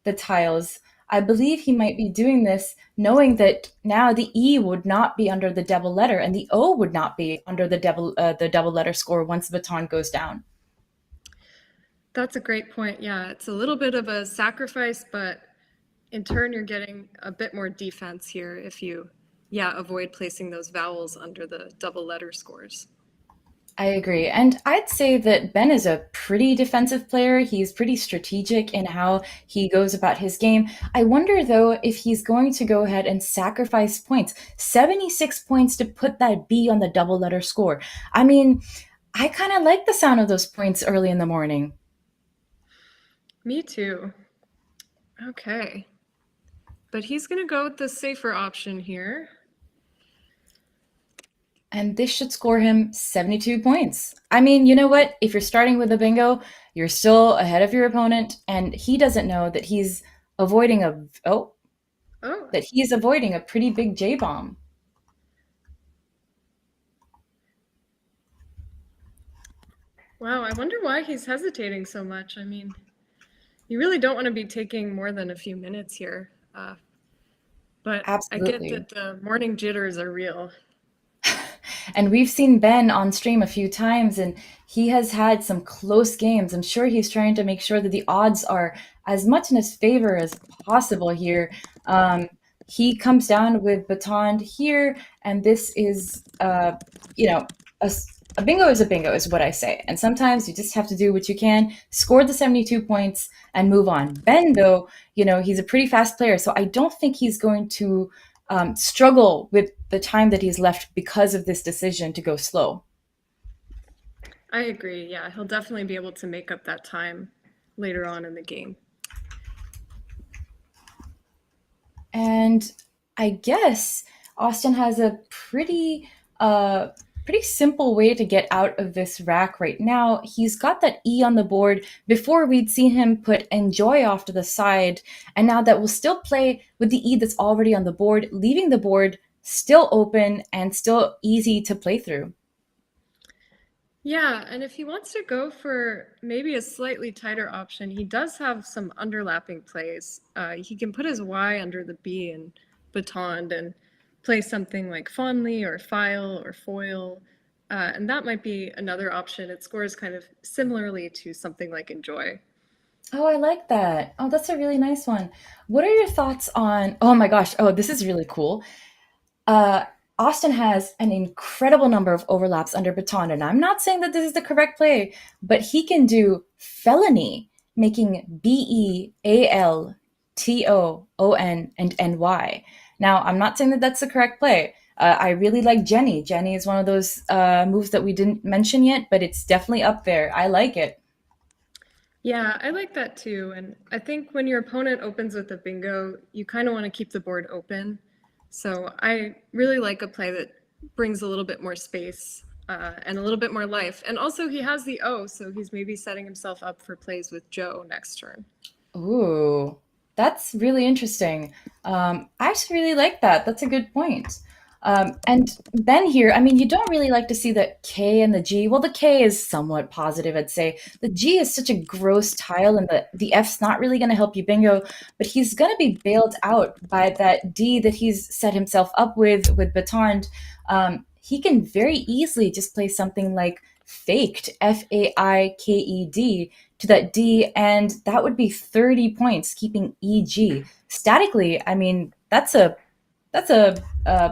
the tiles. I believe he might be doing this knowing that now the E would not be under the double letter and the O would not be under the double letter score once the baton goes down. That's a great point. Yeah, it's a little bit of a sacrifice, but in turn, you're getting a bit more defense here if you, yeah, avoid placing those vowels under the double letter scores. I agree. And I'd say that Ben is a pretty defensive player. He's pretty strategic in how he goes about his game. I wonder, though, if he's going to go ahead and sacrifice points. 76 points to put that B on the double letter score. I mean, I kind of like the sound of those points early in the morning. Me too. Okay. But he's going to go with the safer option here. And this should score him 72 points. I mean, you know what? If you're starting with a bingo, you're still ahead of your opponent, and he doesn't know that he's avoiding a Oh, that he's avoiding a pretty big J bomb. wow. I wonder why he's hesitating so much. I mean, you really don't want to be taking more than a few minutes here. But I get Absolutely. that the morning jitters are real. And we've seen Ben on stream a few times, and he has had some close games. I'm sure he's trying to make sure that the odds are as much in his favor as possible here. He comes down with baton here, and this is, you know, a, a bingo is a bingo, is what I say. And sometimes you just have to do what you can, score the 72 points, and move on. Ben, though, he's a pretty fast player, so I don't think he's going to struggle with the time that he's left because of this decision to go slow. I agree. Yeah, he'll definitely be able to make up that time later on in the game. And I guess Austin has a pretty simple way to get out of this rack right now. He's got that E on the board. Before we'd seen him put enjoy off to the side, and now that will still play with the E that's already on the board, leaving the board still open and still easy to play through. Yeah, and if he wants to go for maybe a slightly tighter option, he does have some underlapping plays. He can put his Y under the B and baton and play something like fondly or file or foil. And that might be another option. It scores kind of similarly to something like enjoy. Oh, I like that. Oh, that's a really nice one. What are your thoughts on? Oh my gosh. Oh, this is really cool. Uh, Austin has an incredible number of overlaps under baton, and I'm not saying that this is the correct play, but he can do felony, making Bealton and NY. Now, I'm not saying that that's the correct play. I really like Jenny. Jenny is one of those moves that we didn't mention yet, but it's definitely up there. I like it. Yeah, I like that too. And I think when your opponent opens with a bingo, you kind of want to keep the board open. So I really like a play that brings a little bit more space and a little bit more life. And also, he has the O, so he's maybe setting himself up for plays with Joe next turn. Ooh, that's really interesting. I actually really like that. That's a good point. And Ben here, I mean, you don't really like to see the K and the G. Well, the K is somewhat positive, I'd say. The G is such a gross tile, and the F's not really going to help you bingo, but he's going to be bailed out by that D that he's set himself up with Baton. He can very easily just play something like faked, Faiked, to that D, and that would be 30 points, keeping EG. Statically, I mean, that's a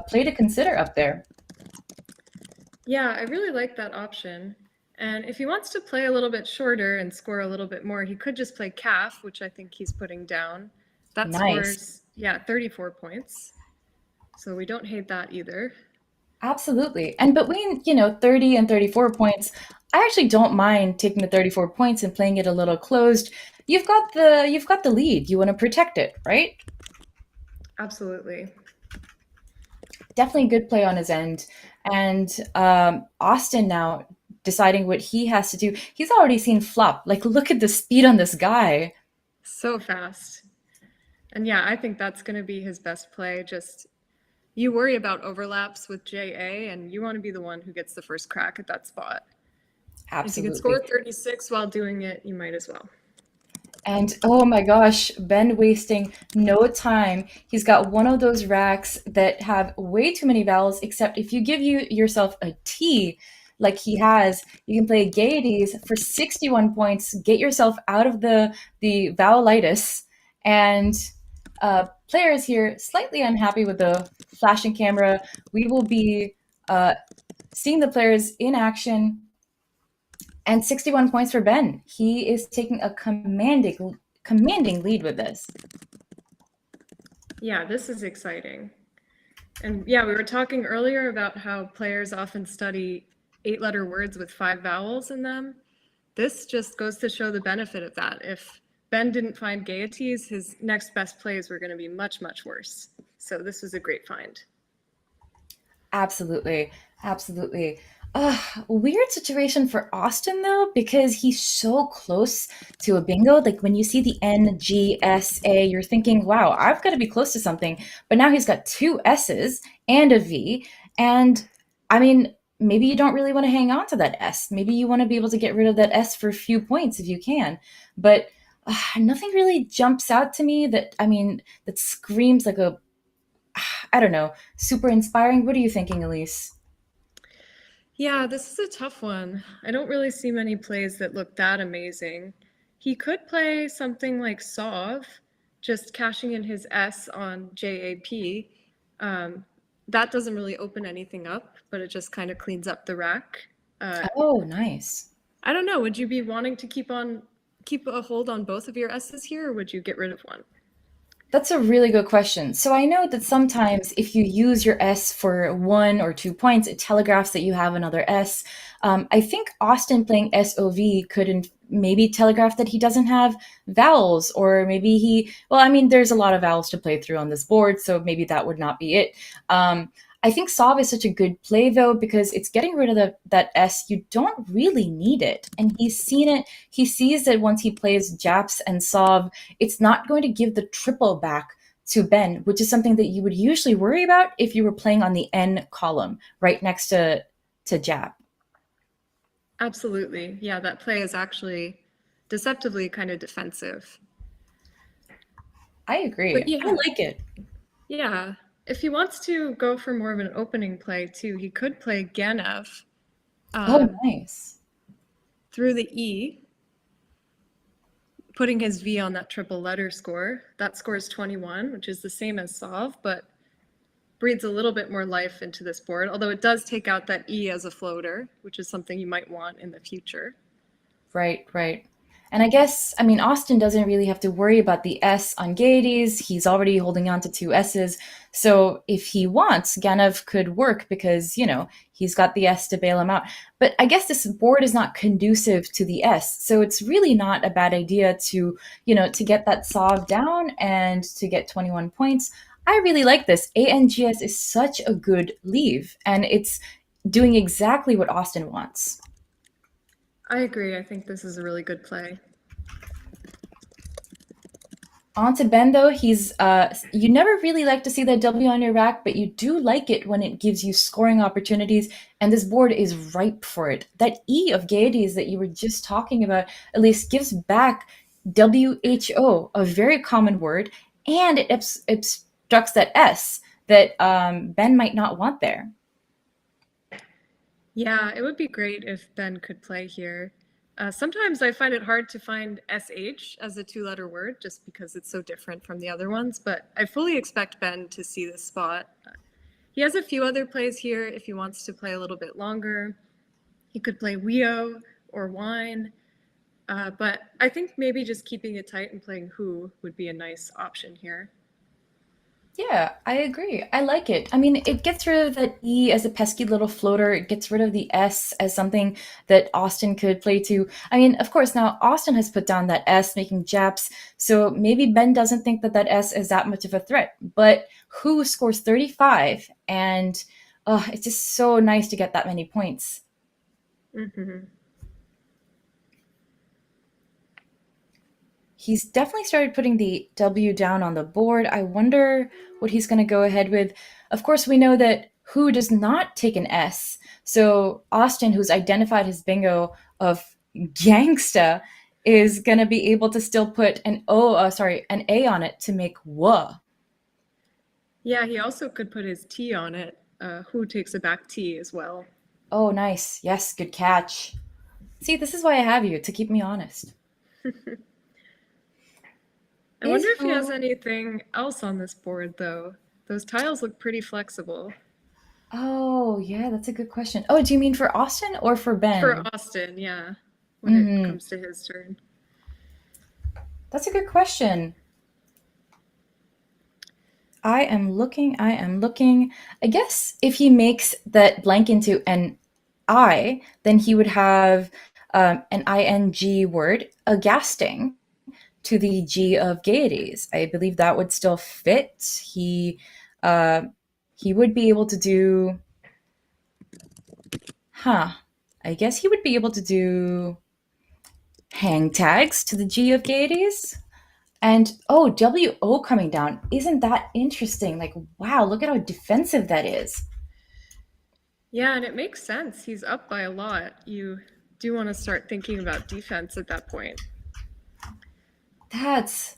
play to consider up there. Yeah, I really like that option. And if he wants to play a little bit shorter and score a little bit more, he could just play calf, which I think he's putting down. That Nice. scores, yeah, 34 points. So we don't hate that either. Absolutely. And between, 30 and 34 points, I actually don't mind taking the 34 points and playing it a little closed. You've got the lead. You want to protect it, right? Absolutely. Definitely a good play on his end. And Austin now deciding what he has to do. He's already seen flop. Like, look at the speed on this guy. So fast. And yeah, I think that's going to be his best play. Just you worry about overlaps with JA, and you want to be the one who gets the first crack at that spot. If you can Absolutely. score 36 while doing it, you might as well. And oh my gosh, Ben wasting no time. He's got one of those racks that have way too many vowels, except if you give yourself a T like he has, you can play gaieties for 61 points, get yourself out of the vowelitis. And players here slightly unhappy with the flashing camera. We will be seeing the players in action, and 61 points for Ben. He is taking a commanding lead with this. Yeah, this is exciting. And yeah, we were talking earlier about how players often study 8-letter words with 5 vowels in them. This just goes to show the benefit of that. If Ben didn't find gaieties, his next best plays were going to be much, much worse. So this was a great find. Absolutely. Absolutely. Weird situation for Austin though, because he's so close to a bingo. Like when you see the NGSA, you're thinking, wow, I've got to be close to something. But now he's got two S's and a V. And I mean, maybe you don't really want to hang on to that S. Maybe you want to be able to get rid of that S for a few points if you can. But nothing really jumps out to me that, I mean, that screams like a, I don't know, super inspiring. What are you thinking, Elise? Yeah, this is a tough one. I don't really see many plays that look that amazing. He could play something like Sov, just cashing in his S on JAP. That doesn't really open anything up, but it just kind of cleans up the rack. Oh, nice. I don't know. Would you be wanting to keep a hold on both of your S's here, or would you get rid of one? That's a really good question. So I know that sometimes if you use your S for 1 or 2 points, it telegraphs that you have another S. I think Austin playing SOV could maybe telegraph that he doesn't have vowels, or maybe well, I mean, there's a lot of vowels to play through on this board, so maybe that would not be it. I think Sov is such a good play though, because it's getting rid of that S. You don't really need it. And he's seen it. He sees that once he plays Japs and Sov, it's not going to give the triple back to Ben, which is something that you would usually worry about if you were playing on the N column right next to Jap. Absolutely. Yeah, that play is actually deceptively kind of defensive. I agree. But I yeah, like it. yeah. If he wants to go for more of an opening play too, he could play Ganev Oh, um, nice. through the E, putting his V on that triple letter score. That scores 21, which is the same as Sov, but breathes a little bit more life into this board, although it does take out that E as a floater, which is something you might want in the future. Right, right. And I guess, I mean, Austin doesn't really have to worry about the S on Gaieties. He's already holding on to two S's. So if he wants, Ganev could work because, he's got the S to bail him out. But I guess this board is not conducive to the S. So it's really not a bad idea to get that Sov down and to get 21 points. I really like this. ANGS is such a good leave, and it's doing exactly what Austin wants. I agree. I think this is a really good play. On to Ben though, he's you never really like to see that W on your rack, but you do like it when it gives you scoring opportunities, and this board is ripe for it. That E of gaieties that you were just talking about at least gives back WHO, a very common word, and it obstructs that S that Ben might not want there. Yeah, it would be great if Ben could play here. Sometimes I find it hard to find SH as a 2-letter word just because it's so different from the other ones, but I fully expect Ben to see this spot. He has a few other plays here if he wants to play a little bit longer. He could play Wio or Wine, but I think maybe just keeping it tight and playing Who would be a nice option here. Yeah, I agree. I like it. I mean, it gets rid of that E as a pesky little floater. It gets rid of the S as something that Austin could play to. I mean, of course, now Austin has put down that S, making Japs, so maybe Ben doesn't think that that S is that much of a threat. But who scores 35? And it's just so nice to get that many points. Mm-hmm. He's definitely started putting the W down on the board. I wonder what he's going to go ahead with. Of course, we know that Who does not take an S. So Austin, who's identified his bingo of Gangsta, is going to be able to still put an A on it to make W. Yeah, he also could put his T on it. Who takes a back T as well. Oh, nice. Yes, good catch. See, this is why I have you, to keep me honest. I Is wonder if he has who? anything else on this board, though. Those tiles look pretty flexible. Oh, yeah, that's a good question. Oh, do you mean for Austin or for For Ben? Austin, yeah, when it Mm-hmm. comes to his turn. That's a good question. I am looking. I guess if he makes that blank into an I, then he would have an ing word, aghasting, to the G of gaieties. I believe that would still fit. Uh, he would be able to do, huh? I guess he would be able to do hang tags to the G of gaieties. And oh, WO coming down. Isn't that interesting? Like, wow, look at how defensive that is. Yeah, and it makes sense. He's up by a lot. You do want to start thinking about defense at that point. That's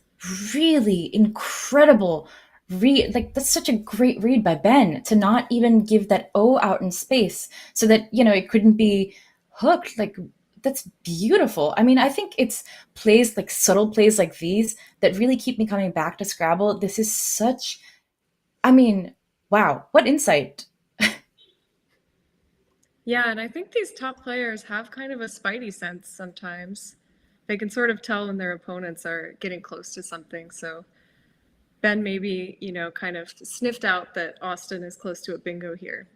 really incredible. Like that's such a great read by Ben to not even give that O out in space so that it couldn't be hooked. Like that's beautiful. I mean, I think it's plays like subtle plays like these that really keep me coming back to Scrabble. This is such. I mean, wow, what insight. Yeah, and I think these top players have kind of a spidey sense sometimes. They can sort of tell when their opponents are getting close to something. So Ben maybe, kind of sniffed out that Austin is close to a bingo here.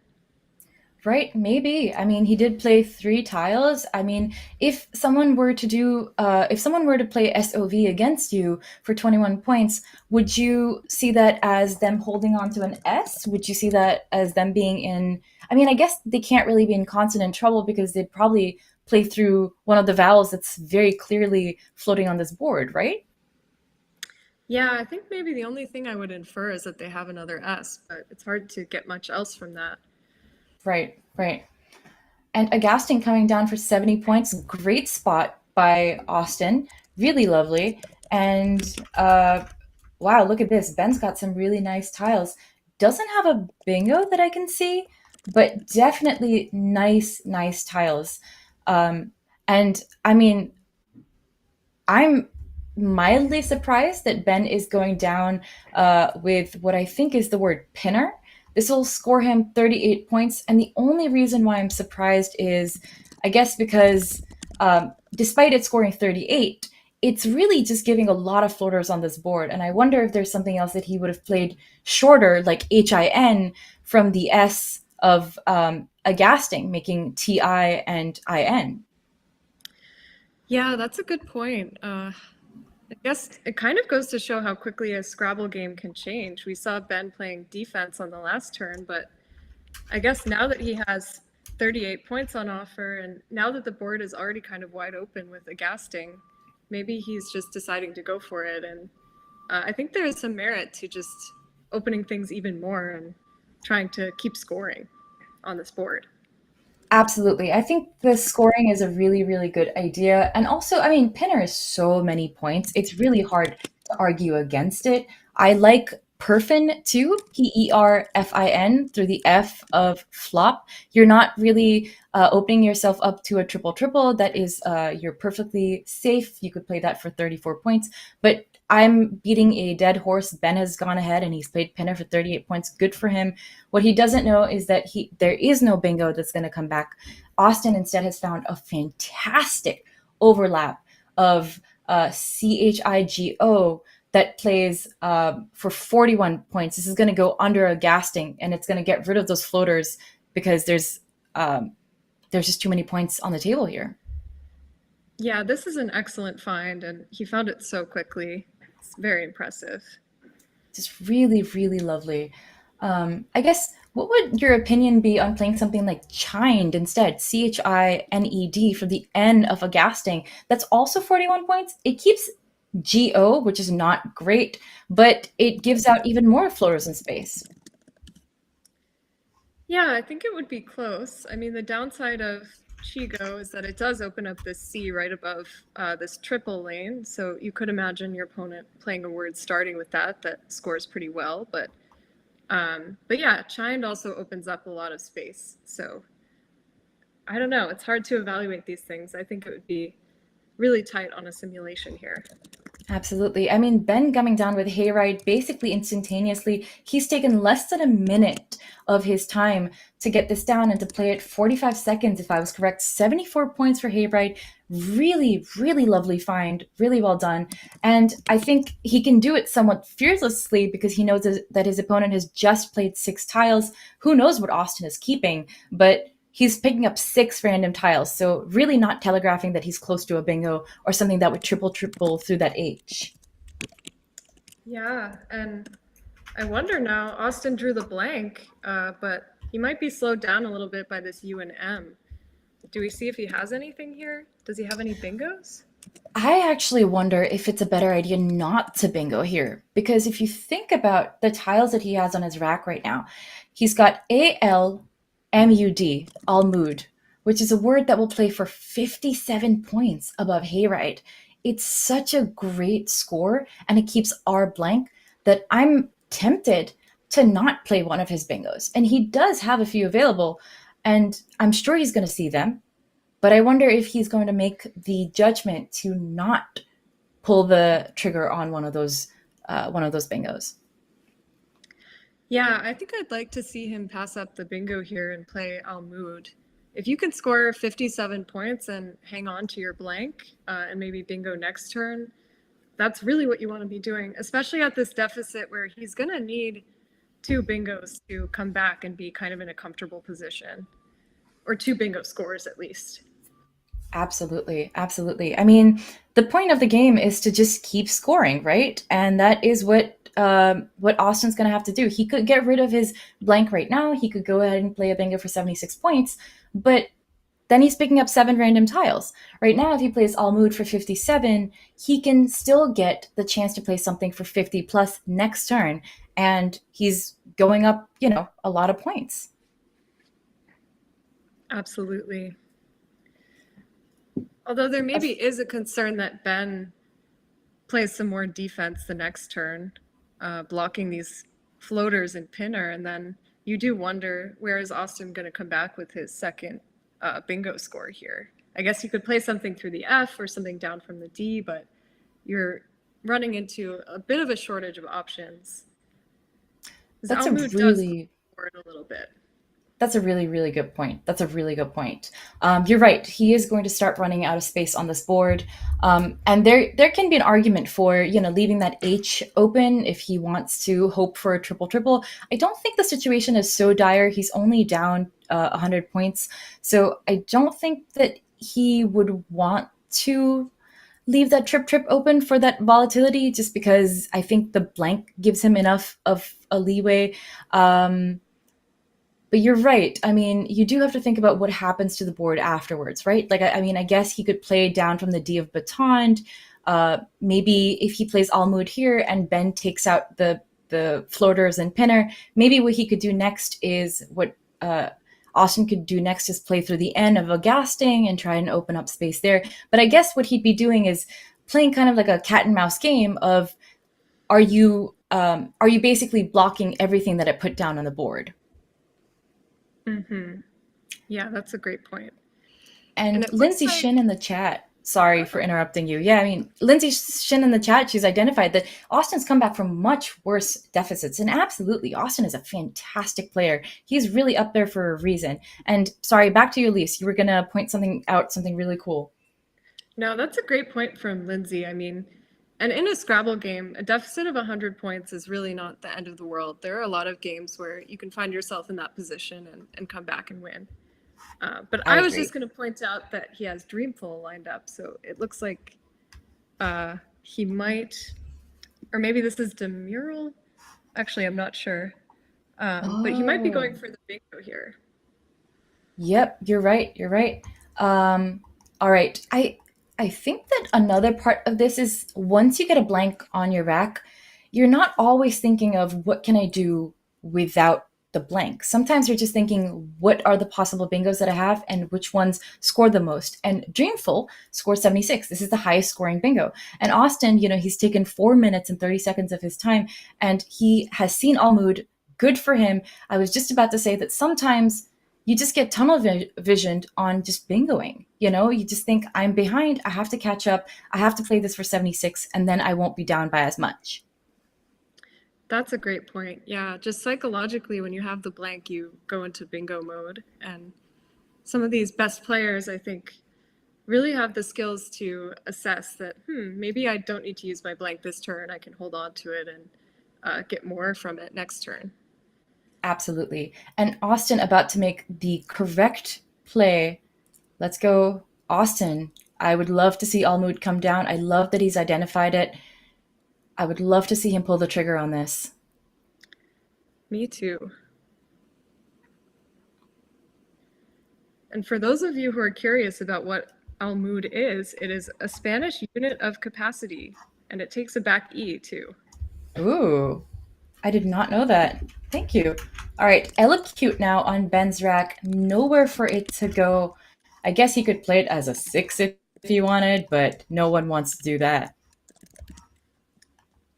Right, maybe. I mean, he did play three tiles. I mean, if someone were to play SOV against you for 21 points, would you see that as them holding on to an S? Would you see that as them being in, I mean, I guess they can't really be in consonant trouble because they'd probably play through one of the vowels that's very clearly floating on this board, right? Yeah, I think maybe the only thing I would infer is that they have another S, but it's hard to get much else from that. Right, right. And Agasting coming down for 70 points. Great spot by Austin. Really lovely. And wow, look at this. Ben's got some really nice tiles. Doesn't have a bingo that I can see, but definitely nice, nice tiles. And I mean, I'm mildly surprised that Ben is going down with what I think is the word pinner. This will score him 38 points. And the only reason why I'm surprised is, I guess, because despite it scoring 38, it's really just giving a lot of floaters on this board. And I wonder if there's something else that he would have played shorter, like HIN from the S of aghasting, making TI and IN. Yeah, that's a good point. I guess it kind of goes to show how quickly a Scrabble game can change. We saw Ben playing defense on the last turn, but I guess now that he has 38 points on offer, and now that the board is already kind of wide open with Aghasting, maybe he's just deciding to go for it. And I think there is some merit to just opening things even more and trying to keep scoring on this board. Absolutely. I think the scoring is a really, really good idea. And also, I mean, Pinner is so many points. It's really hard to argue against it. I like Perfin too, PERFIN through the F of flop. You're not really opening yourself up to a triple triple. That is, you're perfectly safe. You could play that for 34 points. But I'm beating a dead horse. Ben has gone ahead and he's played Pinner for 38 points. Good for him. What he doesn't know is that there is no bingo that's going to come back. Austin instead has found a fantastic overlap of CHIGO that plays for 41 points. This is going to go under Aghasting, and it's going to get rid of those floaters because there's just too many points on the table here. Yeah, this is an excellent find, and he found it so quickly. It's very impressive. Just really, really lovely. I guess what would your opinion be on playing something like Chined instead? CHINED for the N of Aghasting. That's also 41 points. It keeps GO, which is not great, but it gives out even more floaters in space. Yeah, I think it would be close. I mean, the downside of Chigo is that it does open up this C right above this triple lane. So you could imagine your opponent playing a word starting with that scores pretty well. But yeah, chimed also opens up a lot of space. So I don't know. It's hard to evaluate these things. I think it would be really tight on a simulation here. Absolutely. I mean, Ben coming down with Hayride basically instantaneously. He's taken less than a minute of his time to get this down and to play it 45 seconds, if I was correct. 74 points for Hayride. Really, really lovely find. Really well done. And I think he can do it somewhat fearlessly because he knows that his opponent has just played 6 tiles. Who knows what Austin is keeping, but he's picking up 6 random tiles, so really not telegraphing that he's close to a bingo or something that would triple through that H. Yeah, and I wonder now, Austin drew the blank, but he might be slowed down a little bit by this U and M. Do we see if he has anything here? Does he have any bingos? I actually wonder if it's a better idea not to bingo here, because if you think about the tiles that he has on his rack right now, he's got ALMUD, all mood, which is a word that will play for 57 points above Hayride. It's such a great score, and it keeps R blank that I'm tempted to not play one of his bingos. And he does have a few available, and I'm sure he's going to see them. But I wonder if he's going to make the judgment to not pull the trigger on one of those bingos. Yeah, I think I'd like to see him pass up the bingo here and play Al Mood. If you can score 57 points and hang on to your blank and maybe bingo next turn, that's really what you want to be doing, especially at this deficit where he's going to need 2 bingos to come back and be kind of in a comfortable position, or 2 bingo scores at least. Absolutely, absolutely. I mean, the point of the game is to just keep scoring, right? And that is what Austin's going to have to do. He could get rid of his blank right now. He could go ahead and play a bingo for 76 points, but then he's picking up 7 random tiles. Right now, if he plays all mood for 57, he can still get the chance to play something for 50 plus next turn, and he's going up, a lot of points. Absolutely. Although there maybe is a concern that Ben plays some more defense the next turn, blocking these floaters and pinner, and then you do wonder, where is Austin going to come back with his second bingo score here? I guess you could play something through the F or something down from the D, but you're running into a bit of a shortage of options. That's a Almud does really forward a little bit. That's a really, really good point. That's a really good point. You're right. He is going to start running out of space on this board, and there can be an argument for leaving that H open if he wants to hope for a triple triple. I don't think the situation is so dire. He's only down 100 points, so I don't think that he would want to leave that trip open for that volatility, just because I think the blank gives him enough of a leeway. But you're right. I mean, you do have to think about what happens to the board afterwards, right? Like, I mean, I guess he could play down from the D of Baton. Maybe if he plays all mood here and Ben takes out the floaters and pinner, maybe what he could do next is what Austin could do next is play through the N of a gasting and try and open up space there. But I guess what he'd be doing is playing kind of like a cat and mouse game of are you basically blocking everything that I put down on the board? Mm-hmm. Yeah, that's a great point. And And it looks Lindsay like, Shin in the chat, sorry for oh, interrupting you. Yeah, I mean, Lindsay Shin in the chat, she's identified that Austin's come back from much worse deficits. And absolutely, Austin is a fantastic player. He's really up there for a reason. And sorry, back to you, Elise. You were going to point something out, something really cool. no, that's a great point from Lindsay. I mean, and in a Scrabble game, a deficit of 100 points is really not the end of the world. There are a lot of games where you can find yourself in that position and come back and win. But I I was just agree. going to point out that he has Dreamful lined up. So it looks like he might, or maybe this is Demural. Actually, I'm not sure. But he might be going Oh, for the bingo here. yep, you're right. You're right. All right. I think that another part of this is once you get a blank on your rack, you're not always thinking of what can I do without the blank. Sometimes you're just thinking, what are the possible bingos that I have and which ones score the most? And Dreamful scored 76. This is the highest scoring bingo. And Austin, he's taken 4 minutes and 30 seconds of his time, and he has seen all mood. Good for him. I was just about to say that sometimes you just get tunnel visioned on just bingoing. You just think, I'm behind. I have to catch up. I have to play this for 76, and then I won't be down by as much. That's a great point. Yeah, just psychologically, when you have the blank, you go into bingo mode. And some of these best players, I think, really have the skills to assess that, maybe I don't need to use my blank this turn. I can hold on to it and get more from it next turn. Absolutely. And Austin about to make the correct play. Let's go, Austin. I would love to see Almood come down. I love that he's identified it. I would love to see him pull the trigger on this. Me too. And for those of you who are curious about what Almood is, it is a Spanish unit of capacity, and it takes a back E too. Ooh, I did not know that. Thank you. All right, Elocute now on Ben's rack. Nowhere for it to go. I guess he could play it as a 6 if he wanted, but no one wants to do that.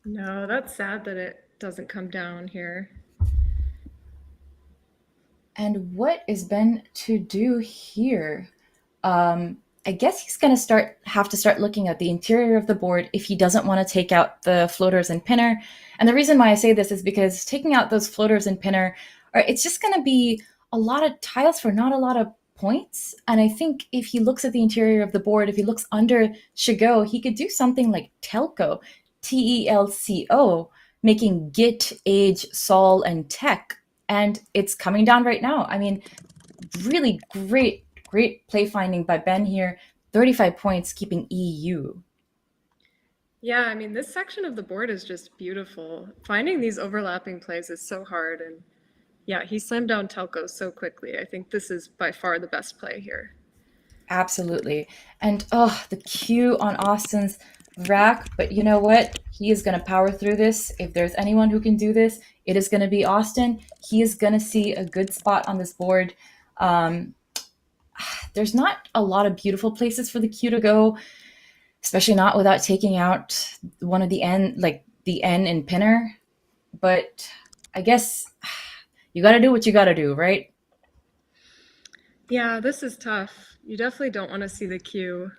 No, that's sad that it doesn't come down here. And what is Ben to do here? I guess he's going to have to start looking at the interior of the board if he doesn't want to take out the floaters and pinner. And the reason why I say this is because taking out those floaters and pinner, it's just going to be a lot of tiles for not a lot of points. And I think if he looks at the interior of the board, if he looks under Shigo, he could do something like Telco, Telco, making Git, Age, Sol, and Tech. And it's coming down right now. I mean, really great play finding by Ben here. 35 points, keeping EU. Yeah, I mean, this section of the board is just beautiful. Finding these overlapping plays is so hard. And yeah, he slammed down Telco so quickly. I think this is by far the best play here. Absolutely. And the Q on Austin's rack. But you know what? He is going to power through this. If there's anyone who can do this, it is going to be Austin. He is going to see a good spot on this board. There's not a lot of beautiful places for the Q to go, especially not without taking out one of the N, like the N in pinner. But I guess you got to do what you got to do, right? Yeah, this is tough. You definitely don't want to see the Q.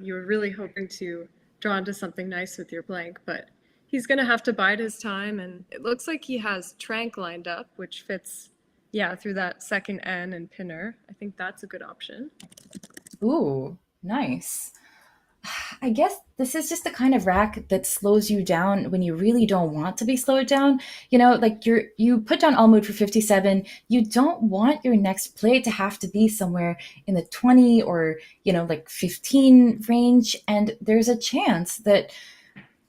You were really hoping to draw into something nice with your blank, but he's going to have to bide his time. And it looks like he has Trank lined up, which fits, yeah, through that second N and pinner. I think that's a good option. Ooh, nice. I guess this is just the kind of rack that slows you down when you really don't want to be slowed down. Like you put down Almood for 57. You don't want your next play to have to be somewhere in the 20 or, like 15 range. And there's a chance that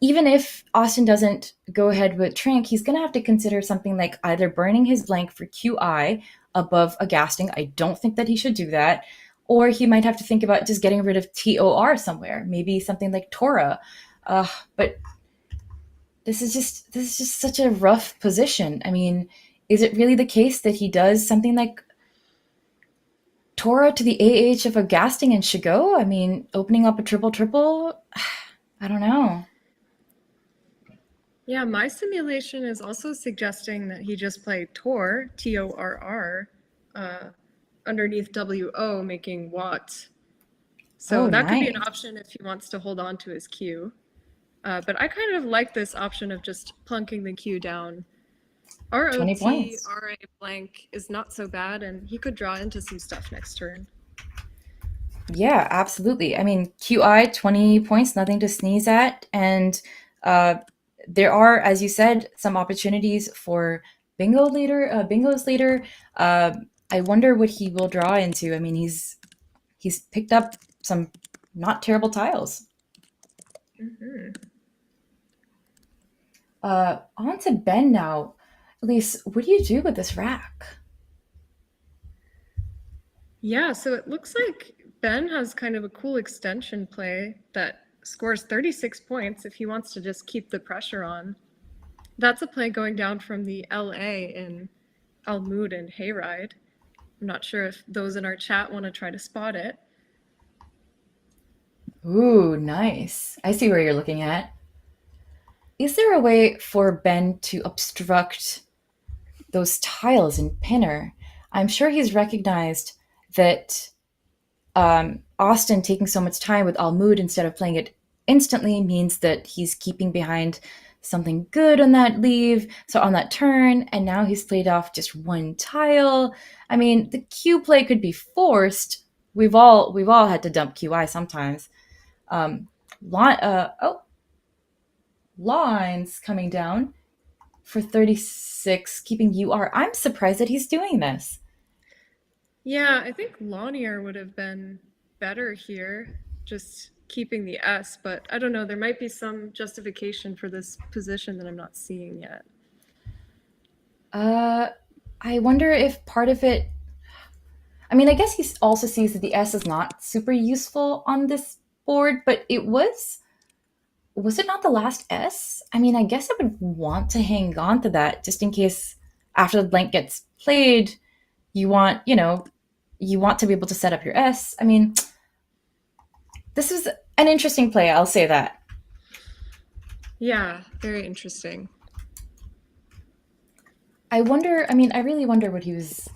even if Austin doesn't go ahead with Trank, he's going to have to consider something like either burning his blank for QI above a gasting. I don't think that he should do that. Or he might have to think about just getting rid of TOR somewhere, maybe something like Tora. But this is just such a rough position. I mean, is it really the case that he does something like Tora to the AH of a gasting and Shigo? I mean, opening up a triple. I don't know. Yeah, my simulation is also suggesting that he just played Tor, Torr, underneath WO, making Watt. So that could be an Nice. option if he wants to hold on to his Q. But I kind of like this option of just plunking the Q down. 20 ROT, points. RA blank is not so bad, and he could draw into some stuff next turn. Yeah, absolutely. I mean, QI, 20 points, nothing to sneeze at. And uh, there are, as you said, some opportunities for bingos later. Uh, I wonder what he will draw into. I mean, he's picked up some not terrible tiles. Mm-hmm. On to Ben now. Elise, what do you do with this rack? Yeah, so it looks like Ben has kind of a cool extension play that scores 36 points if he wants to just keep the pressure on. That's a play going down from the LA in Almood and Hayride. I'm not sure if those in our chat want to try to spot it. Ooh, nice. I see where you're looking at. Is there a way for Ben to obstruct those tiles in Pinner? I'm sure he's recognized that Austin taking so much time with Almood instead of playing it instantly means that he's keeping behind something good on that leave, so on that turn, and now he's played off just one tile. I mean, the Q play could be forced. We've all had to dump QI sometimes. Um, lines coming down for 36, keeping UR. I'm surprised that he's doing this. Yeah, I think Lanier would have been better here, just keeping the S, but I don't know, there might be some justification for this position that I'm not seeing yet. Uh, I wonder if part of it. I mean, I guess he also sees that the S is not super useful on this board, but it was. Was it not the last S? I mean, I guess I would want to hang on to that just in case after the blank gets played, you want to be able to set up your S. I mean, this is an interesting play, I'll say that. Yeah, very interesting. I really wonder what he was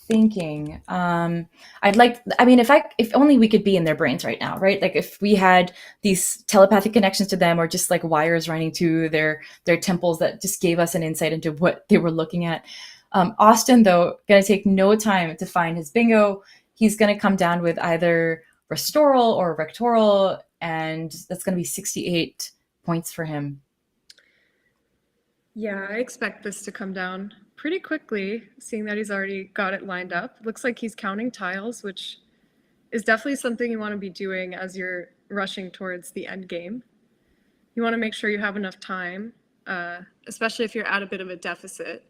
thinking. If only we could be in their brains right now, right? Like if we had these telepathic connections to them or just like wires running to their temples that just gave us an insight into what they were looking at. Austin, though, going to take no time to find his bingo. He's going to come down with either restoral or rectoral, and that's going to be 68 points for him. Yeah, I expect this to come down pretty quickly, seeing that he's already got it lined up. Looks like he's counting tiles, which is definitely something you want to be doing as you're rushing towards the end game. You want to make sure you have enough time, especially if you're at a bit of a deficit.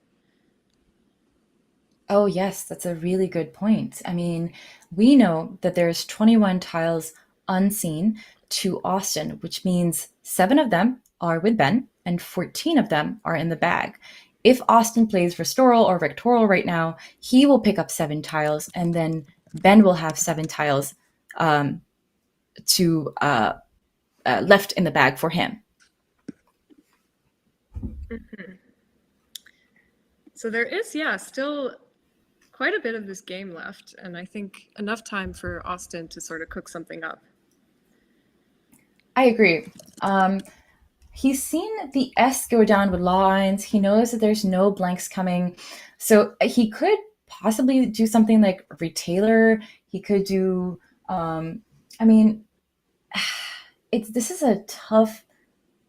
Oh, yes, that's a really good point. I mean, we know that there's 21 tiles unseen to Austin, which means 7 of them are with Ben and 14 of them are in the bag. If Austin plays Restoral or Rectoral right now, he will pick up 7 tiles and then Ben will have 7 tiles to left in the bag for him. Mm-hmm. So there is, yeah, still quite a bit of this game left, and I think enough time for Austin to sort of cook something up. I agree. He's seen the S go down with lines. He knows that there's no blanks coming. So he could possibly do something like retailer. He could do, I mean, this is a tough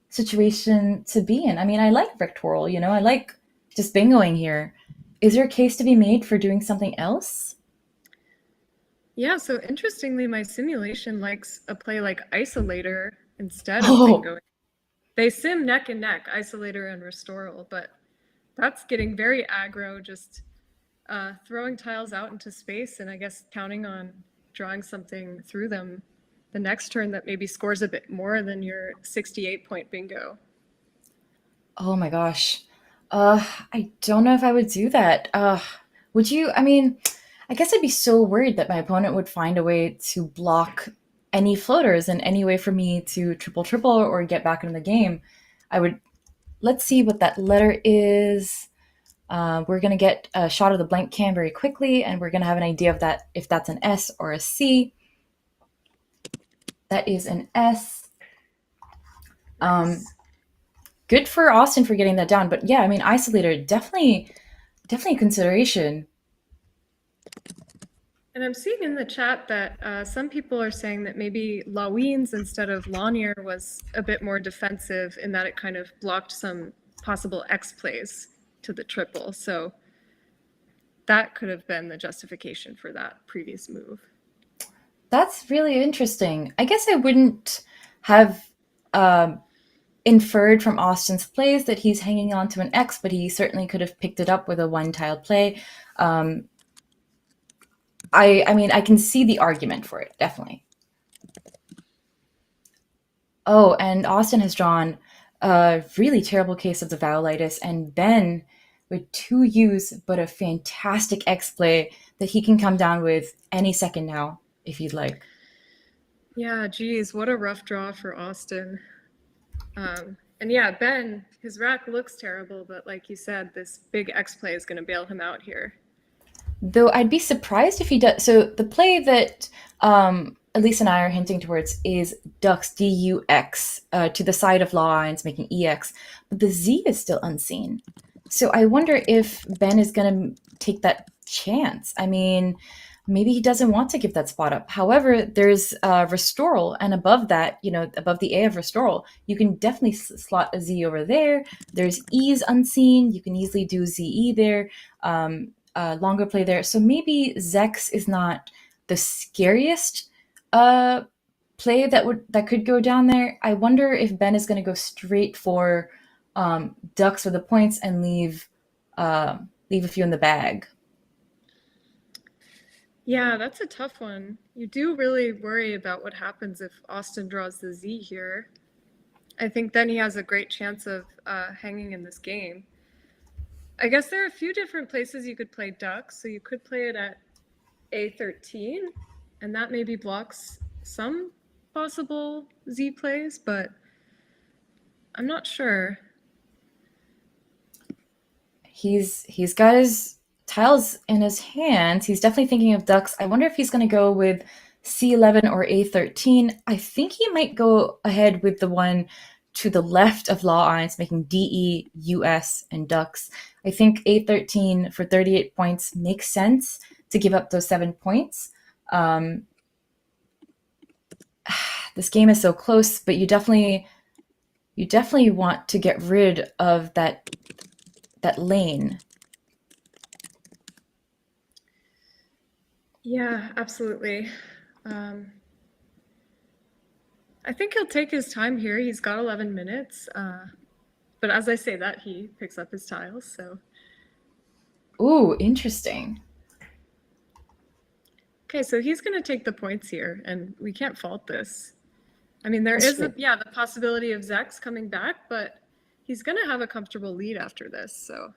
situation to be in. I mean, I like Rectoral, I like just bingoing here. Is there a case to be made for doing something else? Yeah, so interestingly, my simulation likes a play like Isolator instead of Oh, bingo. They sim neck and neck, Isolator and Restoral, but that's getting very aggro, just throwing tiles out into space and I guess counting on drawing something through them the next turn that maybe scores a bit more than your 68-point bingo. oh my gosh. I don't know if I would do that. Would you? I mean, I guess I'd be so worried that my opponent would find a way to block any floaters and any way for me to triple triple or get back into the game. I would. Let's see what that letter is. We're gonna get a shot of the blank can very quickly, and we're gonna have an idea of that if that's an S or a C. That is an S. Nice. Good for Austin for getting that down, but yeah, I mean, isolator definitely a consideration. And I'm seeing in the chat that some people are saying that maybe Lawines instead of Lanier was a bit more defensive in that it kind of blocked some possible X plays to the triple. So that could have been the justification for that previous move. That's really interesting. I guess I wouldn't have inferred from Austin's plays that he's hanging on to an X, but he certainly could have picked it up with a one-tiled play. I mean, I can see the argument for it, definitely. Oh, and Austin has drawn a really terrible case of the vowelitis, and Ben with 2 U's, but a fantastic X play that he can come down with any second now, if you'd like. Yeah, geez, what a rough draw for Austin. And yeah, Ben, his rack looks terrible, but like you said, this big X play is going to bail him out here. Though I'd be surprised if he does. So the play that Elise and I are hinting towards is Dux, DUX, to the side of lines, making EX. But the Z is still unseen. So I wonder if Ben is going to take that chance. I mean, maybe he doesn't want to give that spot up. However, there's Restoral, and above that, above the A of Restoral, you can definitely slot a Z over there. There's E's unseen. You can easily do ZE there. Longer play there. So maybe Zex is not the scariest play that could go down there. I wonder if Ben is going to go straight for Ducks for the points and leave a few in the bag. Yeah, that's a tough one. You do really worry about what happens if Austin draws the Z here. I think then he has a great chance of hanging in this game. I guess there are a few different places you could play Ducks. So you could play it at A13, and that maybe blocks some possible Z plays, but I'm not sure. He's got his tiles in his hands. He's definitely thinking of Ducks. I wonder if he's going to go with C11 or A13. I think he might go ahead with the one to the left of Law Irons, making DE, US, and Ducks. I think A13 for 38 points makes sense to give up those 7 points. This game is so close, but you definitely want to get rid of that lane. Yeah, absolutely. I think he'll take his time here. He's got 11 minutes. But as I say that, he picks up his tiles, so. Ooh, interesting. Okay, so he's going to take the points here, and we can't fault this. I mean, there is, the possibility of Zex coming back, but he's going to have a comfortable lead after this, so.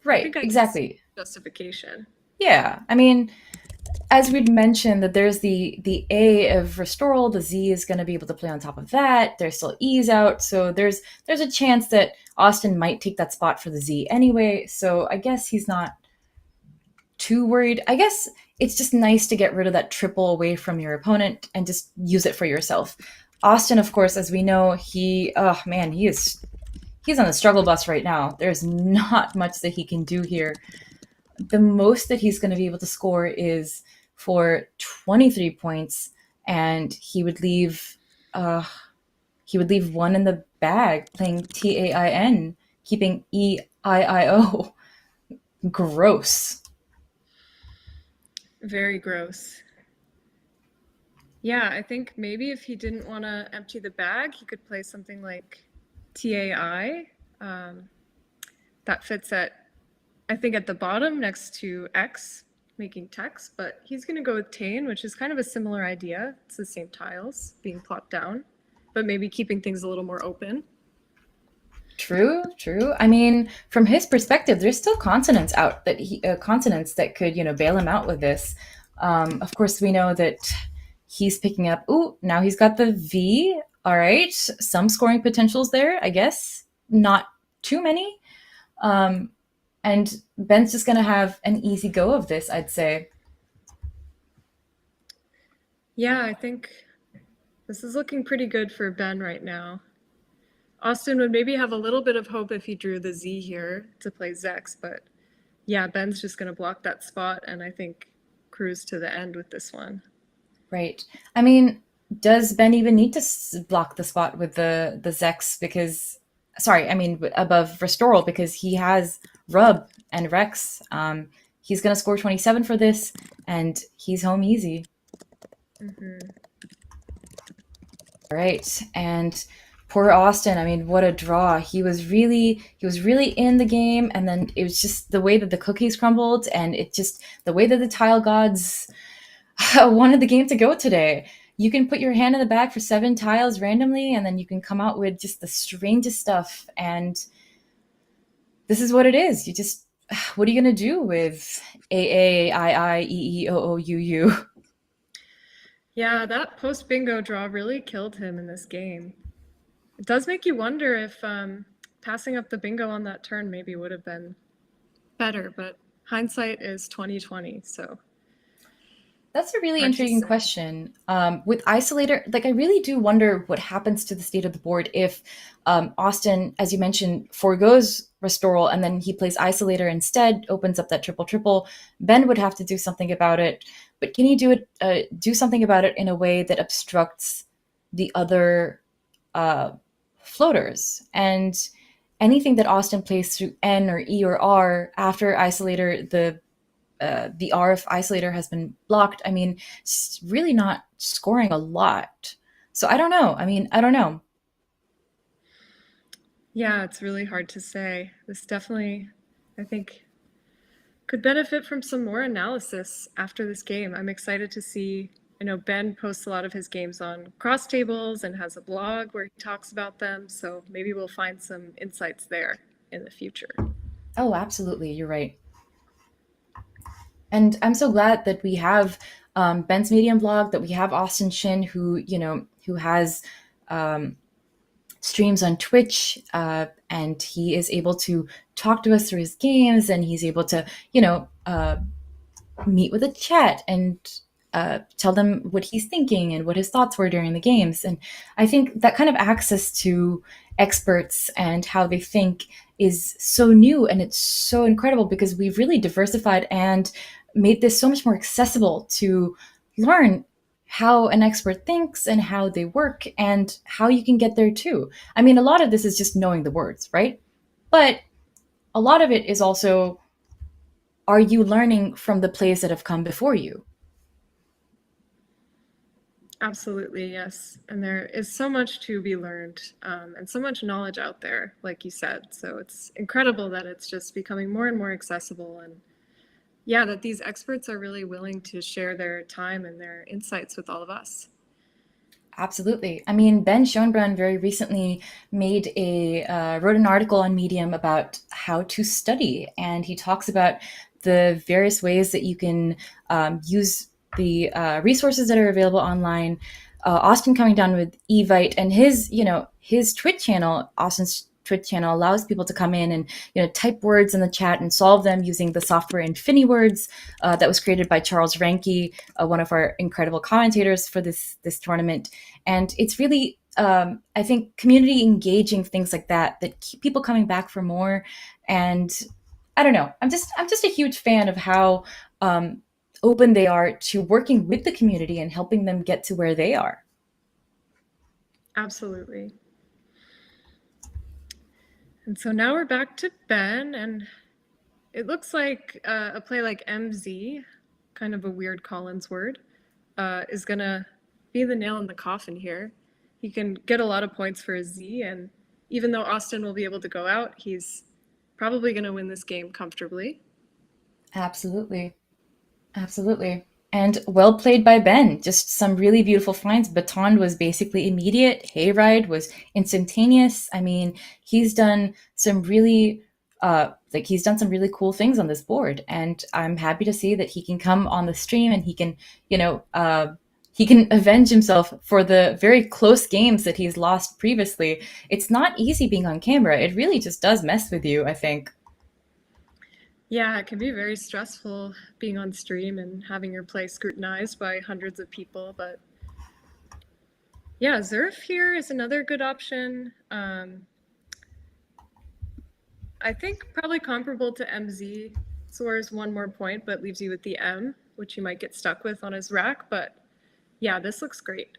Right, exactly. Justification. Yeah, I mean, as we'd mentioned, that there's the A of Restoral, the Z is going to be able to play on top of that. There's still E's out, so there's a chance that Austin might take that spot for the Z anyway. So I guess he's not too worried. I guess it's just nice to get rid of that triple away from your opponent and just use it for yourself. Austin, of course, as we know, he's on the struggle bus right now. There's not much that he can do here. The most that he's going to be able to score is for 23 points, and he would leave one in the bag, playing TAIN, keeping EIIO. Gross. Very gross. Yeah, I think maybe if he didn't want to empty the bag, he could play something like TAI. That fits at the bottom next to X, making text, but he's going to go with Tain, which is kind of a similar idea. It's the same tiles being plopped down, but maybe keeping things a little more open. True. I mean, from his perspective, there's still consonants out consonants that could, bail him out with this. Of course, we know that he's picking up. Ooh, now he's got the V. All right, some scoring potentials there, I guess. Not too many. And Ben's just going to have an easy go of this, I'd say. Yeah, I think this is looking pretty good for Ben right now. Austin would maybe have a little bit of hope if he drew the Z here to play Zex, but yeah, Ben's just going to block that spot and I think cruise to the end with this one. Right. I mean, does Ben even need to block the spot with the Zex because, above Restoral, because he has Rub and Rex. He's going to score 27 for this, and he's home easy. Mm-hmm. All right, and poor Austin. I mean, what a draw. He was really in the game, and then it was just the way that the cookies crumbled, and the way that the tile gods wanted the game to go today. You can put your hand in the bag for 7 tiles randomly, and then you can come out with just the strangest stuff. And this is what it is. You just, what are you going to do with A A I I E E O O U U? Yeah, that post bingo draw really killed him in this game. It does make you wonder if passing up the bingo on that turn maybe would have been better, but hindsight is 2020, so That's a really hard to intriguing say. question. With Isolator, like I really do wonder what happens to the state of the board if Austin, as you mentioned, foregoes Restoral and then he plays Isolator instead, opens up that triple triple. Ben would have to do something about it, but can he do something about it in a way that obstructs the other uh, floaters and anything that Austin plays through N or E or R after Isolator, the RF isolator has been blocked. I mean, it's really not scoring a lot. So I don't know. I mean, I don't know. Yeah, it's really hard to say. This definitely, I think, could benefit from some more analysis after this game. I'm excited to see. I know Ben posts a lot of his games on Cross Tables and has a blog where he talks about them. So maybe we'll find some insights there in the future. Oh, absolutely. You're right. And I'm so glad that we have Ben's Medium blog, that we have Austin Shin, who has um, streams on Twitch, and he is able to talk to us through his games, and he's able to, meet with a chat and tell them what he's thinking and what his thoughts were during the games. And I think that kind of access to experts and how they think is so new and it's so incredible because we've really diversified and made this so much more accessible to learn how an expert thinks and how they work and how you can get there too. I mean, a lot of this is just knowing the words, right? But a lot of it is also, are you learning from the plays that have come before you? Absolutely, yes. And there is so much to be learned and so much knowledge out there, like you said. So it's incredible that it's just becoming more and more accessible. And yeah, that these experts are really willing to share their time and their insights with all of us. Absolutely. I mean, Ben Schoenbrunn very recently wrote an article on Medium about how to study, and he talks about the various ways that you can use the resources that are available online. Austin coming down with Evite and his Twitch channel, Austin's Twitch channel allows people to come in and type words in the chat and solve them using the software InfiniWords that was created by Charles Reinke, one of our incredible commentators for this tournament. And it's really I think community engaging things like that keep people coming back for more. And I don't know, I'm just a huge fan of how open they are to working with the community and helping them get to where they are. Absolutely. And so now we're back to Ben, and it looks like a play like MZ, kind of a weird Collins word, is going to be the nail in the coffin here. He can get a lot of points for his Z, and even though Austin will be able to go out, he's probably going to win this game comfortably. Absolutely. Absolutely. And well played by Ben. Just some really beautiful finds. Baton was basically immediate. Hayride was instantaneous. I mean, he's done some really he's done some really cool things on this board. And I'm happy to see that he can come on the stream and he can avenge himself for the very close games that he's lost previously. It's not easy being on camera. It really just does mess with you, I think. Yeah, it can be very stressful being on stream and having your play scrutinized by hundreds of people, but yeah, Zerf here is another good option. I think probably comparable to MZ. Scores one more point, but leaves you with the M, which you might get stuck with on his rack. But yeah, this looks great.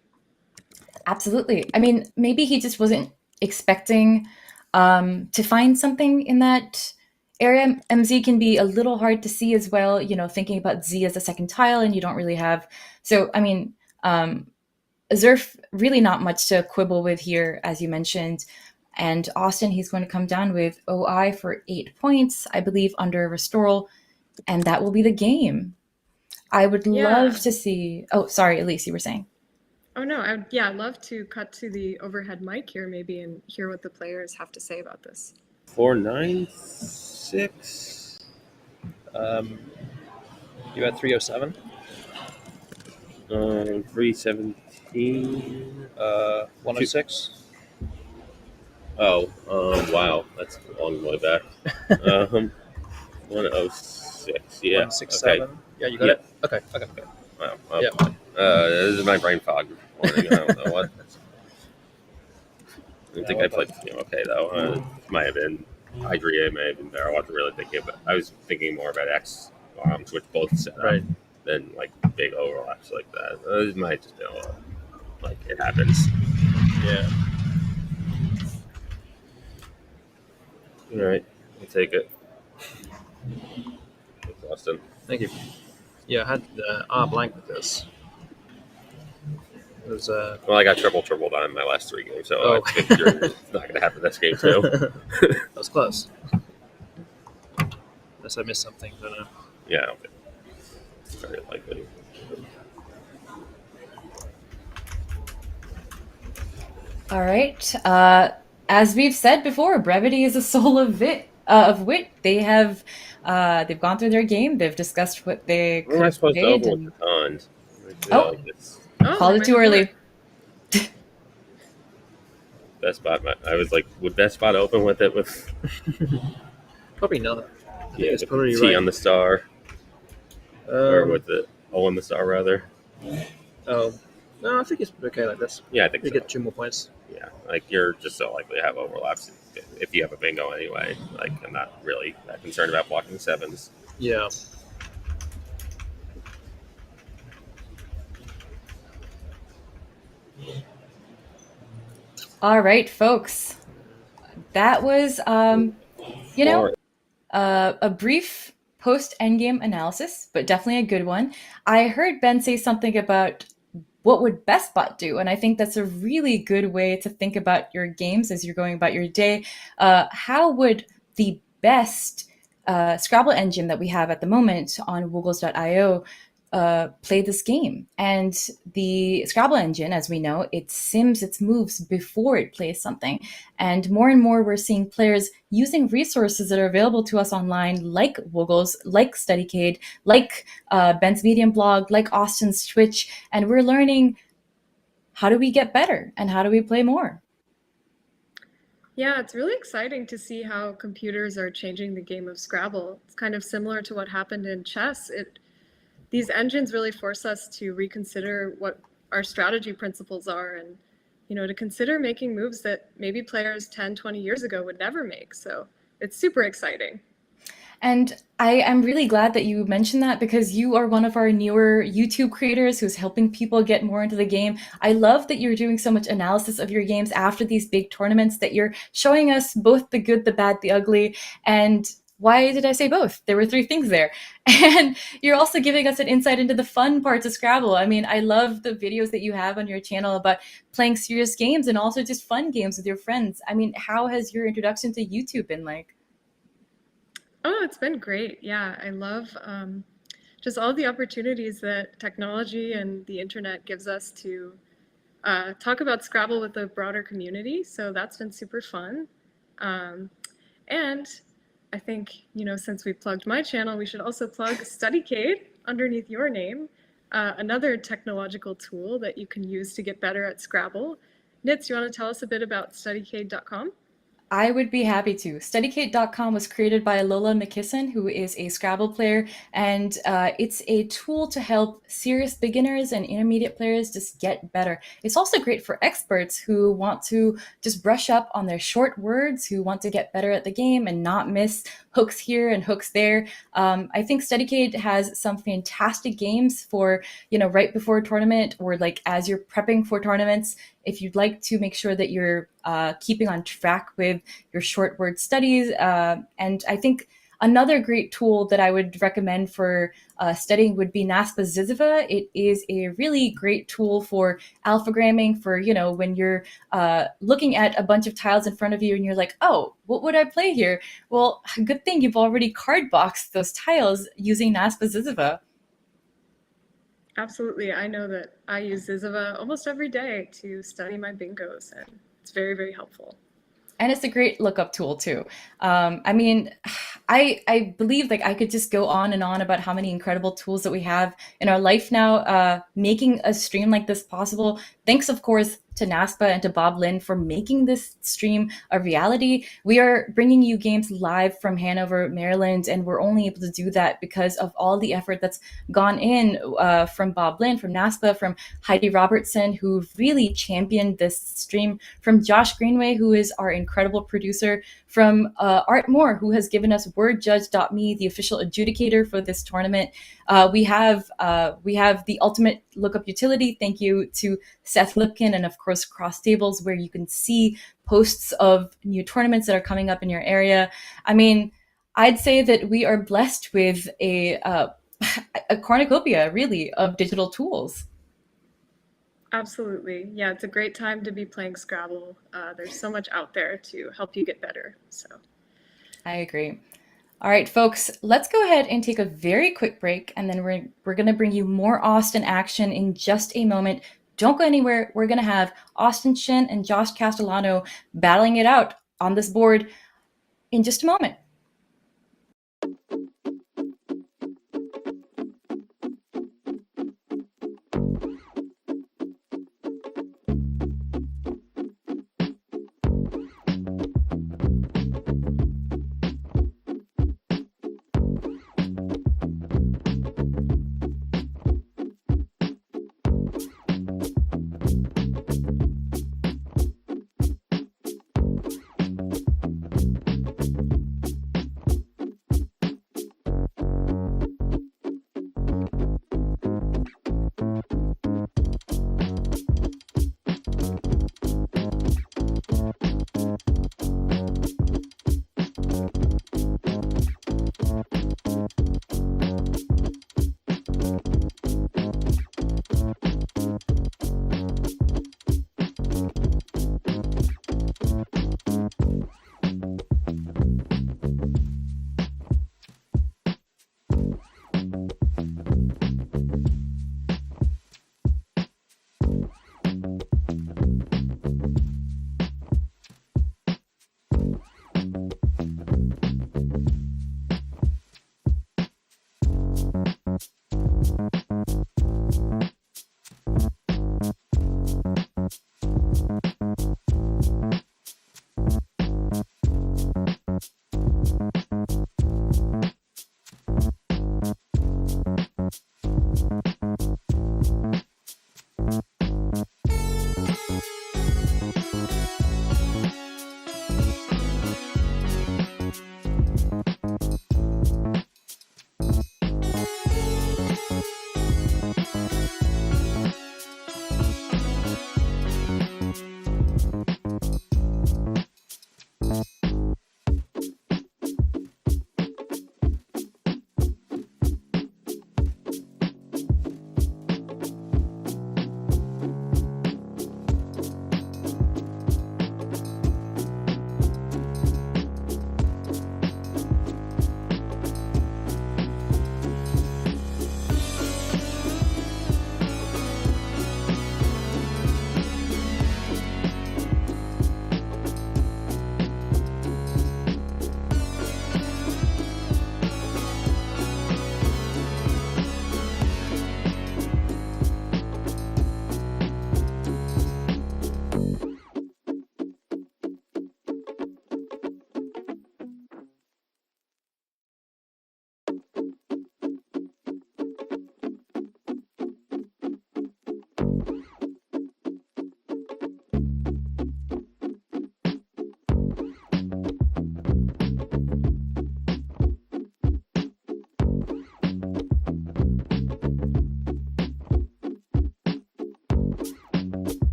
Absolutely. I mean, maybe he just wasn't expecting to find something in that area. MZ can be a little hard to see as well, thinking about Z as a second tile, and you don't really have. So, I mean, Zerf, really not much to quibble with here, as you mentioned. And Austin, he's going to come down with OI for 8 points, I believe, under Restoral, and that will be the game. I would love Yeah. to see. Oh, sorry, Elise, you were saying. Oh no, I'd love to cut to the overhead mic here maybe and hear what the players have to say about this. 4 9. 106. You had 307. 317. 106. Wow, that's a long way back. 106. Yeah. 167. Okay. Yeah, you got Yeah. it. Okay. Wow. Yeah. This is my brain fog morning. I don't know what. I think I played the game okay though. Might have been Hydria, may have been there. I wasn't really thinking, but I was thinking more about X bombs, which both set up, Right. than like big overlaps like that. It might just be like it happens. Yeah. All right, I'll take it. Thanks, Austin. Thank you. Yeah, I had R blank with this. It was Well, I got triple on my last 3 games, so Oh. I think it's not going to happen this game too. that was close. Unless I missed something, I don't know. Yeah, I don't think it's very likely. All right. As we've said before, brevity is a soul of wit. They've gone through their game. They've discussed what they When am I could supposed to played. open with the tons? Oh. Like it's Called it too early. best spot. I was like, would best spot open with it with Probably not. yeah, it's with probably the T right. on the star, or with the O on the star rather. Oh, no, I think it's okay like this. Yeah, I think You so. get 2 more points. Yeah, like you're just so likely to have overlaps if you have a bingo anyway. Like I'm not really that concerned about blocking 7s. Yeah. All right, folks. That was, a brief post-endgame analysis, but definitely a good one. I heard Ben say something about what would best bot do, and I think that's a really good way to think about your games as you're going about your day. How would the best Scrabble engine that we have at the moment on Woogles.io play this game? And the Scrabble engine, as we know, it sims its moves before it plays something. And more we're seeing players using resources that are available to us online, like Woogles, like StudyCade, like Ben's Medium blog, like Austin's Twitch, and we're learning how do we get better and how do we play more. Yeah, it's really exciting to see how computers are changing the game of Scrabble. It's kind of similar to what happened in chess. These engines really force us to reconsider what our strategy principles are and, to consider making moves that maybe players 10, 20 years ago would never make. So it's super exciting. And I am really glad that you mentioned that because you are one of our newer YouTube creators who's helping people get more into the game. I love that you're doing so much analysis of your games after these big tournaments, that you're showing us both the good, the bad, the ugly. And why did I say both? There were 3 things there. And you're also giving us an insight into the fun parts of Scrabble. I mean, I love the videos that you have on your channel about playing serious games and also just fun games with your friends. I mean, how has your introduction to YouTube been like? Oh, it's been great. Yeah, I love just all the opportunities that technology and the internet gives us to talk about Scrabble with a broader community. So that's been super fun. And I think, since we plugged my channel, we should also plug StudyCade underneath your name, another technological tool that you can use to get better at Scrabble. Nits, you want to tell us a bit about StudyCade.com? I would be happy to. StudyCade.com was created by Lola McKisson, who is a Scrabble player, and it's a tool to help serious beginners and intermediate players just get better. It's also great for experts who want to just brush up on their short words, who want to get better at the game and not miss hooks here and hooks there. I think StudyCade has some fantastic games for, right before a tournament or like as you're prepping for tournaments. If you'd like to make sure that you're keeping on track with your short word studies. And I think another great tool that I would recommend for studying would be NASPA Ziziva. It is a really great tool for alphagramming, for, when you're looking at a bunch of tiles in front of you and you're like, oh, what would I play here? Well, good thing you've already card boxed those tiles using NASPA Ziziva. Absolutely. I know that I use Ziziva almost every day to study my bingos, and it's very, very helpful. And it's a great lookup tool too. I I believe like I could just go on and on about how many incredible tools that we have in our life now, making a stream like this possible. Thanks, of course, to NASPA and to Bob Lynn for making this stream a reality. We are bringing you games live from Hanover, Maryland, and we're only able to do that because of all the effort that's gone in from Bob Lynn, from NASPA, from Heidi Robertson, who really championed this stream, from Josh Greenway, who is our incredible producer, from Art Moore, who has given us wordjudge.me, the official adjudicator for this tournament. We have the ultimate lookup utility. Thank you to Seth Lipkin, and of course Cross Tables, where you can see posts of new tournaments that are coming up in your area. I mean, I'd say that we are blessed with a cornucopia, really, of digital tools. Absolutely. Yeah, it's a great time to be playing Scrabble. There's so much out there to help you get better. So I agree. All right, folks, let's go ahead and take a very quick break, and then we're going to bring you more Austin action in just a moment. Don't go anywhere. We're going to have Austin Shin and Josh Castellano battling it out on this board in just a moment.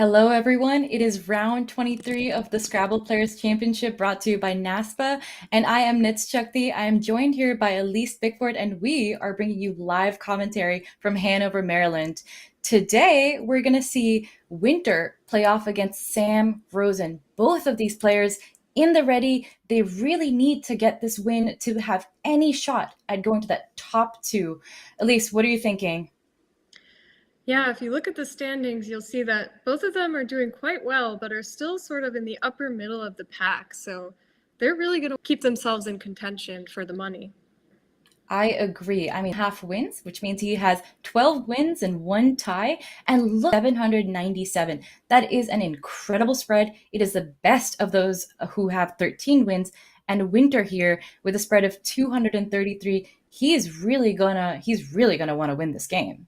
Hello, everyone. It is round 23 of the Scrabble Players Championship brought to you by NASPA, and I am Nits Chagti. I am joined here by Elise Bickford, and we are bringing you live commentary from Hanover, Maryland. Today, we're going to see Winter play off against Sam Rosen. Both of these players in the ready. They really need to get this win to have any shot at going to that top two. Elise, what are you thinking? Yeah, if you look at the standings, you'll see that both of them are doing quite well, but are still sort of in the upper middle of the pack. So they're really going to keep themselves in contention for the money. I agree. I mean, half wins, which means he has 12 wins and 1 tie, and look, 797. That is an incredible spread. It is the best of those who have 13 wins. And Winter here with a spread of 233, he's really gonna want to win this game.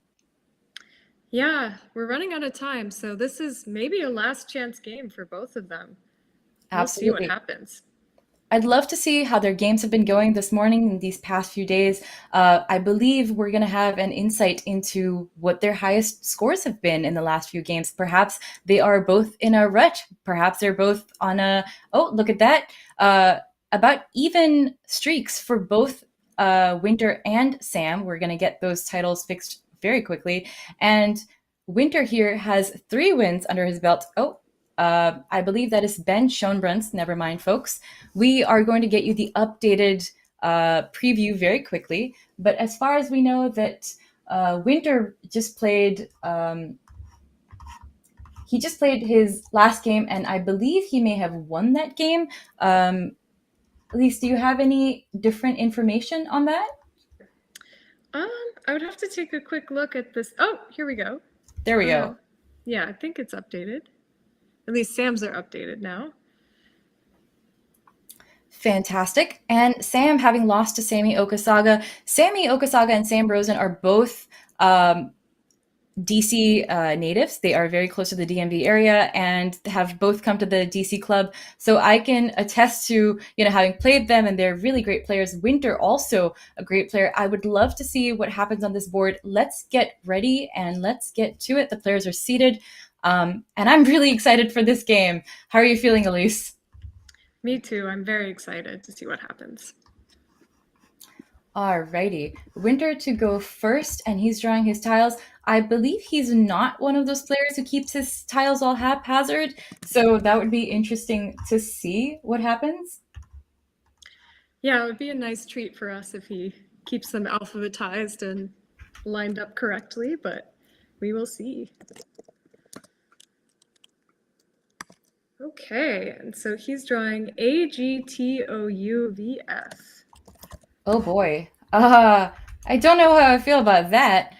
Yeah, we're running out of time, so this is maybe a last chance game for both of them. We'll see what Absolutely. happens. I'd love to see how their games have been going this morning and these past few days. I believe we're going to have an insight into what their highest scores have been in the last few games. Perhaps they are both in a rut. Perhaps they're both on a, oh, look at that, about even streaks for both Winter and Sam. We're going to get those titles fixed very quickly. And Winter here has 3 wins under his belt. Oh, I believe that is Ben Schoenbrunst. Never mind, folks. We are going to get you the updated preview very quickly. But as far as we know, that Winter just played. He just played his last game, and I believe he may have won that game. Elise, do you have any different information on that? I would have to take a quick look at this. Oh, here we go. There we go. Yeah, I think it's updated. At least Sam's are updated now. Fantastic. And Sam, having lost to Sammy Okasaga and Sam Rosen are both DC natives. They are very close to the DMV area and have both come to the DC club. So I can attest to, having played them, and they're really great players. Winter, also a great player. I would love to see what happens on this board. Let's get ready and let's get to it. The players are seated. And I'm really excited for this game. How are you feeling, Elise? Me too. I'm very excited to see what happens. Alrighty. Winter to go first, and he's drawing his tiles. I believe he's not one of those players who keeps his tiles all haphazard, so that would be interesting to see what happens. Yeah, it would be a nice treat for us if he keeps them alphabetized and lined up correctly, but we will see. Okay, and so he's drawing AGTOUVF. Oh boy. I don't know how I feel about that.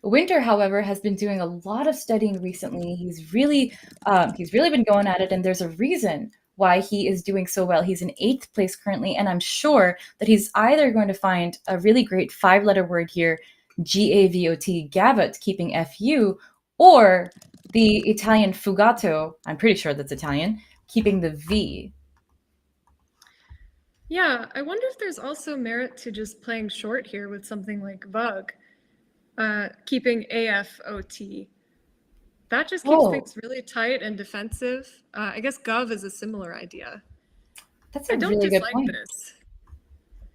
Winter, however, has been doing a lot of studying recently. He's really been going at it, and there's a reason why he is doing so well. He's in 8th place currently, and I'm sure that he's either going to find a really great 5-letter word here, GAVOT, Gavot, keeping FU, or the Italian fugato, I'm pretty sure that's Italian, keeping the V. Yeah, I wonder if there's also merit to just playing short here with something like Vug, keeping AFOT. That just keeps things really tight and defensive. I guess Gov is a similar idea. That's a really good point. This.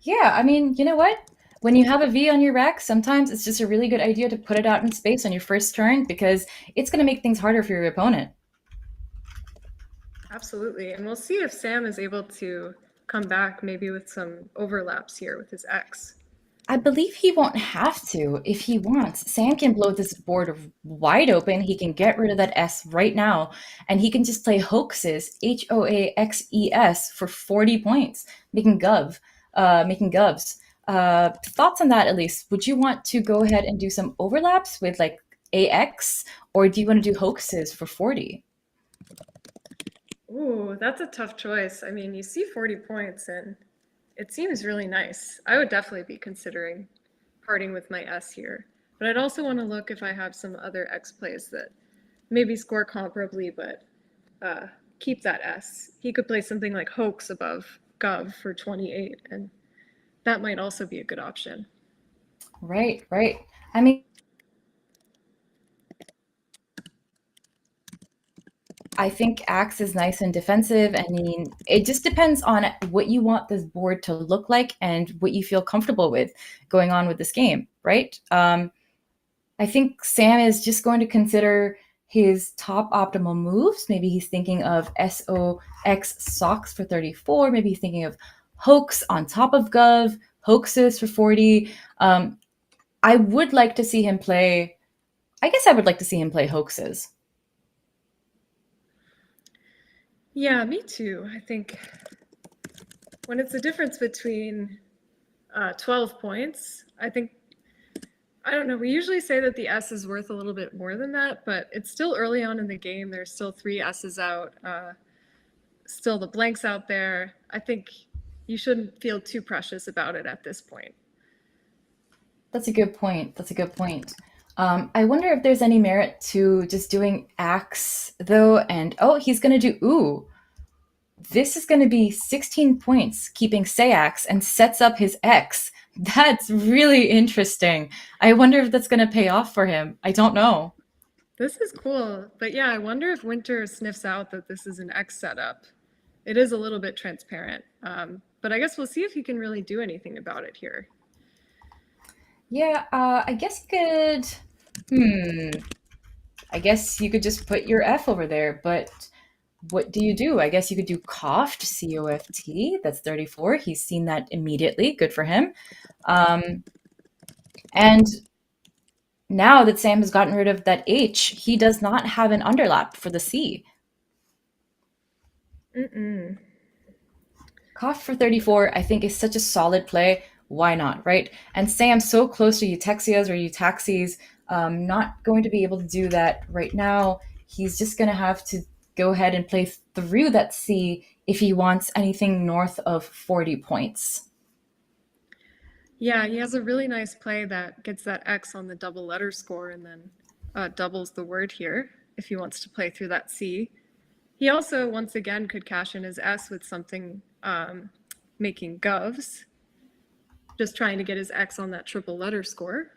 Yeah, I mean, you know what? When you have a V on your rack, sometimes it's just a really good idea to put it out in space on your first turn, because it's going to make things harder for your opponent. Absolutely. And we'll see if Sam is able to come back maybe with some overlaps here with his X. I believe he won't have to if he wants. Sam can blow this board wide open. He can get rid of that S right now, and he can just play hoaxes, HOAXES, for 40 points, making govs. Thoughts on that, Elise? Would you want to go ahead and do some overlaps with like AX, or do you want to do hoaxes for 40? Ooh, that's a tough choice. I mean, you see 40 points and it seems really nice. I would definitely be considering parting with my S here. But I'd also want to look if I have some other X plays that maybe score comparably, but keep that S. He could play something like Hoax above Gov for 28, and that might also be a good option. Right. I mean, I think Axe is nice and defensive. I mean, it just depends on what you want this board to look like and what you feel comfortable with going on with this game, right? I think Sam is just going to consider his top optimal moves. Maybe he's thinking of SOX socks for 34. Maybe he's thinking of hoax on top of Gov, hoaxes for 40. I would like to see him play. I guess I would like to see him play hoaxes. Yeah, me too. I think when it's a difference between 12 points, I don't know, we usually say that the S is worth a little bit more than that, but it's still early on in the game. There's still 3 S's out, still the blanks out there. I think you shouldn't feel too precious about it at this point. That's a good point. That's a good point. I wonder if there's any merit to just doing Axe, though, and he's going to do Ooh. This is going to be 16 points, keeping Sayax and sets up his X. That's really interesting. I wonder if that's going to pay off for him. I don't know. This is cool. But yeah, I wonder if Winter sniffs out that this is an X setup. It is a little bit transparent. But I guess we'll see if he can really do anything about it here. Yeah, I guess you could. I guess you could just put your F over there, but what do you do? I guess you could do coughed, COFT. That's 34. He's seen that immediately. Good for him. And now that Sam has gotten rid of that H, he does not have an underlap for the C. Coughed for 34, I think, is such a solid play. Why not, right? And Sam's so close to Eutexias or Eutaxis, not going to be able to do that right now. He's just going to have to go ahead and play through that C if he wants anything north of 40 points. Yeah, he has a really nice play that gets that X on the double letter score and then doubles the word here if he wants to play through that C. He also, once again, could cash in his S with something making govs, just trying to get his X on that triple letter score.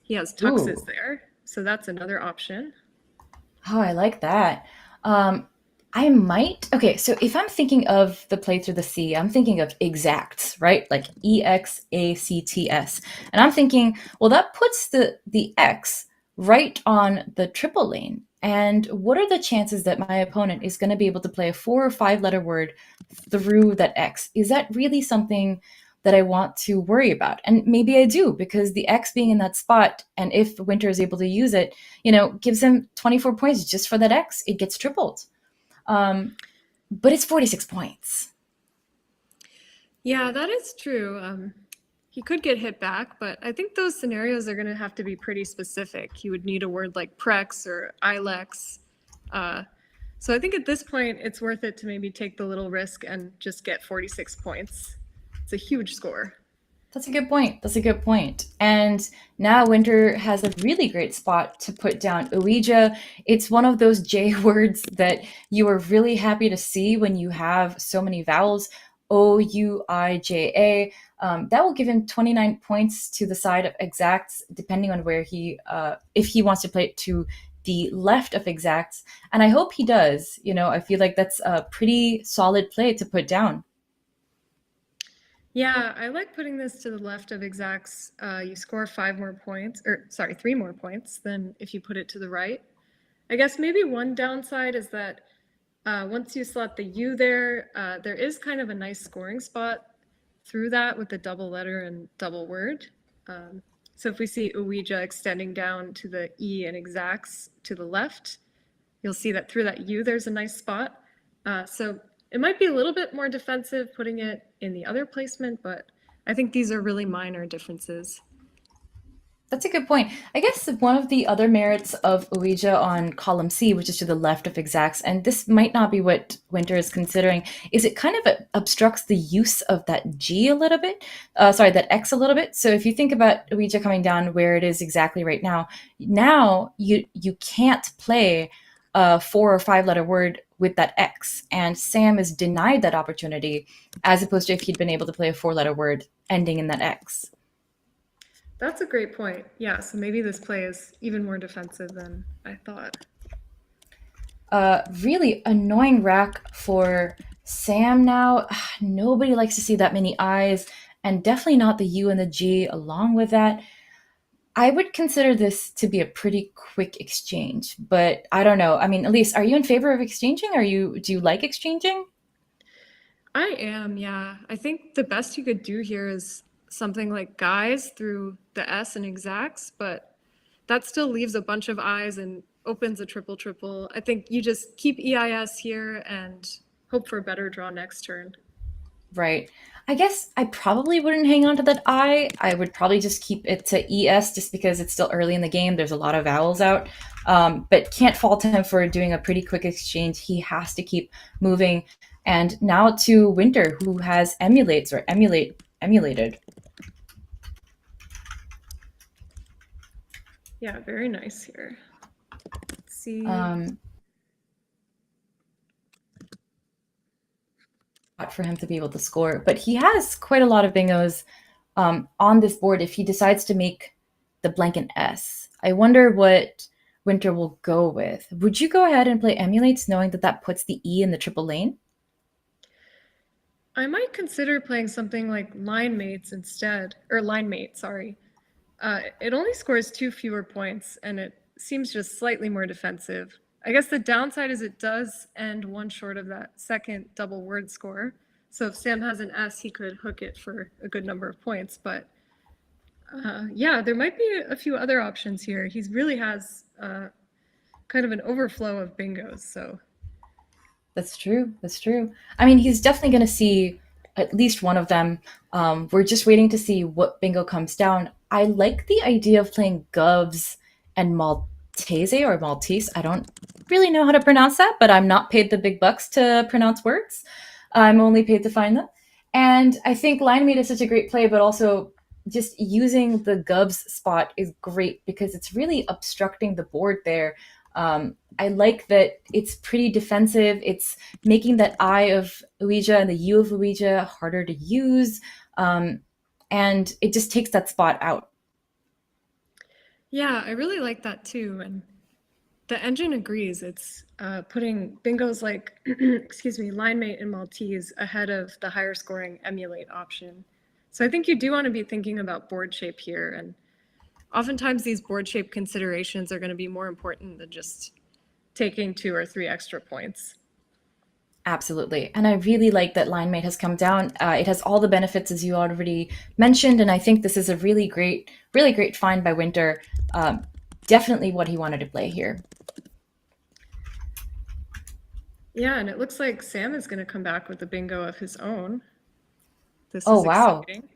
He has tuxes there, so that's another option. Oh, I like that. Okay, so if I'm thinking of the play through the C, I'm thinking of exacts, right? Like EXACTS. And I'm thinking, well, that puts the X right on the triple lane. And what are the chances that my opponent is going to be able to play a 4 or 5 letter word through that X? Is that really something that I want to worry about? And maybe I do, because the X being in that spot, and if Winter is able to use it, gives him 24 points just for that X. It gets tripled. But it's 46 points. Yeah, that is true. He could get hit back, but I think those scenarios are going to have to be pretty specific. He would need a word like prex or ilex. So I think at this point, it's worth it to maybe take the little risk and just get 46 points. It's a huge score. That's a good point. That's a good point. And now Winter has a really great spot to put down Ouija. It's one of those J words that you are really happy to see when you have so many vowels. Ouija. That will give him 29 points to the side of exacts, depending on where if he wants to play it to the left of exacts. And I hope he does. I feel like that's a pretty solid play to put down. Yeah, I like putting this to the left of exacts. You score 3 more points than if you put it to the right. I guess maybe one downside is that once you slot the U there, there is kind of a nice scoring spot through that with the double letter and double word. So if we see Ouija extending down to the E and exacts to the left, you'll see that through that U, there's a nice spot. So it might be a little bit more defensive putting it in the other placement, but I think these are really minor differences. That's a good point. I guess one of the other merits of Ouija on column C, which is to the left of exacts, and this might not be what Winter is considering, is it kind of obstructs the use of that G a little bit, that X a little bit. So if you think about Ouija coming down where it is exactly right now you can't play a 4 or 5 letter word with that X, and Sam is denied that opportunity, as opposed to if he'd been able to play a 4-letter word ending in that X. That's a great point. Yeah, so maybe this play is even more defensive than I thought. Really annoying rack for Sam now. Nobody likes to see that many I's, and definitely not the U and the G along with that. I would consider this to be a pretty quick exchange, but I don't know. I mean, Elise, are you in favor of exchanging? Do you like exchanging? I am, yeah. I think the best you could do here is something like guys through the S and exacts, but that still leaves a bunch of I's and opens a triple triple. I think you just keep EIS here and hope for a better draw next turn. Right. I guess I probably wouldn't hang on to that I. I would probably just keep it to ES just because it's still early in the game. There's a lot of vowels out. But can't fault him for doing a pretty quick exchange. He has to keep moving. And now to Winter, who has emulated. Yeah, very nice here. Let's see. For him to be able to score, but he has quite a lot of bingos on this board if he decides to make the blank an S. I wonder what Winter will go with. Would you go ahead and play Emulates knowing that that puts the E in the triple lane? I might consider playing something like line mates instead, or line mate, sorry. It only scores 2 fewer points, and it seems just slightly more defensive. I guess the downside is it does end one short of that second double word score. So if Sam has an S, he could hook it for a good number of points. But yeah, there might be a few other options here. He really has kind of an overflow of bingos. So That's true. That's true. I mean, he's definitely going to see at least one of them. We're just waiting to see what bingo comes down. I like the idea of playing Govs and Maltese or Maltese. I don't really know how to pronounce that, but I'm not paid the big bucks to pronounce words. I'm only paid to find them. And I think line mate is such a great play, but also just using the Govs spot is great because it's really obstructing the board there. I like that it's pretty defensive. It's making that I of Ouija and the U of Ouija harder to use. And it just takes that spot out. yeah, I really like that too. And the engine agrees. It's putting bingos like, excuse me, line mate and Maltese ahead of the higher scoring emulate option. So I think you do want to be thinking about board shape here. And oftentimes these board shape considerations are going to be more important than just taking 2 or 3 extra points. Absolutely. And I really like that line mate has come down. It has all the benefits as you already mentioned. And I think this is a really great find by Winter. Definitely what he wanted to play here. Yeah, and it looks like Sam is going to come back with a bingo of his own. This Oh, is wow. exciting.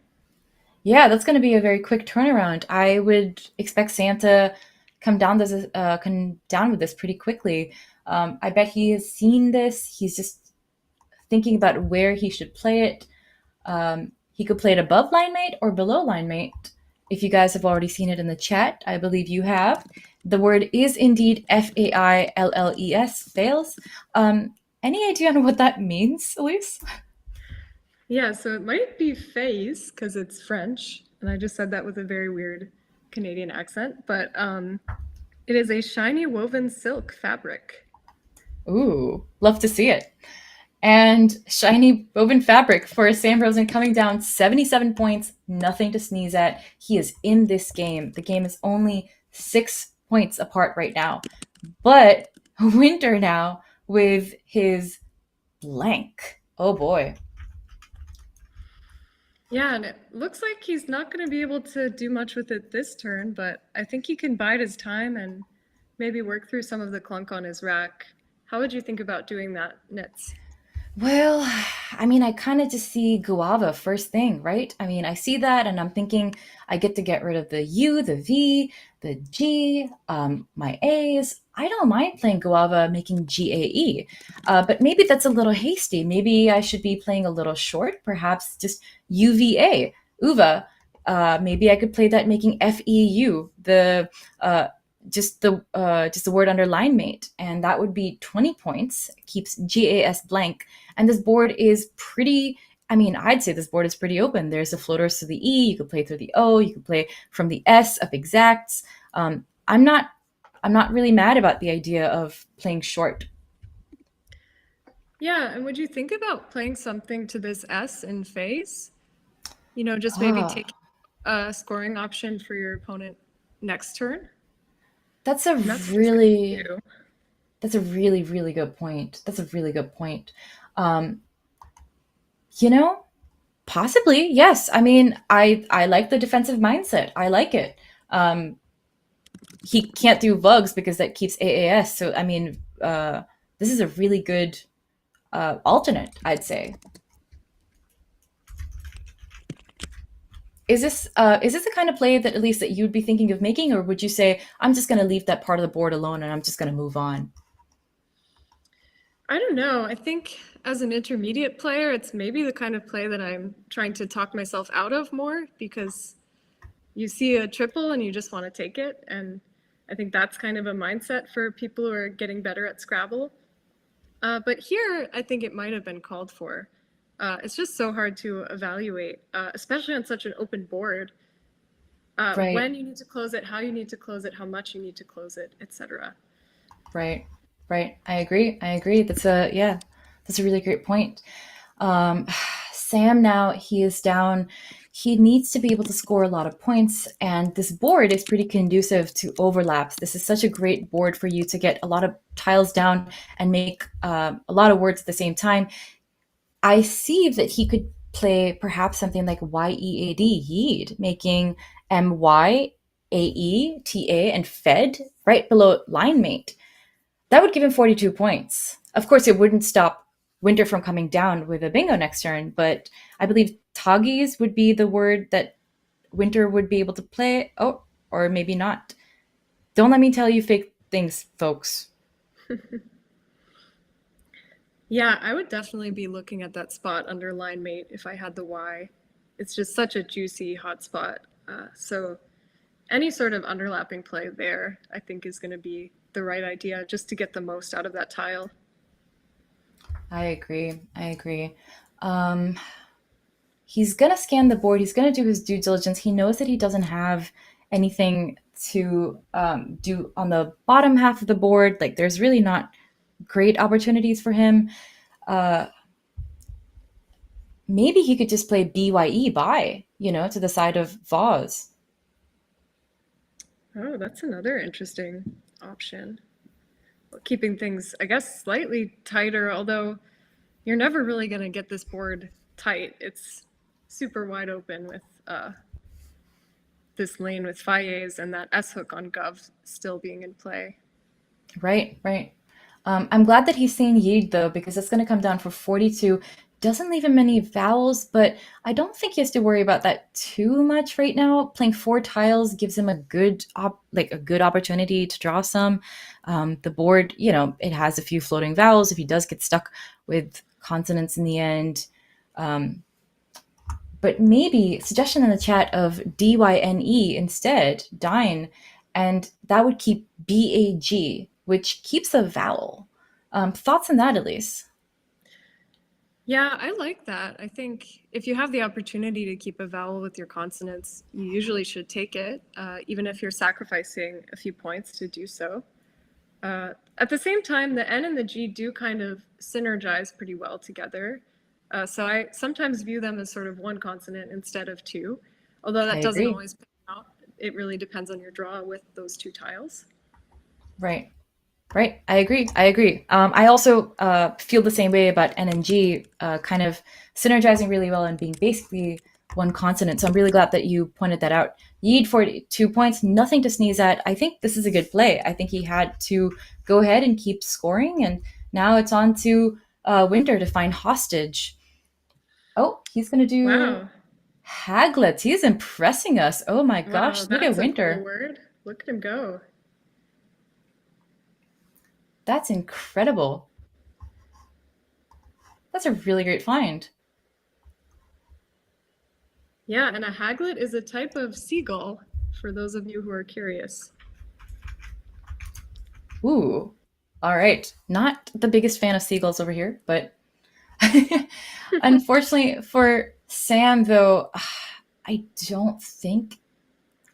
Yeah, that's going to be a very quick turnaround. I would expect Santa come down with this pretty quickly. I bet he has seen this. He's just thinking about where he should play it. He could play it above line mate or below line mate. If you guys have already seen it in the chat, I believe you have. The word is indeed failles, fails. Any idea on what that means, Elise? Yeah, so it might be phase because it's French, and I just said that with a very weird Canadian accent, but it is a shiny woven silk fabric. Ooh, love to see it. And shiny woven fabric for Sam Rosen coming down 77 points, nothing to sneeze at. He is in this game. The game is only 6 points apart right now. But Winter now with his blank. Oh boy. Yeah, and it looks like he's not going to be able to do much with it this turn, but I think he can bide his time and maybe work through some of the clunk on his rack. How would you think about doing that, Nits? Well, I mean, I kind of just see guava first thing, right? I mean, I see that and I'm thinking I get to get rid of the U, the V, the G, my A's. I don't mind playing guava, making GAE, but maybe that's a little hasty. Maybe I should be playing a little short, perhaps just UVA, uva. Maybe I could play that making FEU, just the word under line mate, and that would be 20 points. It keeps GAS blank, and this board is pretty. I mean, I'd say this board is pretty open. There's the floaters to the E. You could play through the O. You could play from the S of exacts. I'm not really mad about the idea of playing short Yeah, and would you think about playing something to this S in face? You know, just maybe Ah, take a scoring option for your opponent next turn? that's a And that's what he's going to really do. that's a really really good point. That's a really good point. Um, you know, possibly yes. I mean, I like the defensive mindset. I like it. Um, he can't do vugs because that keeps AAS. So I mean, this is a really good alternate, I'd say. Is this the kind of play that at least that you'd be thinking of making, or would you say I'm just going to leave that part of the board alone and I'm just going to move on? I don't know. I think as an intermediate player, it's maybe the kind of play that I'm trying to talk myself out of more because you see a triple and you just want to take it. And I think that's kind of a mindset for people who are getting better at Scrabble. But here, I think it might have been called for. It's just so hard to evaluate, especially on such an open board. Right, When you need to close it, how you need to close it, how much you need to close it, etc. right, right. I agree. I agree. That's a really great point. Um, Sam now he is down. He needs to be able to score a lot of points, and this board is pretty conducive to overlaps. This is such a great board for you to get a lot of tiles down and make a lot of words at the same time. I see that he could play perhaps something like YEAD, Yeed, making MYAETA and Fed right below line mate. That would give him 42 points. Of course, it wouldn't stop Winter from coming down with a bingo next turn, but I believe Toggies would be the word that Winter would be able to play. Oh, or maybe not. Don't let me tell you fake things, folks. Yeah, I would definitely be looking at that spot under line mate if I had the Y. It's just such a juicy hot spot. So any sort of underlapping play there, I think, is going to be the right idea just to get the most out of that tile. I agree. I agree. Um, he's going to scan the board. He's going to do his due diligence. He knows that he doesn't have anything to do on the bottom half of the board. Like, there's really not great opportunities for him. Uh, Maybe he could just play BYE by, to the side of Vaz. Oh, that's another interesting option. Well, keeping things, I guess, slightly tighter, although you're never really going to get this board tight. It's super wide open with this lane with Fayez and that S hook on Gov still being in play. Right, right. I'm glad that he's saying Yid though, because it's going to come down for 42. Doesn't leave him many vowels, but I don't think he has to worry about that too much right now. Playing four tiles gives him a good opportunity to draw some. The board, it has a few floating vowels. If he does get stuck with consonants in the end, um, but maybe suggestion in the chat of dyne instead, dine, and that would keep bag, which keeps a vowel. Thoughts on that, Elise? Yeah, I like that. I think if you have the opportunity to keep a vowel with your consonants, you usually should take it, even if you're sacrificing a few points to do so. At the same time, the N and the G do kind of synergize pretty well together. So I sometimes view them as sort of one consonant instead of two, although I that doesn't agree. always pan out. It really depends on your draw with those two tiles. Right. Right. I agree. I agree. I also feel the same way about N and G, kind of synergizing really well and being basically one consonant. So I'm really glad that you pointed that out. Yeed 42 points, nothing to sneeze at. I think this is a good play. I think he had to go ahead and keep scoring, and now it's on to Winter to find hostage. Oh, he's going to do Wow. Haglets. He's impressing us. Oh my Wow, gosh, look at that's a cool Winter. word. Look at him go. That's incredible. That's a really great find. Yeah, and a haglet is a type of seagull, for those of you who are curious. Ooh. All right. Not the biggest fan of seagulls over here, but unfortunately for Sam though, I don't think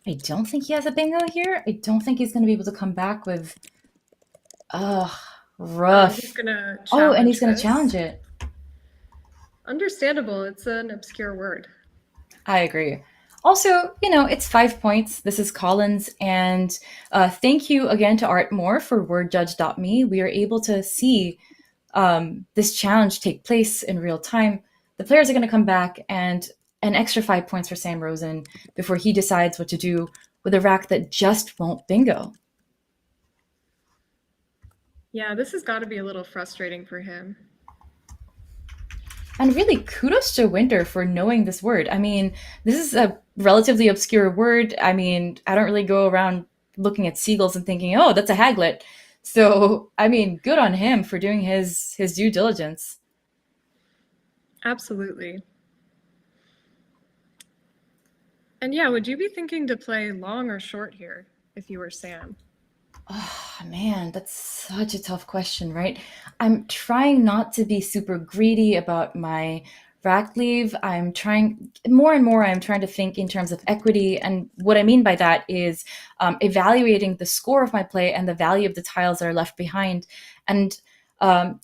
he has a bingo here. I don't think he's going to be able to come back with He's Rough. gonna Oh, and he's challenge going to this. challenge it. Understandable. It's an obscure word. I agree. Also, it's 5 points. This is Collins. And thank you again to Art Moore for wordjudge.me. We are able to see this challenge take place in real time. The players are going to come back and an extra 5 points for Sam Rosen before he decides what to do with a rack that just won't bingo. Yeah, this has got to be a little frustrating for him. And really, kudos to Winter for knowing this word. I mean, this is a relatively obscure word. I mean, I don't really go around looking at seagulls and thinking, oh, that's a haglet. So, I mean, good on him for doing his due diligence. Absolutely. And yeah, would you be thinking to play long or short here if you were Sam? Oh, man, that's such a tough question, right? I'm trying not to be super greedy about my rack leave. I'm trying more and more, I'm trying to think in terms of equity. And what I mean by that is evaluating the score of my play and the value of the tiles that are left behind. And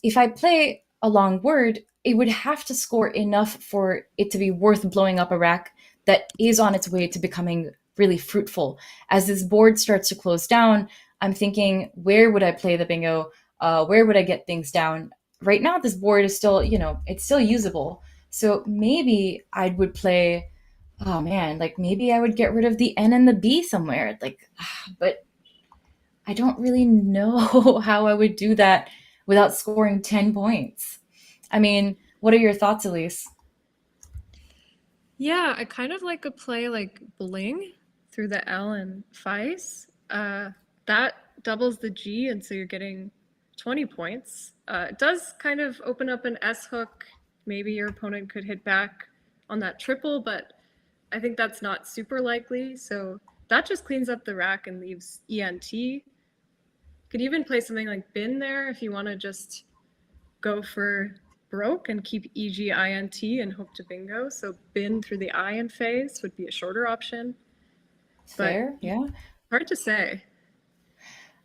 if I play a long word, it would have to score enough for it to be worth blowing up a rack that is on its way to becoming really fruitful. As this board starts to close down, I'm thinking, where would I play the bingo? Where would I get things down? Right now, this board is still, it's still usable. So maybe I would play, oh man, like maybe I would get rid of the N and the B somewhere. But I don't really know how I would do that without scoring 10 points. I mean, what are your thoughts, Elise? Yeah, I kind of like a play like Bling through the L and Feis. That doubles the G, and so you're getting 20 points. It does kind of open up an S hook. Maybe your opponent could hit back on that triple, but I think that's not super likely. So that just cleans up the rack and leaves ENT. Could even play something like Bin there if you want to just go for broke and keep EGINT and hope to bingo. So bin through the I in phase would be a shorter option. Fair, But yeah. hard to say.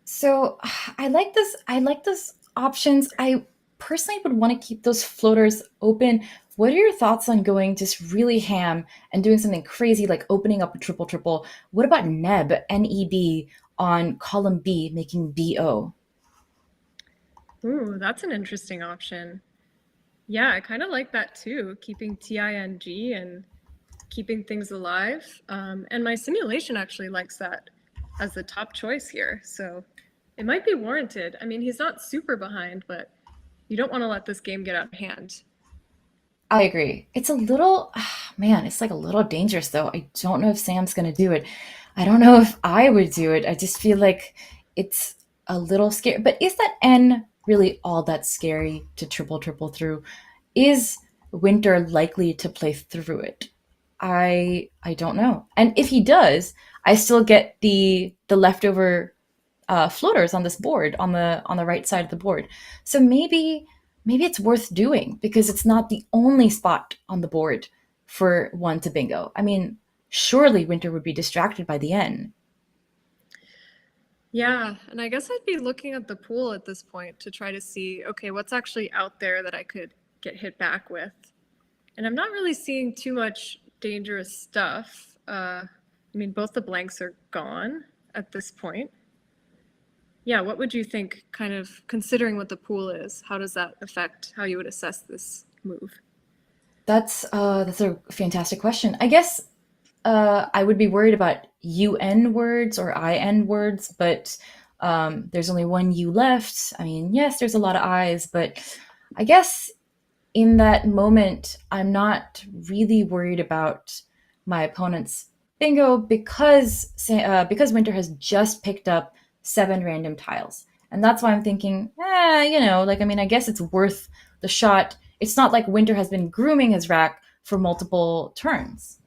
So I like this. I like those options. I personally would want to keep those floaters open. What are your thoughts on going just really ham and doing something crazy like opening up a triple triple? What about NEB on column B, making BO? Ooh, that's an interesting option. Yeah, I kind of like that too, keeping TING and keeping things alive. And my simulation actually likes that as the top choice here. So it might be warranted. I mean, he's not super behind, but you don't want to let this game get out of hand. I agree. It's a little, man, it's like a little dangerous though. I don't know if Sam's going to do it. I don't know if I would do it. I just feel like it's a little scary. But is that N really all that scary to triple triple through? Is Winter likely to play through it? I don't know. And if he does, I still get the leftover floaters on this board on the right side of the board. So maybe it's worth doing because it's not the only spot on the board for one to bingo. I mean, surely Winter would be distracted by the N. Yeah, and I guess I'd be looking at the pool at this point to try to see, okay, what's actually out there that I could get hit back with. And I'm not really seeing too much dangerous stuff. I mean, both the blanks are gone at this point. Yeah, what would you think, kind of considering what the pool is? How does that affect how you would assess this move? That's a fantastic question. I guess I would be worried about UN words or IN words, but there's only one U left. I mean, yes, there's a lot of I's, but I guess in that moment, I'm not really worried about my opponent's bingo because Winter has just picked up 7 random tiles, and that's why I'm thinking, like I mean, I guess it's worth the shot. It's not like Winter has been grooming his rack for multiple turns.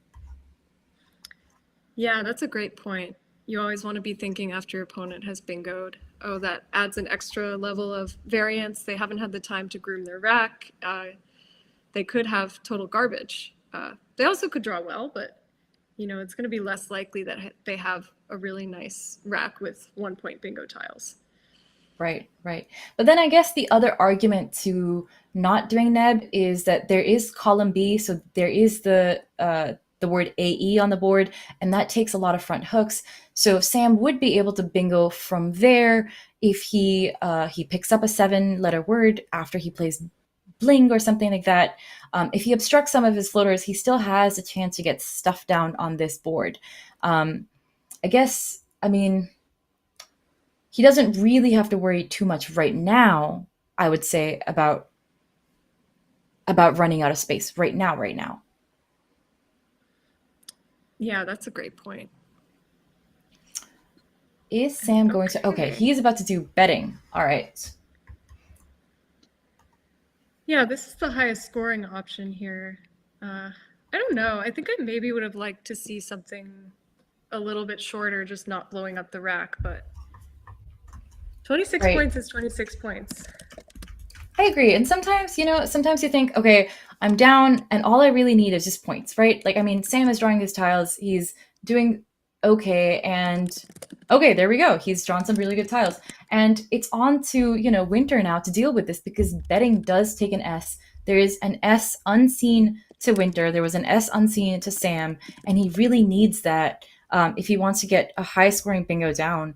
Yeah, that's a great point. You always want to be thinking after your opponent has bingoed, oh, that adds an extra level of variance. They haven't had the time to groom their rack. They could have total garbage. They also could draw well, but it's going to be less likely that they have a really nice rack with 1 point bingo tiles. Right, right. But then I guess the other argument to not doing Neb is that there is column B, so there is the word AE on the board, and that takes a lot of front hooks. So Sam would be able to bingo from there if he picks up a 7-letter word after he plays bling or something like that. If he obstructs some of his floaters, he still has a chance to get stuff down on this board. I guess, I mean, he doesn't really have to worry too much right now, I would say, about running out of space right now. Yeah, that's a great point. Is Sam going to? Okay, he's about to do betting. All right. Yeah, this is the highest scoring option here. I don't know. I think I maybe would have liked to see something a little bit shorter, just not blowing up the rack, but 26 Right. points is 26 points. I agree. And sometimes you think, okay, I'm down and all I really need is just points, right? Like, I mean, Sam is drawing his tiles. He's doing okay. And okay, there we go. He's drawn some really good tiles. And it's on to, Winter now to deal with this because betting does take an S. There is an S unseen to Winter. There was an S unseen to Sam. And he really needs that if he wants to get a high scoring bingo down.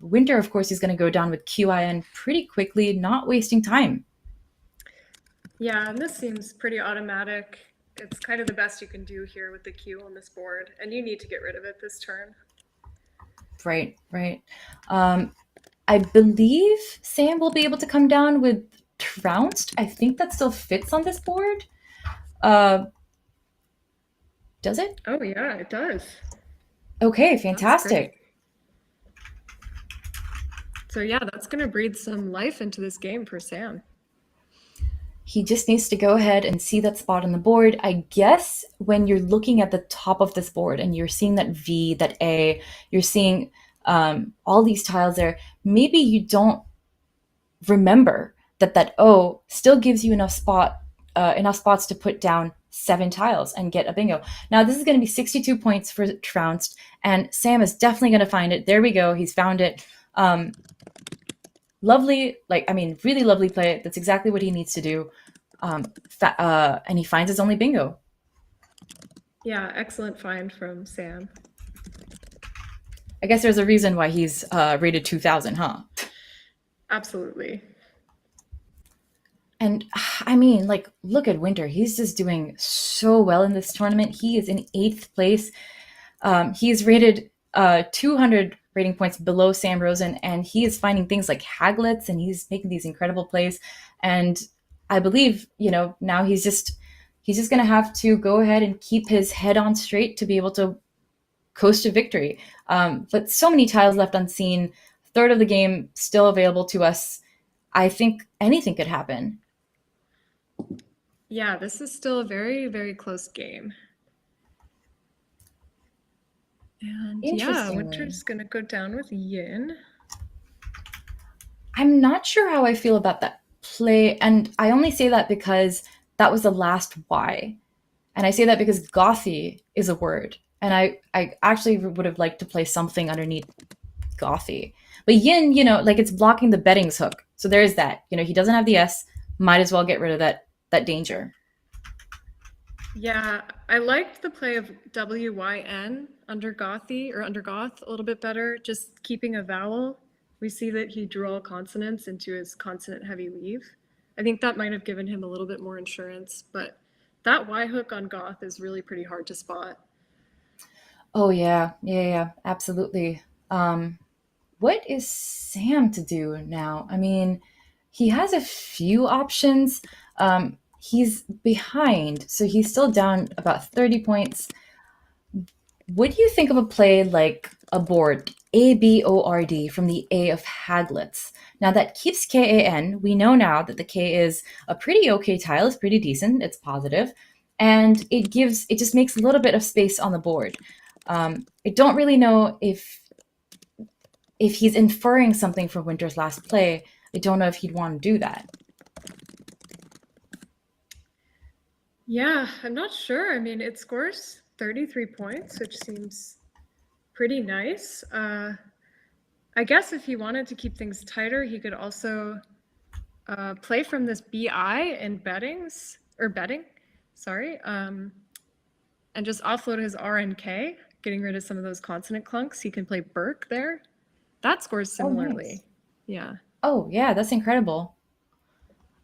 Winter, of course, is going to go down with QIN pretty quickly, not wasting time. Yeah, and this seems pretty automatic. It's kind of the best you can do here with the Q on this board, and you need to get rid of it this turn. Right. I believe Sam will be able to come down with Trounced. I think that still fits on this board. Does it? Oh, yeah, it does. Okay, fantastic. So yeah, that's going to breathe some life into this game for Sam. He just needs to go ahead and see that spot on the board. I guess when you're looking at the top of this board and you're seeing that V, that A, you're seeing all these tiles there, maybe you don't remember that O still gives you enough spots to put down 7 tiles and get a bingo. Now this is going to be 62 points for Trounced, and Sam is definitely going to find it. There we go. He's found it. Lovely, really lovely play. That's exactly what he needs to do. And he finds his only bingo. Yeah, excellent find from Sam. I guess there's a reason why he's rated 2000, huh? Absolutely. And I mean, look at Winter. He's just doing so well in this tournament. He is in 8th place. He's rated 200 rating points below Sam Rosen, and he is finding things like Haglets, and he's making these incredible plays. And I believe, now he's just going to have to go ahead and keep his head on straight to be able to coast to victory. But so many tiles left unseen. Third of the game still available to us. I think anything could happen. Yeah, this is still a very, very close game. And yeah, Winter's going to go down with Yin. I'm not sure how I feel about that play. And I only say that because that was the last Y. And I say that because Gothy is a word. And I actually would have liked to play something underneath Gothy. But Yin, it's blocking the betting's hook. So there is that. He doesn't have the S. Might as well get rid of that danger. Yeah, I liked the play of WYN under Gothy or under Goth a little bit better, just keeping a vowel. We see that he drew all consonants into his consonant-heavy weave. I think that might have given him a little bit more insurance, but that Y hook on Goth is really pretty hard to spot. Oh, yeah, absolutely. What is Sam to do now? I mean, he has a few options. He's behind, so he's still down about 30 points. What do you think of a play like a board, ABORD, from the A of Haglets? Now that keeps KAN. We know now that the K is a pretty okay tile. It's pretty decent. It's positive. And it just makes a little bit of space on the board. I don't really know if he's inferring something from Winter's last play. I don't know if he'd want to do that. Yeah, I'm not sure. I mean, it scores 33 points, which seems pretty nice. I guess if he wanted to keep things tighter, he could also play from this BI in betting, sorry, and just offload his RNK, getting rid of some of those consonant clunks. He can play Burke there. That scores Oh, similarly. nice. Yeah. Oh, yeah, that's incredible.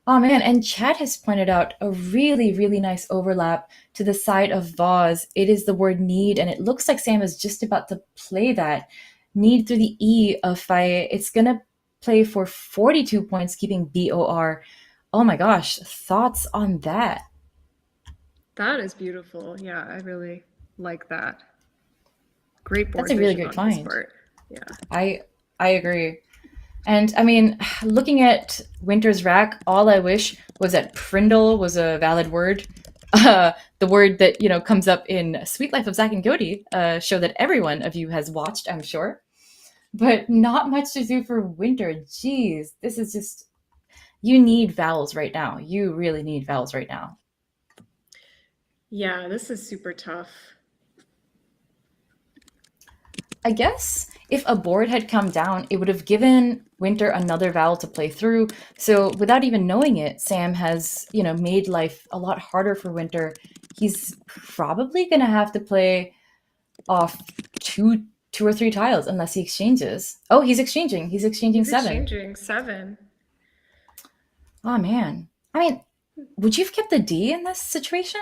Oh man, and Chad has pointed out a really, really nice overlap to the side of Vaz. It is the word need, and it looks like Sam is just about to play that. Need through the E of Faye. It's gonna play for 42 points, keeping BOR. Oh my gosh, thoughts on that? That is beautiful. Yeah, I really like that. Great board That's a really vision great on his find. part. Yeah. I agree. And I mean, looking at Winter's Rack, all I wish was that Prindle was a valid word. The word that comes up in Sweet Life of Zack and Cody, a show that every one of you has watched, I'm sure. But not much to do for Winter. Jeez, this is just you need vowels right now. You really need vowels right now. Yeah, this is super tough. I guess if a board had come down, it would have given Winter another vowel to play through. So without even knowing it, Sam has, made life a lot harder for Winter. He's probably going to have to play off two or three tiles unless he exchanges. Oh, he's exchanging. He's exchanging He's 7. exchanging 7. Oh man. I mean, would you have kept the D in this situation?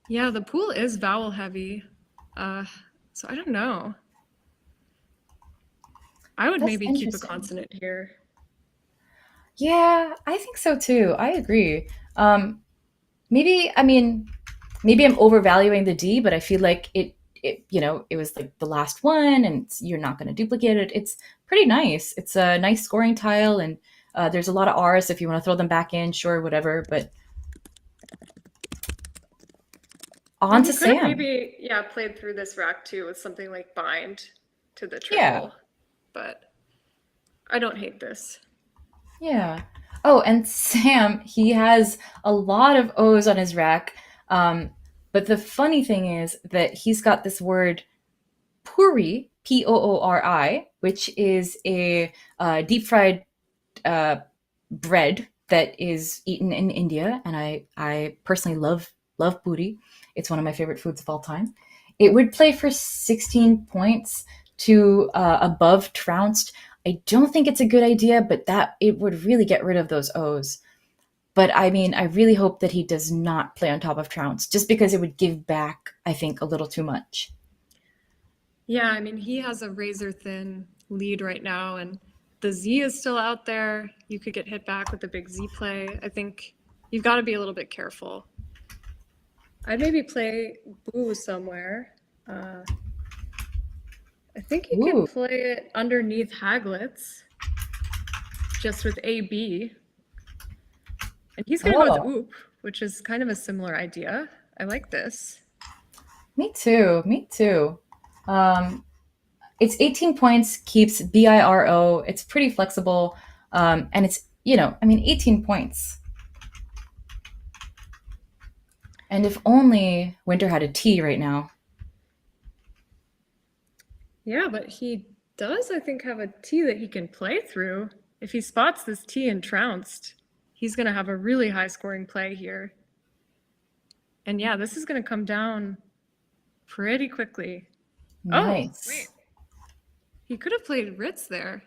Yeah, the pool is vowel heavy. So I don't know. I would That's maybe keep a interesting. consonant here. Yeah, I think so too. I agree. Maybe I'm overvaluing the D, but I feel like it was like the last one, and you're not going to duplicate it. It's pretty nice. It's a nice scoring tile, and there's a lot of R's. If you want to throw them back in, sure, whatever. But on to He could have Sam. maybe, played through this rack too with something like bind to the triple. Yeah. But I don't hate this. Yeah. Oh, and Sam, he has a lot of O's on his rack. But the funny thing is that he's got this word puri, Poori, which is a deep fried bread that is eaten in India, and I personally love puri. It's one of my favorite foods of all time. It would play for 16 points to above trounced. I don't think it's a good idea, but that it would really get rid of those O's. But I mean, I really hope that he does not play on top of trounced, just because it would give back, I think, a little too much. Yeah, I mean, he has a razor thin lead right now, and the Z is still out there. You could get hit back with a big Z play. I think you've got to be a little bit careful. I'd maybe play Boo somewhere. I think you Ooh. can play it underneath Haglitz, just with AB. And he's going to go with Oop, which is kind of a similar idea. I like this. Me too. It's 18 points, keeps BIRO. It's pretty flexible. And it's, 18 points. And if only Winter had a T right now. Yeah, but he does, I think, have a T that he can play through. If he spots this T and trounced, he's going to have a really high scoring play here. And yeah, this is going to come down pretty quickly. Nice. Oh, wait. He could have played Ritz there.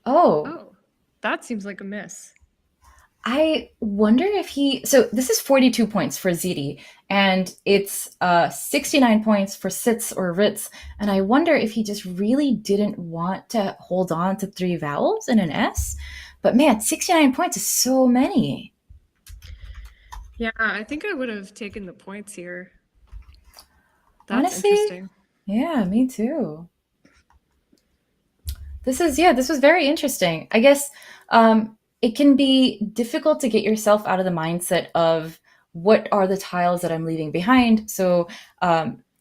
Oh. Oh, that seems like a miss. I wonder if so this is 42 points for Ziti, and it's 69 points for Sitz or Ritz, and I wonder if he just really didn't want to hold on to 3 vowels and an S. But man, 69 points is so many. Yeah, I think I would have taken the points here. That's Honestly, interesting. Yeah, me too. This was very interesting. I guess it can be difficult to get yourself out of the mindset of what are the tiles that I'm leaving behind. So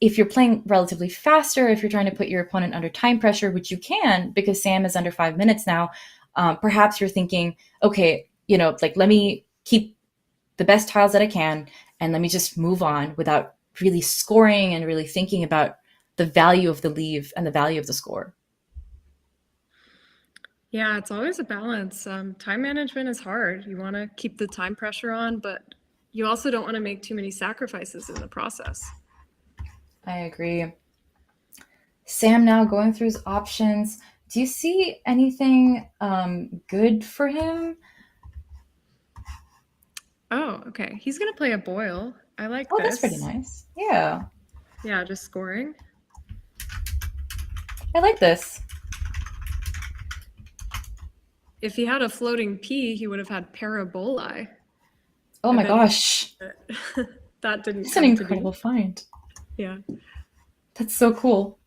if you're playing relatively faster, if you're trying to put your opponent under time pressure, which you can because Sam is under 5 minutes now, perhaps you're thinking, okay, let me keep the best tiles that I can and let me just move on without really scoring and really thinking about the value of the leave and the value of the score. Yeah, it's always a balance. Time management is hard. You want to keep the time pressure on, but you also don't want to make too many sacrifices in the process. I agree. Sam, now going through his options, do you see anything good for him? Oh, okay. He's going to play a boil. I like Oh, this. that's pretty nice. Yeah, Yeah, just scoring. I like this. If he had a floating P, he would have had parabolae. Oh I my bet gosh, that didn't that's an come to incredible be. find. Yeah. That's so cool.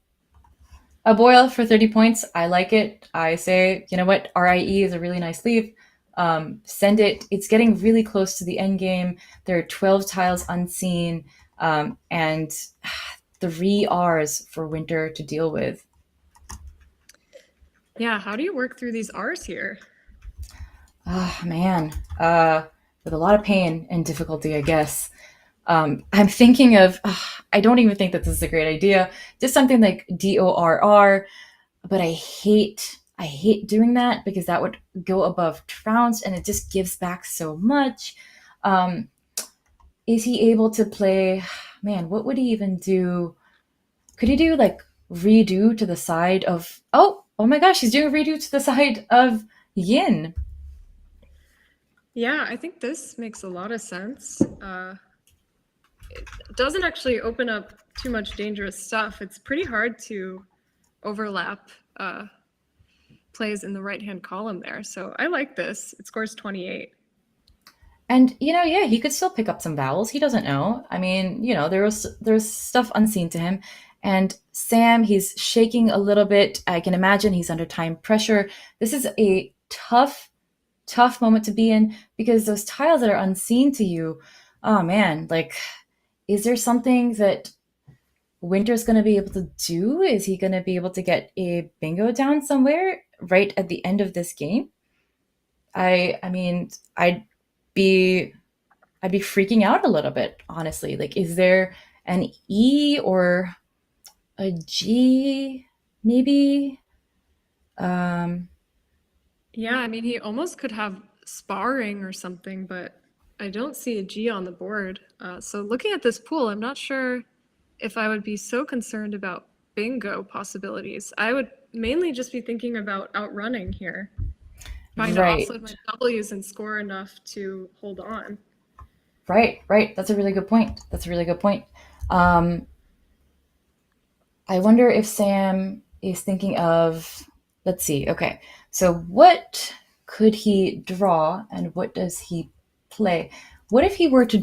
A boil for 30 points. I like it. I say, you know what? RIE is a really nice leave. Send it. It's getting really close to the end game. There are 12 tiles unseen, and 3 Rs for Winter to deal with. Yeah, how do you work through these Rs here? Oh, man. With a lot of pain and difficulty, I guess. I'm thinking of, I don't even think that this is a great idea. Just something like DORR, but I hate doing that because that would go above trounce and it just gives back so much. Is he able to play, man, what would he even do? Could he do like redo to the side of, oh my gosh, he's doing redo to the side of yin. Yeah, I think this makes a lot of sense. It doesn't actually open up too much dangerous stuff. It's pretty hard to overlap plays in the right-hand column there. So I like this. It scores 28. And yeah, he could still pick up some vowels. He doesn't know. I mean, there's stuff unseen to him. And Sam, he's shaking a little bit. I can imagine he's under time pressure. This is a tough moment to be in because those tiles that are unseen to you, oh man, like, is there something that Winter's going to be able to do? Is he going to be able to get a bingo down somewhere right at the end of this game? I mean, I'd be freaking out a little bit, honestly. Like, is there an E or a G, maybe? Yeah, I mean, he almost could have sparring or something, but I don't see a G on the board. So looking at this pool, I'm not sure if I would be so concerned about bingo possibilities. I would mainly just be thinking about outrunning here, trying to Right. offload my W's and score enough to hold on. Right. That's a really good point. I wonder if Sam is thinking of, let's see. Okay. So what could he draw and what does he play? What if he were to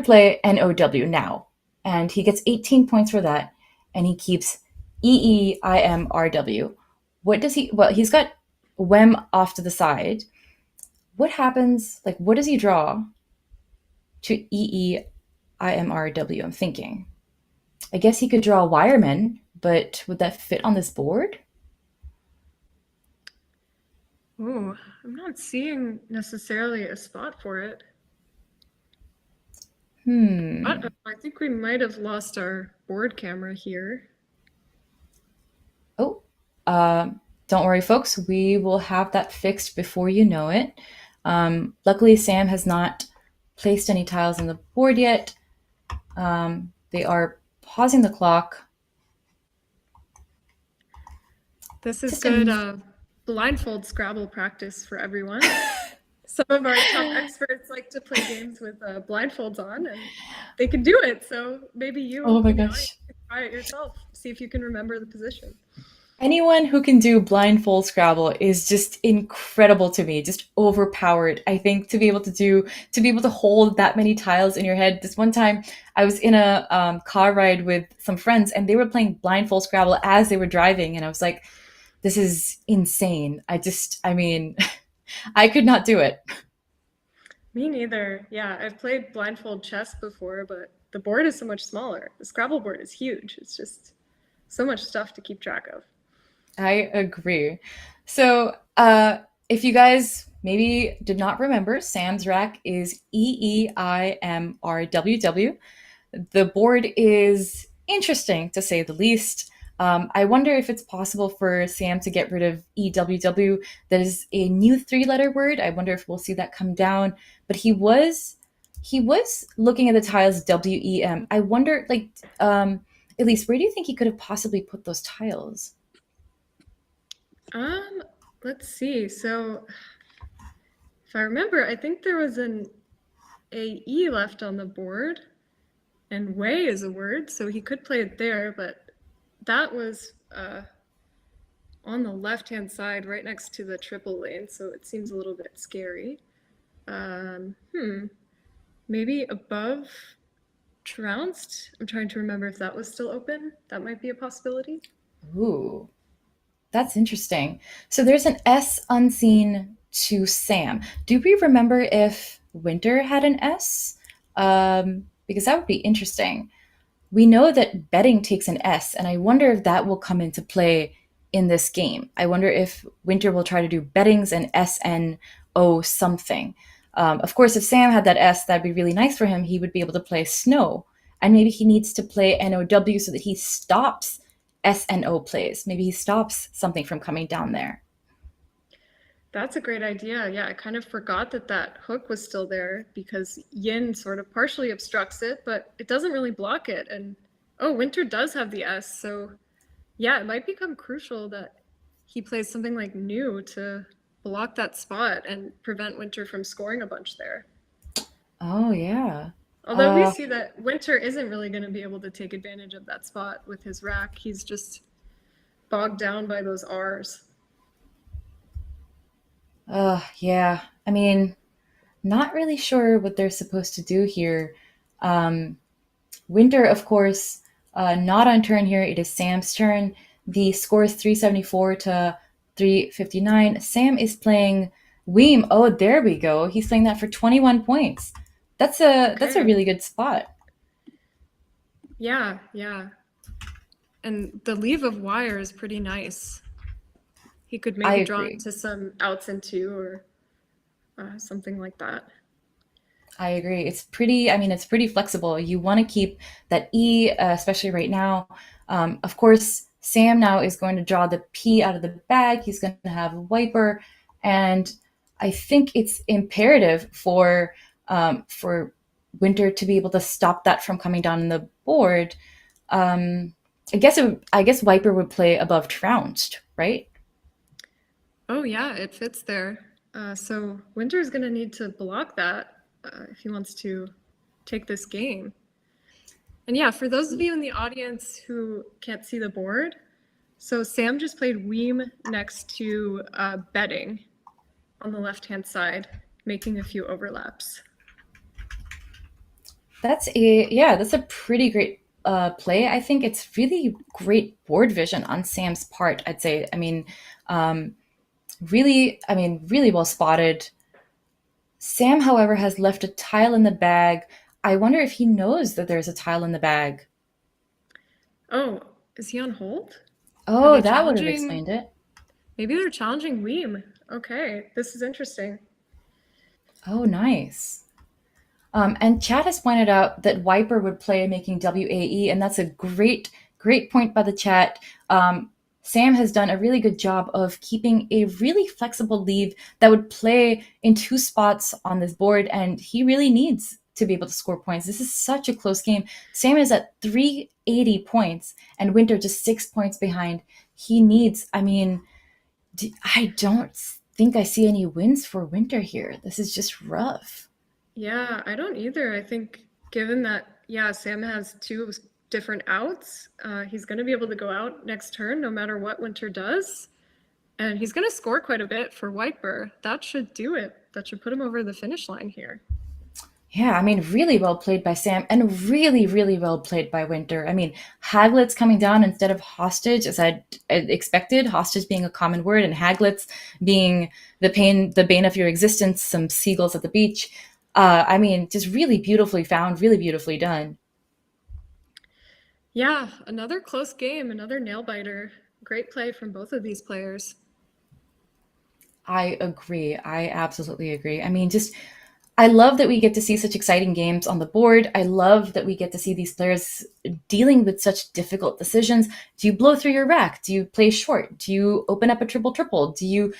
play NOW now and he gets 18 points for that and he keeps EEIMRW? What does he, well, he's got WEM off to the side. What happens, like, what does he draw to EEIMRW? I'm thinking. I guess he could draw wiremen, but would that fit on this board? Ooh, I'm not seeing necessarily a spot for it. But I think we might have lost our board camera here. Oh, don't worry, folks. We will have that fixed before you know it. Luckily, Sam has not placed any tiles on the board yet. They are pausing the clock. This is good blindfold Scrabble practice for everyone. Some of our top experts like to play games with blindfolds on, and they can do it. So maybe you, Oh my you know, gosh. can try it yourself. See if you can remember the position. Anyone who can do blindfold Scrabble is just incredible to me, just overpowered. I think to be able to hold that many tiles in your head. This one time I was in a car ride with some friends and they were playing blindfold Scrabble as they were driving. And I was like, this is insane. I mean, I could not do it. Me neither. Yeah, I've played blindfold chess before, but the board is so much smaller. The Scrabble board is huge. It's just so much stuff to keep track of. I agree. So, if you guys maybe did not remember, Sam's rack is EEIMRWW. The board is interesting to say the least. I wonder if it's possible for Sam to get rid of EWW. That is a new three-letter word. I wonder if we'll see that come down. But he was looking at the tiles WEM. I wonder, like, Elise, where do you think he could have possibly put those tiles? Let's see. So if I remember, I think there was an AE left on the board, and way is a word, so he could play it there, but that was on the left-hand side, right next to the triple lane, so it seems a little bit scary. Maybe above trounced? I'm trying to remember if that was still open. That might be a possibility. Ooh, that's interesting. So there's an S unseen to Sam. Do we remember if Winter had an S? Because that would be interesting. We know that betting takes an S, and I wonder if that will come into play in this game. I wonder if Winter will try to do bettings and SNO something. Of course, if Sam had that S, that'd be really nice for him. He would be able to play Snow. And maybe he needs to play NOW so that he stops SNO plays. Maybe he stops something from coming down there. That's a great idea. Yeah, I kind of forgot that that hook was still there because Yin sort of partially obstructs it, but it doesn't really block it. And oh, Winter does have the S, so yeah, it might become crucial that he plays something like New to block that spot and prevent Winter from scoring a bunch there. Oh, yeah. Although we see that Winter isn't really going to be able to take advantage of that spot with his rack. He's just bogged down by those R's. Yeah. I mean, not really sure what they're supposed to do here. Winter, of course, not on turn here. It is Sam's turn. The score is 374 to 359. Sam is playing Weem. Oh, there we go. He's playing that for 21 points. That's a really good spot. Yeah. And the leave of wire is pretty nice. He could maybe draw into some outs and two or something like that. I agree. It's pretty flexible. You want to keep that E, especially right now. Of course, Sam now is going to draw the P out of the bag. He's going to have Wiper, and I think it's imperative for Winter to be able to stop that from coming down on the board. I guess Wiper would play above trounced, right? Oh yeah, it fits there. So Winter is going to need to block that if he wants to take this game. And yeah, for those of you in the audience who can't see the board, so Sam just played Weem next to betting on the left-hand side, making a few overlaps. That's a pretty great play. I think it's really great board vision on Sam's part, I'd say. Really well spotted. Sam, however, has left a tile in the bag. I wonder if he knows that there's a tile in the bag. Oh, is he on hold? Oh, that would have explained it. Maybe they're challenging Weem. Okay, this is interesting. Oh, nice. And chat has pointed out that Wiper would play making WAE, and that's a great point by the chat. Sam has done a really good job of keeping a really flexible leave that would play in two spots on this board, and he really needs to be able to score points. This is such a close game. Sam is at 380 points, and Winter just 6 points behind. He needs, I don't think I see any wins for Winter here. This is just rough. Yeah, I don't either. I think given that, Sam has two different outs, he's going to be able to go out next turn no matter what Winter does. And he's going to score quite a bit for Wiper. That should do it. That should put him over the finish line here. Yeah, really well played by Sam and really, really well played by Winter. Haglets coming down instead of hostage, as I expected, hostage being a common word and Haglets being the bane of your existence, some seagulls at the beach. Just really beautifully found, really beautifully done. Yeah, another close game, another nail biter. Great play from both of these players. I agree. I absolutely agree. I love that we get to see such exciting games on the board. I love that we get to see these players dealing with such difficult decisions. Do you blow through your rack? Do you play short? Do you open up a triple? Do you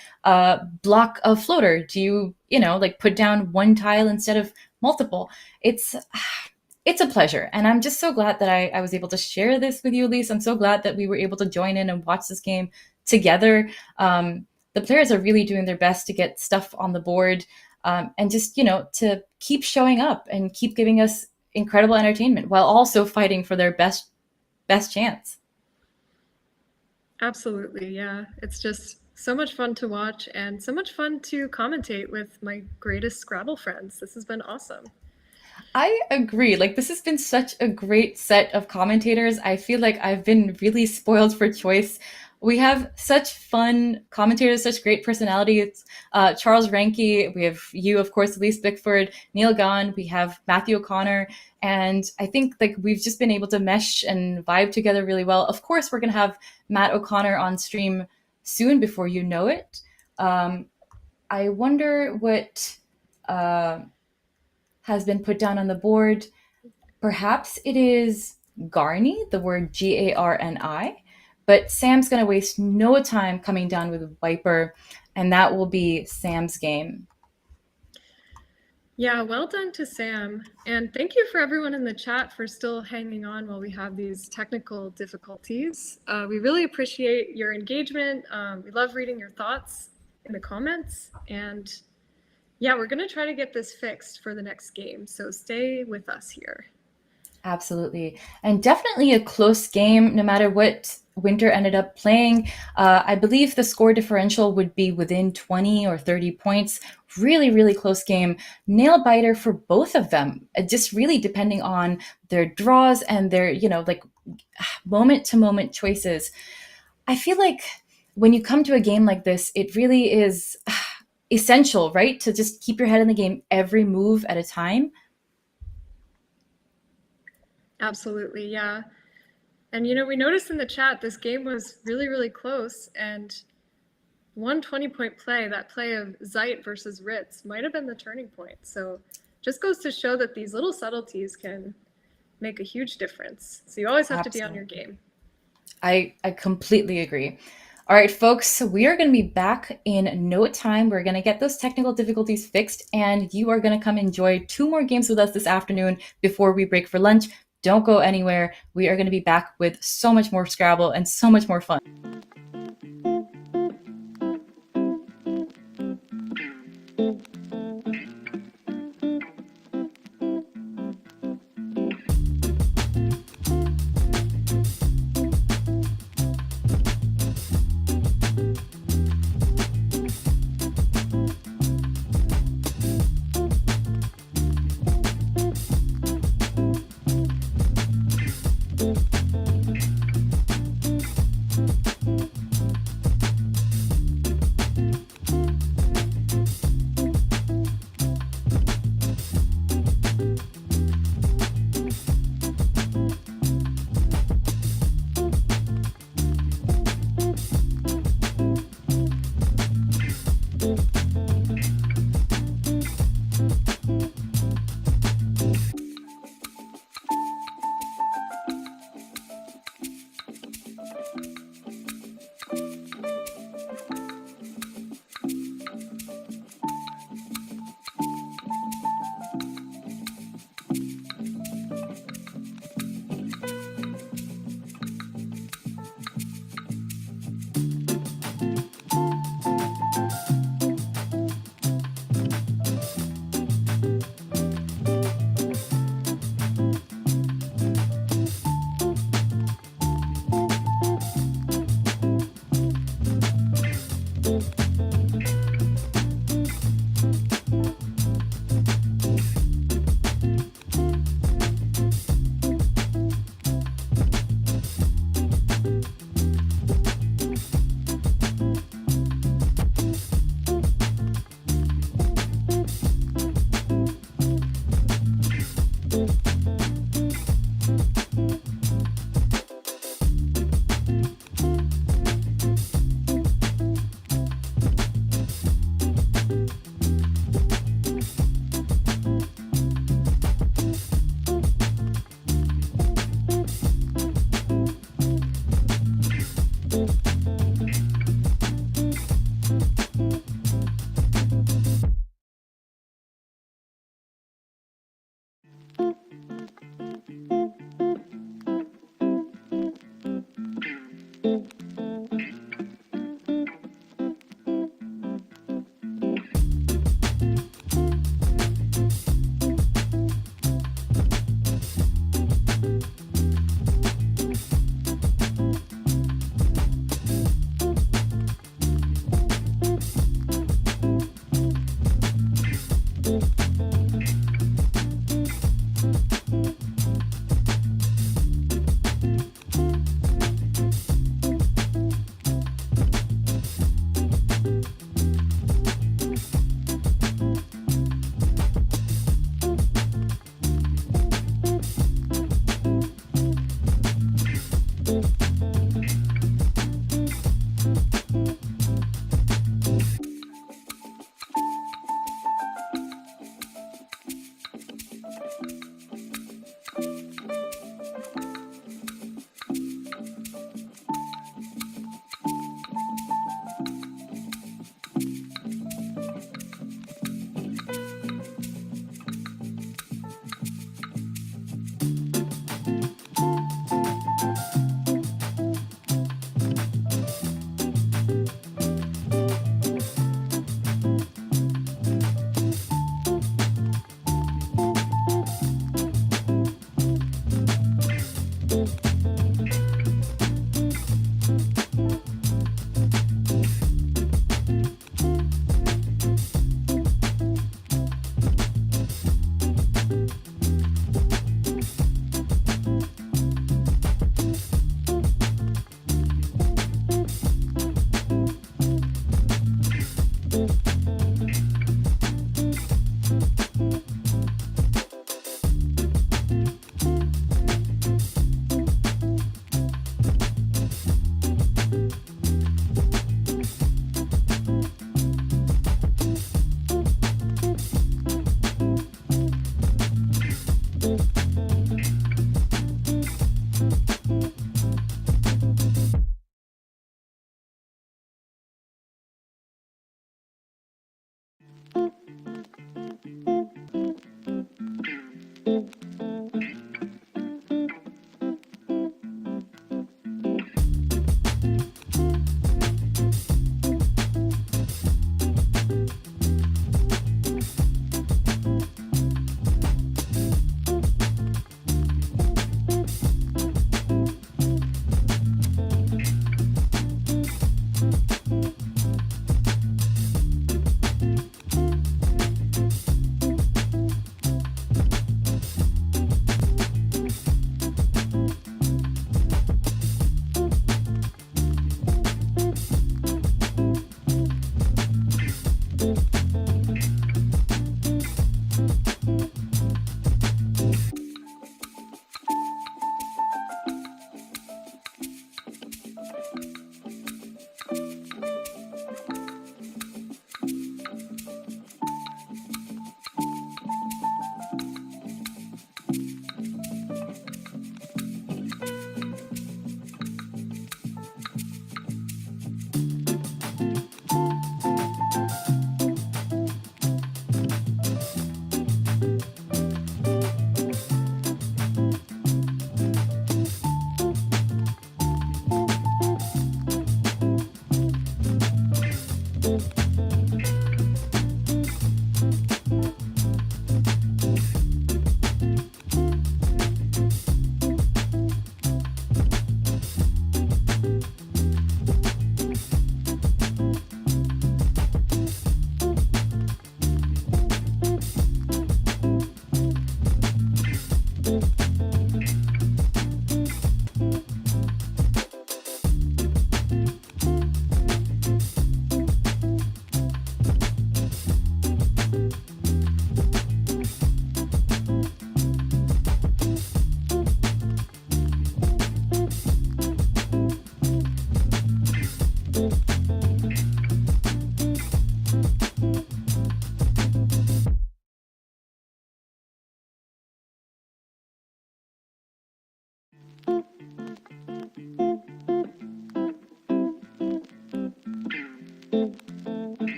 block a floater? Do you, like put down one tile instead of multiple? It's a pleasure. And I'm just so glad that I was able to share this with you, Elise. I'm so glad that we were able to join in and watch this game together. The players are really doing their best to get stuff on the board. And just, to keep showing up and keep giving us incredible entertainment while also fighting for their best chance. Absolutely, yeah. It's just so much fun to watch and so much fun to commentate with my greatest Scrabble friends. This has been awesome. I agree. Like, this has been such a great set of commentators. I feel like I've been really spoiled for choice. We have such fun commentators, such great personalities. Charles Reinke, we have you, of course, Elise Bickford, Niel Gan, we have Matthew O'Connor. And I think like we've just been able to mesh and vibe together really well. Of course, we're going to have Matt O'Connor on stream soon before you know it. I wonder what has been put down on the board. Perhaps it is Garni, the word Garni. But Sam's going to waste no time coming down with Viper, and that will be Sam's game. Yeah, well done to Sam. And thank you for everyone in the chat for still hanging on while we have these technical difficulties. We really appreciate your engagement. We love reading your thoughts in the comments. And yeah, we're going to try to get this fixed for the next game. So stay with us here. Absolutely. And definitely a close game, no matter what Winter ended up playing. I believe the score differential would be within 20 or 30 points. Really, really close game. Nail biter for both of them, just really depending on their draws and their, like moment to moment choices. I feel like when you come to a game like this, it really is essential, right? To just keep your head in the game every move at a time. Absolutely, yeah. And, we noticed in the chat, this game was really, really close. And one 20-point play, that play of Zeit versus Ritz, might have been the turning point. So just goes to show that these little subtleties can make a huge difference. So you always have to be on your game. I completely agree. All right, folks, we are going to be back in no time. We're going to get those technical difficulties fixed, and you are going to come enjoy 2 more games with us this afternoon before we break for lunch. Don't go anywhere. We are going to be back with so much more Scrabble and so much more fun.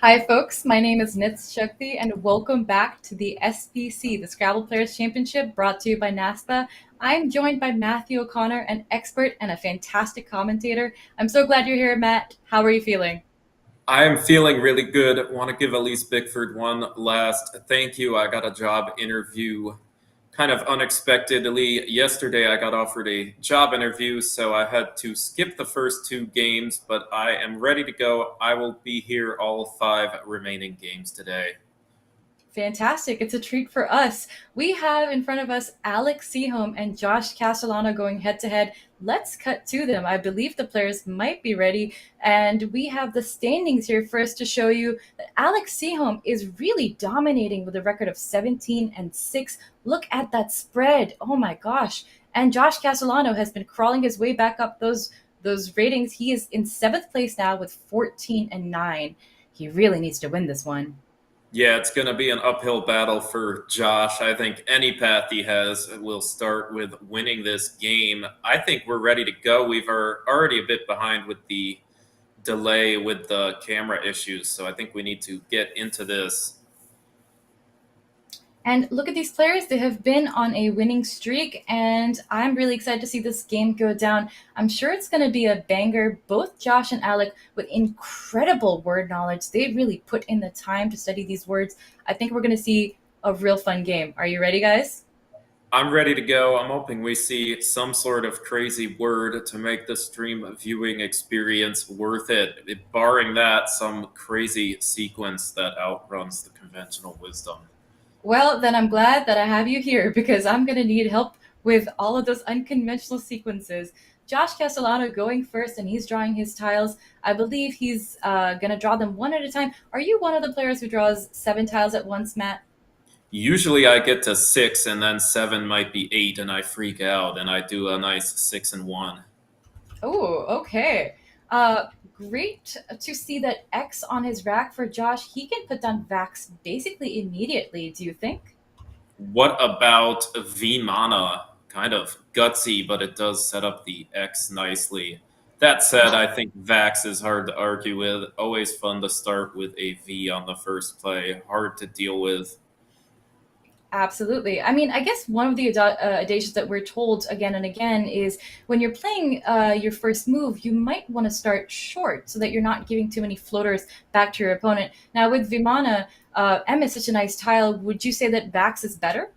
Hi, folks. My name is Nits Chagti, and welcome back to the SPC, the Scrabble Players Championship, brought to you by NASPA. I'm joined by Matthew O'Connor, an expert and a fantastic commentator. I'm so glad you're here, Matt. How are you feeling? I'm feeling really good. Want to give Elise Bickford one last thank you. I got a job interview kind of unexpectedly. Yesterday, I got offered a job interview, so I had to skip the first two games, but I am ready to go. I will be here all 5 remaining games today. Fantastic. It's a treat for us. We have in front of us Alex Seaholm and Josh Castellano going head to head. Let's cut to them. I believe the players might be ready. And we have the standings here first to show you that Alex Seaholm is really dominating with a record of 17-6. Look at that spread. Oh my gosh. And Josh Castellano has been crawling his way back up those ratings. He is in 7th place now with 14-9. He really needs to win this one. Yeah, it's going to be an uphill battle for Josh. I think any path he has will start with winning this game. I think we're ready to go. We've already a bit behind with the delay with the camera issues, so I think we need to get into this. And look at these players. They have been on a winning streak, and I'm really excited to see this game go down. I'm sure it's going to be a banger. Both Josh and Alec with incredible word knowledge. They really put in the time to study these words. I think we're going to see a real fun game. Are you ready, guys? I'm ready to go. I'm hoping we see some sort of crazy word to make the stream viewing experience worth it. Barring that, some crazy sequence that outruns the conventional wisdom. Well, then I'm glad that I have you here because I'm going to need help with all of those unconventional sequences. Josh Castellano going first, and he's drawing his tiles. I believe he's going to draw them one at a time. Are you one of the players who draws 7 tiles at once, Matt? Usually I get to 6, and then 7 might be 8, and I freak out, and I do a nice 6 and 1. Oh, okay. Great to see that X on his rack for Josh. He can put down Vax basically immediately, do you think? What about V Mana? Kind of gutsy, but it does set up the X nicely. That said, I think Vax is hard to argue with. Always fun to start with a V on the first play. Hard to deal with. Absolutely. I mean, I guess one of the adages that we're told again and again is when you're playing your first move, you might want to start short so that you're not giving too many floaters back to your opponent. Now, with Vimana, M is such a nice tile. Would you say that Vax is better?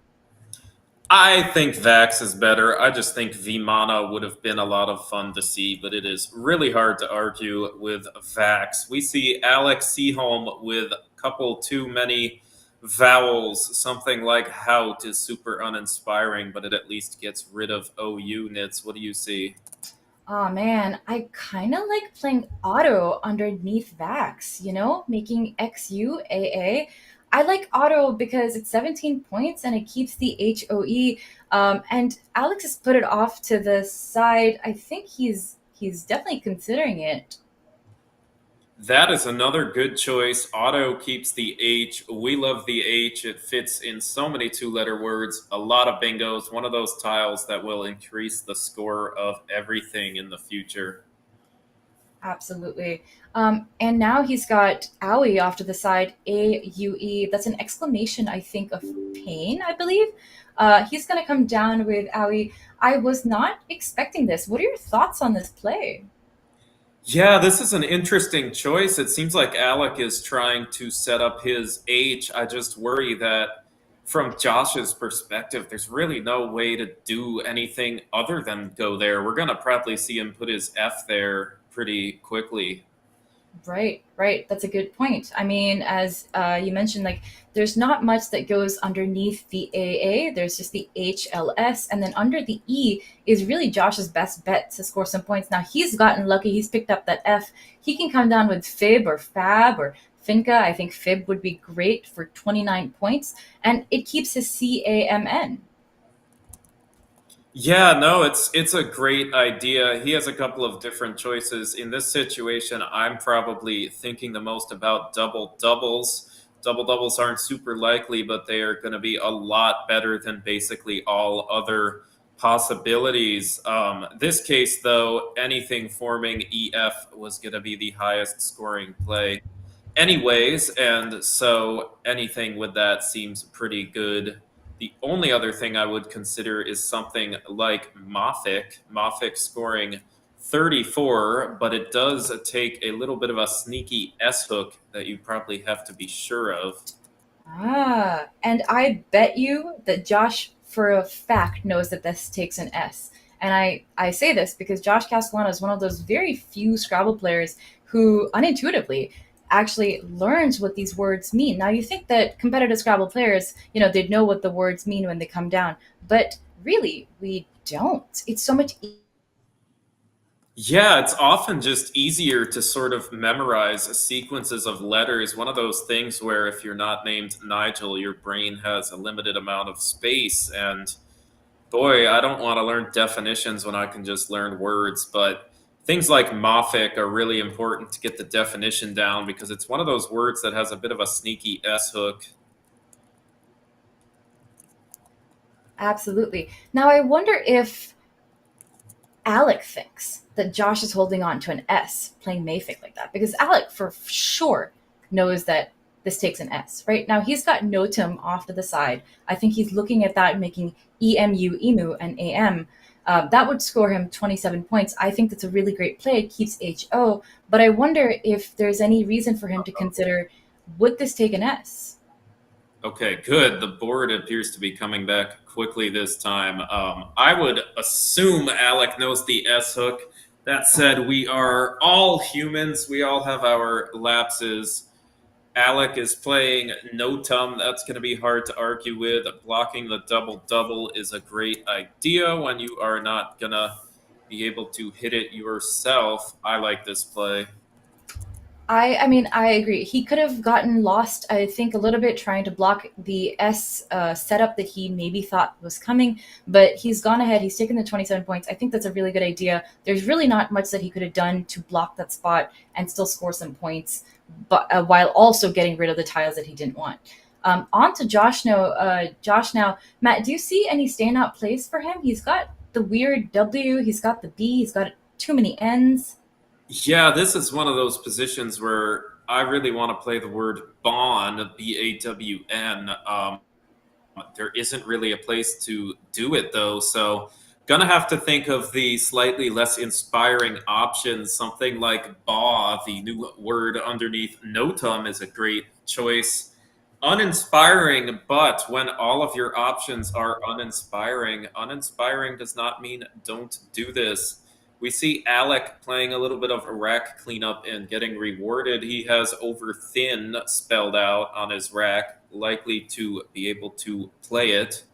I think Vax is better. I just think V Mana would have been a lot of fun to see, but it is really hard to argue with Vax. We see Alex Seaholm with a couple too many vowels. Something like "hout" is super uninspiring, but it at least gets rid of O units. What do you see? Oh man, I kind of like playing auto underneath Vax, making XUAA. I like auto because it's 17 points and it keeps the HOE. And Alex has put it off to the side. I think he's definitely considering it. That is another good choice. Auto keeps the H. We love the H. It fits in so many 2-letter words. A lot of bingos. One of those tiles that will increase the score of everything in the future. Absolutely. And now he's got Owie off to the side, AUE. That's an exclamation, I think, of pain, I believe. He's going to come down with Owie. I was not expecting this. What are your thoughts on this play? Yeah, this is an interesting choice. It seems like Alec is trying to set up his H. I just worry that from Josh's perspective, there's really no way to do anything other than go there. We're going to probably see him put his F there pretty quickly. Right, right. That's a good point. I mean, as you mentioned, like there's not much that goes underneath the AA. There's just the HLS, and then under the E is really Josh's best bet to score some points. Now he's gotten lucky. He's picked up that F. He can come down with Fib or Fab or Finca. I think Fib would be great for 29 points, and it keeps his CAMN. Yeah, no, it's a great idea. He has a couple of different choices. In this situation, I'm probably thinking the most about double doubles. Double doubles aren't super likely, but they are going to be a lot better than basically all other possibilities. This case, though, anything forming EF was going to be the highest scoring play anyways, and so anything with that seems pretty good. The only other thing I would consider is something like Moffic scoring 34, but it does take a little bit of a sneaky S hook that you probably have to be sure of. And I bet you that Josh, for a fact, knows that this takes an S. And I say this because Josh Castellano is one of those very few Scrabble players who unintuitively actually learns what these words mean. Now, you think that competitive Scrabble players, they'd know what the words mean when they come down. But really, we don't. It's so much Yeah, it's often just easier to sort of memorize sequences of letters. One of those things where if you're not named Nigel, your brain has a limited amount of space. And boy, I don't want to learn definitions when I can just learn words. But things like Moffic are really important to get the definition down because it's one of those words that has a bit of a sneaky S hook. Absolutely. Now, I wonder if Alec thinks that Josh is holding on to an S playing Mayfic like that, because Alec for sure knows that this takes an S, right? Now he's got Notum off to the side. I think he's looking at that, making EMU and AM. That would score him 27 points. I think that's a really great play. It keeps HO, but I wonder if there's any reason for him to consider, would this take an S? Okay, good. The board appears to be coming back quickly this time. I would assume Alec knows the S hook. That said, we are all humans. We all have our lapses. Alec is playing Notum. That's going to be hard to argue with. Blocking the double-double is a great idea when you are not going to be able to hit it yourself. I like this play. I mean, I agree. He could have gotten lost, I think, a little bit trying to block the S setup that he maybe thought was coming, but he's gone ahead. He's taken the 27 points. I think that's a really good idea. There's really not much that he could have done to block that spot and still score some points, but while also getting rid of the tiles that he didn't want. On to Josh now. Matt, do you see any standout plays for him? He's got the weird W. He's got the B. He's got too many N's. Yeah, this is one of those positions where I really want to play the word Bawn, Bawn. There isn't really a place to do it though, so gonna have to think of the slightly less inspiring options. Something like Baw, the new word underneath Notum, is a great choice. Uninspiring, but when all of your options are uninspiring does not mean don't do this. We see Alec playing a little bit of rack cleanup and getting rewarded. He has over thin spelled out on his rack, likely to be able to play it.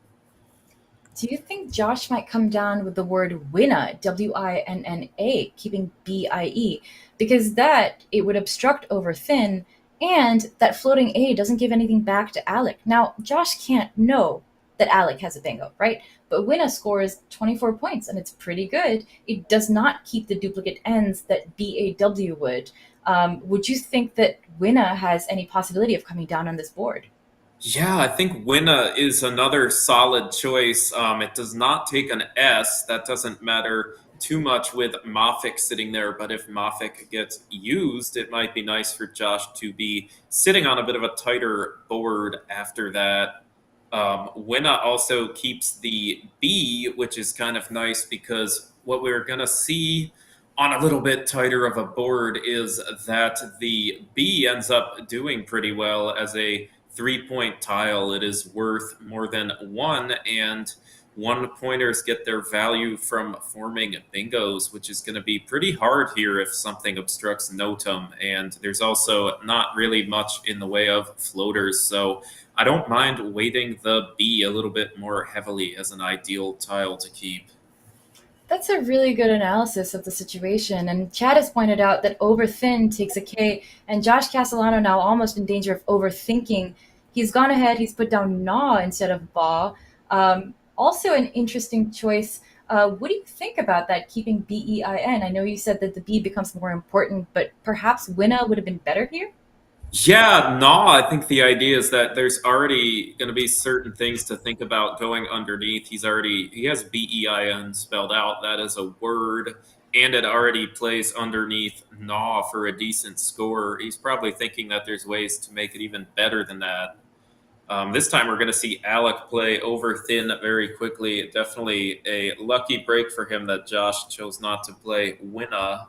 Do you think Josh might come down with the word winna, Winna, keeping BIE? Because that, it would obstruct over thin, and that floating A doesn't give anything back to Alec. Now, Josh can't know that Alec has a bingo, right? But Winna scores 24 points, and it's pretty good. It does not keep the duplicate ends that BAW would. Would you think that Winna has any possibility of coming down on this board? Yeah, I think Winna is another solid choice. It does not take an S. That doesn't matter too much with Mafik sitting there, but if Mafik gets used, it might be nice for Josh to be sitting on a bit of a tighter board after that. Winna also keeps the B, which is kind of nice because what we're going to see on a little bit tighter of a board is that the B ends up doing pretty well as a 3-point tile. It is worth more than one, and 1-pointers get their value from forming bingos, which is going to be pretty hard here if something obstructs Notum. And there's also not really much in the way of floaters, so I don't mind weighting the B a little bit more heavily as an ideal tile to keep. That's a really good analysis of the situation. And Chad has pointed out that over thin takes a K, and Josh Castellano now almost in danger of overthinking. He's gone ahead, he's put down Naw instead of Ba. Also, an interesting choice. What do you think about that, keeping BEIN? I know you said that the B becomes more important, but perhaps Winna would have been better here? Yeah, no, I think the idea is that there's already going to be certain things to think about going underneath. He has BEIN spelled out. That is a word, and it already plays underneath Naw for a decent score. He's probably thinking that there's ways to make it even better than that. This time we're going to see Alec play over thin very quickly. Definitely a lucky break for him that Josh chose not to play Winna.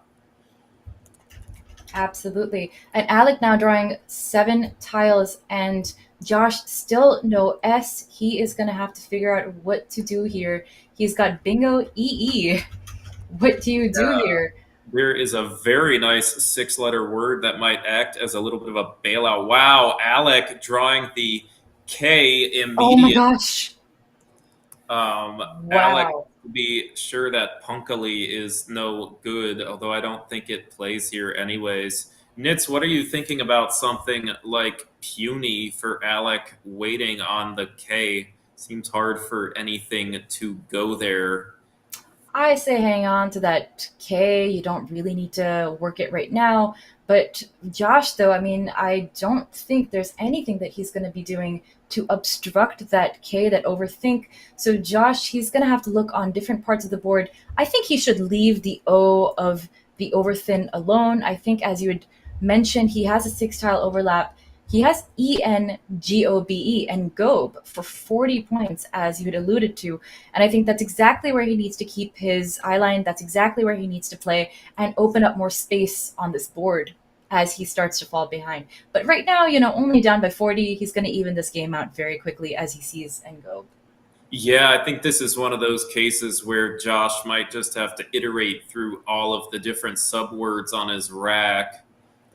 Absolutely. And Alec now drawing 7 tiles, and Josh still no S. He is going to have to figure out what to do here. He's got bingo EE. What do you do here? There is a very nice 6-letter word that might act as a little bit of a bailout. Wow, Alec drawing the K immediately. Oh my gosh. Alec, Wow. to be sure that Punkily is no good, although I don't think it plays here anyways. Nits, what are you thinking about something like Puny for Alec waiting on the K? Seems hard for anything to go there. I say hang on to that K. You don't really need to work it right now. But Josh, though, I mean, I don't think there's anything that he's going to be doing to obstruct that K, that overthink. So Josh, he's going to have to look on different parts of the board. I think he should leave the O of the overthin alone. I think, as you had mentioned, he has a 6-tile overlap. He has ENGOBE and GOBE for 40 points, as you had alluded to. And I think that's exactly where he needs to keep his eye line. That's exactly where he needs to play and open up more space on this board as he starts to fall behind. But right now, only down by 40, he's going to even this game out very quickly as he sees NGOBE. Yeah, I think this is one of those cases where Josh might just have to iterate through all of the different subwords on his rack.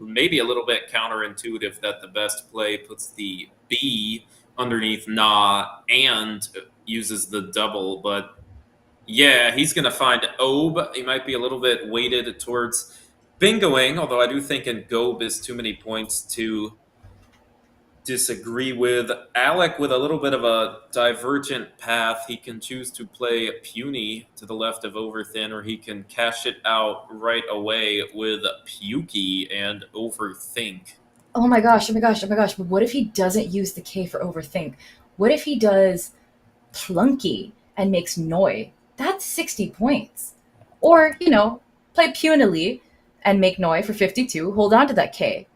Maybe a little bit counterintuitive that the best play puts the B underneath Na and uses the double, but Yeah, he's going to find Obe. He might be a little bit weighted towards bingoing, although I do think in Gobe is too many points to disagree with. Alec with a little bit of a divergent path. He can choose to play Puny to the left of Overthin, or he can cash it out right away with Pukey and Overthink. Oh my gosh, oh my gosh, oh my gosh. But what if he doesn't use the K for overthink? What if he does Plunky and makes Noi? That's 60 points. Or, play Punily and make Noi for 52. Hold on to that K.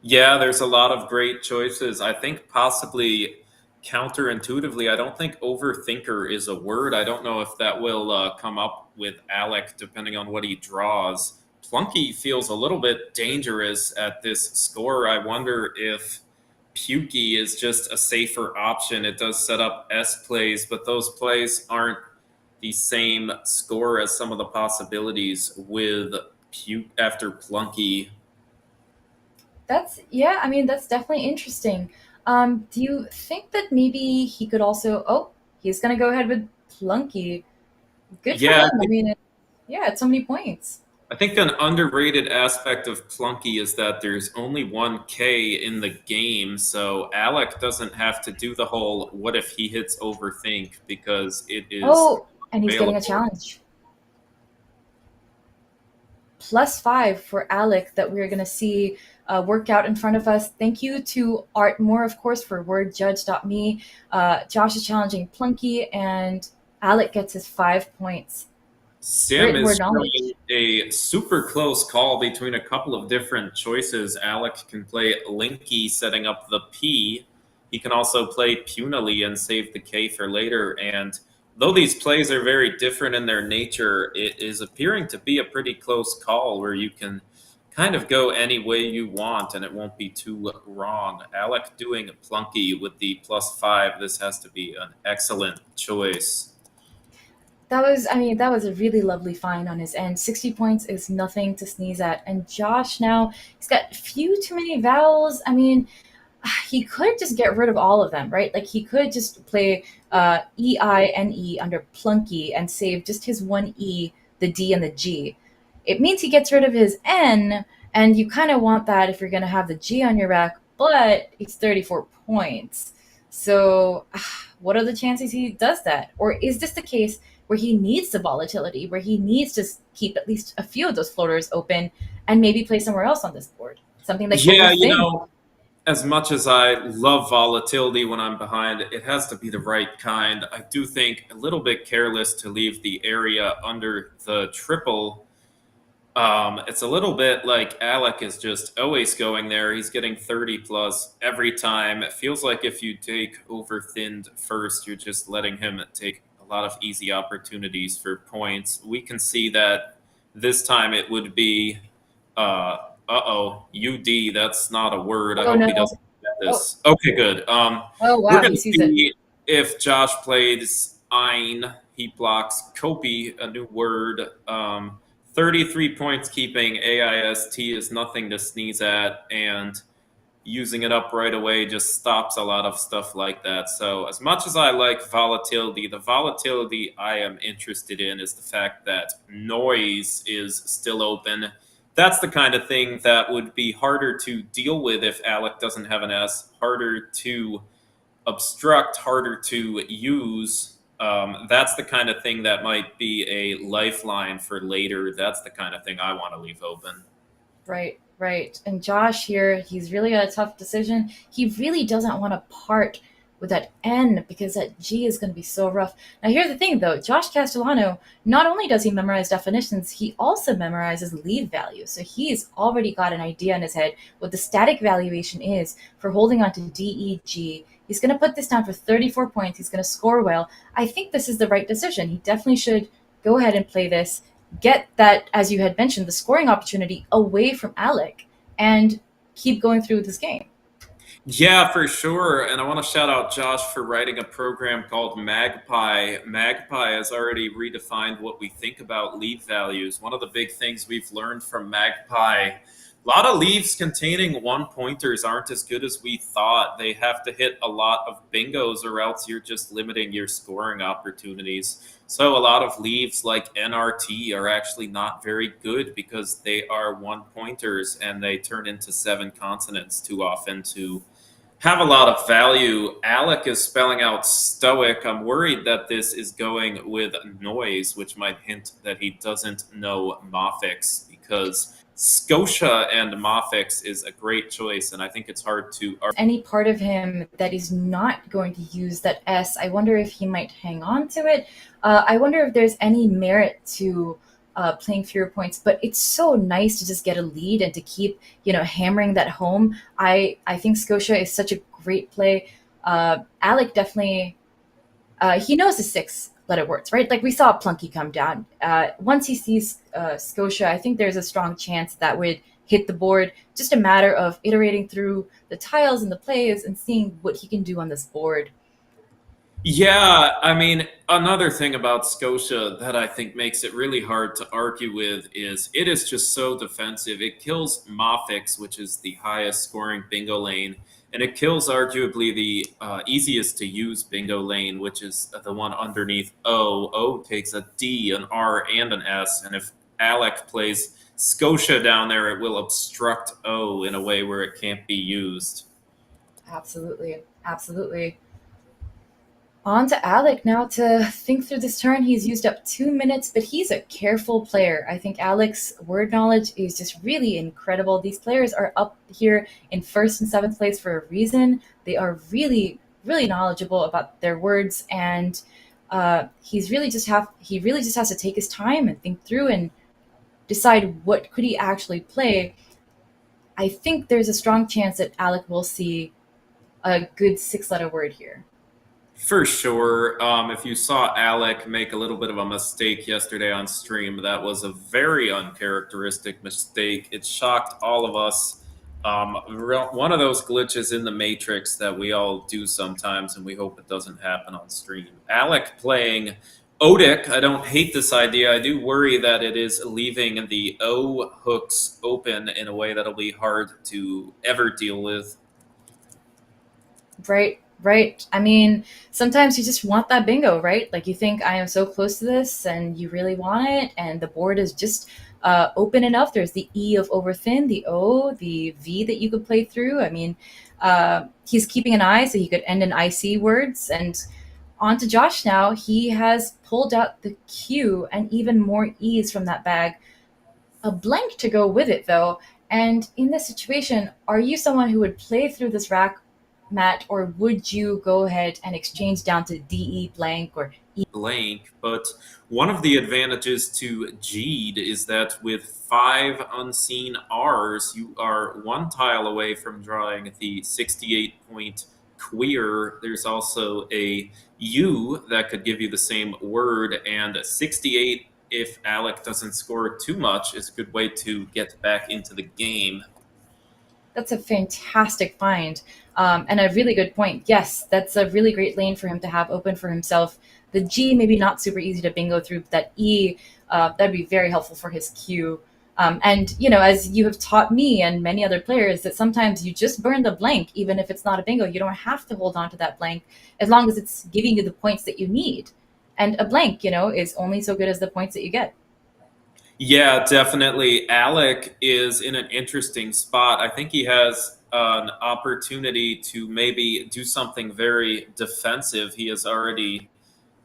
Yeah, there's a lot of great choices. I think possibly counterintuitively, I don't think overthinker is a word. I don't know if that will come up with Alec depending on what he draws. Plunky feels a little bit dangerous at this score. I wonder if Pukey is just a safer option. It does set up S plays, but those plays aren't the same score as some of the possibilities with Puke after Plunky. That's definitely interesting. Do you think that maybe he could also? Oh, he's gonna go ahead with Plunky. Good for Yeah, him. Yeah, it's so many points. I think an underrated aspect of Plunky is that there's only one K in the game, so Alec doesn't have to do the whole "what if he hits overthink" because it is Oh, and he's getting a available. challenge. +5 for Alec that we're gonna see work out in front of us. Thank you to Art Moore, of course, for wordjudge.me. Josh is challenging Plunky, and Alec gets his 5 points. Sim Great word is knowledge. showing a super close call between a couple of different choices. Alec can play Linky, setting up the P. He can also play Punily and save the K for later. And though these plays are very different in their nature, it is appearing to be a pretty close call where you can kind of go any way you want and it won't be too wrong. Alec doing Plunky with the +5. This has to be an excellent choice. That was a really lovely find on his end. 60 points is nothing to sneeze at. And Josh now, he's got a few too many vowels. He could just get rid of all of them, right? Like he could just play E-I-N-E under Plunky and save just his one E, the D, and the G. It means he gets rid of his N, and you kind of want that if you're going to have the G on your rack, but it's 34 points. So what are the chances he does that? Or is this the case where he needs the volatility, where he needs to keep at least a few of those floaters open and maybe play somewhere else on this board? Something like Yeah, overthink. as much as I love volatility when I'm behind, it has to be the right kind. I do think a little bit careless to leave the area under the triple. It's a little bit like Alec is just always going there. He's getting 30 plus every time. It feels like if you take overthinned first, you're just letting him take a lot of easy opportunities for points. We can see that this time it would be UD. That's not a word. I Oh hope he no. doesn't get this. Okay, good. Oh We're wow, going he to sees it. see if Josh plays Ein. He blocks Copy, a new word. 33 points keeping AIST is nothing to sneeze at, and using it up right away just stops a lot of stuff like that. So as much as I like volatility, the volatility I am interested in is the fact that noise is still open. That's the kind of thing that would be harder to deal with if Alec doesn't have an S, harder to obstruct, harder to use. That's the kind of thing that might be a lifeline for later. That's the kind of thing I want to leave open. Right, right. And Josh here, he's really got a tough decision. He really doesn't want to part with that N because that G is going to be so rough. Now, here's the thing, though. Josh Castellano, not only does he memorize definitions, he also memorizes leave values. So he's already got an idea in his head what the static valuation is for holding on to D, E, G. He's going to put this down for 34 points. He's going to score well. I think this is the right decision. He definitely should go ahead and play this, get that, as you had mentioned, the scoring opportunity away from Alec, and keep going through this game. Yeah, for sure. And I want to shout out Josh for writing a program called Magpie. Magpie has already redefined what we think about lead values. One of the big things we've learned from Magpie A lot of leaves containing one pointers aren't as good as we thought. They have to hit a lot of bingos or else you're just limiting your scoring opportunities. So a lot of leaves like NRT are actually not very good because they are one pointers and they turn into 7 consonants too often to have a lot of value. Alec is spelling out stoic. I'm worried that this is going with noise, which might hint that he doesn't know Moffics, because Scotia and Moffics is a great choice, and I think it's hard to. Any part of him that is not going to use that S, I wonder if he might hang on to it. I wonder if there's any merit to playing fewer points, but it's so nice to just get a lead and to keep, hammering that home. I think Scotia is such a great play. Alec definitely, he knows the 6-letter words, right? Like we saw Plunky come down. Once he sees Scotia, I think there's a strong chance that would hit the board. Just a matter of iterating through the tiles and the plays and seeing what he can do on this board. Yeah, I mean, another thing about Scotia that I think makes it really hard to argue with is it is just so defensive. It kills Moffics, which is the highest scoring bingo lane, and it kills arguably the easiest to use bingo lane, which is the one underneath O. O takes a D, an R, and an S, and if Alec plays Scotia down there, it will obstruct O in a way where it can't be used. Absolutely. Absolutely. On to Alec now to think through this turn. He's used up 2 minutes, but he's a careful player. I think Alec's word knowledge is just really incredible. These players are up here in 1st and 7th place for a reason. They are really, really knowledgeable about their words, and he really just has to take his time and think through and decide what could he actually play. I think there's a strong chance that Alec will see a good 6-letter word here. For sure. If you saw Alec make a little bit of a mistake yesterday on stream, that was a very uncharacteristic mistake. It shocked all of us. One of those glitches in the Matrix that we all do sometimes, and we hope it doesn't happen on stream. Alec playing Odic. I don't hate this idea. I do worry that it is leaving the O hooks open in a way that'll be hard to ever deal with. Right. I mean, sometimes you just want that bingo, right? Like you think I am so close to this and you really want it, and the board is just open enough. There's the E of over thin, the O, the V that you could play through. I mean, he's keeping an eye so he could end in IC words. And on to Josh now. He has pulled out the Q and even more E's from that bag. A blank to go with it, though. And in this situation, are you someone who would play through this rack, Matt, or would you go ahead and exchange down to DE blank or E blank? But one of the advantages to G'd is that with 5 unseen R's, you are 1 tile away from drawing the 68-point queer. There's also a U that could give you the same word, and 68, if Alec doesn't score too much, is a good way to get back into the game. That's a fantastic find, and a really good point. Yes, that's a really great lane for him to have open for himself. The G, maybe not super easy to bingo through, but that E, that'd be very helpful for his Q. And, as you have taught me and many other players, that sometimes you just burn the blank, even if it's not a bingo. You don't have to hold on to that blank as long as it's giving you the points that you need. And a blank, is only so good as the points that you get. Yeah, definitely. Alec is in an interesting spot. I think he has an opportunity to maybe do something very defensive. He has already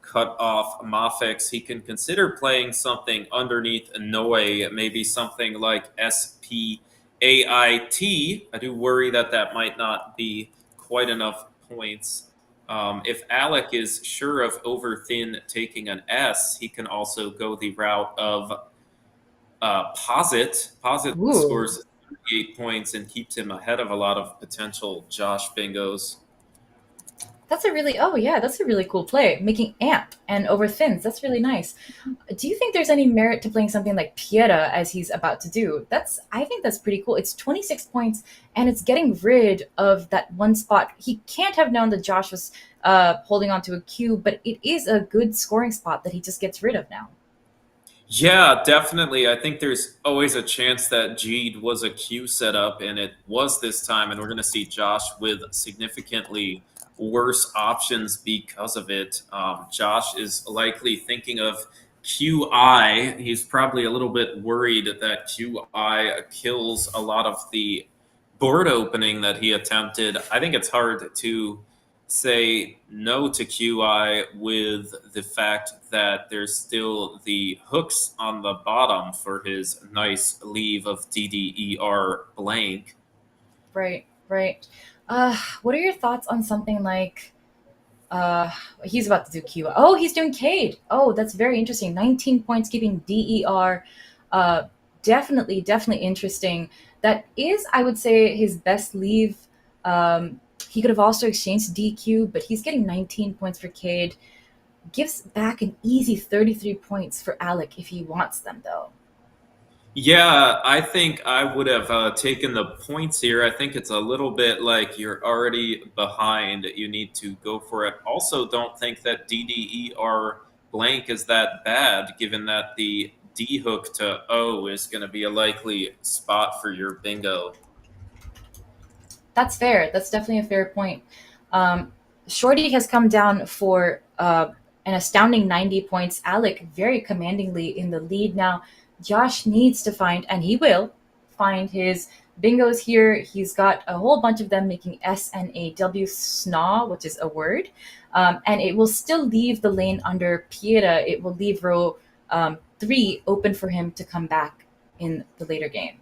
cut off Moffics. He can consider playing something underneath Noi, maybe something like SPAIT. I do worry that might not be quite enough points. If Alec is sure of over thin taking an S, he can also go the route of Posit. Posit Ooh. scores 38 points and keeps him ahead of a lot of potential Josh bingos. That's a really cool play. Making amp and over thins. That's really nice. Do you think there's any merit to playing something like Pieta as he's about to do? I think that's pretty cool. It's 26 points and it's getting rid of that one spot. He can't have known that Josh was holding on to a Q, but it is a good scoring spot that he just gets rid of now. Yeah, definitely. I think there's always a chance that Jeed was a Q setup, and it was this time, and we're going to see Josh with significantly worse options because of it. Josh is likely thinking of QI. He's probably a little bit worried that QI kills a lot of the board opening that he attempted. I think it's hard to say no to QI with the fact that there's still the hooks on the bottom for his nice leave of DDER blank. Right, right. What are your thoughts on something like uh he's about to do Q? Oh, he's doing Cade. Oh, that's very interesting. 19 points keeping DER. Uh definitely interesting. That is, I would say, his best leave. He could have also exchanged DQ, but he's getting 19 points for Cade. Gives back an easy 33 points for Alec if he wants them, though. Yeah, I think I would have taken the points here. I think it's a little bit like you're already behind. You need to go for it. Also, don't think that DDER blank is that bad, given that the D hook to O is going to be a likely spot for your bingo. That's fair. That's definitely a fair point. Um, Shorty has come down for an astounding 90 points. Alec very commandingly in the lead now. Josh needs to find, and he will find his bingos here. He's got a whole bunch of them making SNAW, snaw, which is a word. And it will still leave the lane under Pieta. It will leave row 3 open for him to come back in the later game.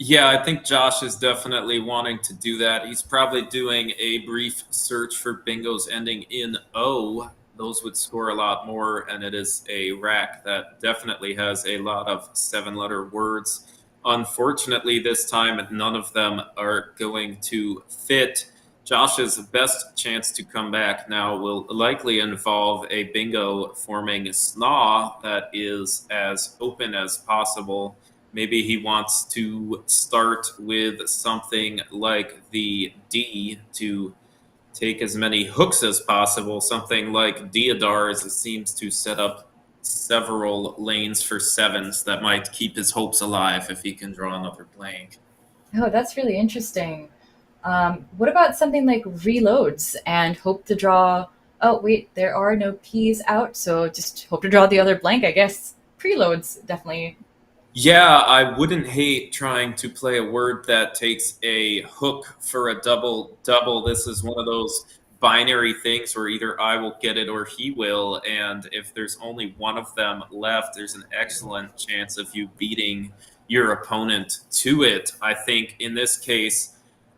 Yeah, I think Josh is definitely wanting to do that. He's probably doing a brief search for bingos ending in O. Those would score a lot more, and it is a rack that definitely has a lot of 7-letter words. Unfortunately, this time, none of them are going to fit. Josh's best chance to come back now will likely involve a bingo forming snaw that is as open as possible. Maybe he wants to start with something like the D to take as many hooks as possible. Something like Deodars seems to set up several lanes for sevens that might keep his hopes alive if he can draw another blank. Oh, that's really interesting. What about something like reloads and hope to draw? Oh, wait, there are no P's out, so just hope to draw the other blank, I guess. Preloads, definitely. Yeah, I wouldn't hate trying to play a word that takes a hook for a double double. This is one of those binary things where either I will get it or he will. And if there's only one of them left, there's an excellent chance of you beating your opponent to it. I think in this case,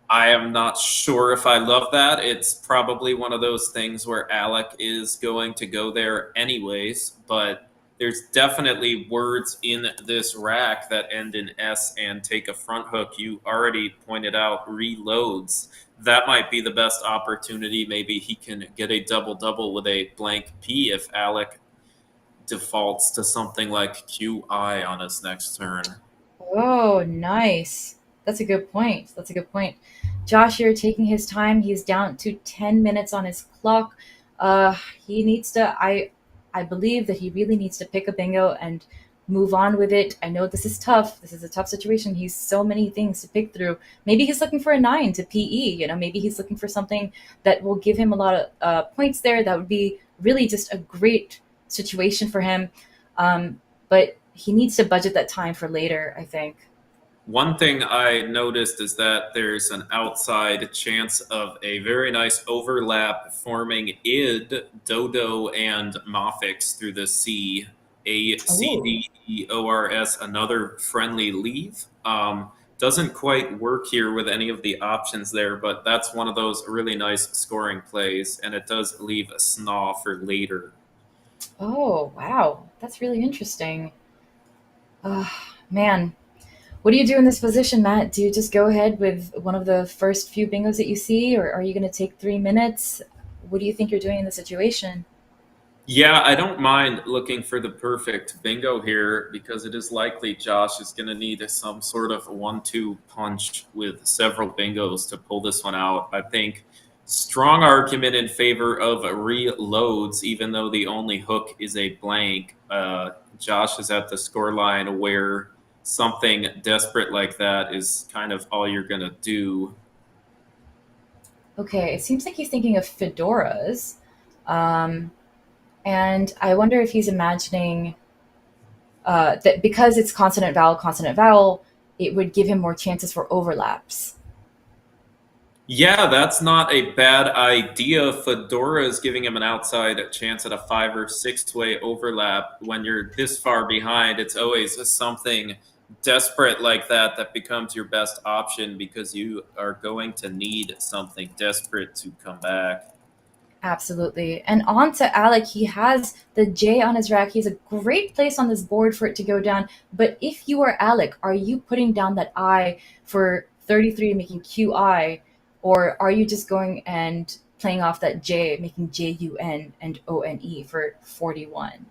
I am not sure if I love that. It's probably one of those things where Alec is going to go there anyways, but there's definitely words in this rack that end in S and take a front hook. You already pointed out reloads. That might be the best opportunity. Maybe he can get a double-double with a blank P if Alec defaults to something like QI on his next turn. Oh, nice. That's a good point. That's a good point. Josh here taking his time. He's down to 10 minutes on his clock. He needs to, I believe that he really needs to pick a bingo and move on with it. I know this is tough. This is a tough situation. He's so many things to pick through. Maybe he's looking for a 9 to PE. Maybe he's looking for something that will give him a lot of points there. That would be really just a great situation for him. But he needs to budget that time for later, I think. One thing I noticed is that there's an outside chance of a very nice overlap forming id, dodo, and mofix through the C. A CDEORS, another friendly leave. Doesn't quite work here with any of the options there, but that's one of those really nice scoring plays, and it does leave a snaw for later. Oh, wow. That's really interesting. Man. What do you do in this position, Matt? Do you just go ahead with one of the first few bingos that you see, or are you going to take 3 minutes? What do you think you're doing in the situation? Yeah, I don't mind looking for the perfect bingo here because it is likely Josh is going to need some sort of 1-2 punch with several bingos to pull this one out. I think strong argument in favor of reloads, even though the only hook is a blank. Josh is at the scoreline where something desperate like that is kind of all you're going to do. Okay, it seems like he's thinking of fedoras. Um, and I wonder if he's imagining that because it's consonant vowel, it would give him more chances for overlaps. Yeah, that's not a bad idea. Fedora is giving him an outside chance at a 5 or 6 way overlap. When you're this far behind, it's always something desperate like that that becomes your best option because you are going to need something desperate to come back. Absolutely. And on to Alec. He has the J on his rack. He's a great place on this board for it to go down. But if you are Alec, are you putting down that I for 33, making QI? Or are you just going and playing off that J, making JUN and ONE for 41?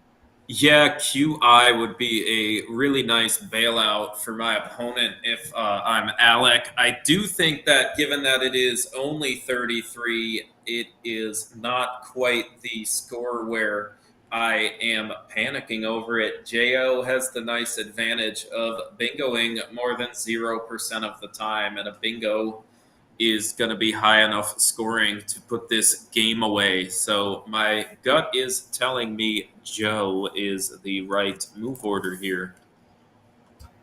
Yeah, QI would be a really nice bailout for my opponent if I'm Alec. I do think that given that it is only 33, it is not quite the score where I am panicking over it. JO has the nice advantage of bingoing more than 0% of the time, and a bingo is going to be high enough scoring to put this game away. So my gut is telling me Joe is the right move order here.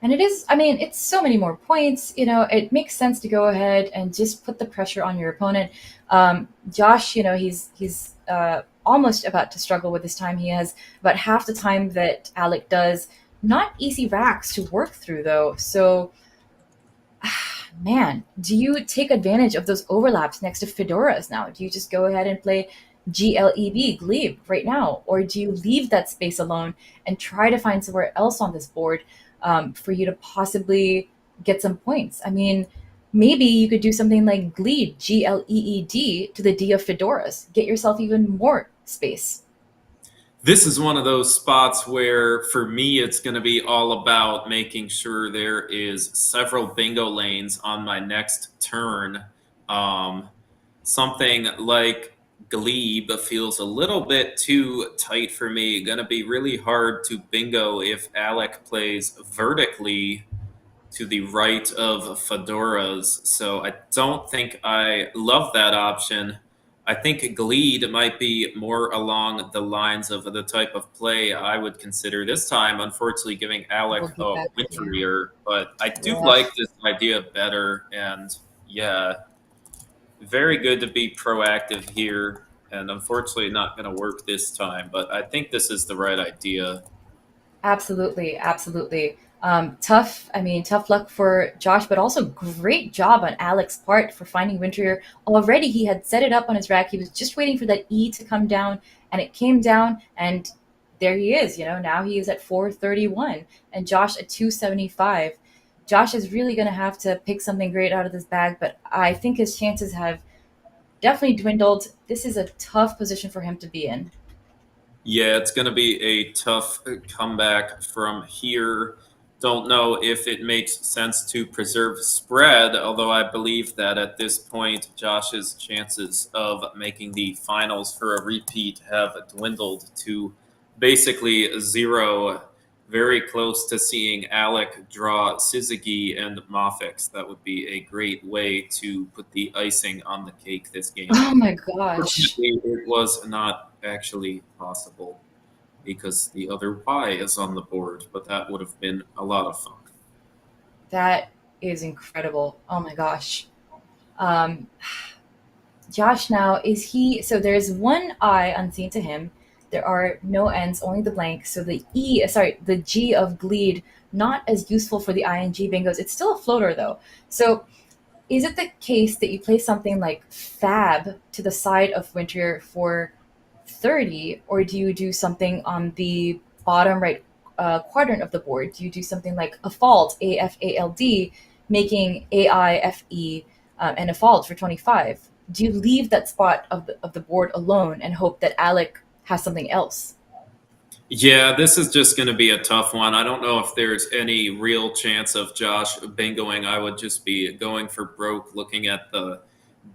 And it is, I mean, it's so many more points. It makes sense to go ahead and just put the pressure on your opponent. Josh, he's almost about to struggle with his time. He has about half the time that Alec does. Not easy racks to work through, though. So, man, do you take advantage of those overlaps next to fedoras now? Do you just go ahead and play gleb right now? Or do you leave that space alone and try to find somewhere else on this board for you to possibly get some points? I mean, maybe you could do something like Gleed, GLEED, to the D of fedoras. Get yourself even more space. This is one of those spots where, for me, it's going to be all about making sure there is several bingo lanes on my next turn. Um, Something like Glebe feels a little bit too tight for me. Going to be really hard to bingo if Alec plays vertically to the right of fedoras. So I don't think I love that option. I think Gleed might be more along the lines of the type of play I would consider this time, unfortunately giving Alec We'll get a back to you. winterier. But I do Yeah, like this idea better. And yeah, very good to be proactive here. And unfortunately, not going to work this time. But I think this is the right idea. absolutely, absolutely. Tough luck for Josh, but also great job on Alex's part for finding Winterior. Already he had set it up on his rack. He was just waiting for that E to come down, and it came down, and there he is. Now he is at 431, and Josh at 275. Josh is really going to have to pick something great out of this bag, but I think his chances have definitely dwindled. This is a tough position for him to be in. Yeah, it's going to be a tough comeback from here. Don't know if it makes sense to preserve spread, although I believe that at this point, Josh's chances of making the finals for a repeat have dwindled to basically zero. Very close to seeing Alec draw Syzygy and Moffix. That would be a great way to put the icing on the cake this game. Oh my gosh. Fortunately, it was not actually possible because the other Y is on the board, but that would have been a lot of fun. That is incredible. Oh my gosh. Um, Josh now, so there's one I unseen to him. There are no ends, only the blank. So the G of Gleed, not as useful for the ING bingos. It's still a floater though. So is it the case that you play something like Fab to the side of Winter for 30, or do you do something on the bottom right quadrant of the board? Do you do something like a fault, AFALD, making AIFE and a fault for 25? Do you leave that spot of the board alone and hope that Alec has something else? Yeah, this is just going to be a tough one. I don't know if there's any real chance of Josh bingoing. I would just be going for broke, looking at the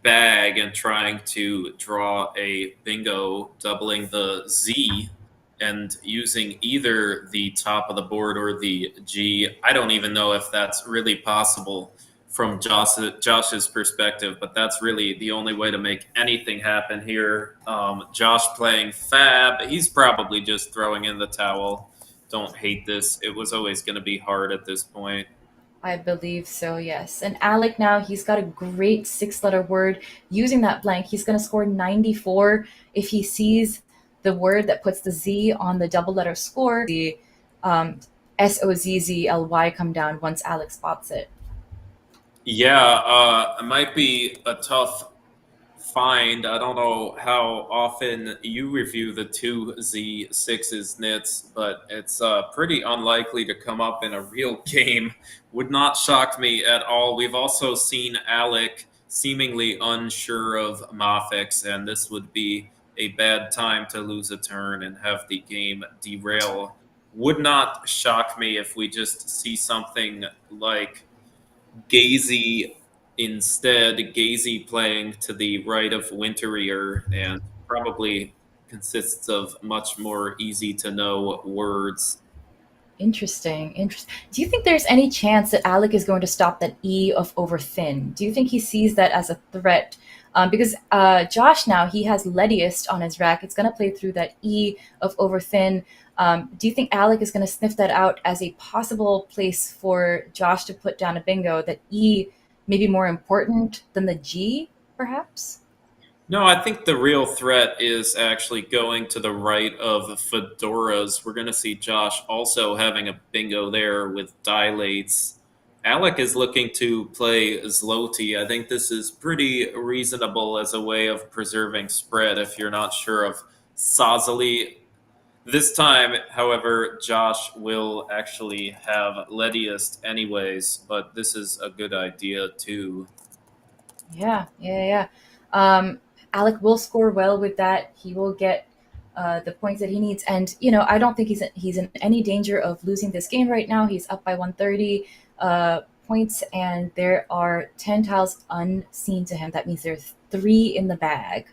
bag and trying to draw a bingo, doubling the Z and using either the top of the board or the G. I don't even know if that's really possible from Josh's perspective, but that's really the only way to make anything happen here. Josh playing Fab, he's probably just throwing in the towel. Don't hate this. It was always going to be hard at this point. I believe so, yes. And Alec now, he's got a great 6-letter word. Using that blank, he's going to score 94 if he sees the word that puts the Z on the double letter score. The Sozzly come down once Alec spots it. Yeah, it might be a tough find. I don't know how often you review the 2Z6's Nits, but it's pretty unlikely to come up in a real game. Would not shock me at all. We've also seen Alec seemingly unsure of Mafix, and this would be a bad time to lose a turn and have the game derail. Would not shock me if we just see something like Gazy instead, Gazy playing to the right of Winterier, and probably consists of much more easy to know words. Interesting. Do you think there's any chance that Alec is going to stop that E of over thin? Do you think he sees that as a threat? Because Josh now, he has Lettiest on his rack. It's going to play through that E of over thin. Do you think Alec is going to sniff that out as a possible place for Josh to put down a bingo, that E may be more important than the G, perhaps? No, I think the real threat is actually going to the right of Fedora's. We're going to see Josh also having a bingo there with dilates. Alec is looking to play Zloty. I think this is pretty reasonable as a way of preserving spread if you're not sure of Sozzly. This time, however, Josh will actually have Lettiest anyways, but this is a good idea too. Yeah. Alec will score well with that. He will get the points that he needs. And, I don't think he's in any danger of losing this game right now. He's up by 130 points, and there are 10 tiles unseen to him. That means there's 3 in the bag.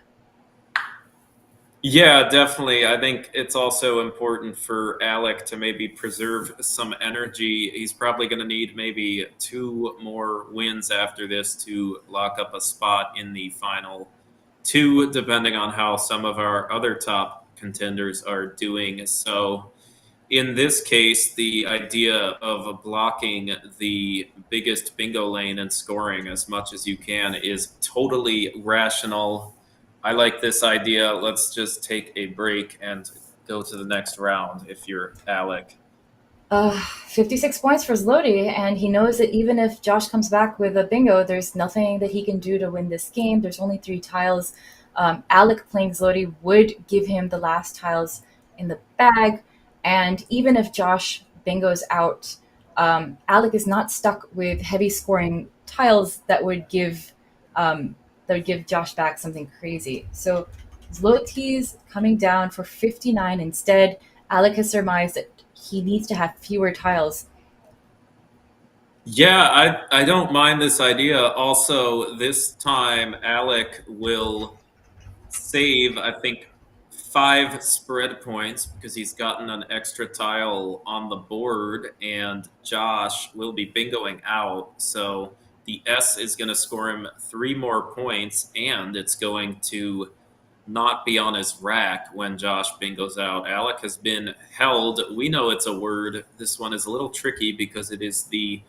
Yeah, definitely. I think it's also important for Alec to maybe preserve some energy. He's probably going to need maybe 2 more wins after this to lock up a spot in the final 2, depending on how some of our other top contenders are doing. So in this case, the idea of blocking the biggest bingo lane and scoring as much as you can is totally rational. I like this idea. Let's just take a break and go to the next round if you're Alec. 56 points for Zloty, and he knows that even if Josh comes back with a bingo, there's nothing that he can do to win this game. There's only 3 tiles. Alec playing Zloty would give him the last tiles in the bag, and even if Josh bingoes out, Alec is not stuck with heavy scoring tiles that would give Josh back something crazy. So Zloty's coming down for 59 instead. Alec has surmised that he needs to have fewer tiles. Yeah, I don't mind this idea. Also, this time Alec will save, I think, 5 spread points because he's gotten an extra tile on the board, and Josh will be bingoing out. So the S is going to score him 3 more points, and it's going to not be on his rack when Josh bingos out. Alec has been held. We know it's a word. This one is a little tricky because it is the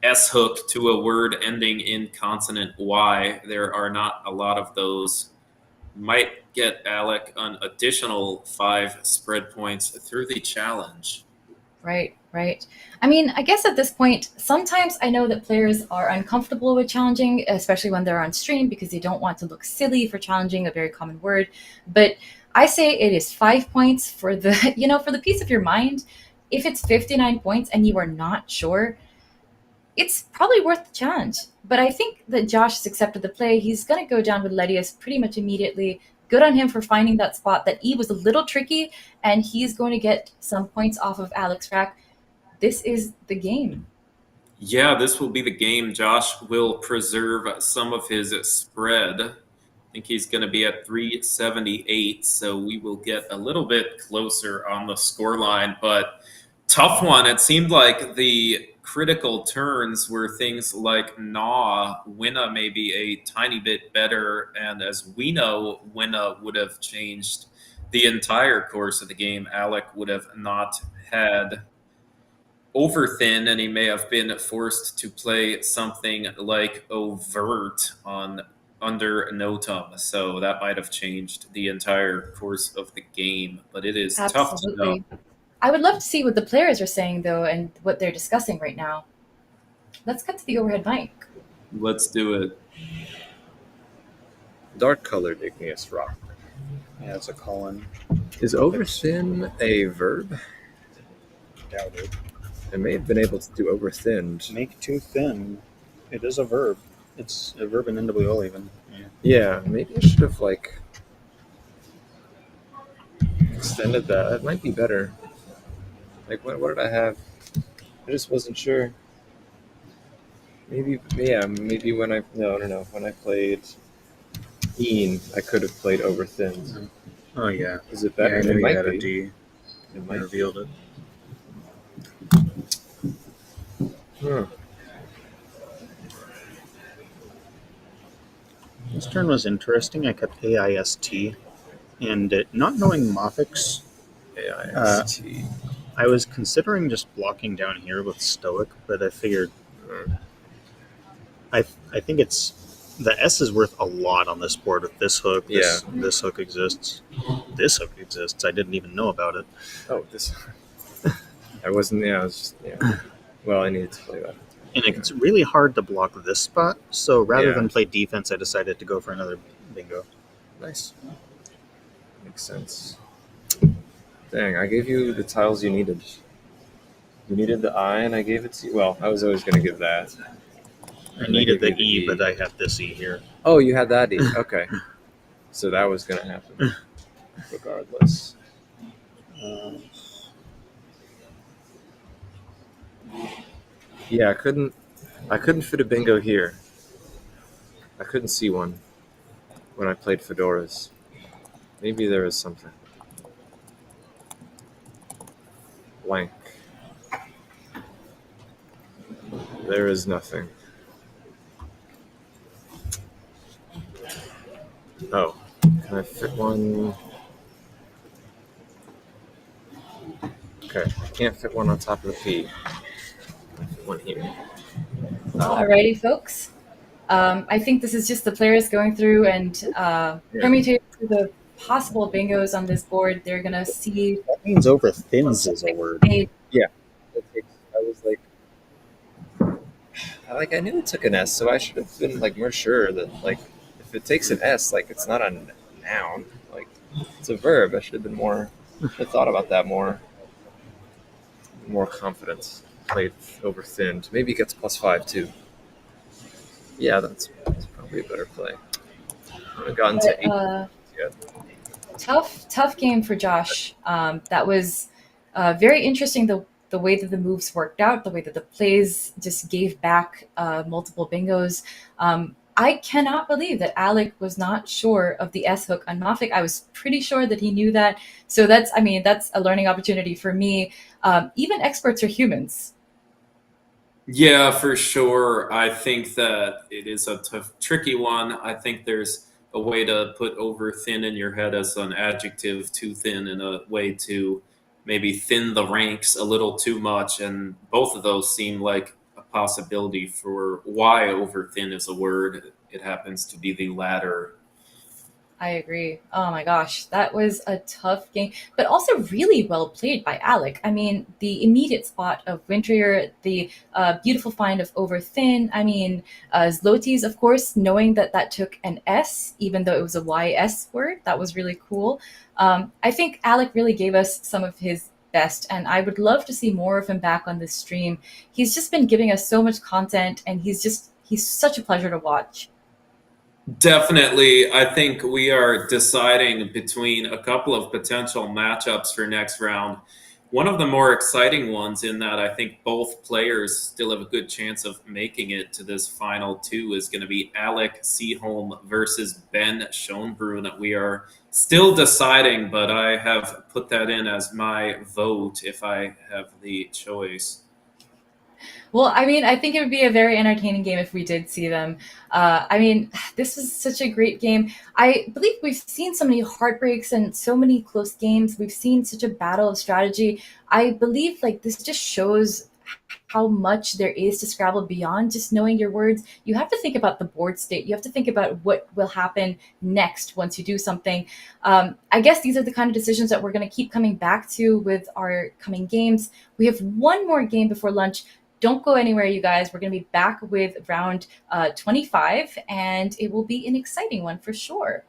S hook to a word ending in consonant Y. There are not a lot of those. Might get Alec an additional 5 spread points through the challenge. Right. I mean, I guess at this point, sometimes I know that players are uncomfortable with challenging, especially when they're on stream, because they don't want to look silly for challenging a very common word. But I say it is 5 points for the, for the peace of your mind. If it's 59 points and you are not sure, it's probably worth the challenge. But I think that Josh has accepted the play. He's going to go down with Lettiest pretty much immediately. Good on him for finding that spot. That E was a little tricky, and he's going to get some points off of Alec's rack. This is the game. Yeah, this will be the game. Josh will preserve some of his spread. think he's going to be at 378, so we will get a little bit closer on the scoreline. But tough one. It seemed like the critical turns were things like Winna maybe a tiny bit better, and as we know, Winna would have changed the entire course of the game. Alec would have not had over thin, and he may have been forced to play something like overt on under Notum. So that might have changed the entire course of the game. But it is tough to know. Absolutely. I would love to see what the players are saying, though, and what they're discussing right now. Let's cut to the overhead mic. Let's do it. Dark colored igneous rock. Yeah, it's a colon. Is over thin a verb? Doubt it. I may have been able to do over thinned. Make too thin. It is a verb. It's a verb in NWL even. Yeah. Yeah, maybe I should have extended that. That might be better. What did I have? I just wasn't sure. Maybe when I when I played Ian, I could have played over thinned. Oh yeah. Is it better? Yeah, I knew It you might had be. a D. It I might be. revealed it. Huh. This turn was interesting. I kept AIST, and not knowing Moffics, AIST. I was considering just blocking down here with Stoic, but I figured I think it's the S is worth a lot on this board with this hook. This hook exists. This hook exists. I didn't even know about it. Oh, this. I wasn't. Yeah, I was just. Yeah. Well, I needed to play that. And it's really hard to block this spot, so rather Yeah. than play defense, I decided to go for another bingo. Nice. Makes sense. Dang, I gave you the tiles you needed. You needed the I, and I gave it to you. Well, I was always going to give that. I And needed gave the you E, but I had this E here. Oh, you had that E. Okay. So that was going to happen. Regardless. Yeah, I couldn't fit a bingo here. I couldn't see one when I played Fedoras. Maybe there is something. Blank. There is nothing. Oh, can I fit one? Okay, I can't fit one on top of the P. I fit one here. Alrighty, folks. I think this is just the players going through and permutating through the possible bingos on this board. They're going to see. That means over thins is a word. Hey, I was I knew it took an S, so I should have been more sure that if it takes an S, it's not a noun, it's a verb. I should have been more. Should have thought about that more. More confidence. Played over thinned. Maybe it gets +5 too. Yeah, that's probably a better play. I would have gotten to 8. Yeah. tough game for Josh. That was very interesting. The way that the moves worked out, the way that the plays just gave back multiple bingos. I cannot believe that Alec was not sure of the S hook on Moffic. I was pretty sure that he knew that. So that's a learning opportunity for me. Even experts are humans. Yeah, for sure. I think that it is a tricky one. I think there's a way to put over thin in your head as an adjective, too thin, and a way to maybe thin the ranks a little too much. And both of those seem like a possibility for why over thin is a word. It happens to be the latter. I agree. Oh my gosh, that was a tough game, but also really well played by Alec. I mean, the immediate spot of Wintrier, the beautiful find of over thin. I mean, Zlotys, of course, knowing that took an S, even though it was a YS word, that was really cool. I think Alec really gave us some of his best, and I would love to see more of him back on this stream. He's just been giving us so much content, and he's such a pleasure to watch. Definitely. I think we are deciding between a couple of potential matchups for next round. one of the more exciting ones in that I think both players still have a good chance of making it to this final two is going to be Alec Seaholm versus Ben Schoenbrunn. We are still deciding, but I have put that in as my vote if I have the choice. Well, I mean, I think it would be a very entertaining game if we did see them. I mean, this was such a great game. I believe we've seen so many heartbreaks and so many close games. We've seen such a battle of strategy. I believe like this just shows how much there is to Scrabble beyond just knowing your words. You have to think about the board state. You have to think about what will happen next once you do something. I guess these are the kind of decisions that we're going to keep coming back to with our coming games. We have one more game before lunch. Don't go anywhere, you guys. We're going to be back with round 25, and it will be an exciting one for sure.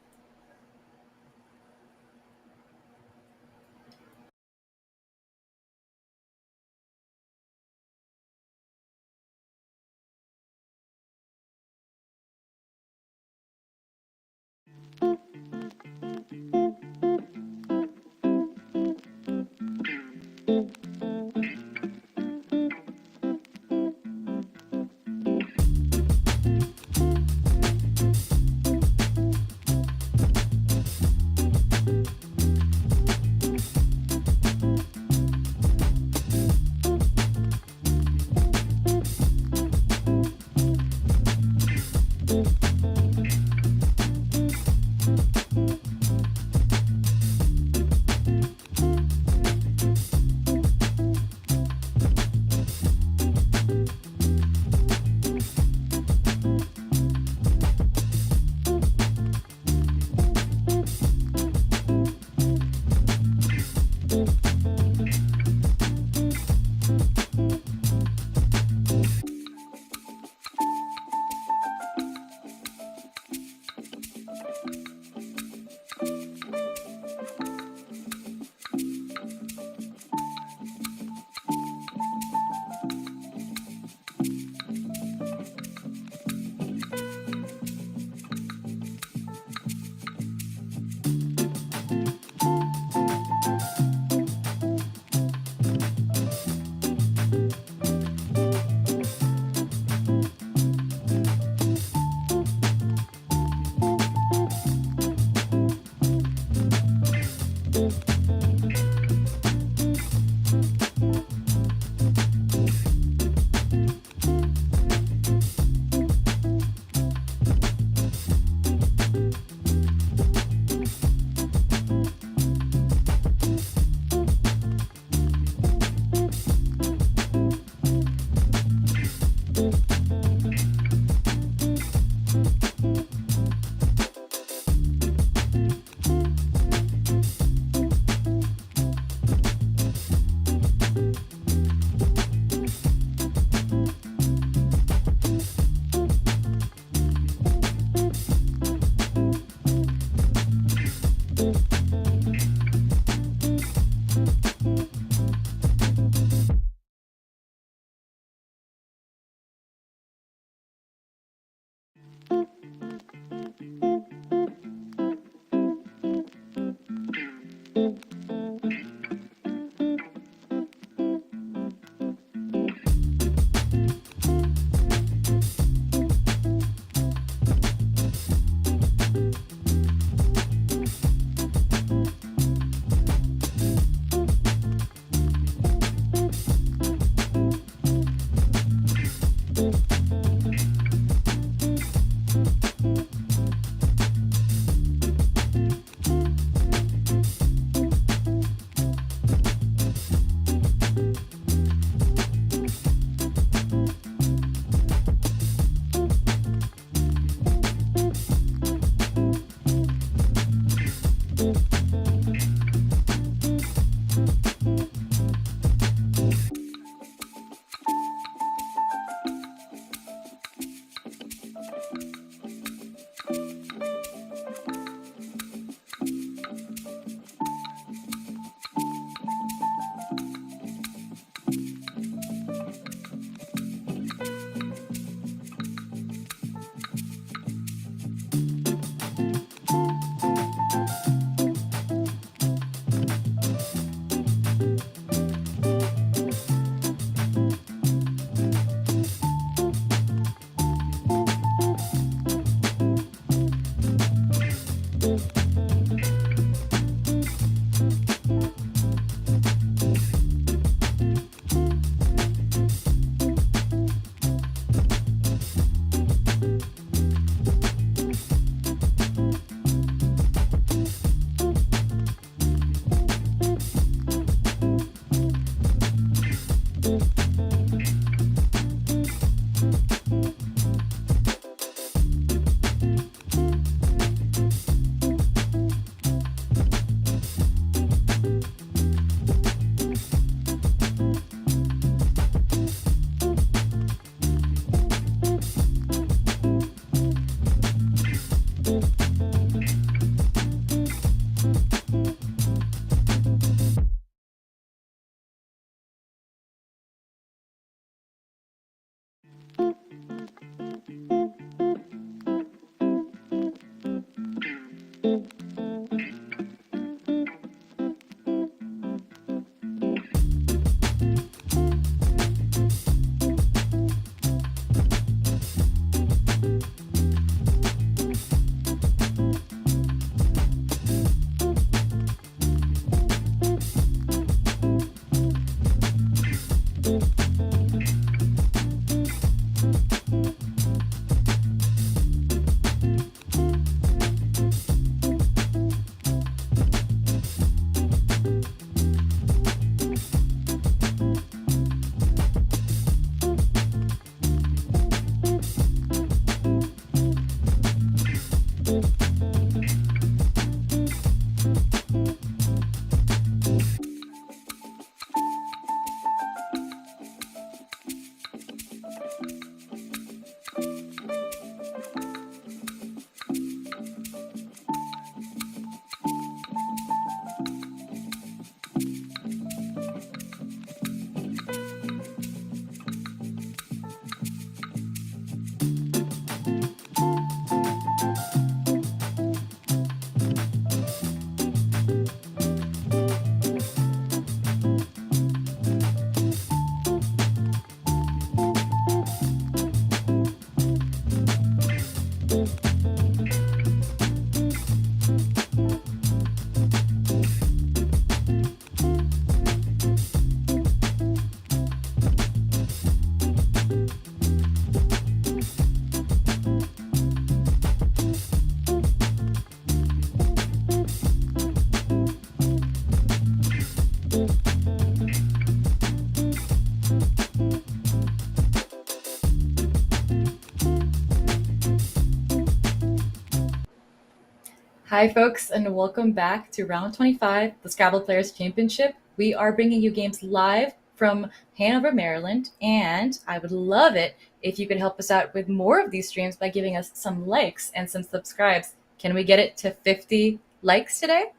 Hi, folks, and welcome back to round 25, the Scrabble Players Championship. We are bringing you games live from Hanover, Maryland, and I would love it if you could help us out with more of these streams by giving us some likes and some subscribes. Can we get it to 50 likes today?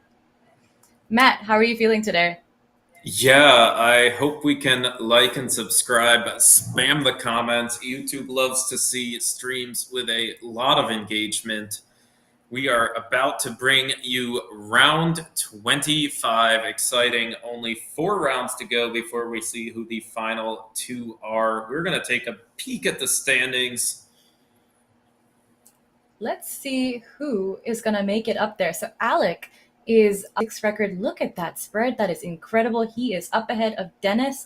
Matt, how are you feeling today? Yeah, I hope we can like and subscribe, spam the comments. YouTube loves to see streams with a lot of engagement. We are about to bring you round 25. Exciting. Only 4 rounds to go before we see who the final 2 are. We're going to take a peek at the standings. Let's see who is going to make it up there. So Alec is 6 record. Look at that spread. That is incredible. He is up ahead of Dennis.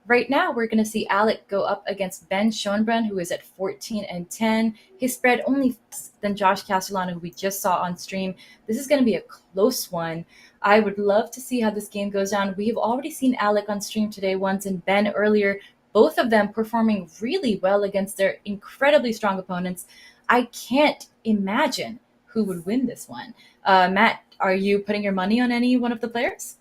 Right now, we're going to see Alec go up against Ben Schoenbrunn, who is at 14-10. His spread only less than Josh Castellano, who we just saw on stream. This is going to be a close one. I would love to see how this game goes down. We've already seen Alec on stream today once and Ben earlier, both of them performing really well against their incredibly strong opponents. I can't imagine who would win this one. Matt, are you putting your money on any one of the players?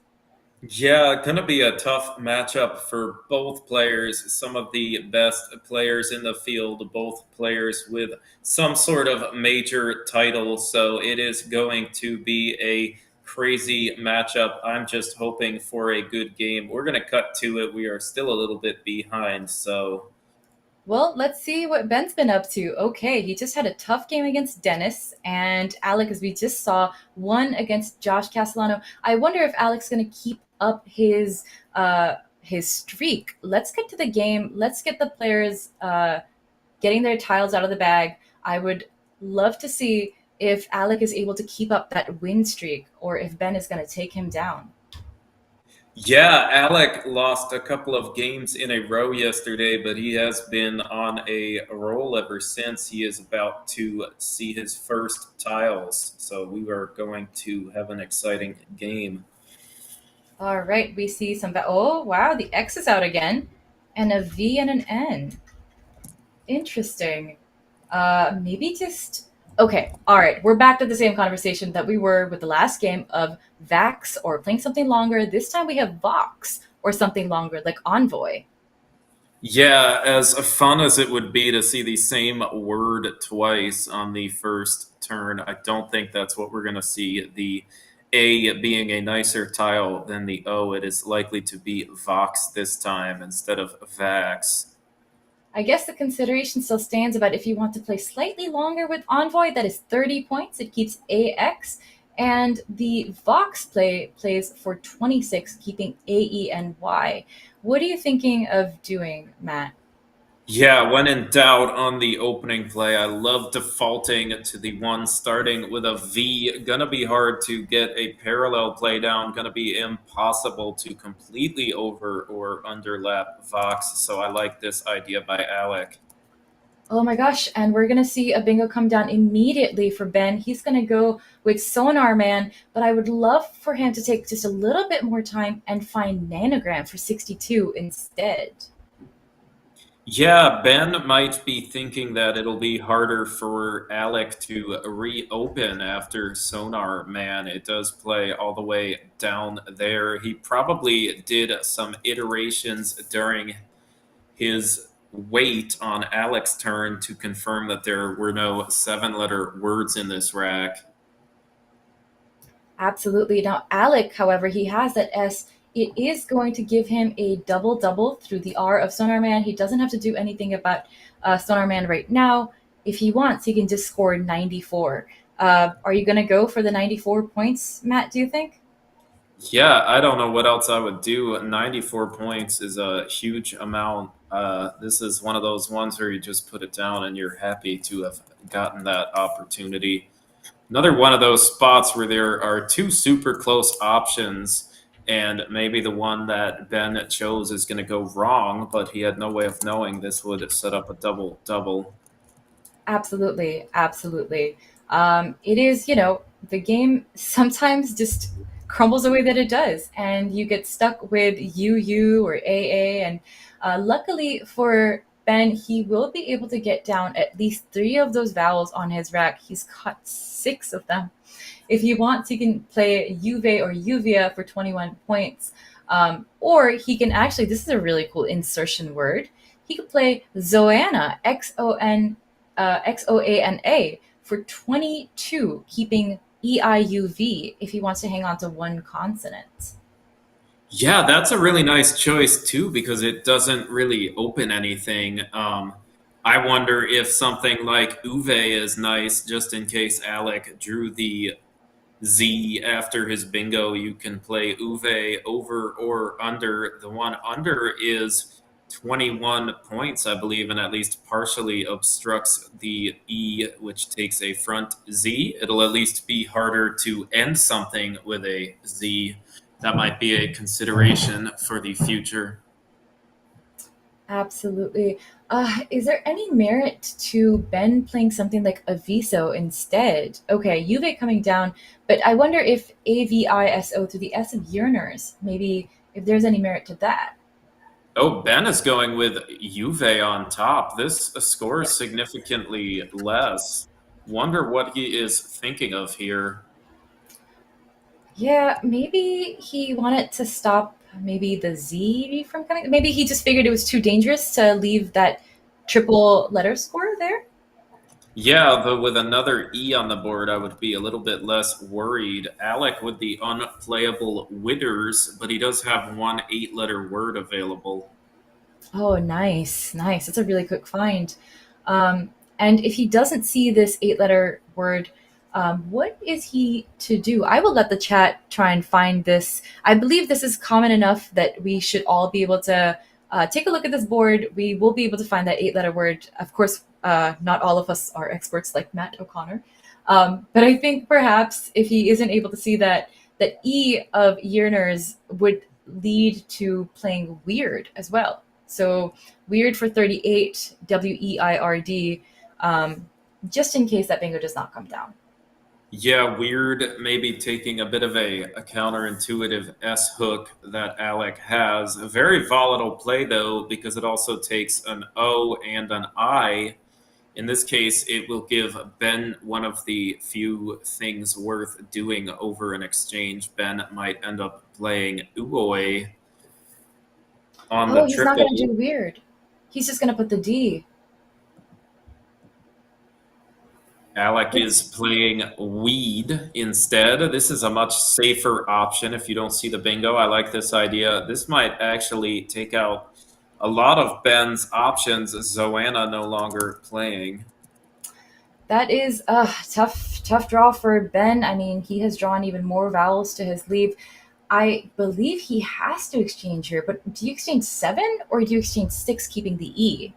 Yeah, going to be a tough matchup for both players. Some of the best players in the field, both players with some sort of major title. So it is going to be a crazy matchup. I'm just hoping for a good game. We're going to cut to it. We are still a little bit behind. So well, let's see what Ben's been up to. Okay, he just had a tough game against Dennis, and Alec, as we just saw, won against Josh Castellano. I wonder if Alec's going to keep up his streak. Let's get to the game. Let's get the players getting their tiles out of the bag. I would love to see if Alec is able to keep up that win streak, or if Ben is going to take him down. yeah, Alec lost a couple of games in a row yesterday, but he has been on a roll ever since. He is about to see his first tiles, so we are going to have an exciting game. All right, we see some. Oh, wow, the X is out again, and a V and an N. Interesting. Maybe just. Okay, all right, we're back to the same conversation that we were with the last game of Vax or playing something longer. This time we have Vox or something longer, like Envoy. Yeah, as fun as it would be to see the same word twice on the first turn, I don't think that's what we're going to see. The A being a nicer tile than the O, it is likely to be Vox this time instead of Vax. I guess the consideration still stands about if you want to play slightly longer with Envoy, that is 30 points. It keeps AX. And the Vox plays for 26, keeping AE and Y. What are you thinking of doing, Matt? Yeah, when in doubt on the opening play, I love defaulting to the one starting with a V. Gonna be hard to get a parallel play down. Gonna be impossible to completely over or underlap Vox. So I like this idea by Alec. Oh my gosh, and we're going to see a bingo come down immediately for Ben. He's going to go with Sonar Man, but I would love for him to take just a little bit more time and find Nanogram for 62 instead. Yeah, Ben might be thinking that it'll be harder for Alec to reopen after Sonar Man. It does play all the way down there. He probably did some iterations during his wait on Alec's turn to confirm that there were no 7-letter words in this rack. Absolutely. Now, Alec, however, he has that S. It is going to give him a double-double through the R of Sonar Man. He doesn't have to do anything about Sonar Man right now. If he wants, he can just score 94. Are you going to go for the 94 points, Matt, do you think? Yeah, I don't know what else I would do. 94 points is a huge amount. This is one of those ones where you just put it down and you're happy to have gotten that opportunity. Another one of those spots where there are 2 super close options, and maybe the one that Ben chose is going to go wrong, but he had no way of knowing this would set up a double-double. Absolutely, absolutely. It is, the game sometimes just crumbles the way that it does, and you get stuck with UU or AA. And luckily for Ben, he will be able to get down at least 3 of those vowels on his rack. He's caught 6 of them. If he wants, he can play Juve or Juvia for 21 points. Or he can actually, this is a really cool insertion word, he could play Zoana, Xoana, for 22, keeping EIUV if he wants to hang on to one consonant. Yeah, that's a really nice choice too, because it doesn't really open anything. I wonder if something like Uve is nice, just in case Alec drew the Z after his bingo. You can play Uve over or under. The one under is 21 points, I believe, and at least partially obstructs the E, which takes a front Z. It'll at least be harder to end something with a Z. That might be a consideration for the future. Absolutely. Is there any merit to Ben playing something like Aviso instead? Okay, Juve coming down, but I wonder if AVISO through the S of yearners, maybe if there's any merit to that. Oh, Ben is going with Juve on top. This scores significantly less. Wonder what he is thinking of here. Yeah, maybe he wanted to stop maybe the Z from coming. Maybe he just figured it was too dangerous to leave that triple letter score there. Yeah, though with another E on the board, I would be a little bit less worried. Alec with the unplayable witters, but he does have one 8-letter word available. Oh, nice, nice. That's a really quick find. And if he doesn't see this 8-letter word, what is he to do? I will let the chat try and find this. I believe this is common enough that we should all be able to take a look at this board. We will be able to find that 8-letter word. Of course, not all of us are experts like Matt O'Connor. But I think perhaps if he isn't able to see that, that E of yearners would lead to playing weird as well. So weird for 38, WEIRD, just in case that bingo does not come down. Yeah, weird, maybe taking a bit of a counterintuitive S hook that Alec has. A very volatile play, though, because it also takes an O and an I. In this case, it will give Ben one of the few things worth doing over an exchange. Ben might end up playing Uoe on the He's triple. not going to do weird. He's just going to put the D. Alec is playing weed instead. This is a much safer option if you don't see the bingo. I like this idea. This might actually take out a lot of Ben's options. Zoana no longer playing. That is a tough draw for Ben. I mean, he has drawn even more vowels to his sleeve. I believe he has to exchange here, but do you exchange 7 or do you exchange 6 keeping the E?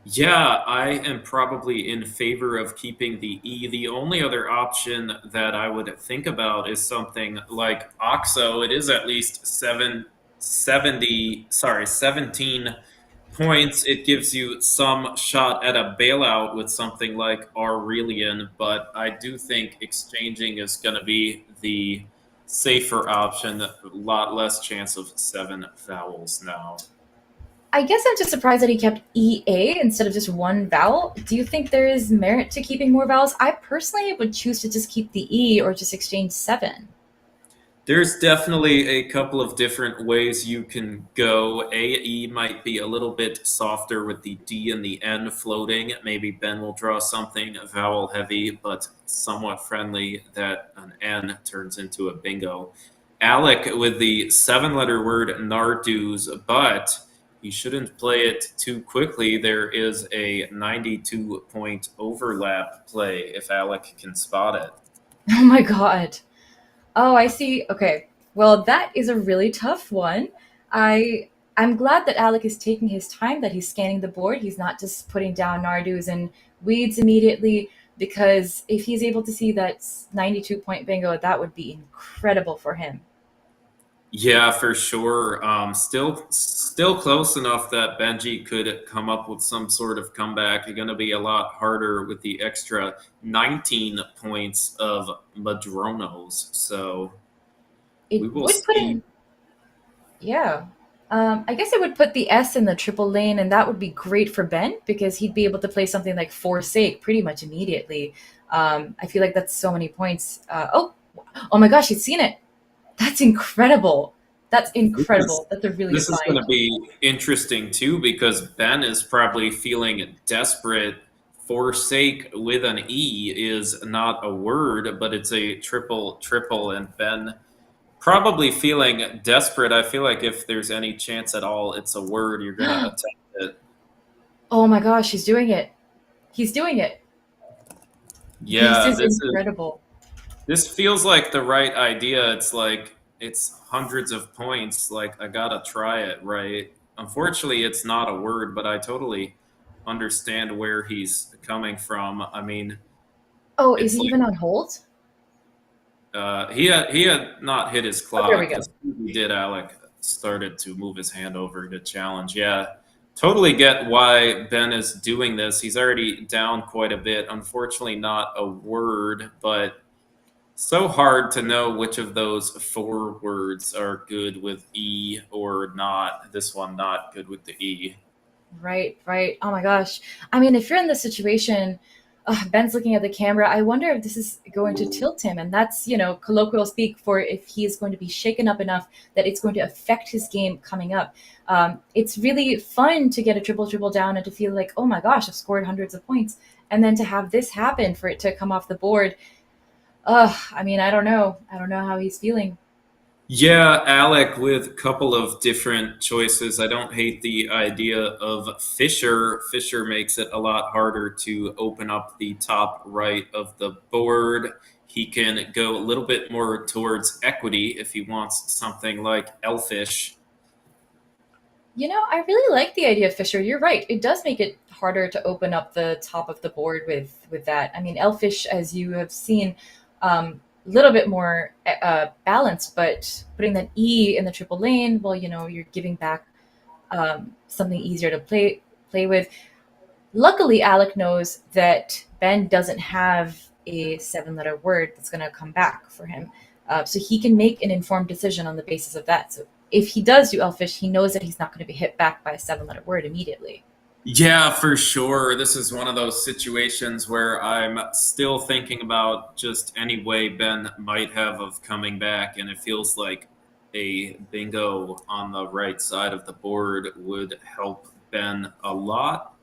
Yeah, I am probably in favor of keeping the E. The only other option that I would think about is something like Oxo. It is at least 17 points. It gives you some shot at a bailout with something like Aurelian, but I do think exchanging is going to be the safer option. A lot less chance of 7 vowels now. I guess I'm just surprised that he kept EA instead of just one vowel. Do you think there is merit to keeping more vowels? I personally would choose to just keep the E or just exchange 7. There's definitely a couple of different ways you can go. AE might be a little bit softer with the D and the N floating. Maybe Ben will draw something vowel heavy, but somewhat friendly that an N turns into a bingo. Alec with the 7-letter word Narduz, but you shouldn't play it too quickly. There is a 92-point overlap play if Alec can spot it. Oh my god. Oh, I see. Okay. Well, that is a really tough one. I'm glad that Alec is taking his time, that he's scanning the board. He's not just putting down Nardus and weeds immediately, because if he's able to see that 92-point bingo, that would be incredible for him. Yeah, for sure. Still close enough that Benji could come up with some sort of comeback. It's going to be a lot harder with the extra 19 points of Madronos. So It we will would put see. in, yeah. I guess I would put the S in the triple lane, and that would be great for Ben because he'd be able to play something like Forsake pretty much immediately. I feel like that's so many points. Oh my gosh, he's seen it. That's incredible. That's incredible. That's a really good This is going find. to be interesting too because Ben is probably feeling desperate. Forsake with an E is not a word, but it's a triple, and Ben probably feeling desperate. I feel like if there's any chance at all it's a word, you're going to attempt it. Oh my gosh, he's doing it. He's doing it. This Yeah, is incredible. this feels like the right idea. It's like it's hundreds of points. Like I gotta try it, right? Unfortunately, it's not a word, but I totally understand where he's coming from. I mean, Oh, is it's he like even on hold? he had not hit his Oh, there we clock. go. As soon as he did, Alec started to move his hand over to challenge. Yeah, totally get why Ben is doing this. He's already down quite a bit. Unfortunately, not a word, but so hard to know which of those four words are good with E or not. This one not good with the E. Right, right. Oh my gosh. I mean, if you're in this situation, Ben's looking at the camera. I wonder if this is going to tilt him. And that's, colloquial speak for if he is going to be shaken up enough that it's going to affect his game coming up. It's really fun to get a triple down and to feel like, oh my gosh, I've scored hundreds of points. And then to have this happen, for it to come off the board. I mean, I don't know. I don't know how he's feeling. Yeah, Alec with a couple of different choices. I don't hate the idea of Fisher. Fisher makes it a lot harder to open up the top right of the board. He can go a little bit more towards equity if he wants something like Elfish. I really like the idea of Fisher. You're right. It does make it harder to open up the top of the board with that. I mean, Elfish, as you have seen, a little bit more balanced, but putting that E in the triple lane, well, you're giving back something easier to play with. Luckily, Alec knows that Ben doesn't have a 7-letter word that's going to come back for him. So he can make an informed decision on the basis of that. So if he does do Elfish, he knows that he's not going to be hit back by a 7-letter word immediately. Yeah, for sure. This is one of those situations where I'm still thinking about just any way Ben might have of coming back, and it feels like a bingo on the right side of the board would help Ben a lot.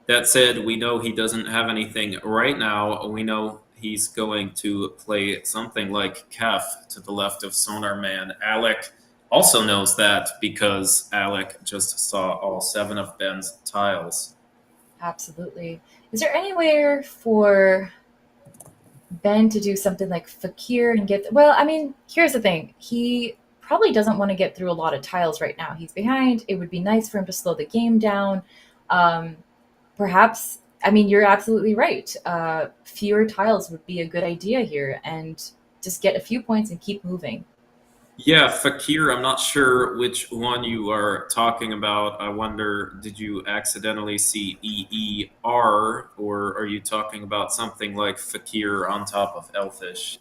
That said, we know he doesn't have anything right now. We know he's going to play something like Kef to the left of Sonar Man. Alec also knows that because Alec just saw all 7 of Ben's tiles. Absolutely. Is there anywhere for Ben to do something like Fakir and get? Well, I mean, here's the thing. He probably doesn't want to get through a lot of tiles right now. He's behind. It would be nice for him to slow the game down. Um, Perhaps, I mean, you're absolutely right. Fewer tiles would be a good idea here, and just get a few points and keep moving. Yeah, Fakir, I'm not sure which one you are talking about. I wonder, did you accidentally see EER, or are you talking about something like Fakir on top of Elfish?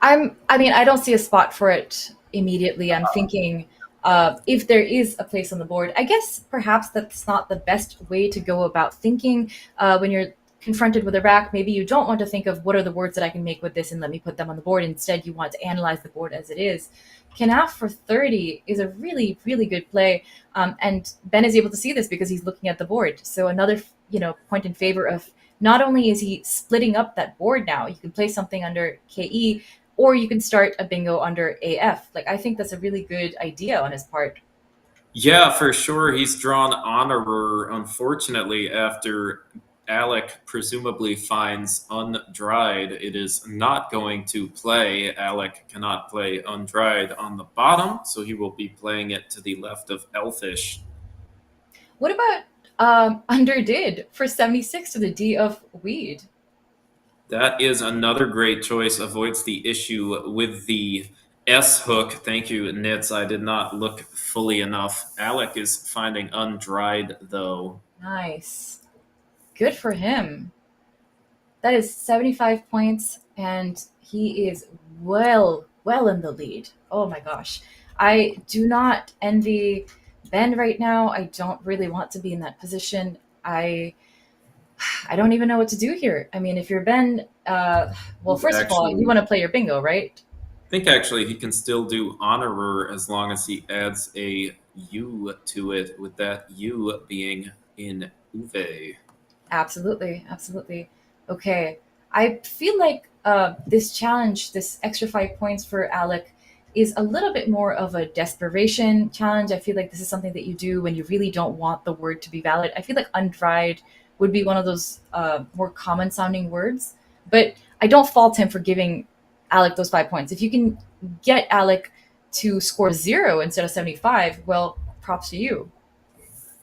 I mean, I don't see a spot for it immediately. I'm thinking if there is a place on the board, I guess perhaps that's not the best way to go about thinking when you're confronted with a rack. Maybe you don't want to think of what are the words that I can make with this and let me put them on the board. Instead, you want to analyze the board as it is. Canaf for 30 is a really, really good play. And Ben is able to see this because he's looking at the board. So another, point in favor of not only is he splitting up that board now, you can play something under KE, or you can start a bingo under AF. Like, I think that's a really good idea on his part. Yeah, for sure. He's drawn Honorer, unfortunately, after Alec presumably finds Undried. It is not going to play. Alec cannot play Undried on the bottom, so he will be playing it to the left of Elfish. What about Underdid for 76 to the D of Weed? That is another great choice. Avoids the issue with the S hook. Thank you, Nits. I did not look fully enough. Alec is finding Undried, though. Nice. Good for him. That is 75 points, and he is well in the lead. Oh my gosh. I do not envy Ben right now, I don't really want to be in that position. I don't even know what to do here. I mean, if you're Ben, well, first of all, you Actually, want to play your bingo, right? I think actually he can still do honorer as long as he adds a U to it, with that U being in Uwe. Absolutely, absolutely. Okay, I feel like this challenge, this extra 5 points for Alec, is a little bit more of a desperation challenge. I feel like this is something that you do when you really don't want the word to be valid. I feel like undried would be one of those more common sounding words, but I don't fault him for giving Alec those 5 points. If you can get Alec to score 0 instead of 75, well, props to you.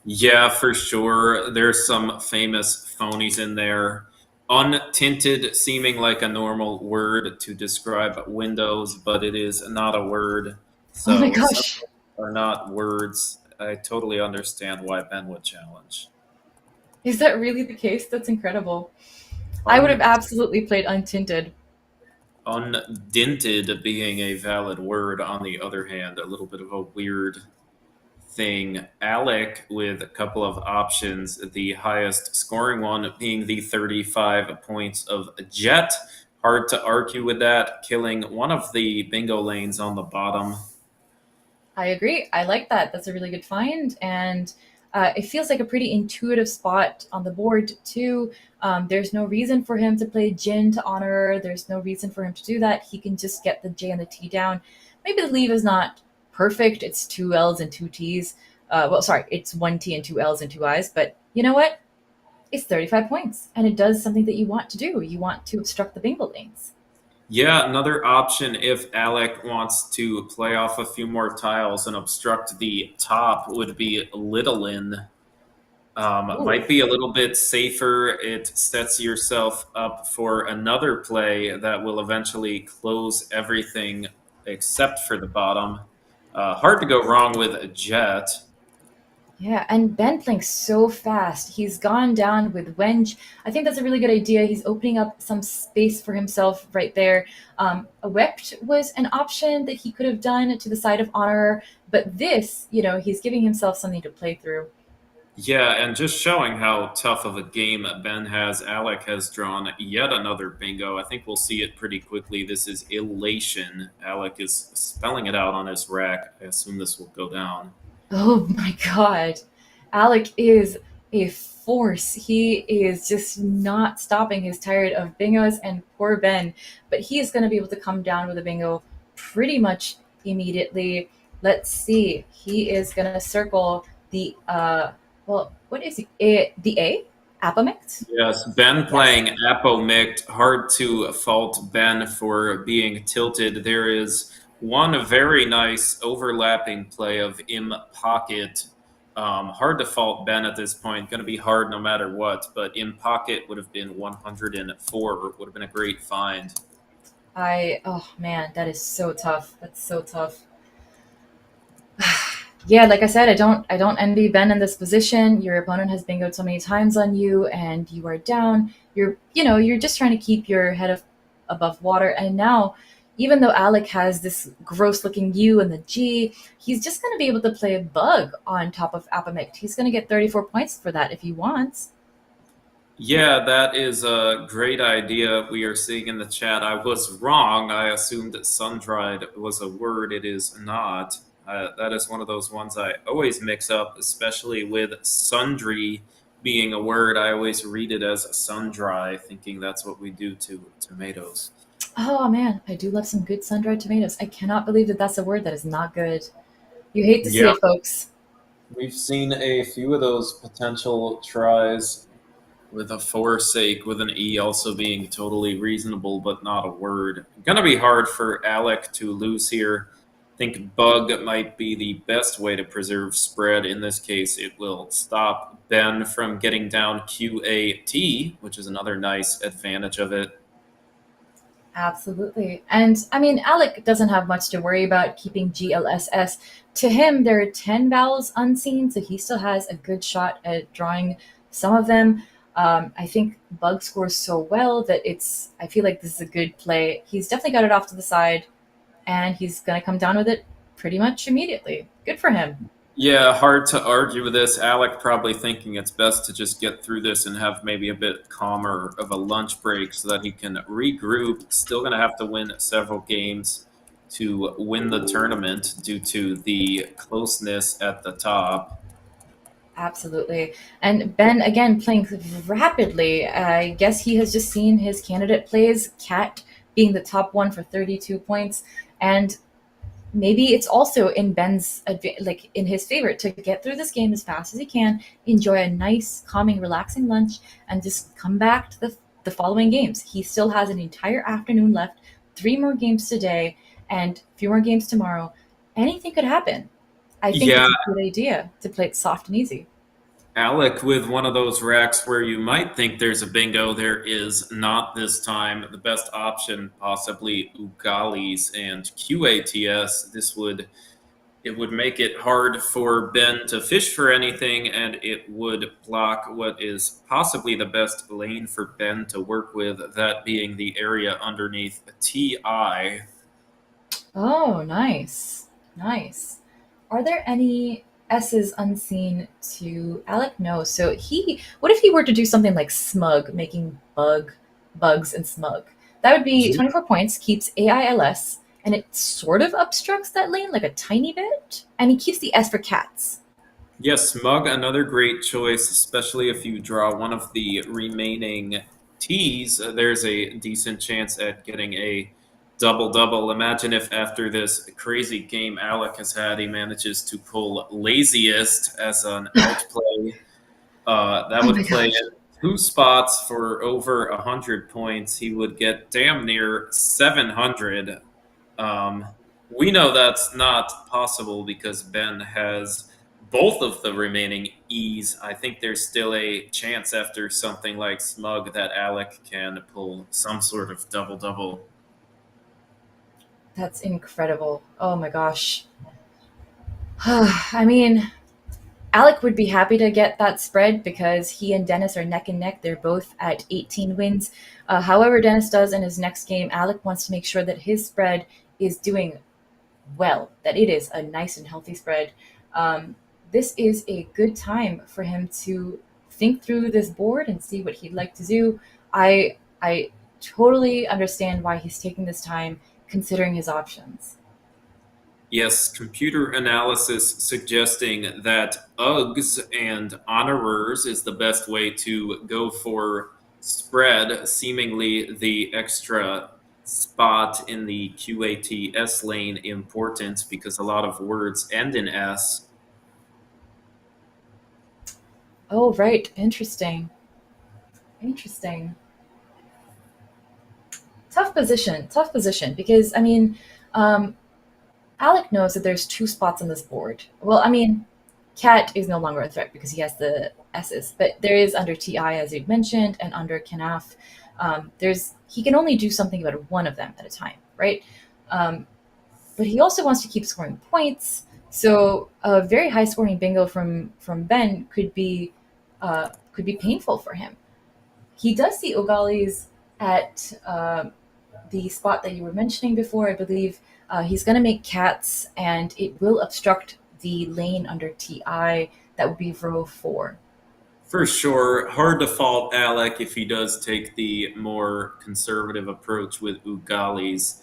Yeah, for sure. There's some famous phonies in there. Untinted seeming like a normal word to describe windows, but it is not a word. Oh my So some gosh. are not words. I totally understand why Ben would challenge. Is that really the case? That's incredible. I would have Un- absolutely played untinted. Undinted being a valid word, on the other hand, a little bit of a weird thing. Alec with a couple of options, the highest scoring one being the 35 points of Jet. Hard to argue with that, killing one of the bingo lanes on the bottom. I agree. I like that. That's a really good find. And it feels like a pretty intuitive spot on the board, too. There's no reason for him to play Jin to honor. There's no reason for him to do that. He can just get the J and the T down. Maybe the leave is not perfect. It's 2 L's and 2 T's. Well, sorry, it's 1 T and 2 L's and 2 I's. But you know what? It's 35 points. And it does something that you want to do. You want to obstruct the bingo lanes. Yeah, another option if Alec wants to play off a few more tiles and obstruct the top would be Littlin. Ooh. Might be a little bit safer. It sets yourself up for another play that will eventually close everything except for the bottom. Hard to go wrong with a jet. Yeah, and Ben playing so fast. He's gone down with Wench. I think that's a really good idea. He's opening up some space for himself right there. A Wept was an option that he could have done to the side of Honor, but this, he's giving himself something to play through. Yeah, and just showing how tough of a game Ben has, Alec has drawn yet another bingo. I think we'll see it pretty quickly. This is Elation. Alec is spelling it out on his rack. I assume this will go down. Oh my God. Alec is a force. He is just not stopping. He's tired of bingos and poor Ben, but he is going to be able to come down with a bingo pretty much immediately. Let's see. He is going to circle the, well, what is he? The A? Apomect? Yes, Ben Yes. playing Apomict. Hard to fault Ben for being tilted. There is one very nice overlapping play of Im Pocket. Hard to fault Ben at this point. Going to be hard no matter what, but Im Pocket would have been 104. Would have been a great find. Oh man, that is so tough. That's so tough. Yeah, like I said, I don't envy Ben in this position. Your opponent has bingoed so many times on you, and you are down. You're just trying to keep your head above water. And now, even though Alec has this gross looking U and the G, he's just going to be able to play a bug on top of Apomect. He's going to get 34 points for that if he wants. Yeah, that is a great idea. We are seeing in the chat. I was wrong. I assumed that sun-dried was a word. It is not. That is one of those ones I always mix up, especially with sundry being a word. I always read it as sun-dry, thinking that's what we do to tomatoes. Oh man, I do love some good sun-dried tomatoes. I cannot believe that that's a word that is not good. You hate to see Yeah, it, folks. we've seen a few of those potential tries with a forsake with an E also being totally reasonable, but not a word. Gonna be hard for Alec to lose here. I think bug might be the best way to preserve spread. In this case, it will stop Ben from getting down QAT, which is another nice advantage of it. Absolutely. And I mean, Alec doesn't have much to worry about keeping GLSS. To him, there are 10 vowels unseen, so he still has a good shot at drawing some of them. I think Bug scores so well that I feel like this is a good play. He's definitely got it off to the side, and he's going to come down with it pretty much immediately. Good for him. Yeah, hard to argue with this. Alec probably thinking it's best to just get through this and have maybe a bit calmer of a lunch break so that he can regroup. Still going to have to win several games to win the tournament due to the closeness at the top. Absolutely. And Ben, again, playing rapidly. I guess he has just seen his candidate plays, Cat being the top one for 32 points. And maybe it's also in Ben's, like in his favor to get through this game as fast as he can, enjoy a nice, calming, relaxing lunch, and just come back to the following games. He still has an entire afternoon left, 3 more games today, and a few more games tomorrow. Anything could happen. I think Yeah, it's a good idea to play it soft and easy. Alec with one of those racks where you might think there's a bingo, there is not this time. The best option, possibly Ugalis and QATS. It would make it hard for Ben to fish for anything, and it would block what is possibly the best lane for Ben to work with, that being the area underneath TI. Oh, nice. Nice. Are there any S's unseen to Alec? No. So what if he were to do something like smug, making bugs and smug? That would be 24 points, keeps AILS, and it sort of obstructs that lane like a tiny bit. And he keeps the S for cats. Yes, Smug, another great choice, especially if you draw one of the remaining T's. There's a decent chance at getting a double-double. Imagine if after this crazy game Alec has had, he manages to pull laziest as an outplay. That Oh would my play gosh. in 2 spots for over 100 points. He would get damn near 700. Um, we know that's not possible because Ben has both of the remaining E's. I think there's still a chance after something like Smug that Alec can pull some sort of double-double. That's incredible. Oh my gosh. I mean, Alec would be happy to get that spread because he and Dennis are neck and neck. They're both at 18 wins. However, Dennis does in his next game, Alec wants to make sure that his spread is doing well, that it is a nice and healthy spread. This is a good time for him to think through this board and see what he'd like to do. I totally understand why he's taking this time considering his options. Yes, computer analysis suggesting that UGs and honorers is the best way to go for spread, seemingly the extra spot in the QATS lane important because a lot of words end in S. Oh, right. Interesting. Interesting. Tough position, because I mean, um, Alec knows that there's 2 spots on this board. Well, I mean, Cat is no longer a threat because he has the S's, but there is under TI, as you'd mentioned, and under Canaf. He can only do something about one of them at a time, right? Um, but he also wants to keep scoring points. So a very high scoring bingo from Ben could be painful for him. He does see Ogalis at the spot that you were mentioning before, I believe. He's going to make cats, and it will obstruct the lane under TI. That would be row 4. For sure, hard to fault Alec if he does take the more conservative approach with Ugalis.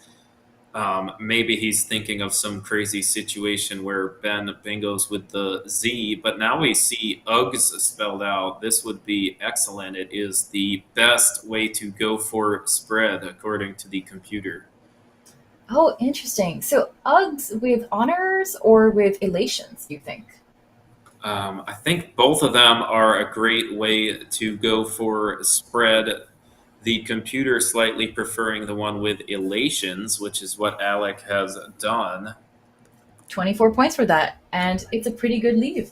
Maybe he's thinking of some crazy situation where Ben bingos with the Z, but now we see UGS spelled out. This would be excellent. It is the best way to go for spread, according to the computer. Oh, interesting. So Uggs with honors or with elations, you think? I think both of them are a great way to go for spread. The computer slightly preferring the one with elations, which is what Alec has done. 24 points for that, and it's a pretty good leave.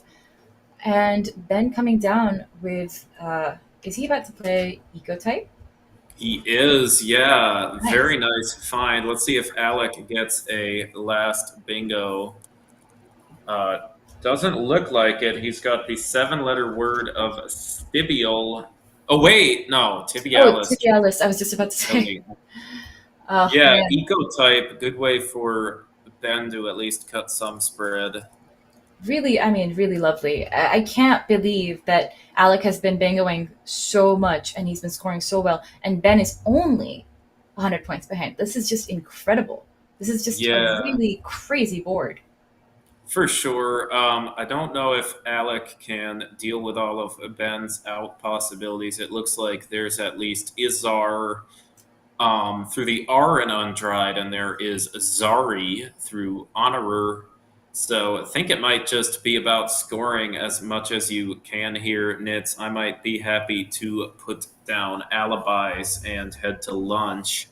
And Ben coming down with, is he about to play Eco Type? He is, yeah. Nice. Very nice find. Let's see if Alec gets a last bingo. Doesn't look like it. He's got the 7-letter word of stibial. Oh, wait. No, Oh, tibialis. Tibialis, I was just about to say. Oh, Yeah, man. eco type. Good way for Ben to at least cut some spread. Really, I mean, really lovely. I can't believe that Alec has been bingoing so much and he's been scoring so well, and Ben is only 100 points behind. This is just incredible. This is just a Yeah, really crazy board. for sure. I don't know if Alec can deal with all of Ben's out possibilities. It looks like there's at least Izar through the R and Undried, and there is Zari through Honorer. So I think it might just be about scoring as much as you can here, Nits. I might be happy to put down alibis and head to lunch.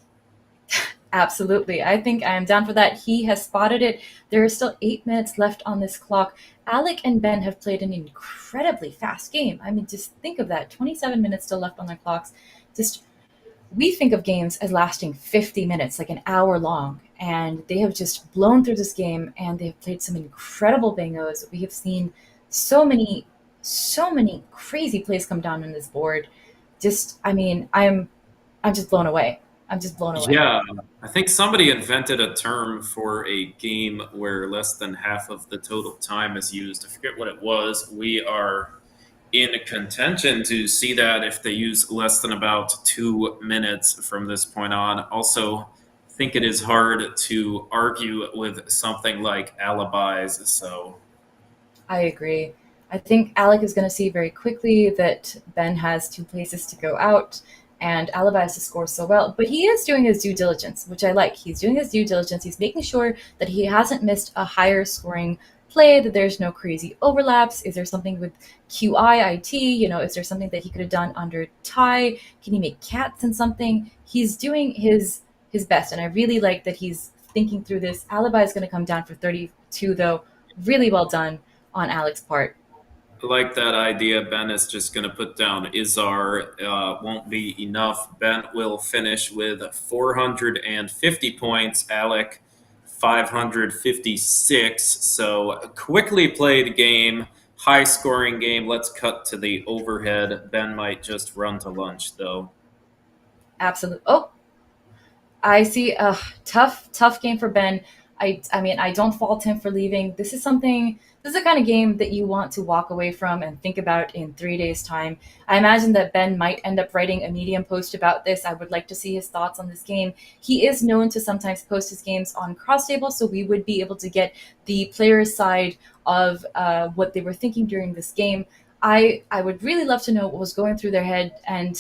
Absolutely. I think I am down for that. He has spotted it. There are still 8 minutes left on this clock. Alec and Ben have played an incredibly fast game. I mean, just think of that. 27 minutes still left on their clocks. Just we think of games as lasting 50 minutes, like an hour long, and they have just blown through this game and they've played some incredible bingos. We have seen so many crazy plays come down on this board. Just, I mean, I'm just blown away. I'm just blown away. Yeah, I think somebody invented a term for a game where less than half of the total time is used. I forget what it was. We are in contention to see that if they use less than about 2 minutes from this point on. Also, I think it is hard to argue with something like alibis. So, I agree. I think Alec is going to see very quickly that Ben has 2 places to go out and Alibi has to score so well. But he is doing his due diligence, which I like. He's doing his due diligence. He's making sure that he hasn't missed a higher scoring play, that there's no crazy overlaps. Is there something with QIIT? Is there something that he could have done under tie? Can he make cats in something? He's doing his best. And I really like that he's thinking through this. Alibi is going to come down for 32, though. Really well done on Alec's part. I like that idea. Ben is just going to put down Izar. Won't be enough. Ben will finish with 450 points. Alec, 556. So a quickly played game, high scoring game. Let's cut to the overhead. Ben might just run to lunch, though. Absolutely. Oh, I see a tough game for Ben. I mean, I don't fault him for leaving. This is the kind of game that you want to walk away from and think about in 3 days' time. I imagine that Ben might end up writing a Medium post about this. I would like to see his thoughts on this game. He is known to sometimes post his games on Cross Table, so we would be able to get the player's side of what they were thinking during this game. I would really love to know what was going through their head, and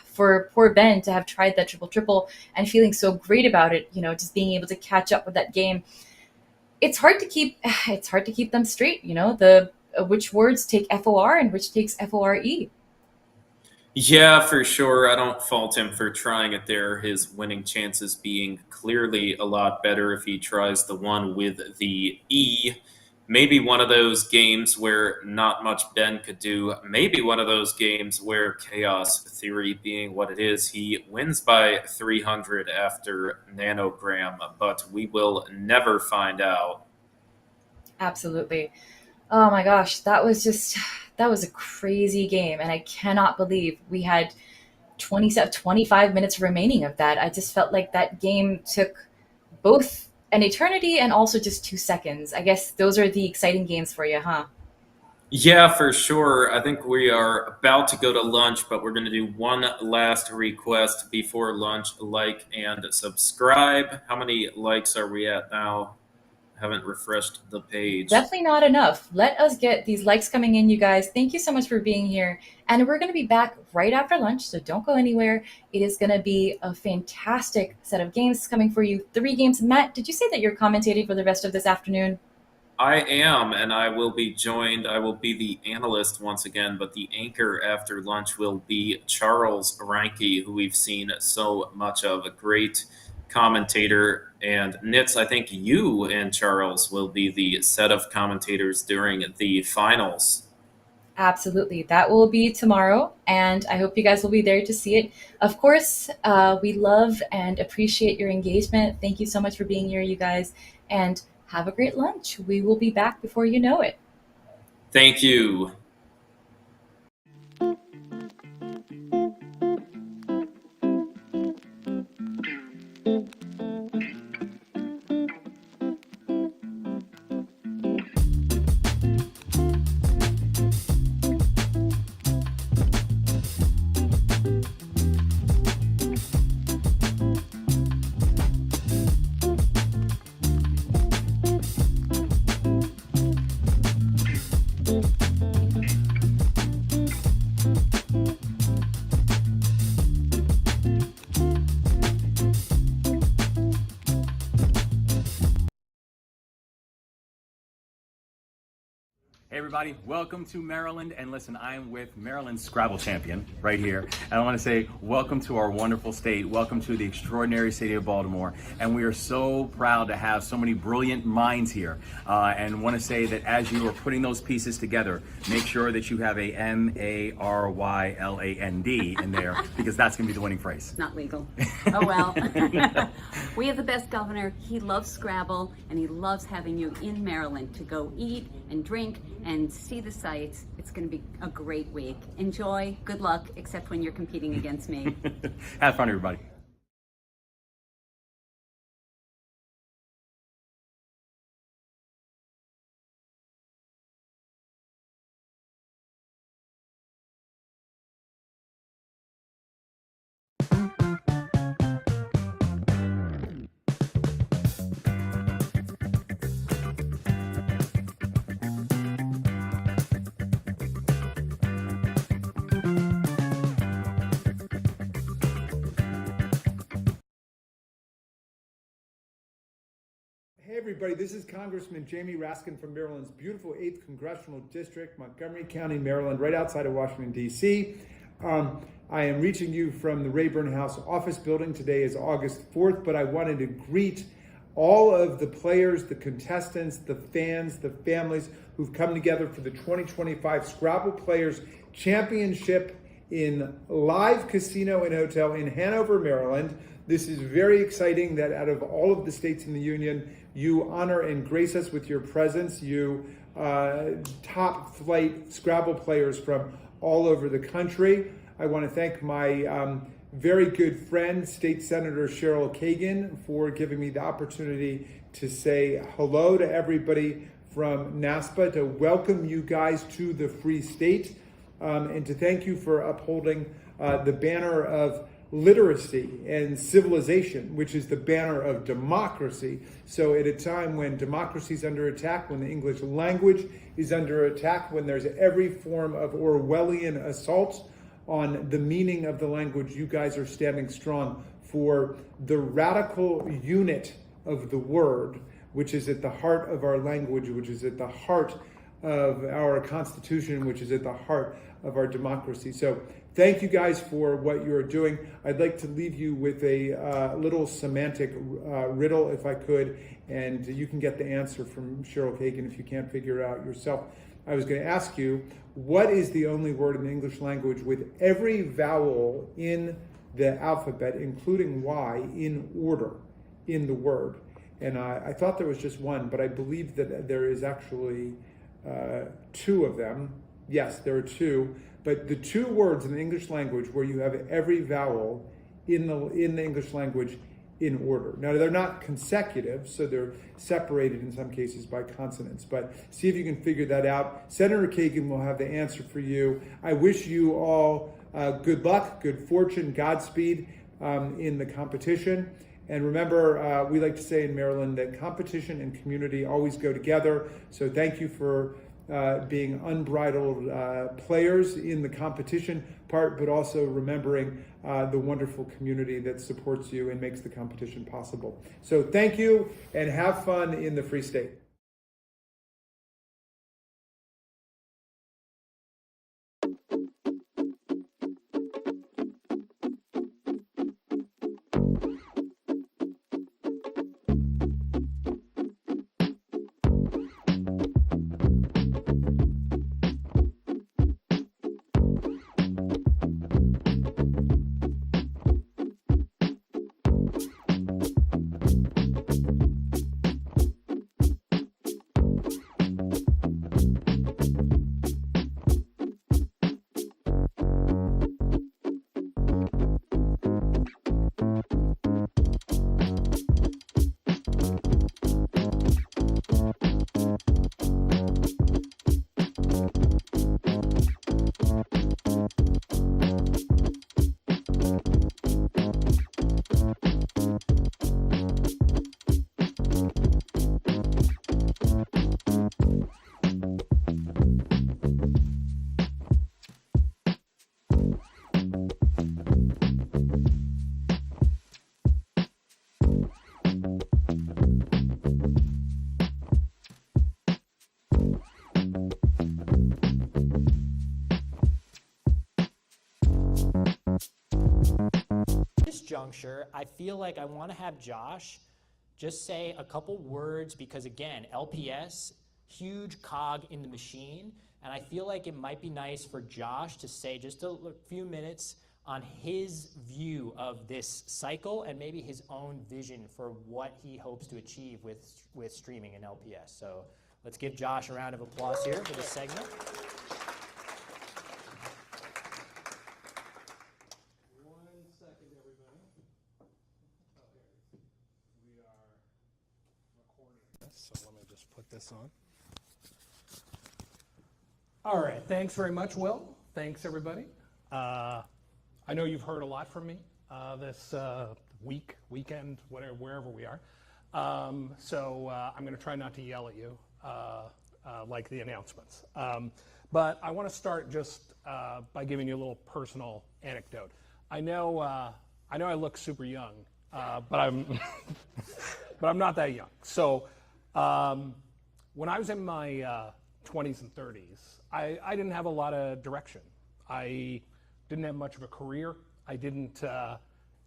for poor Ben to have tried that triple and feeling so great about it, just being able to catch up with that game. It's hard to keep them straight, the which words take FOR and which takes FORE. Yeah, for sure. I don't fault him for trying it there. His winning chances being clearly a lot better if he tries the one with the E. Maybe one of those games where not much Ben could do. Maybe one of those games where chaos theory being what it is, he wins by 300 after nanogram, but we will never find out. Absolutely. Oh my gosh, that was a crazy game, and I cannot believe we had 25 minutes remaining of that. I just felt like that game took both an eternity and also just 2 seconds. I guess those are the exciting games for you, huh? Yeah, for sure. I think we are about to go to lunch, but we're going to do one last request before lunch. Like and subscribe. How many likes are we at now? Haven't refreshed the page. Definitely not enough. Let us get these likes coming in, you guys. Thank you so much for being here. And we're going to be back right after lunch, so don't go anywhere. It is going to be a fantastic set of games coming for you. 3 games. Matt, did you say that you're commentating for the rest of this afternoon? I am, and I will be the analyst once again, but the anchor after lunch will be Charles Reinke, who we've seen so much of, a great commentator. And Nits, I think you and Charles will be the set of commentators during the finals. Absolutely. That will be tomorrow, and I hope you guys will be there to see it. Of course, we love and appreciate your engagement. Thank you so much for being here, you guys, and have a great lunch. We will be back before you know it. Thank you. Hey everybody, welcome to Maryland. And listen, I am with Maryland's Scrabble champion right here. And I want to say welcome to our wonderful state. Welcome to the extraordinary city of Baltimore. And we are so proud to have so many brilliant minds here. And want to say that as you are putting those pieces together, make sure that you have a Maryland in there, because that's going to be the winning phrase. Not legal. Oh well. We have the best governor. He loves Scrabble, and he loves having you in Maryland to go eat and drink and see the sights. It's going to be a great week. Enjoy. Good luck, except when you're competing against me. Have fun, everybody. Hey everybody, this is Congressman Jamie Raskin from Maryland's beautiful 8th Congressional District, Montgomery County, Maryland, right outside of Washington, D.C. I am reaching you from the Rayburn House office building. Today is August 4th, but I wanted to greet all of the players, the contestants, the fans, the families who've come together for the 2025 Scrabble Players Championship in Live Casino and Hotel in Hanover, Maryland. This is very exciting that out of all of the states in the union, you honor and grace us with your presence. You top flight Scrabble players from all over the country. I want to thank my very good friend, State Senator Cheryl Kagan, for giving me the opportunity to say hello to everybody from NASPA, to welcome you guys to the Free State, and to thank you for upholding the banner of literacy and civilization, which is the banner of democracy. So at a time when democracy is under attack, when the English language is under attack, when there's every form of Orwellian assault on the meaning of the language, you guys are standing strong for the radical unit of the word, which is at the heart of our language, which is at the heart of our Constitution, which is at the heart of our democracy. So thank you guys for what you're doing. I'd like to leave you with a little semantic riddle, if I could, and you can get the answer from Cheryl Kagan if you can't figure it out yourself. I was going to ask you, what is the only word in the English language with every vowel in the alphabet, including Y, in order in the word? And I thought there was just one, but I believe that there is actually two of them. Yes, there are two, but the two words in the English language where you have every vowel in the English language in order. Now, they're not consecutive, so they're separated in some cases by consonants, but see if you can figure that out. Senator Kagan will have the answer for you. I wish you all good luck, good fortune, Godspeed in the competition. And remember, we like to say in Maryland that competition and community always go together. So thank you for being unbridled players in the competition part, but also remembering the wonderful community that supports you and makes the competition possible. So thank you, and have fun in the Free State. sure. I feel like I want to have Josh just say a couple words because, again, LPS, huge cog in the machine, and I feel like it might be nice for Josh to say just a few minutes on his view of this cycle and maybe his own vision for what he hopes to achieve with streaming in LPS. So let's give Josh a round of applause here for this segment. So let me just put this on. All right, thanks very much, Will. Thanks, everybody. I know you've heard a lot from me this weekend, wherever we are. So I'm going to try not to yell at you like the announcements. But I want to start just by giving you a little personal anecdote. I know I look super young, but I'm not that young. So when I was in my 20s and 30s, I didn't have a lot of direction. I didn't have much of a career. There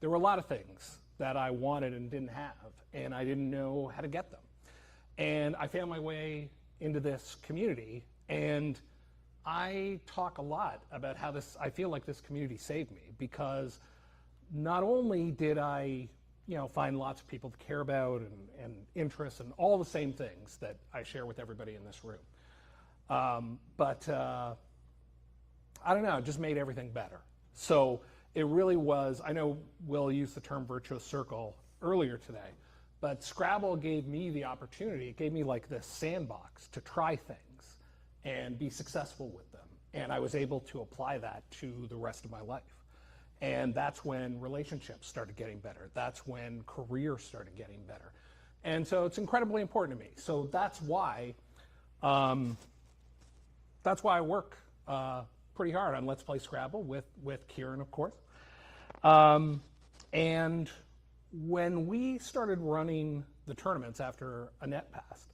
were a lot of things that I wanted and didn't have, and I didn't know how to get them. And I found my way into this community, and I talk a lot about how I feel like this community saved me, because not only did I find lots of people to care about and interests and all the same things that I share with everybody in this room. But I don't know, it just made everything better. So it really was, I know Will used the term virtuous circle earlier today, but Scrabble gave me the opportunity, it gave me like this sandbox to try things and be successful with them. And I was able to apply that to the rest of my life. And that's when relationships started getting better. That's when career started getting better. And so it's incredibly important to me. So that's why I work pretty hard on Let's Play Scrabble with Kieran, of course. And when we started running the tournaments after Annette passed,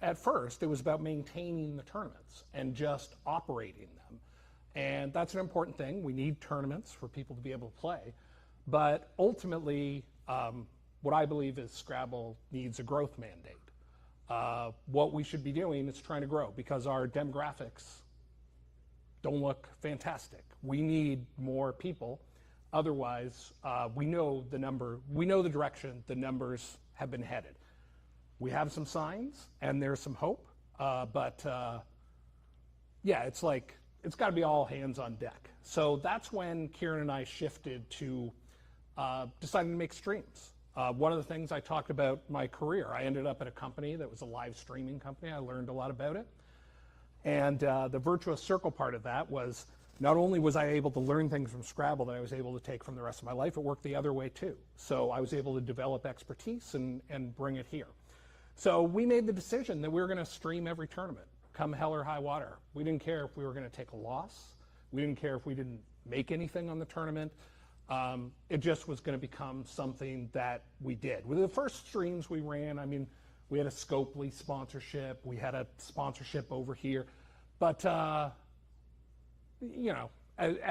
at first it was about maintaining the tournaments and just operating them. And that's an important thing. We need tournaments for people to be able to play. But ultimately, what I believe is Scrabble needs a growth mandate. What we should be doing is trying to grow, because our demographics don't look fantastic. We need more people. Otherwise, we know the direction the numbers have been headed. We have some signs and there's some hope, but it's got to be all hands on deck. So that's when Kieran and I shifted to deciding to make streams. One of the things I talked about my career, I ended up at a company that was a live streaming company. I learned a lot about it. And the virtuous circle part of that was, not only was I able to learn things from Scrabble that I was able to take from the rest of my life, it worked the other way too. So I was able to develop expertise and bring it here. So we made the decision that we were going to stream every tournament, come hell or high water. We didn't care if we were going to take a loss. We didn't care if we didn't make anything on the tournament. It just was going to become something that we did. With the first streams we ran, we had a Scopely sponsorship. We had a sponsorship over here. But, at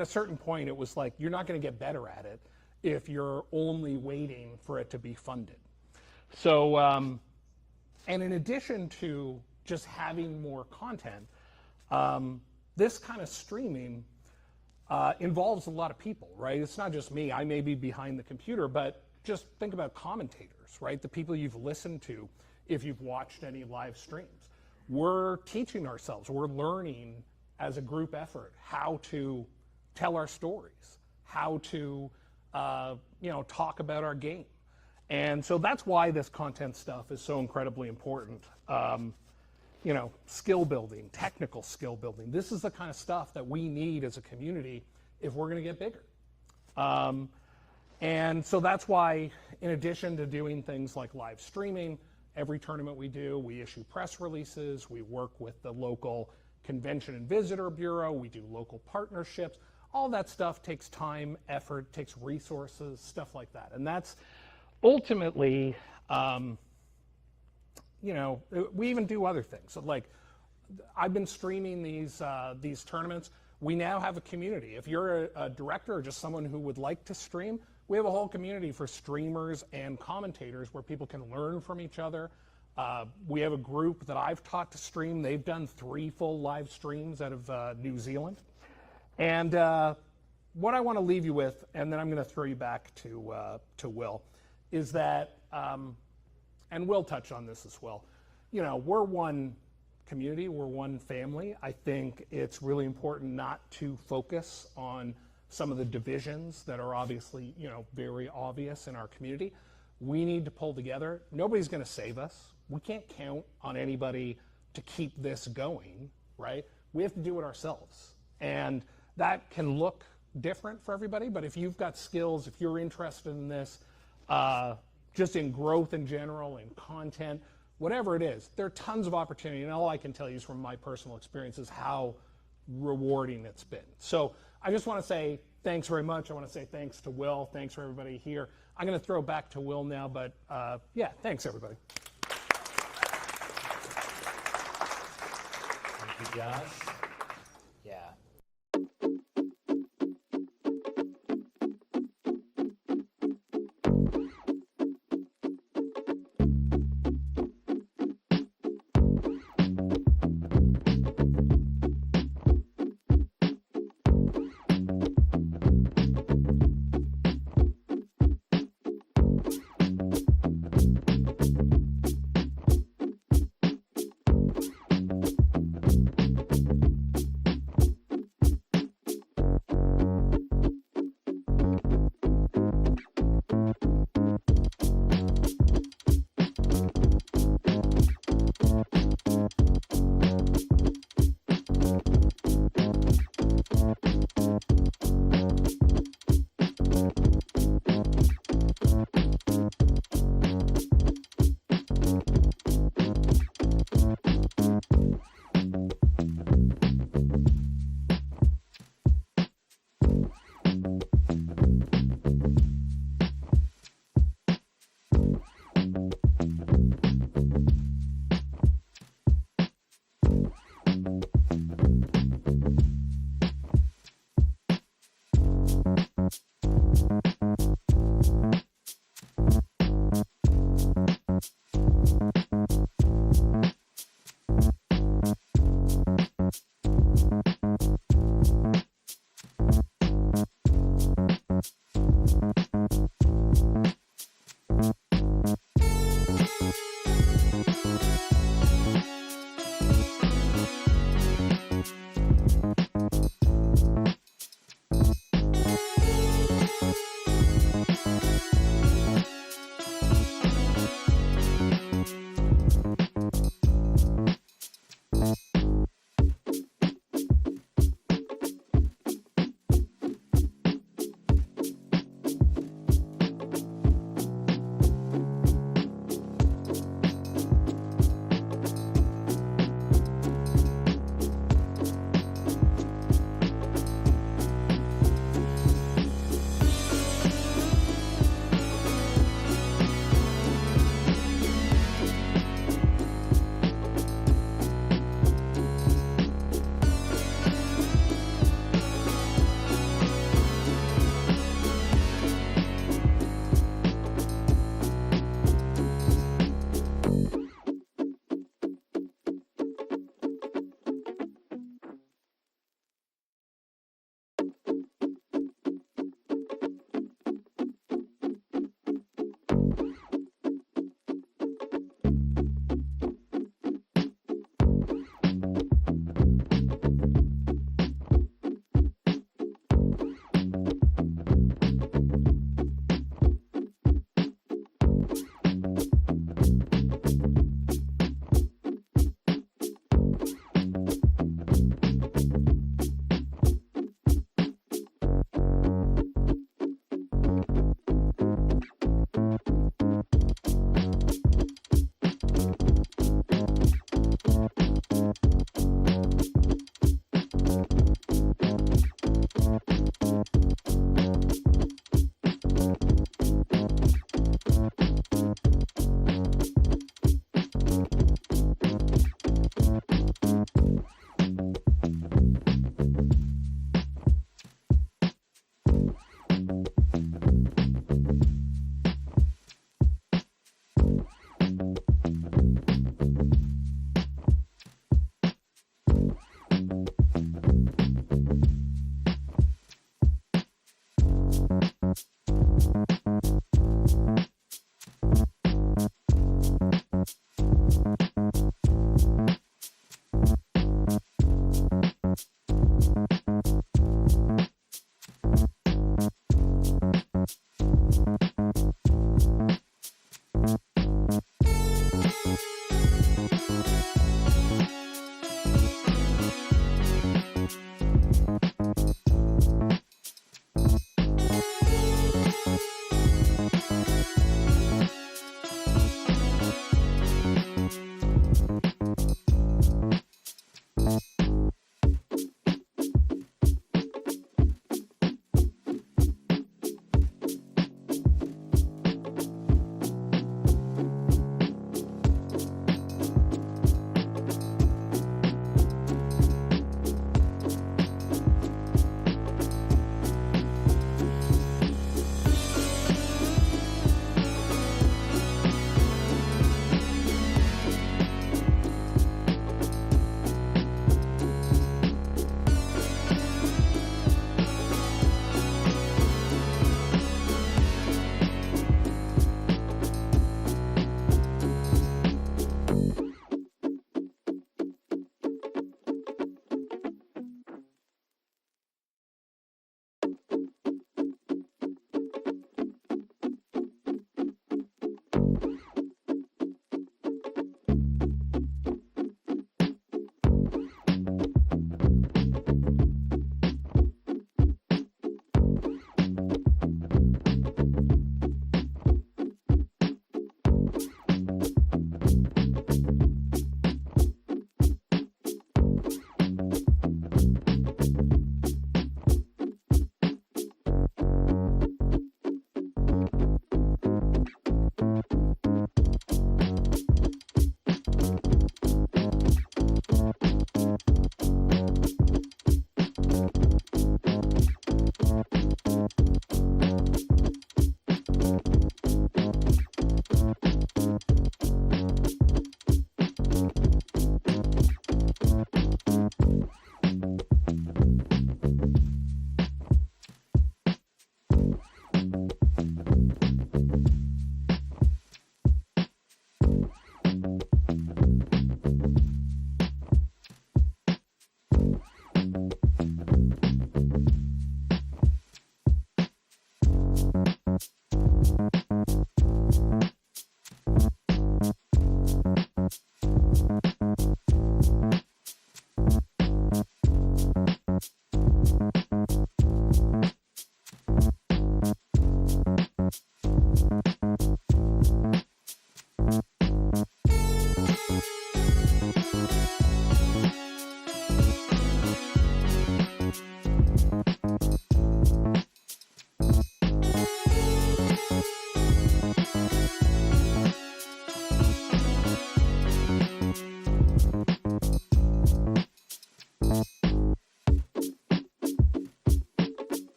a certain point, it was like, you're not going to get better at it if you're only waiting for it to be funded. So, and in addition to just having more content, this kind of streaming involves a lot of people, right? It's not just me. I may be behind the computer, but just think about commentators, right? The people you've listened to if you've watched any live streams. We're teaching ourselves, we're learning as a group effort how to tell our stories, how to talk about our game. And so that's why this content stuff is so incredibly important. Skill building, technical skill building. This is the kind of stuff that we need as a community if we're going to get bigger. And so that's why, in addition to doing things like live streaming, every tournament we do, we issue press releases, we work with the local Convention and Visitor Bureau, we do local partnerships. All that stuff takes time, effort, takes resources, stuff like that. And that's ultimately, we even do other things. So, like, I've been streaming these tournaments. we now have a community. If you're a director or just someone who would like to stream, we have a whole community for streamers and commentators where people can learn from each other. We have a group that I've taught to stream. They've done 3 full live streams out of New Zealand. And what I want to leave you with, and then I'm going to throw you back to Will, is that, and Will touched on this as well, you know, we're one community, we're one family. I think it's really important not to focus on some of the divisions that are obviously, you know, very obvious in our community. We need to pull together. Nobody's going to save us. We can't count on anybody to keep this going, right? We have to do it ourselves. And that can look different for everybody, but if you've got skills, if you're interested in this, just in growth in general, in content, whatever it is, there are tons of opportunity, and all I can tell you is from my personal experiences how rewarding it's been. So I just want to say thanks very much. I want to say thanks to Will. Thanks for everybody here. I'm going to throw back to Will now, but yeah, thanks everybody. Thank you, Josh. Yeah.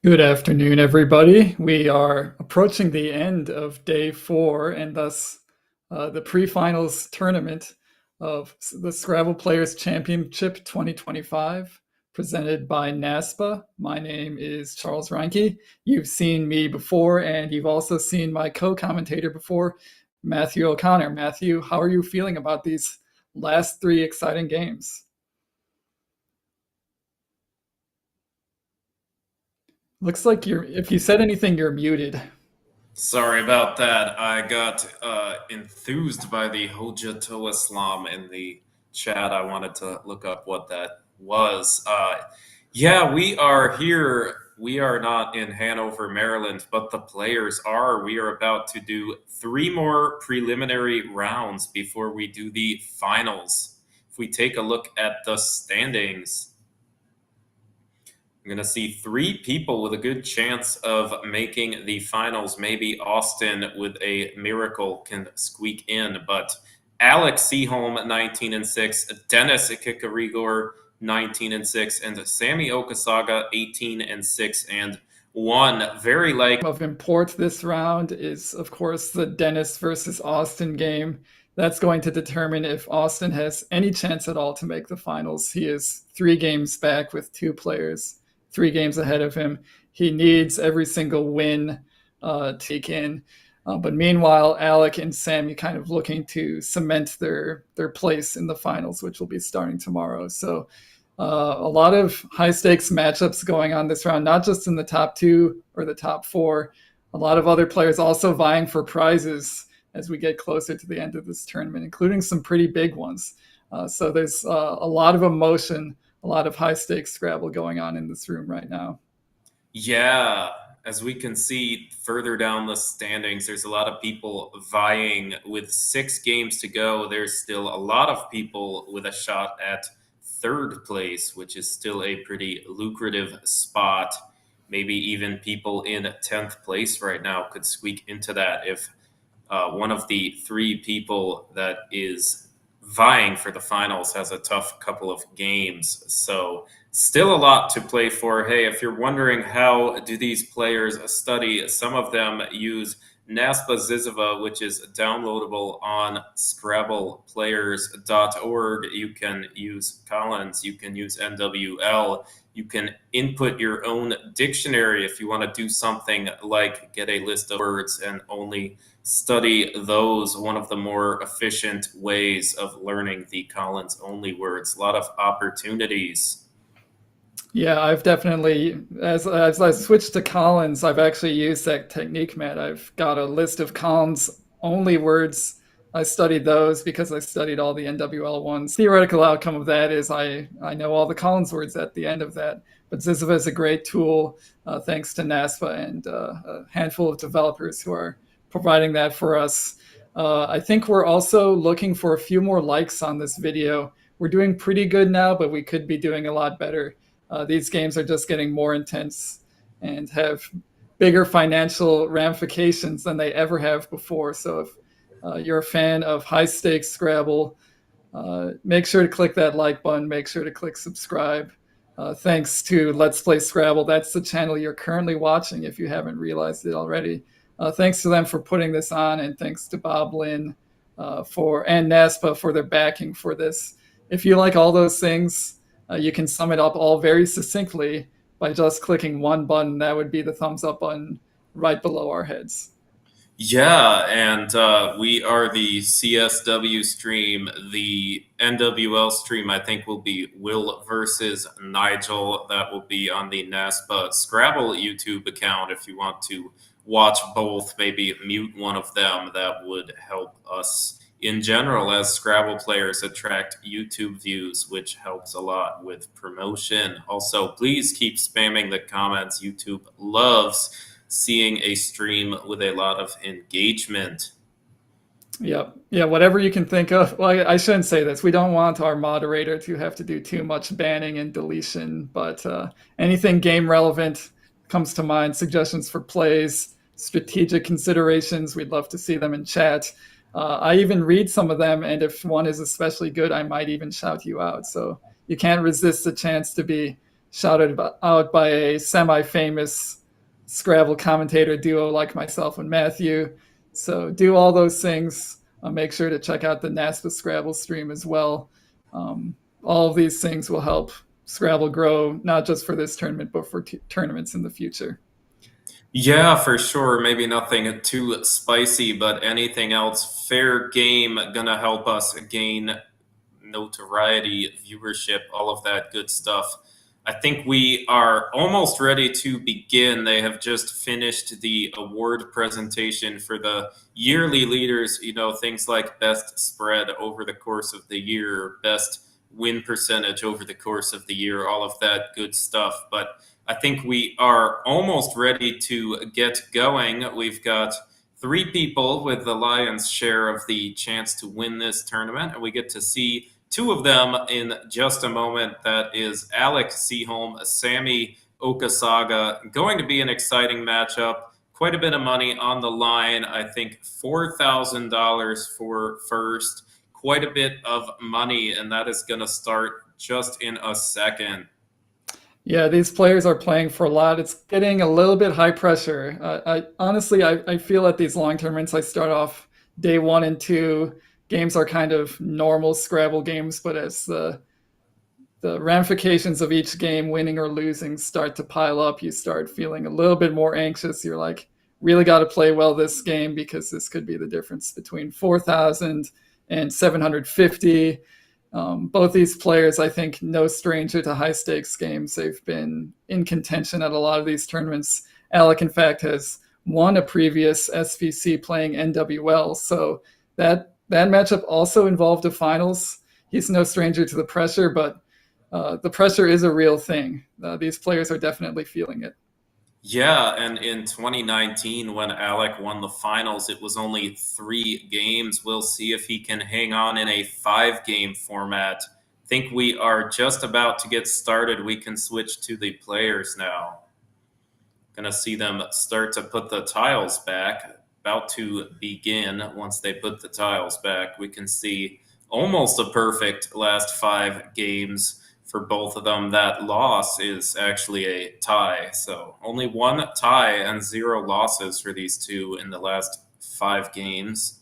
Good afternoon, everybody. We are approaching the end of day 4 and thus the pre-finals tournament of the Scrabble Players Championship 2025 presented by NASPA. My name is Charles Reinke. You've seen me before and you've also seen my co-commentator before, Matthew O'Connor. Matthew, how are you feeling about these last 3 exciting games? Looks like if you said anything, you're muted. Sorry about that. I got enthused by the Hojato Islam in the chat. I wanted to look up what that was. Yeah, we are here. We are not in Hanover, Maryland, but the players are. We are about to do 3 more preliminary rounds before we do the finals. If we take a look at the standings, I'm going to see 3 people with a good chance of making the finals. Maybe Austin with a miracle can squeak in, but Alex Seaholm, 19-6, Dennis Kikarigor, 19-6, and Sammy Okasaga, 18-6 and 1. Very likely of import this round is, of course, the Dennis versus Austin game. That's going to determine if Austin has any chance at all to make the finals. He is 3 games back with 2 players, 3 games ahead of him. He needs every single win to take in. But meanwhile, Alec and Sammy kind of looking to cement their place in the finals, which will be starting tomorrow. So a lot of high-stakes matchups going on this round, not just in the top 2 or the top 4. A lot of other players also vying for prizes as we get closer to the end of this tournament, including some pretty big ones. So there's a lot of emotion, a lot of high-stakes Scrabble going on in this room right now. Yeah, as we can see further down the standings, there's a lot of people vying. With 6 games to go, there's still a lot of people with a shot at 3rd place, which is still a pretty lucrative spot. Maybe even people in 10th place right now could squeak into that if one of the 3 people that is vying for the finals has a tough couple of games. So still a lot to play for. Hey, if you're wondering how do these players study, some of them use NASPA Zizova, which is downloadable on scrabbleplayers.org. You can use Collins, you can use NWL, you can input your own dictionary if you want to do something like get a list of words and only study those. One of the more efficient ways of learning the Collins only words. A lot of opportunities. Yeah, I've definitely, as I switched to Collins, I've actually used that technique, Matt. I've got a list of Collins only words. I studied those because I studied all the NWL ones. Theoretical outcome of that is I know all the Collins words at the end of that. But Ziziva is a great tool, thanks to NASPA and a handful of developers who are providing that for us. I think we're also looking for a few more likes on this video. We're doing pretty good now, but we could be doing a lot better. These games are just getting more intense and have bigger financial ramifications than they ever have before. So if you're a fan of high stakes Scrabble, make sure to click that like button. Make sure to click subscribe. Thanks to Let's Play Scrabble. That's the channel you're currently watching if you haven't realized it already. Thanks to them for putting this on, and thanks to Bob Lynn and NASPA for their backing for this. If you like all those things, you can sum it up all very succinctly by just clicking one button. That would be the thumbs up button right below our heads. Yeah, and we are the CSW stream. The NWL stream, I think, will be Will versus Nigel. That will be on the NASPA Scrabble YouTube account. If you want to watch both, maybe mute one of them, that would help us in general as Scrabble players attract YouTube views, which helps a lot with promotion. Also, please keep spamming the comments. YouTube loves seeing a stream with a lot of engagement. Yep. Yeah, whatever you can think of. Well, I shouldn't say this. We don't want our moderator to have to do too much banning and deletion, but anything game relevant comes to mind, suggestions for plays, strategic considerations, we'd love to see them in chat. I even read some of them, and if one is especially good, I might even shout you out. So you can't resist the chance to be shouted out by a semi-famous Scrabble commentator duo like myself and Matthew. So do all those things. Make sure to check out the NASPA Scrabble stream as well. All of these things will help Scrabble grow, not just for this tournament, but for tournaments in the future. Yeah, for sure. Maybe nothing too spicy, but anything else fair game gonna help us gain notoriety, viewership, all of that good stuff. I think we are almost ready to begin. They have just finished the award presentation for the yearly leaders, you know, things like best spread over the course of the year, best win percentage over the course of the year, all of that good stuff. But I think we are almost ready to get going. We've got 3 people with the lion's share of the chance to win this tournament, and we get to see 2 of them in just a moment. That is Alec Seaholm, Sammy Okasaga. Going to be an exciting matchup. Quite a bit of money on the line. I think $4,000 for first. Quite a bit of money, and that is going to start just in a second. Yeah, these players are playing for a lot. It's getting a little bit high pressure. I feel at these long tournaments, I start off day 1 and 2. Games are kind of normal Scrabble games, but as the ramifications of each game, winning or losing, start to pile up, you start feeling a little bit more anxious. You're like, really got to play well this game because this could be the difference between 4,000 and 750. Both these players, I think, no stranger to high stakes games. They've been in contention at a lot of these tournaments. Alec, in fact, has won a previous SVC playing NWL, so that matchup also involved a finals. He's no stranger to the pressure, but the pressure is a real thing. These players are definitely feeling it. Yeah, and in 2019, when Alec won the finals, it was only 3 games. We'll see if he can hang on in a 5-game format. I think we are just about to get started. We can switch to the players now. Gonna see them start to put the tiles back. About to begin. Once they put the tiles back, we can see almost a perfect last 5 games for both of them. That loss is actually a tie. So only 1 tie and 0 losses for these 2 in the last 5 games.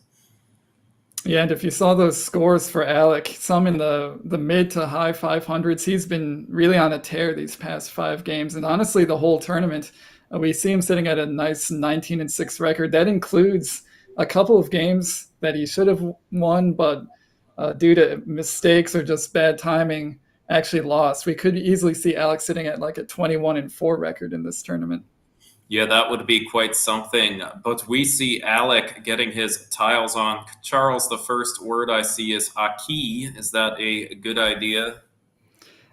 Yeah, and if you saw those scores for Alec, some in the mid to high 500s, he's been really on a tear these past 5 games. And honestly, the whole tournament, we see him sitting at a nice 19-6 record. That includes a couple of games that he should have won, but due to mistakes or just bad timing, actually lost. We could easily see Alex sitting at like a 21-4 record in this tournament. Yeah, that would be quite something. But we see Alec getting his tiles on. Charles, the first word I see is Aki. Is that a good idea?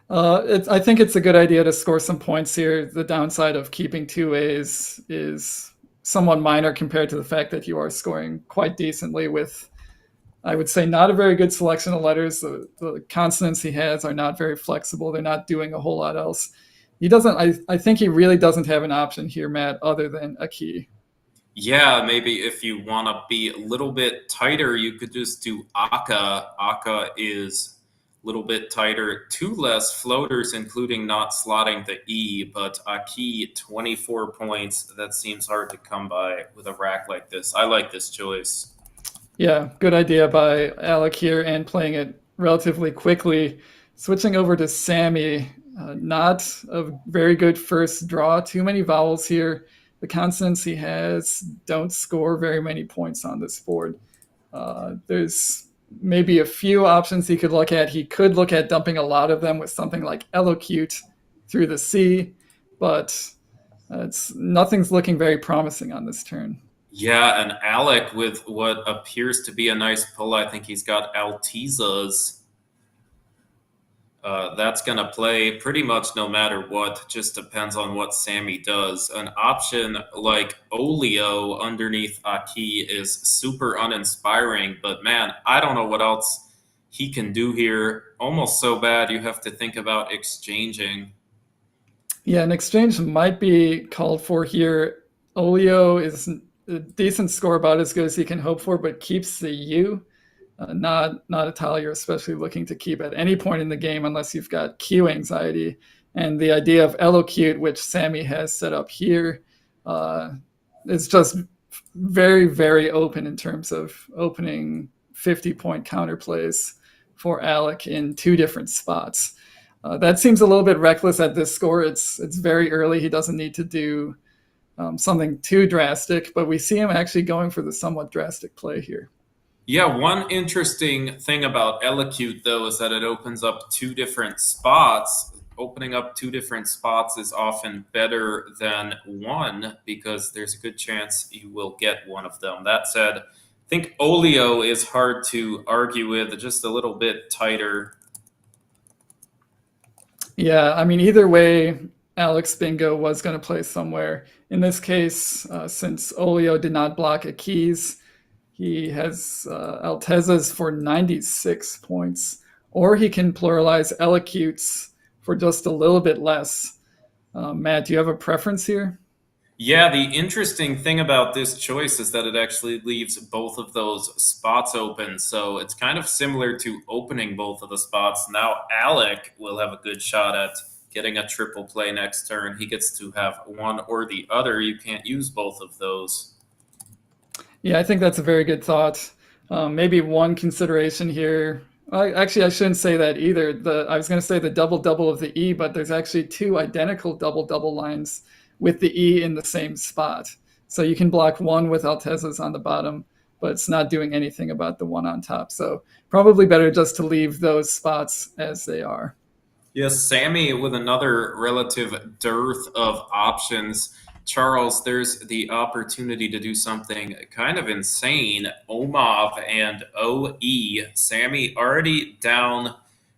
I think it's a good idea to score some points here. The downside of keeping 2 A's is somewhat minor compared to the fact that you are scoring quite decently with, I would say, not a very good selection of letters. The consonants he has are not very flexible. They're not doing a whole lot else. He doesn't. I think he really doesn't have an option here, Matt, other than a key. Yeah, maybe if you want to be a little bit tighter, you could just do Aka. Aka is a little bit tighter. 2 less floaters, including not slotting the E, but Aki, 24 points. That seems hard to come by with a rack like this. I like this choice. Yeah, good idea by Alec here and playing it relatively quickly. Switching over to Sammy. Not a very good first draw. Too many vowels here. The consonants he has don't score very many points on this board. There's maybe a few options he could look at. He could look at dumping a lot of them with something like elocute through the C, but nothing's looking very promising on this turn. Yeah, and Alec with what appears to be a nice pull. I think he's got Altezas. That's going to play pretty much no matter what. Just depends on what Sammy does. An option like Olio underneath Aki is super uninspiring, but man, I don't know what else he can do here. Almost so bad you have to think about exchanging. Yeah, an exchange might be called for here. Olio is a decent score, about as good as he can hope for, but keeps the U. Not a tile you're especially looking to keep at any point in the game unless you've got Q anxiety. And the idea of elocute, which Sammy has set up here, is just very, very open in terms of opening 50-point counterplays for Alec in 2 different spots. That seems a little bit reckless at this score. It's very early. He doesn't need to do something too drastic, but we see him actually going for the somewhat drastic play here. Yeah, one interesting thing about elocute, though, is that it opens up 2 different spots. Opening up 2 different spots is often better than 1 because there's a good chance you will get one of them. That said, I think Olio is hard to argue with, just a little bit tighter. Yeah, I mean, either way, Alex Bingo was going to play somewhere. In this case, since Olio did not block a keys, he has Altezas for 96 points, or he can pluralize elocutes for just a little bit less. Matt, do you have a preference here? Yeah, the interesting thing about this choice is that it actually leaves both of those spots open. So it's kind of similar to opening both of the spots. Now Alec will have a good shot at getting a triple play next turn. He gets to have one or the other. You can't use both of those. Yeah, I think that's a very good thought. Maybe one consideration here. Actually, I shouldn't say that either. I was going to say the double-double of the E, but there's actually 2 identical double-double lines with the E in the same spot. So you can block one with Altezas on the bottom, but it's not doing anything about the one on top. So probably better just to leave those spots as they are. Yes, Sammy with another relative dearth of options. Charles, there's the opportunity to do something kind of insane. OMAV and OE. Sammy already down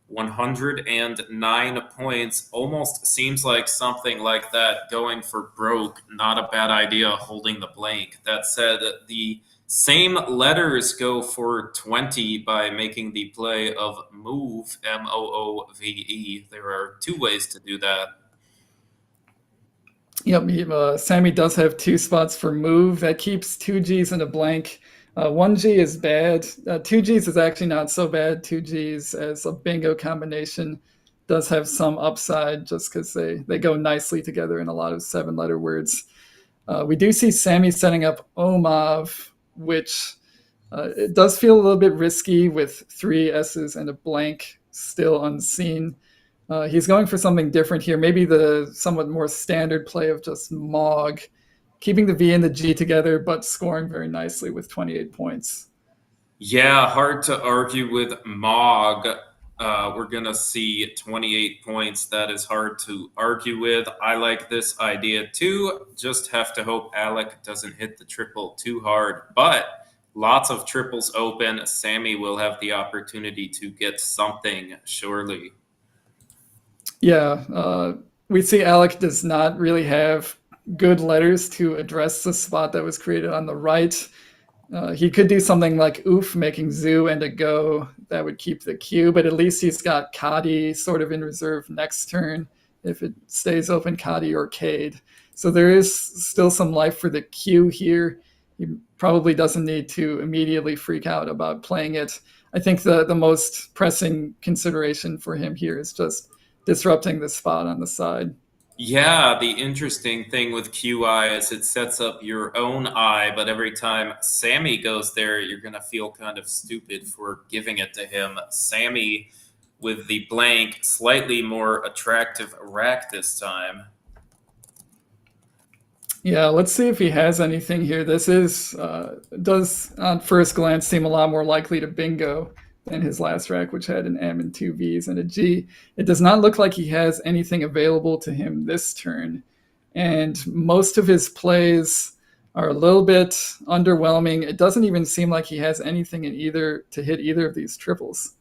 109 points. Almost seems like something like that going for broke. Not a bad idea holding the blank. That said, the same letters go for 20 by making the play of move, M-O-O-V-E. There are 2 ways to do that. Yep, Sammy does have 2 spots for move. That keeps 2 Gs in a blank. 1 G is bad. 2 Gs is actually not so bad. 2 Gs as a bingo combination does have some upside just because they go nicely together in a lot of 7-letter words. We do see Sammy setting up OMAV, which it does feel a little bit risky with 3 S's and a blank still unseen. He's going for something different here, maybe the somewhat more standard play of just Mog, keeping the V and the G together, but scoring very nicely with 28 points. Yeah, hard to argue with Mog. we're going to see 28 points. That is hard to argue with. I like this idea too. Just have to hope Alec doesn't hit the triple too hard. But lots of triples open. Sammy will have the opportunity to get something, surely. Yeah, we see Alec does not really have good letters to address the spot that was created on the right. He could do something like oof, making zoo and a go. That would keep the Q, but at least he's got Kadi sort of in reserve next turn if it stays open, Kadi or Cade. So there is still some life for the Q here. He probably doesn't need to immediately freak out about playing it. I think the most pressing consideration for him here is just disrupting the spot on the side. Yeah, the interesting thing with QI is it sets up your own eye, but every time Sammy goes there, you're going to feel kind of stupid for giving it to him. Sammy with the blank, slightly more attractive rack this time. Yeah, let's see if he has anything here. This does on first glance seem a lot more likely to bingo than his last rack, which had an M and two Vs and a G. It does not look like he has anything available to him this turn. And most of his plays are a little bit underwhelming. It doesn't even seem like he has anything in either to hit either of these triples.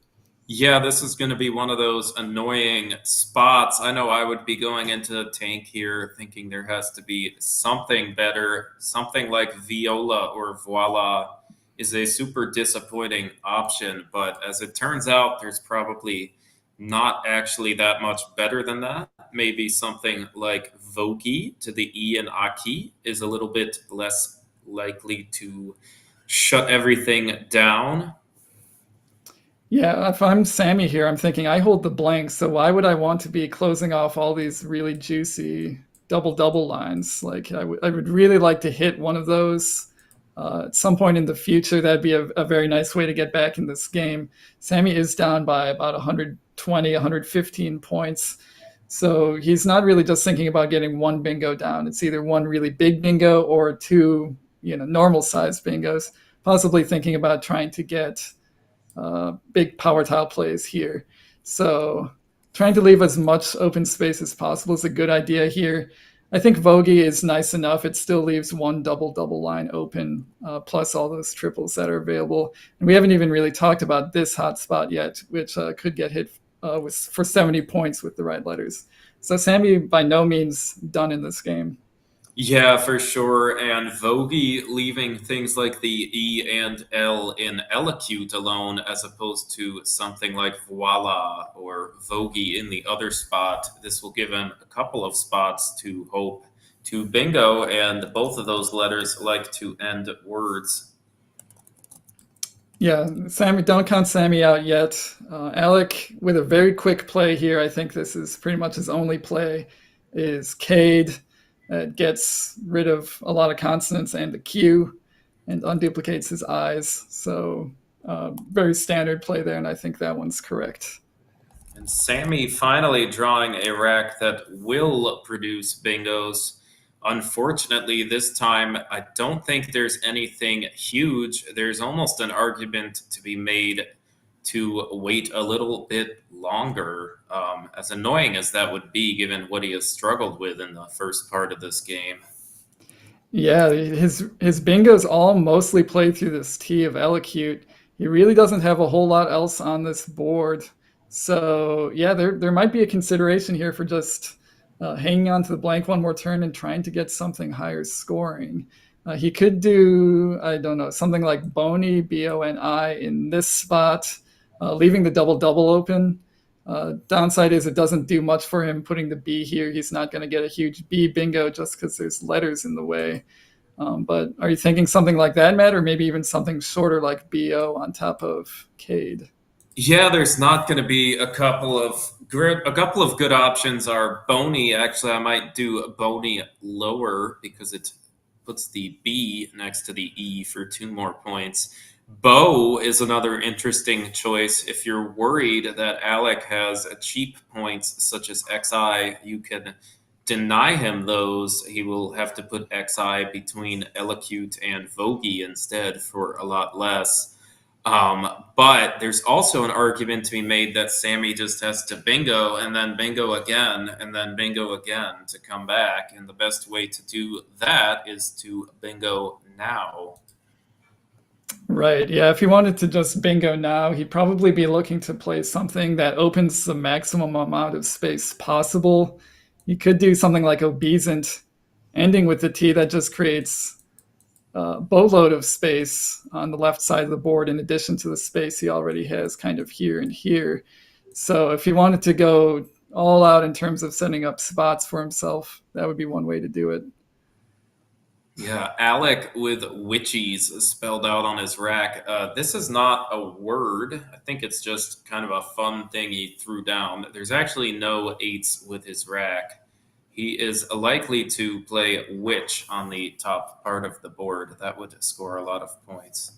Yeah, this is going to be one of those annoying spots. I know I would be going into the tank here thinking there has to be something better. Something like Viola or Voila is a super disappointing option. But as it turns out, there's probably not actually that much better than that. Maybe something like Vogi to the E and Aki is a little bit less likely to shut everything down. Yeah, if I'm Sammy here, I'm thinking I hold the blank, so why would I want to be closing off all these really juicy double-double lines? Like, I would really like to hit one of those at some point in the future. That'd be a very nice way to get back in this game. Sammy is down by about 120, 115 points, so he's not really just thinking about getting one bingo down. It's either one really big bingo or two, normal-sized bingos, possibly thinking about trying to get big power tile plays here. So trying to leave as much open space as possible is a good idea here. I think Vogie is nice enough. It still leaves one double-double line open, plus all those triples that are available. And we haven't even really talked about this hot spot yet, which could get hit for 70 points with the right letters. So Sammy by no means done in this game. Yeah, for sure. And Vogie leaving things like the E and L in Elocute alone, as opposed to something like Voila or Vogie in the other spot. This will give him a couple of spots to hope to bingo, and both of those letters like to end words. Yeah, Sammy, don't count Sammy out yet. Alec with a very quick play here. I think this is pretty much his only play, is Cade. It gets rid of a lot of consonants and the Q and unduplicates his eyes. So very standard play there, and I think that one's correct. And Sammy finally drawing a rack that will produce bingos. Unfortunately, this time, I don't think there's anything huge. There's almost an argument to be made to wait a little bit longer, as annoying as that would be given what he has struggled with in the first part of this game. Yeah, his bingos all mostly play through this T of Elocute. He really doesn't have a whole lot else on this board. So yeah, there might be a consideration here for just hanging on to the blank one more turn and trying to get something higher scoring. He could do, I don't know, something like Boni, B-O-N-I, in this spot, leaving the double-double open. Downside is it doesn't do much for him putting the B here. He's not going to get a huge B bingo just because there's letters in the way. But are you thinking something like that, Matt, or maybe even something shorter like B-O on top of Cade? Yeah, there's not going to be a couple of good options. Are Boni. Actually, I might do Boni lower because it puts the B next to the E for 2 more points. Bo is another interesting choice. If you're worried that Alec has cheap points such as XI, you can deny him those. He will have to put XI between Elocute and Vogie instead for a lot less. But there's also an argument to be made that Sammy just has to bingo and then bingo again and then bingo again to come back. And the best way to do that is to bingo now. Right. Yeah. If he wanted to just bingo now, he'd probably be looking to play something that opens the maximum amount of space possible. You could do something like Obesant, ending with the T that just creates a boatload of space on the left side of the board in addition to the space he already has kind of here and here. So if he wanted to go all out in terms of setting up spots for himself, that would be one way to do it. Yeah, Alec with witchies spelled out on his rack. This is not a word. I think it's just kind of a fun thing he threw down. There's actually no eights with his rack. He is likely to play witch on the top part of the board. That would score a lot of points.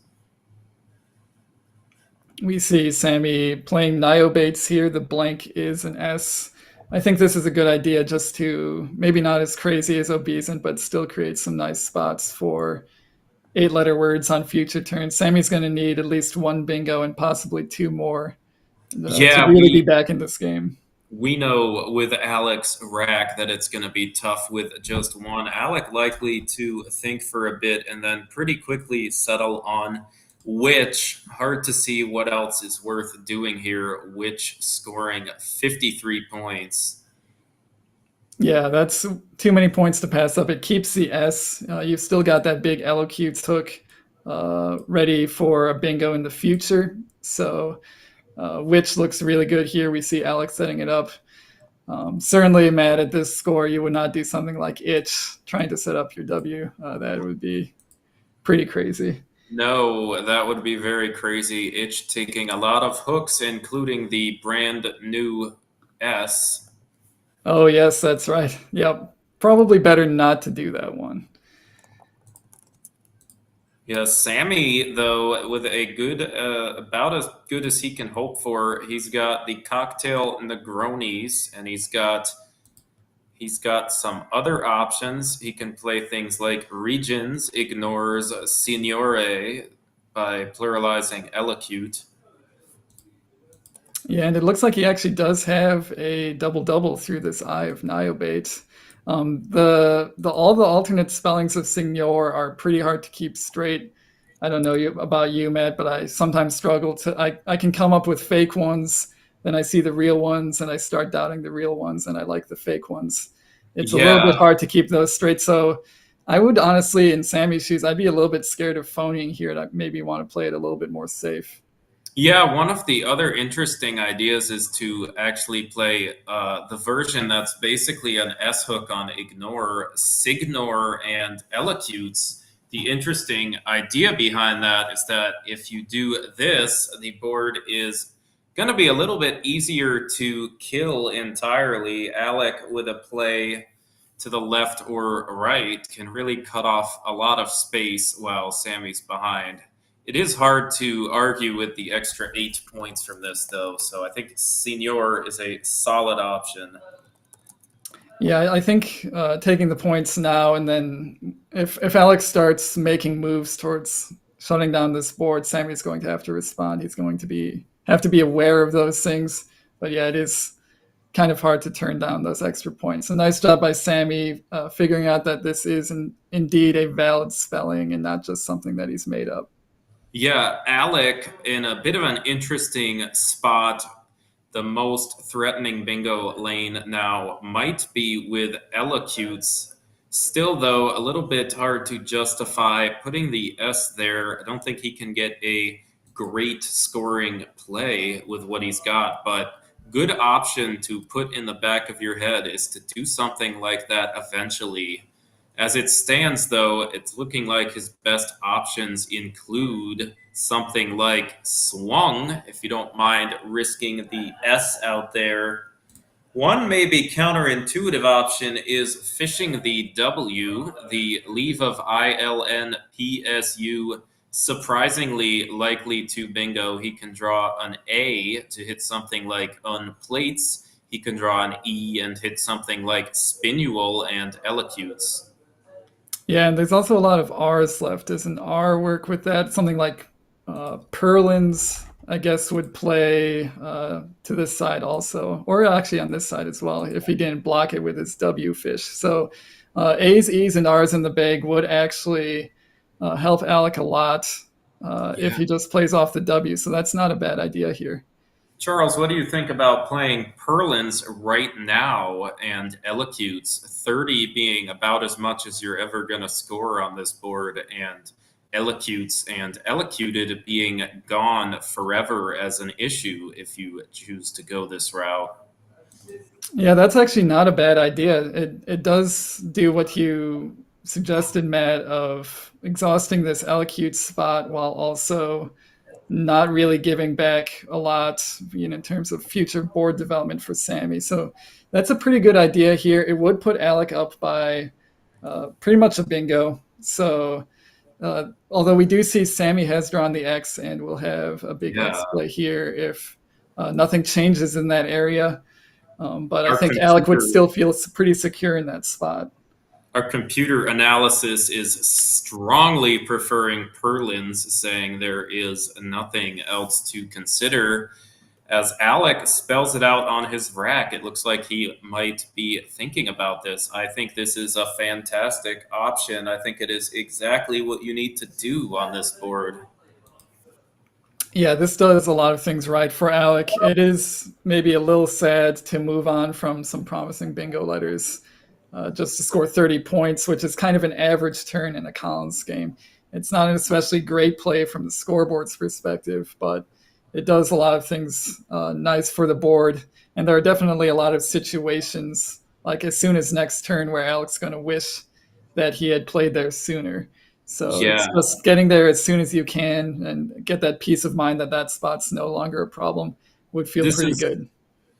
We see Sammy playing Niobates here. The blank is an S. I think this is a good idea just to maybe not as crazy as Obesant, but still create some nice spots for 8-letter words on future turns. Sammy's going to need at least one bingo and possibly 2 more to really be back in this game. We know with Alec's rack that it's going to be tough with just one. Alec likely to think for a bit and then pretty quickly settle on Witch. Hard to see what else is worth doing here. Witch scoring 53 points. Yeah, that's too many points to pass up. It keeps the S. You've still got that big Elocutes hook ready for a bingo in the future. So Witch looks really good here. We see Alex setting it up. Certainly, Matt, at this score, you would not do something like Itch trying to set up your W. That would be pretty crazy. No, that would be very crazy. Itch taking a lot of hooks, including the brand new S. Oh, yes, that's right. Yep. Probably better not to do that one. Yeah, Sammy, though, with a good, about as good as he can hope for. He's got the cocktail Negronis, and he's got some other options. He can play things like regions, ignores signore by pluralizing elocute. Yeah, and it looks like he actually does have a double-double through this Eye of Niobate. All the alternate spellings of signor are pretty hard to keep straight. I don't know about you, Matt, but I sometimes struggle to. I can come up with fake ones, then I see the real ones, and I start doubting the real ones, and I like the fake ones. It's a little bit hard to keep those straight. So I would honestly, in Sammy's shoes, I'd be a little bit scared of phoning here, and I maybe want to play it a little bit more safe. Yeah, one of the other interesting ideas is to actually play the version that's basically an S hook on ignore, signor, and elocutes. The interesting idea behind that is that if you do this, the board is going to be a little bit easier to kill entirely. Alec, with a play to the left or right, can really cut off a lot of space while Sammy's behind. It is hard to argue with the extra 8 points from this, though, so I think Senior is a solid option. Yeah, I think taking the points now, and then if Alex starts making moves towards shutting down this board, Sammy's going to have to respond. He's going to have to be aware of those things. But yeah, it is kind of hard to turn down those extra points. A nice job by Sammy figuring out that this is indeed a valid spelling and not just something that he's made up. Yeah, Alec in a bit of an interesting spot. The most threatening bingo lane now might be with elocutes. Still, though, a little bit hard to justify putting the S there. I don't think he can get a great scoring play with what he's got, but good option to put in the back of your head is to do something like that eventually. As it stands, though, it's looking like his best options include something like swung, if you don't mind risking the S out there. One maybe counterintuitive option is fishing the W, the leave of ILNPSU, surprisingly likely to bingo. He can draw an A to hit something like unplates. He can draw an E and hit something like spinual and elocutes. Yeah, and there's also a lot of R's left. Does an R work with that? Something like Perlins, I guess, would play to this side also, or actually on this side as well, if he didn't block it with his W fish. So A's, E's, and R's in the bag would actually help Alec a lot if he just plays off the W. So that's not a bad idea here. Charles, what do you think about playing Perlins right now and Elocutes, 30 being about as much as you're ever going to score on this board, and Elocutes and Elocuted being gone forever as an issue if you choose to go this route? Yeah, that's actually not a bad idea. It does do what you suggested, Matt, of exhausting this Elocute spot while also not really giving back a lot, in terms of future board development for Sammy. So that's a pretty good idea here. It would put Alec up by pretty much a bingo. So although we do see Sammy has drawn the X and will have a big X play here if nothing changes in that area. But I think Alec would still feel pretty secure in that spot. Our computer analysis is strongly preferring Perlins, saying there is nothing else to consider. As Alec spells it out on his rack, it looks like he might be thinking about this. I think this is a fantastic option. I think it is exactly what you need to do on this board. Yeah, this does a lot of things right for Alec. It is maybe a little sad to move on from some promising bingo letters just to score 30 points, which is kind of an average turn in a Collins game. It's not an especially great play from the scoreboard's perspective, but it does a lot of things nice for the board. And there are definitely a lot of situations, like as soon as next turn, where Alec's going to wish that he had played there sooner. So it's just getting there as soon as you can and get that peace of mind that that spot's no longer a problem would feel pretty good.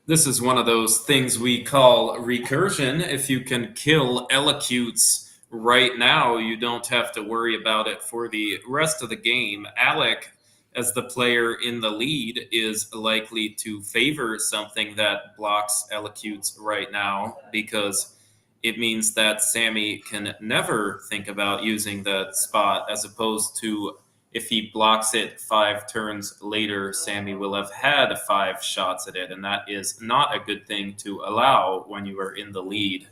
This is one of those things we call recursion. If you can kill Elocutes right now, you don't have to worry about it for the rest of the game. Alec, as the player in the lead, is likely to favor something that blocks Elocutes right now, because it means that Sammy can never think about using that spot, as opposed to if he blocks it 5 turns later, Sammy will have had 5 shots at it, and that is not a good thing to allow when you are in the lead.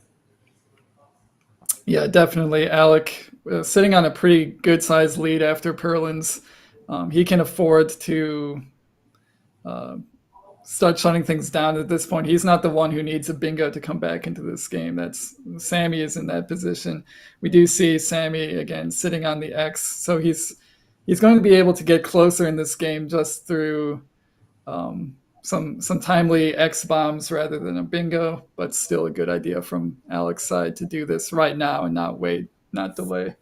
Yeah, definitely. Alec sitting on a pretty good-sized lead after Perlins. He can afford to start shutting things down at this point. He's not the one who needs a bingo to come back into this game. Sammy is in that position. We do see Sammy again sitting on the X, so he's going to be able to get closer in this game just through some timely X bombs rather than a bingo, but still a good idea from Alec's side to do this right now and not wait, not delay.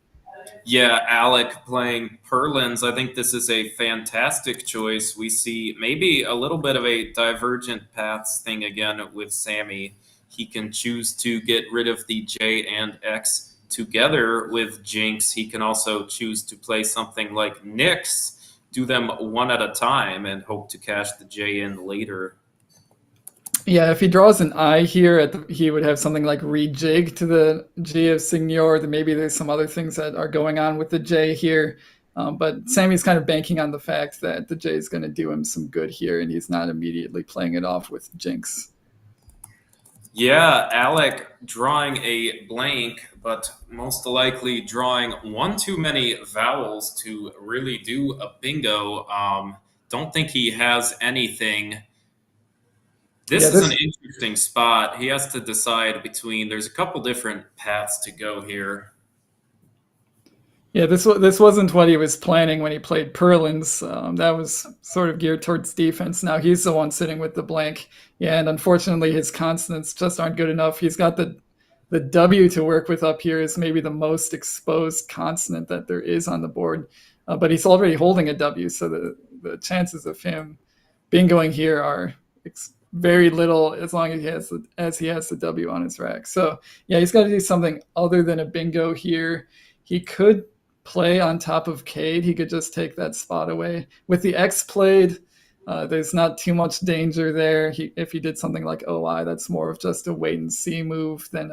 Yeah, Alec playing Perlins. I think this is a fantastic choice. We see maybe a little bit of a divergent paths thing again with Sammy. He can choose to get rid of the J and X together with Jinx. He can also choose to play something like Nix, do them one at a time, and hope to cash the J in later. Yeah, if he draws an I here, he would have something like rejig to the G of Signor. Then maybe there's some other things that are going on with the J here. But Sammy's kind of banking on the fact that the J is going to do him some good here, and he's not immediately playing it off with Jinx. Yeah, Alec drawing a blank, but most likely drawing one too many vowels to really do a bingo. Don't think he has anything. This is an interesting spot. He has to decide between, there's a couple different paths to go here. Yeah, this wasn't what he was planning when he played Perlins. That was sort of geared towards defense. Now he's the one sitting with the blank. Yeah, and unfortunately his consonants just aren't good enough. He's got the W to work with up here is maybe the most exposed consonant that there is on the board. But he's already holding a W, so the chances of him bingoing here are very little as long as he has the W on his rack. So yeah, he's got to do something other than a bingo here. He could play on top of Cade. He could just take that spot away. With the X played, there's not too much danger there. If he did something like OI, that's more of just a wait and see move than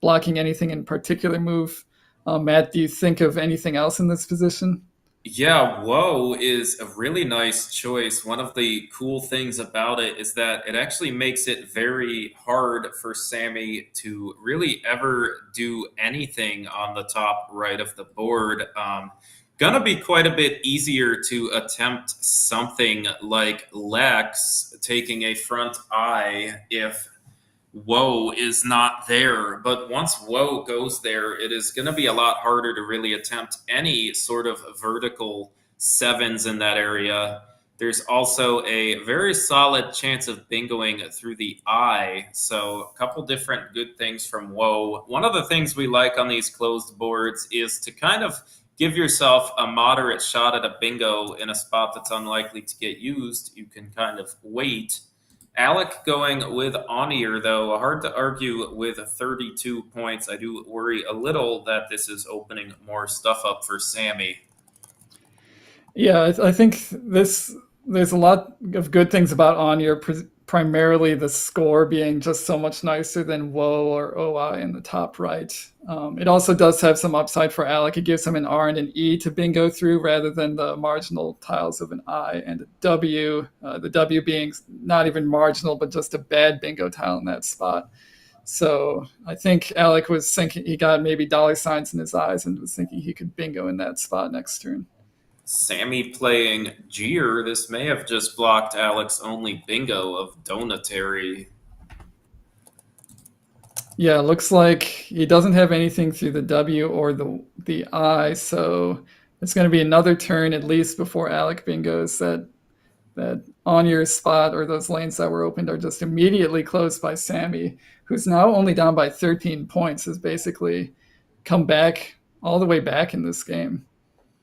blocking anything in particular move. Matt, do you think of anything else in this position? Yeah, Whoa is a really nice choice. One of the cool things about it is that it actually makes it very hard for Sammy to really ever do anything on the top right of the board. Gonna be quite a bit easier to attempt something like Lex taking a front eye if Woe is not there. But once Woe goes there, it is going to be a lot harder to really attempt any sort of vertical sevens in that area. There's also a very solid chance of bingoing through the eye. So, a couple different good things from Woe. One of the things we like on these closed boards is to kind of give yourself a moderate shot at a bingo in a spot that's unlikely to get used. You can kind of wait. Alec going with Onier, though, hard to argue with 32 points. I do worry a little that this is opening more stuff up for Sammy. Yeah, I think there's a lot of good things about Onier, primarily the score being just so much nicer than Woe or OI in the top right. It also does have some upside for Alec. It gives him an R and an E to bingo through rather than the marginal tiles of an I and a W. The W being not even marginal, but just a bad bingo tile in that spot. So I think Alec was thinking he got maybe dollar signs in his eyes and was thinking he could bingo in that spot next turn. Sammy playing Jeer. This may have just blocked Alec's only bingo of Donatary. Yeah, looks like he doesn't have anything through the W or the I, so it's going to be another turn at least before Alec bingos. That on your spot or those lanes that were opened are just immediately closed by Sammy, who's now only down by 13 points, has basically come back all the way back in this game.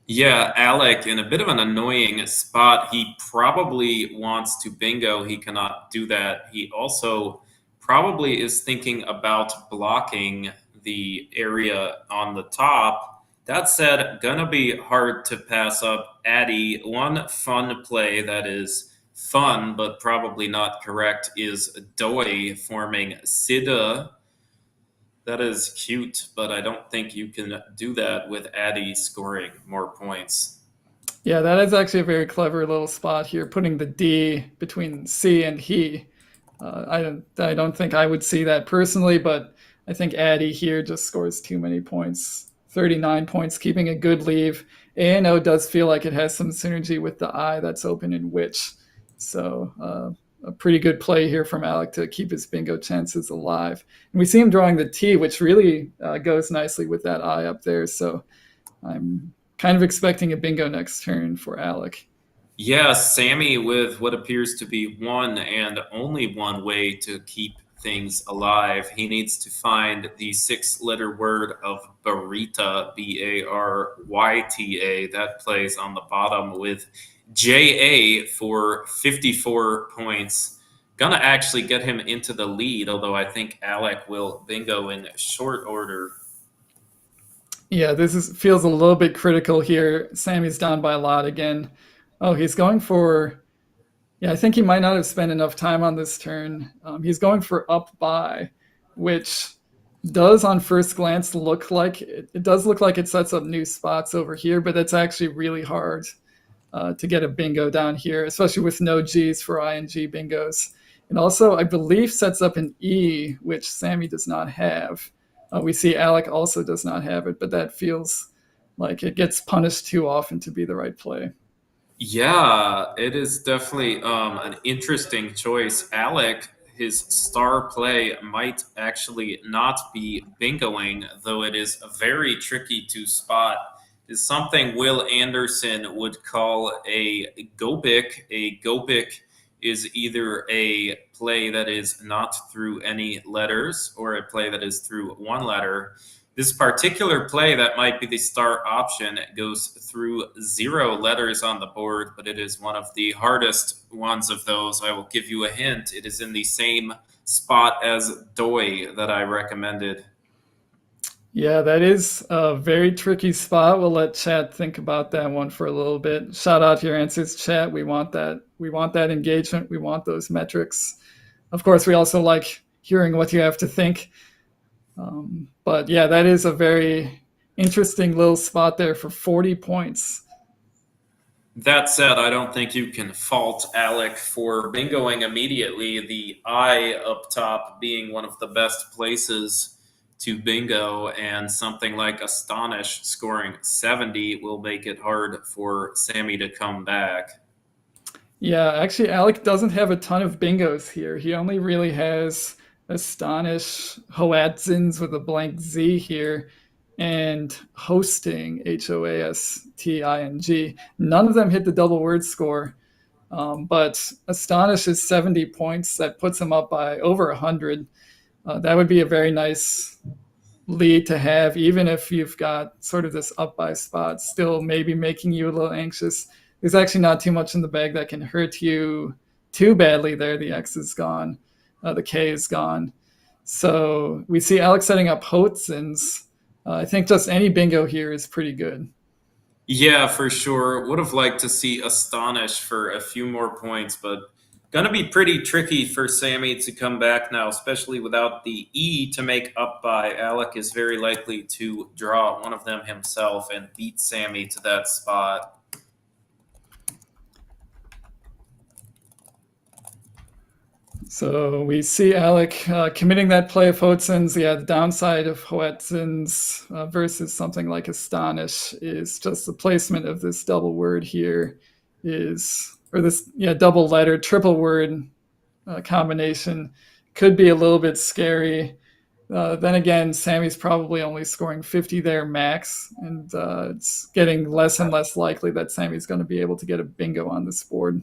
Yeah, Alec in a bit of an annoying spot. He probably wants to bingo. He cannot do that. He also probably is thinking about blocking the area on the top. That said, gonna be hard to pass up Addy. One fun play that is fun but probably not correct is Doi forming Sida. That is cute, but I don't think you can do that with Addy scoring more points. Yeah, that is actually a very clever little spot here, putting the D between C and he. I don't think I would see that personally, but I think Addy here just scores too many points. 39 points, keeping a good leave. A&O does feel like it has some synergy with the I that's open in Witch. So a pretty good play here from Alec to keep his bingo chances alive. And we see him drawing the T, which really goes nicely with that I up there. So I'm kind of expecting a bingo next turn for Alec. Yeah, Sammy with what appears to be one and only one way to keep things alive. He needs to find the 6-letter word of Baryta, Baryta. That plays on the bottom with JA for 54 points. Gonna actually get him into the lead, although I think Alec will bingo in short order. Yeah, feels a little bit critical here. Sammy's down by a lot again. Oh, he's going for... Yeah, I think he might not have spent enough time on this turn. He's going for up by, which does on first glance look like... It does look like it sets up new spots over here, but that's actually really hard to get a bingo down here, especially with no Gs for ING bingos. And also, I believe sets up an E, which Sammy does not have. We see Alec also does not have it, but that feels like it gets punished too often to be the right play. Yeah, it is definitely an interesting choice. Alec, his star play might actually not be bingoing, though it is very tricky to spot. Is something Will Anderson would call a gobic. A gobic is either a play that is not through any letters or a play that is through one letter. This particular play that might be the star option goes through 0 letters on the board, but it is one of the hardest ones of those. I will give you a hint. It is in the same spot as Doi that I recommended. Yeah, that is a very tricky spot. We'll let chat think about that one for a little bit. Shout out to your answers, chat. We want that. We want that engagement. We want those metrics. Of course, we also like hearing what you have to think. But yeah, that is a very interesting little spot there for 40 points. That said, I don't think you can fault Alec for bingoing immediately. The I up top being one of the best places to bingo, and something like Astonish scoring 70 will make it hard for Sammy to come back. Yeah, actually, Alec doesn't have a ton of bingos here. He only really has Astonish, Hoatzins with a blank Z here, and Hosting, Hoasting. None of them hit the double word score, but Astonish is 70 points. That puts him up by over 100. That would be a very nice lead to have, even if you've got sort of this up by spot, still maybe making you a little anxious. There's actually not too much in the bag that can hurt you too badly there. The X is gone. The K is gone. So we see Alex setting up Hotzins. I think just any bingo here is pretty good. Yeah, for sure. Would have liked to see Astonish for a few more points, but going to be pretty tricky for Sammy to come back now, especially without the E to make up by. Alec is very likely to draw one of them himself and beat Sammy to that spot. So we see Alec committing that play of Hotzins. Yeah, the downside of Hotzins versus something like Astonish is just the placement of this double word here double letter, triple word combination could be a little bit scary. Then again, Sammy's probably only scoring 50 there max, and it's getting less and less likely that Sammy's going to be able to get a bingo on this board.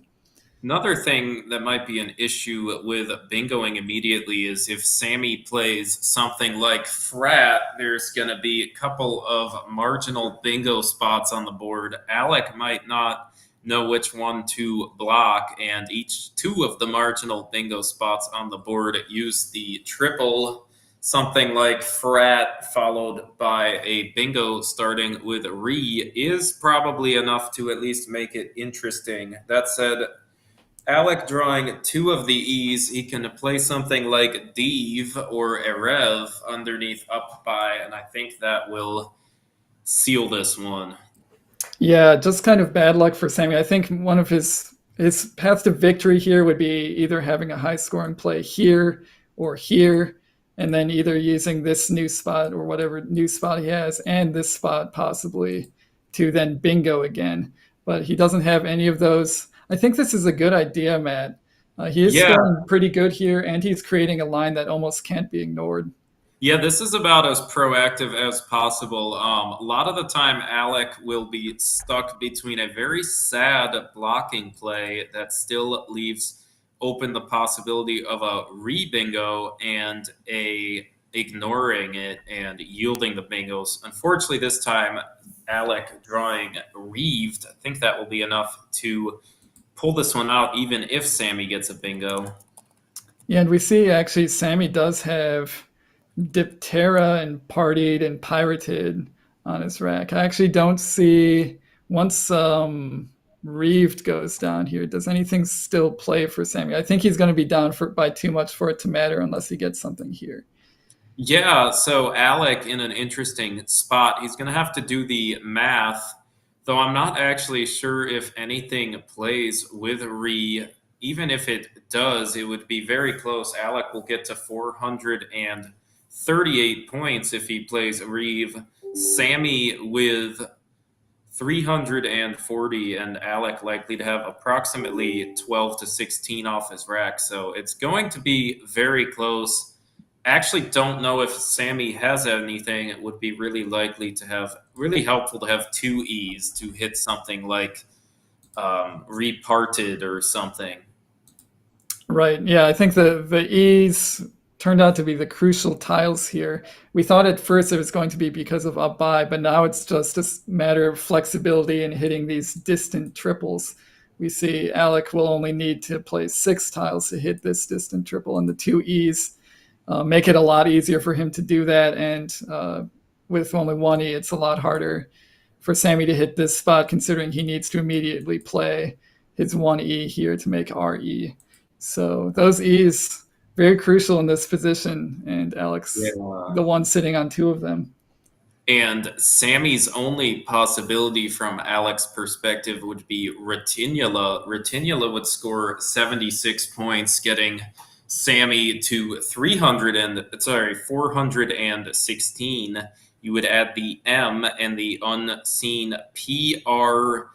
Another thing that might be an issue with bingoing immediately is if Sammy plays something like Frat, there's going to be a couple of marginal bingo spots on the board. Alec might not know which one to block, and each two of the marginal bingo spots on the board use the triple, something like Frat followed by a bingo starting with Re is probably enough to at least make it interesting. That said, Alec drawing two of the E's, he can play something like Div or Erev underneath up by, and I think that will seal this one. Yeah, just kind of bad luck for Sammy. I think one of his path to victory here would be either having a high scoring play here or here, and then either using this new spot or whatever new spot he has and this spot possibly to then bingo again. But he doesn't have any of those. I think this is a good idea, Matt. He is scoring pretty good here, and he's creating a line that almost can't be ignored. Yeah, this is about as proactive as possible. A lot of the time, Alec will be stuck between a very sad blocking play that still leaves open the possibility of a re-bingo and a ignoring it and yielding the bingos. Unfortunately, this time, Alec drawing Reeved. I think that will be enough to pull this one out, even if Sammy gets a bingo. Yeah, and we see actually Sammy does have Diptera and Partied and Pirated on his rack. I actually don't see, once Reeved goes down here, does anything still play for Sammy? I think he's going to be down by too much for it to matter unless he gets something here. Yeah, so Alec in an interesting spot. He's going to have to do the math, though I'm not actually sure if anything plays with Re. Even if it does, it would be very close. Alec will get to 438 points if he plays Reeve. Sammy with 340, and Alec likely to have approximately 12 to 16 off his rack. So it's going to be very close. Actually don't know if Sammy has anything. It would be really helpful to have two E's to hit something like reparted or something. Right. Yeah, I think the E's turned out to be the crucial tiles here. We thought at first it was going to be because of up by, but now it's just a matter of flexibility and hitting these distant triples. We see Alec will only need to play 6 tiles to hit this distant triple, and the two E's make it a lot easier for him to do that. And with only one E, it's a lot harder for Sammy to hit this spot, considering he needs to immediately play his one E here to make RE. So those E's, very crucial in this position, and Alex, the one sitting on 2 of them. And Sammy's only possibility from Alex's perspective would be Retinula. Retinula would score 76 points, getting Sammy to 416. You would add the M and the unseen PRDR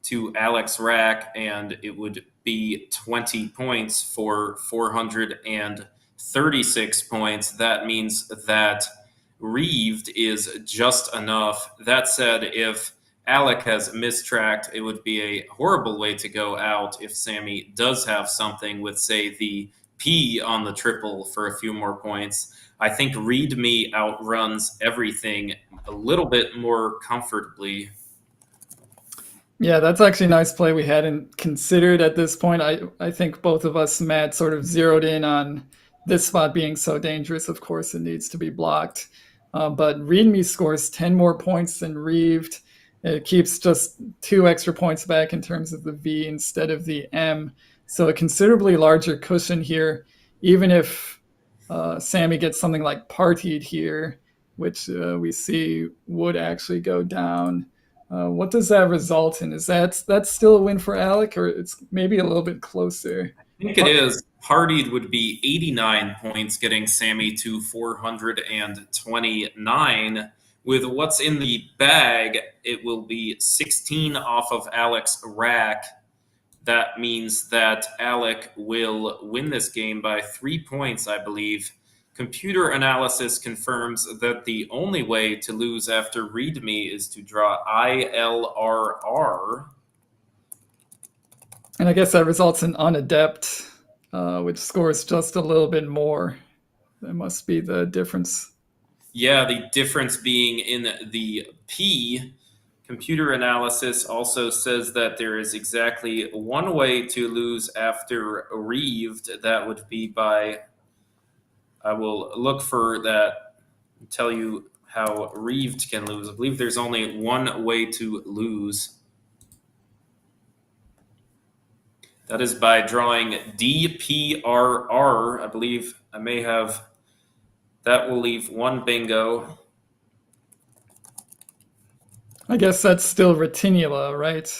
to Alex Rack, and it would be 20 points for 436 points. That means that Reeved is just enough. That said, if Alec has mistracked, it would be a horrible way to go out if Sammy does have something with, say, the P on the triple for a few more points. I think Read Me outruns everything a little bit more comfortably. Yeah, that's actually a nice play we hadn't considered at this point. I think both of us, Matt, sort of zeroed in on this spot being so dangerous. Of course, it needs to be blocked. But Read Me scores 10 more points than Reeved. It keeps just 2 extra points back in terms of the V instead of the M. So a considerably larger cushion here, even if Sammy gets something like Partied here, which we see would actually go down. What does that result in? Is that's still a win for Alec, or it's maybe a little bit closer? I think it is. Partied would be 89 points, getting Sammy to 429. With what's in the bag, it will be 16 off of Alec's rack. That means that Alec will win this game by 3 points, I believe. Computer analysis confirms that the only way to lose after Read Me is to draw ILRR. And I guess that results in Unadept, which scores just a little bit more. That must be the difference. Yeah, the difference being in the P. Computer analysis also says that there is exactly one way to lose after Reeved. That would be by... I will look for that and tell you how Reeved can lose. I believe there's only one way to lose. That is by drawing DPRR. I believe I may have... That will leave one bingo. I guess that's still Retinula, right?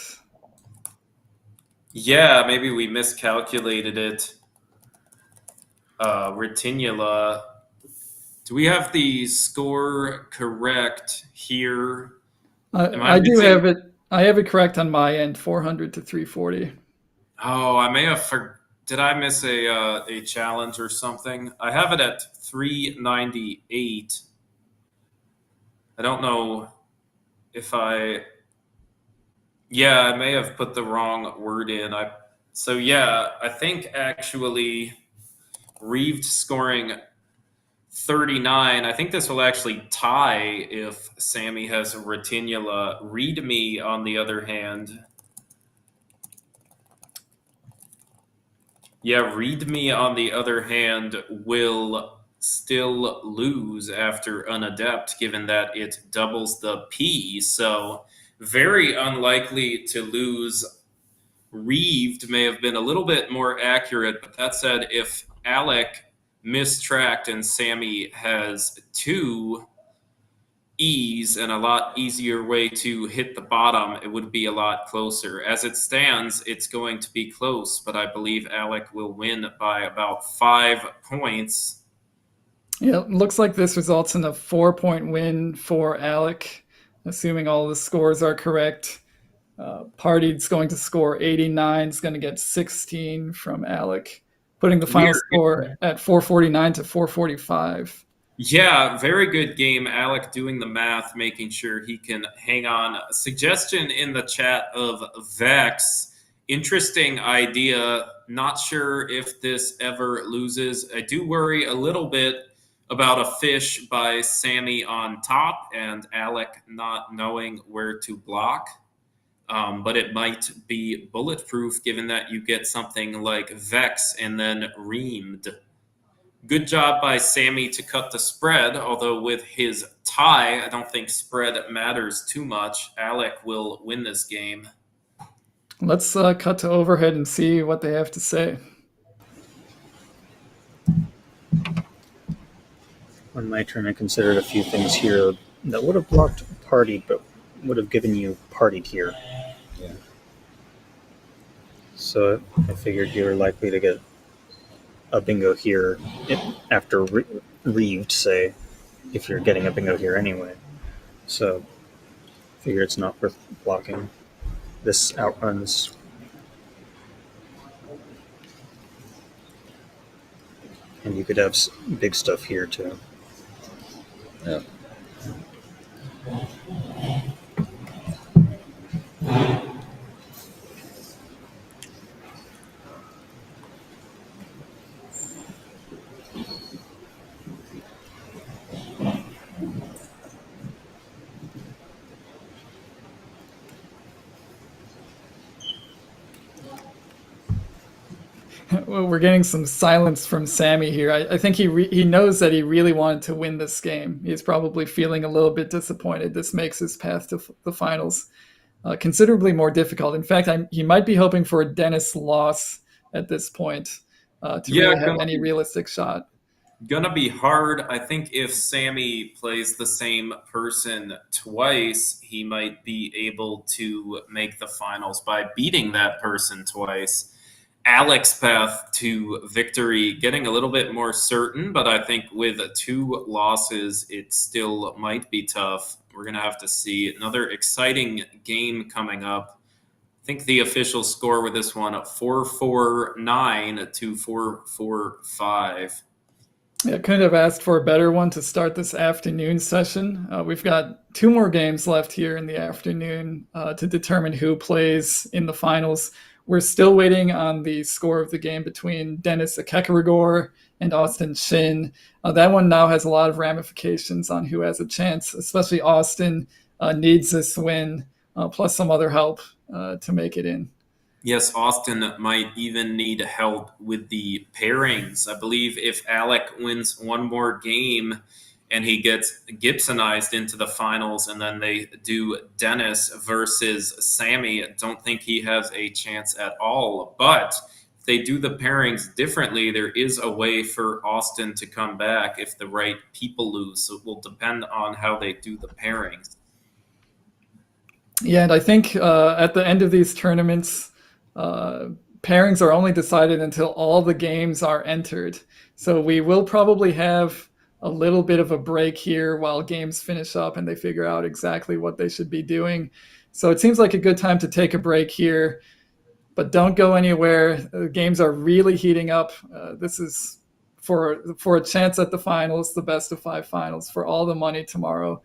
Yeah, maybe we miscalculated it. Retinula. Do we have the score correct here? I do have it. I have it correct on my end, 400 to 340. Oh, I may have. Did I miss a challenge or something? I have it at 398. I don't know if I. Yeah, I may have put the wrong word in. I think actually Reeved scoring 39. I think this will actually tie if Sammy has Retinula. Read Me, on the other hand. Yeah, Read Me, on the other hand, will still lose after Unadept, given that it doubles the P. So very unlikely to lose. Reeved may have been a little bit more accurate, but that said, if Alec mistracked and Sammy has 2 E's and a lot easier way to hit the bottom, it would be a lot closer. As it stands, it's going to be close, but I believe Alec will win by about 5 points. Yeah, it looks like this results in a 4-point win for Alec, assuming all the scores are correct. Partied's going to score 89, is going to get 16 from Alec, putting the final score at 449 to 445. Yeah, very good game. Alec doing the math, making sure he can hang on. A suggestion in the chat of Vex. Interesting idea. Not sure if this ever loses. I do worry a little bit about a fish by Sammy on top and Alec not knowing where to block. But it might be bulletproof given that you get something like Vex and then Reamed. Good job by Sammy to cut the spread, although with his tie, I don't think spread matters too much. Alec will win this game. Let's cut to overhead and see what they have to say. on my turn, I considered a few things here that would have blocked partied, but would have given you partied here. Yeah. So I figured you were likely to get a bingo here after reeved, say, if you're getting a bingo here anyway. So I figure it's not worth blocking. This outruns. And you could have big stuff here too. Yeah. Well, we're getting some silence from Sammy here. I think he knows that he really wanted to win this game. He's probably feeling a little bit disappointed. This makes his path to the finals considerably more difficult. In fact, he might be hoping for a Dennis loss at this point to really have any realistic shot. Gonna be hard. I think if Sammy plays the same person twice, he might be able to make the finals by beating that person twice. Alex's path to victory getting a little bit more certain, but I think with 2 losses, it still might be tough. We're going to have to see. Another exciting game coming up. I think the official score with this one, 4-4-9 to 4-4-5. Yeah, couldn't have asked for a better one to start this afternoon session. We've got 2 more games left here in the afternoon to determine who plays in the finals. We're still waiting on the score of the game between Dennis Akekarigor and Austin Shin. That one now has a lot of ramifications on who has a chance, especially Austin needs this win, plus some other help to make it in. Yes, Austin might even need help with the pairings. I believe if Alec wins one more game and he gets Gibsonized into the finals, and then they do Dennis versus Sammy, I don't think he has a chance at all. But if they do the pairings differently, there is a way for Austin to come back if the right people lose. So it will depend on how they do the pairings. Yeah, and I think at the end of these tournaments, pairings are only decided until all the games are entered. So we will probably have a little bit of a break here while games finish up and they figure out exactly what they should be doing. So it seems like a good time to take a break here, but don't go anywhere. The games are really heating up. This is for a chance at the finals, the best of 5 finals, for all the money tomorrow.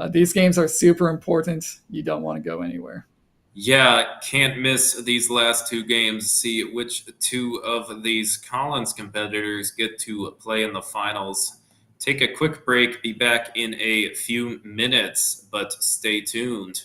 These games are super important. You don't want to go anywhere. Yeah, can't miss these last 2 games. See which 2 of these Collins competitors get to play in the finals. Take a quick break, be back in a few minutes, but stay tuned.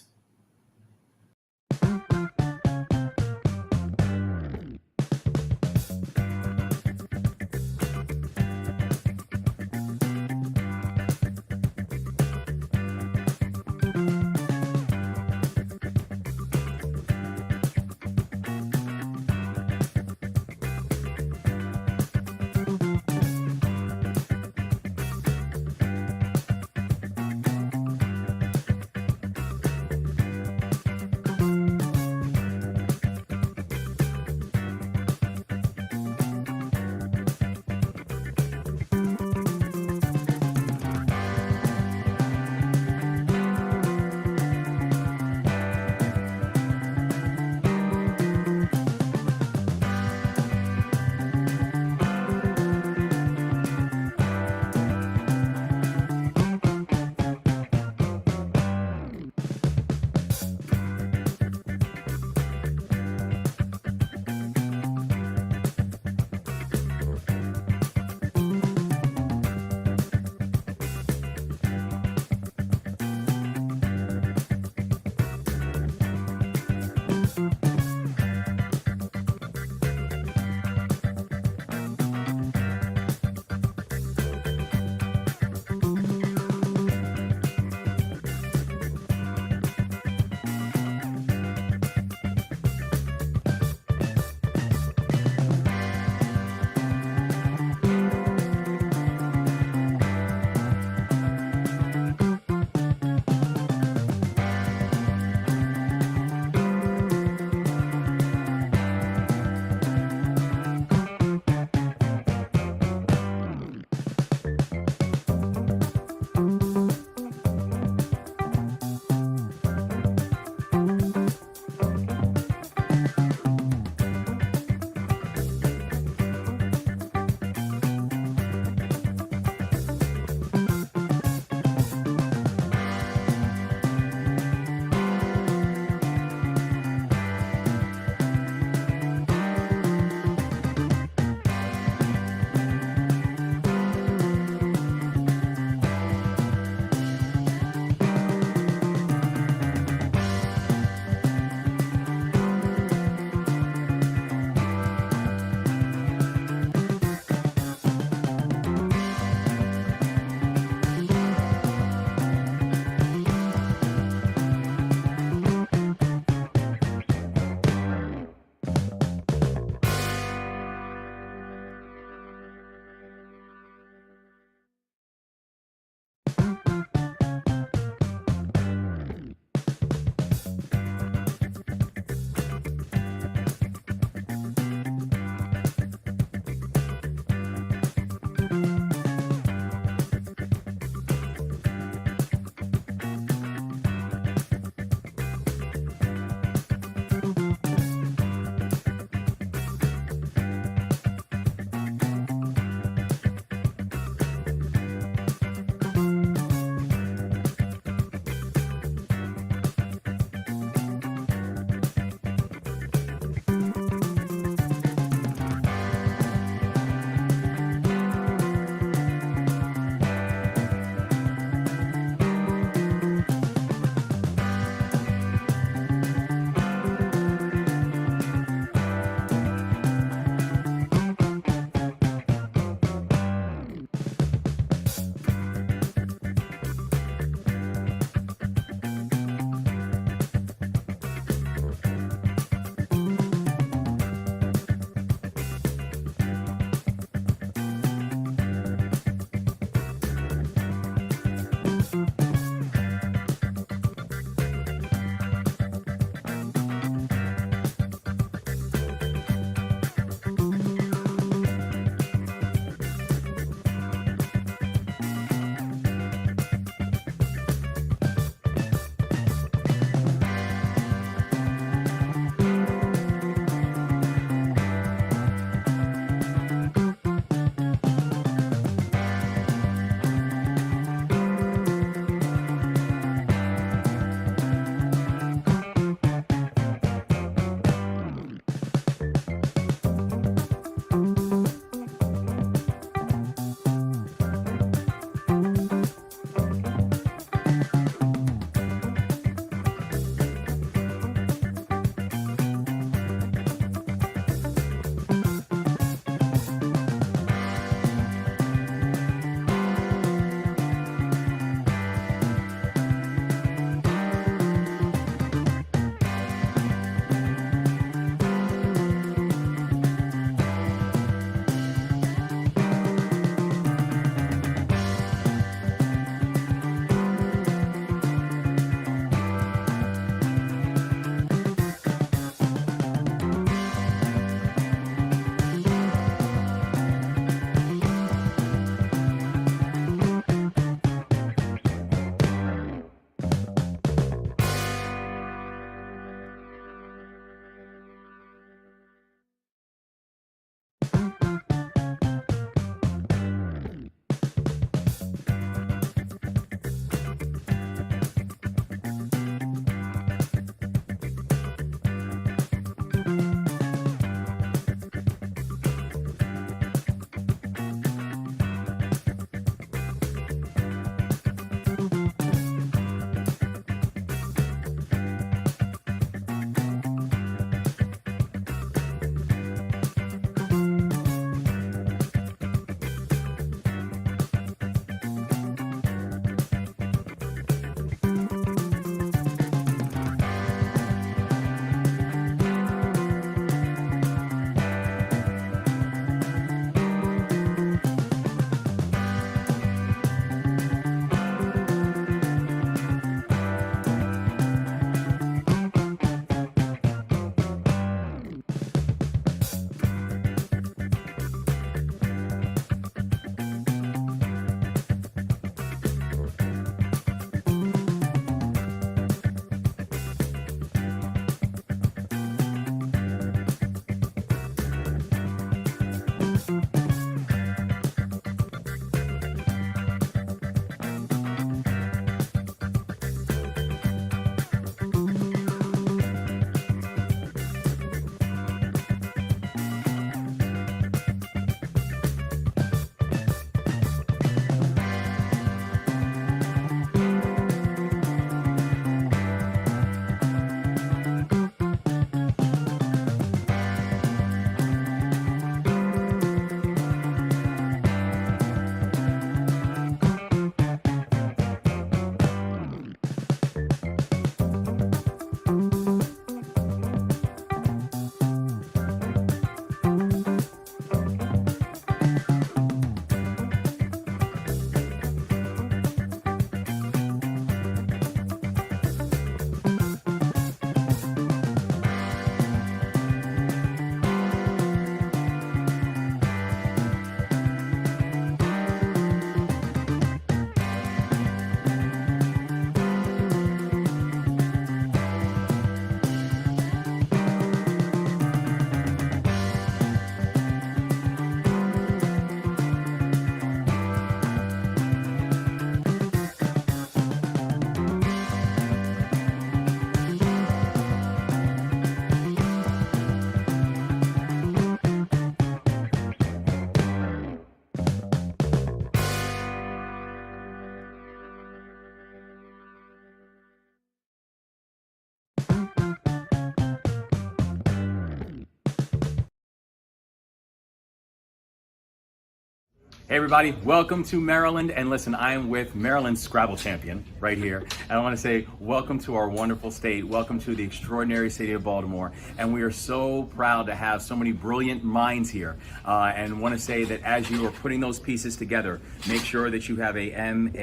Hey everybody, welcome to Maryland. And listen, I am with Maryland's Scrabble champion right here. And I want to say welcome to our wonderful state. Welcome to the extraordinary city of Baltimore. And we are so proud to have so many brilliant minds here. And want to say that as you are putting those pieces together, make sure that you have a Maryland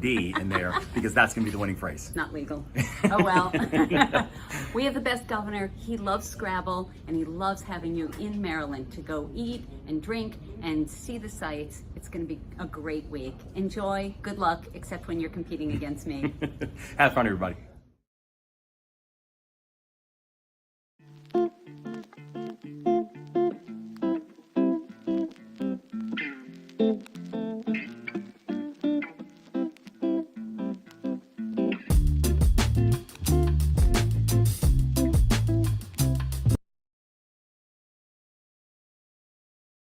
in there, because that's going to be the winning phrase. Not legal. Oh well. We have the best governor. He loves Scrabble, and he loves having you in Maryland to go eat and drink and see the sights. It's going to be a great week. Enjoy. Good luck, except when you're competing against me. Have fun, everybody.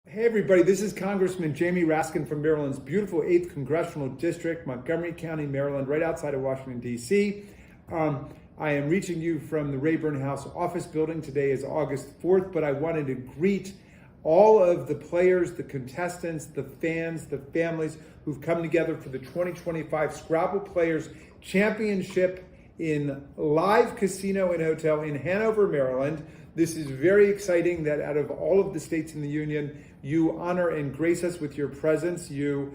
Hey everybody, this is Congressman Jamie Raskin from Maryland's beautiful 8th Congressional District, Montgomery County, Maryland, right outside of Washington, D.C. I am reaching you from the Rayburn House office building. Today is August 4th, but I wanted to greet all of the players, the contestants, the fans, the families who've come together for the 2025 Scrabble Players Championship in live casino and hotel in Hanover, Maryland. This is very exciting that out of all of the states in the union, you honor and grace us with your presence. You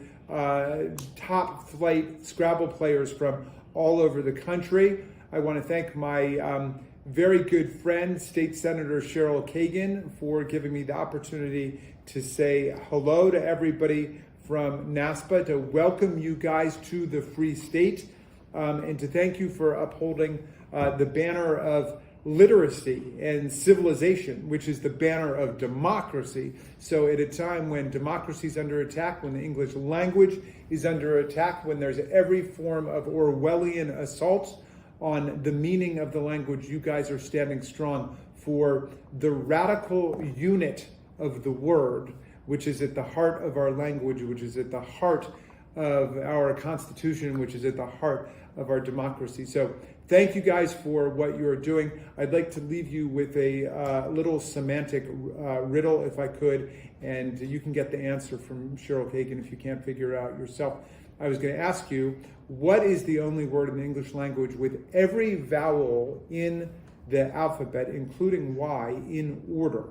top flight Scrabble players from all over the country. I want to thank my very good friend, State Senator Cheryl Kagan, for giving me the opportunity to say hello to everybody from NASPA, to welcome you guys to the Free State, and to thank you for upholding the banner of literacy and civilization, which is the banner of democracy. So at a time when democracy is under attack, when the English language is under attack, when there's every form of Orwellian assault on the meaning of the language, you guys are standing strong for the radical unit of the word, which is at the heart of our language, which is at the heart of our Constitution, which is at the heart of our democracy. So thank you guys for what you're doing. I'd like to leave you with a little semantic riddle, if I could, and you can get the answer from Cheryl Kagan if you can't figure it out yourself. I was going to ask you, what is the only word in the English language with every vowel in the alphabet, including Y, in order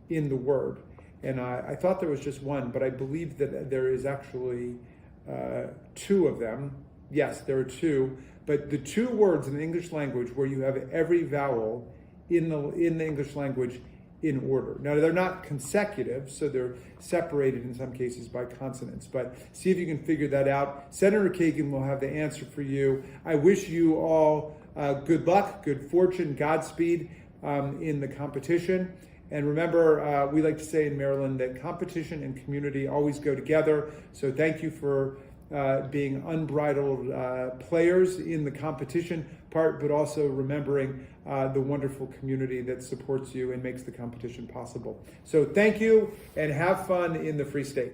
in the word? And I thought there was just one, but I believe that there is actually two of them. Yes, there are two. But the two words in the English language where you have every vowel in the English language in order. Now, they're not consecutive, so they're separated in some cases by consonants, but see if you can figure that out. Senator Kagan will have the answer for you. I wish you all good luck, good fortune, Godspeed in the competition. And remember, we like to say in Maryland that competition and community always go together. So thank you for being unbridled players in the competition part, but also remembering the wonderful community that supports you and makes the competition possible. So thank you, and have fun in the Free State.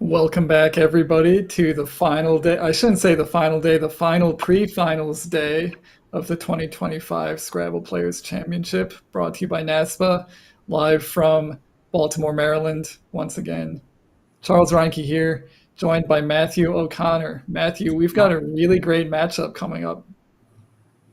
Welcome back, everybody, to the final day. I shouldn't say the final day, the final pre-finals day of the 2025 Scrabble Players Championship, brought to you by NASPA, live from Baltimore, Maryland. Once again, Charles Reinke here, joined by Matthew O'Connor. Matthew, we've got a really great matchup coming up.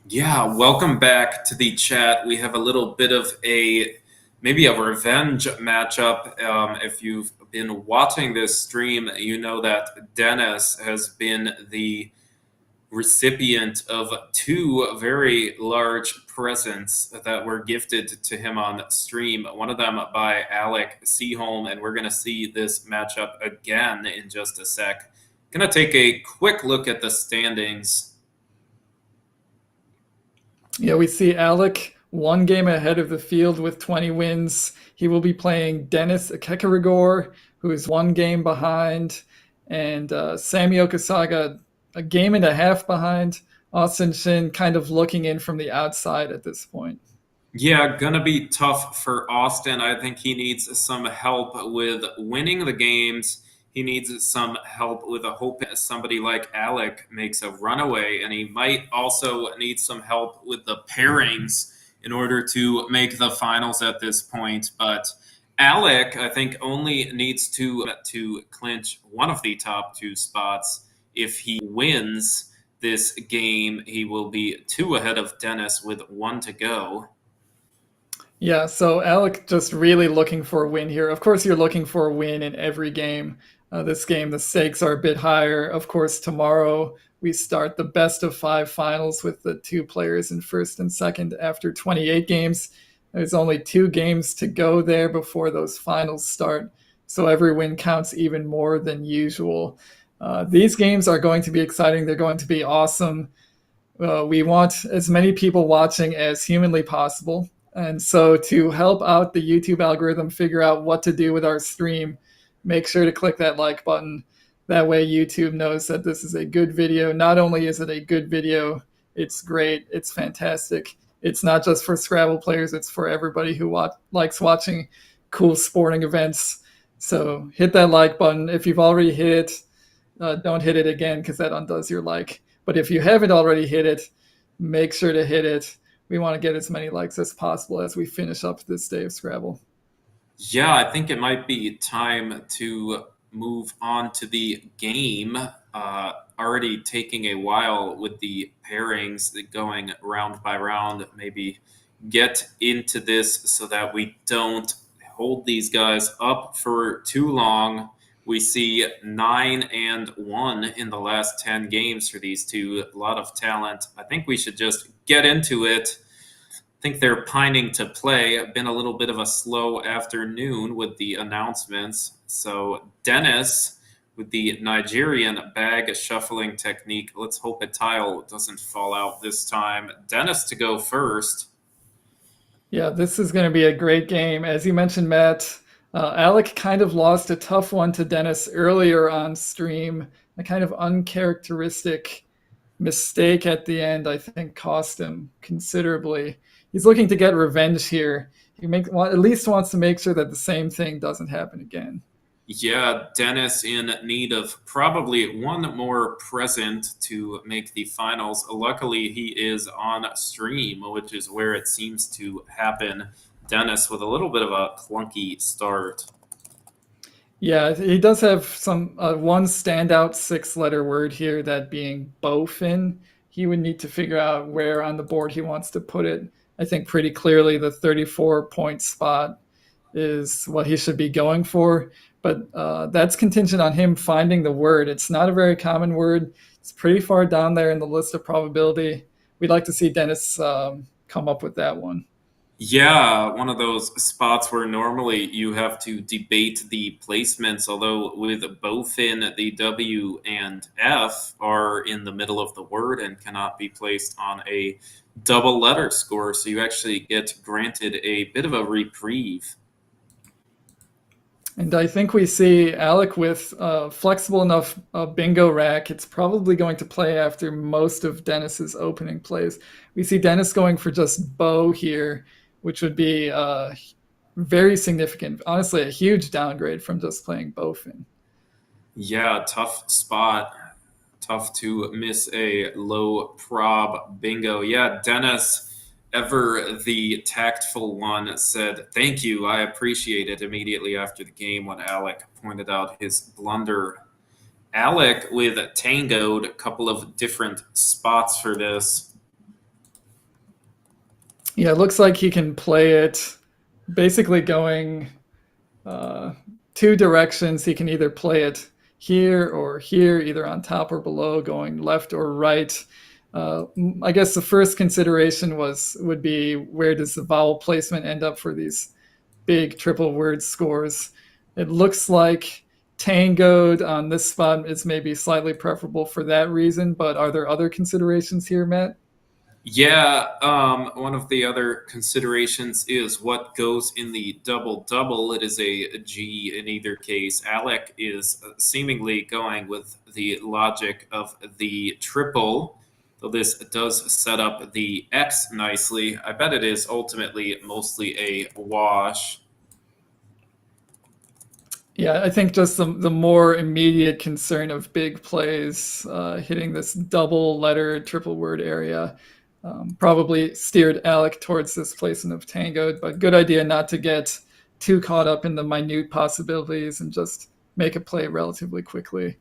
Yeah, welcome back to the chat. We have a little bit of maybe a revenge matchup. If you've been watching this stream, you know that Dennis has been the recipient of two very large presents that were gifted to him on stream. One of them by Alec Seaholm, and we're going to see this matchup again in just a sec. Going to take a quick look at the standings. Yeah, we see Alec one game ahead of the field with 20 wins. He will be playing Dennis Kekarigor, who is one game behind, and Sami Okasaga a game and a half behind. Austin Shin kind of looking in from the outside at this point. Yeah, gonna be tough for Austin. I think he needs some help with winning the games. He needs some help with a hope that somebody like Alec makes a runaway, and he might also need some help with the pairings in order to make the finals at this point. But Alec, I think, only needs to clinch one of the top two spots. If he wins this game, he will be 2 ahead of Dennis with 1 to go. Yeah, so Alec just really looking for a win here. Of course, you're looking for a win in every game. This game, the stakes are a bit higher. Of course, tomorrow we start the best of 5 finals with the 2 players in first and second after 28 games. There's only 2 games to go there before those finals start, so every win counts even more than usual. These games are going to be exciting. They're going to be awesome. We want as many people watching as humanly possible. And so to help out the YouTube algorithm figure out what to do with our stream, make sure to click that like button. That way YouTube knows that this is a good video. Not only is it a good video, it's great, it's fantastic. It's not just for Scrabble players, it's for everybody who likes watching cool sporting events. So hit that like button. If you've already hit it, don't hit it again because that undoes your like. But if you haven't already hit it, make sure to hit it. We want to get as many likes as possible as we finish up this day of Scrabble. Yeah, I think it might be time to move on to the game. Already taking a while with the pairings going round by round. Maybe get into this so that we don't hold these guys up for too long. We see 9-1 in the last 10 games for these two. A lot of talent. I think we should just get into it. I think they're pining to play. Been a little bit of a slow afternoon with the announcements. So Dennis with the Nigerian bag shuffling technique. Let's hope a tile doesn't fall out this time. Dennis to go first. Yeah, this is going to be a great game. As you mentioned, Matt, Alec kind of lost a tough one to Dennis earlier on stream. A kind of uncharacteristic mistake at the end, I think, cost him considerably. He's looking to get revenge here. He at least wants to make sure that the same thing doesn't happen again. Yeah, Dennis in need of probably one more present to make the finals. Luckily, he is on stream, which is where it seems to happen. Dennis with a little bit of a clunky start. Yeah, he does have some one standout 6-letter word here, that being bowfin. He would need to figure out where on the board he wants to put it. I think pretty clearly the 34-point spot is what he should be going for. But that's contingent on him finding the word. It's not a very common word. It's pretty far down there in the list of probability. We'd like to see Dennis come up with that one. Yeah, one of those spots where normally you have to debate the placements, although with bowfin, the W and F are in the middle of the word and cannot be placed on a double letter score, so you actually get granted a bit of a reprieve. And I think we see Alec with flexible enough bingo rack. It's probably going to play after most of Dennis's opening plays. We see Dennis going for just bow here, which would be very significant. Honestly, a huge downgrade from just playing bowfin. Yeah, tough spot. Tough to miss a low prob bingo. Yeah, Dennis, ever the tactful one, said, "Thank you, I appreciate it," immediately after the game when Alec pointed out his blunder. Alec with tangoed, a couple of different spots for this. Yeah, it looks like he can play it basically going 2 directions. He can either play it here or here, either on top or below, going left or right. I guess the first consideration would be, where does the vowel placement end up for these big triple word scores? It looks like tangoed on this spot is maybe slightly preferable for that reason, but are there other considerations here, Matt? Yeah, one of the other considerations is what goes in the double-double. It is a G in either case. Alec is seemingly going with the logic of the triple, though this does set up the X nicely. I bet it is ultimately mostly a wash. Yeah, I think just the more immediate concern of big plays hitting this double letter, triple word area probably steered Alec towards this placement of tangoed, but good idea not to get too caught up in the minute possibilities and just make a play relatively quickly.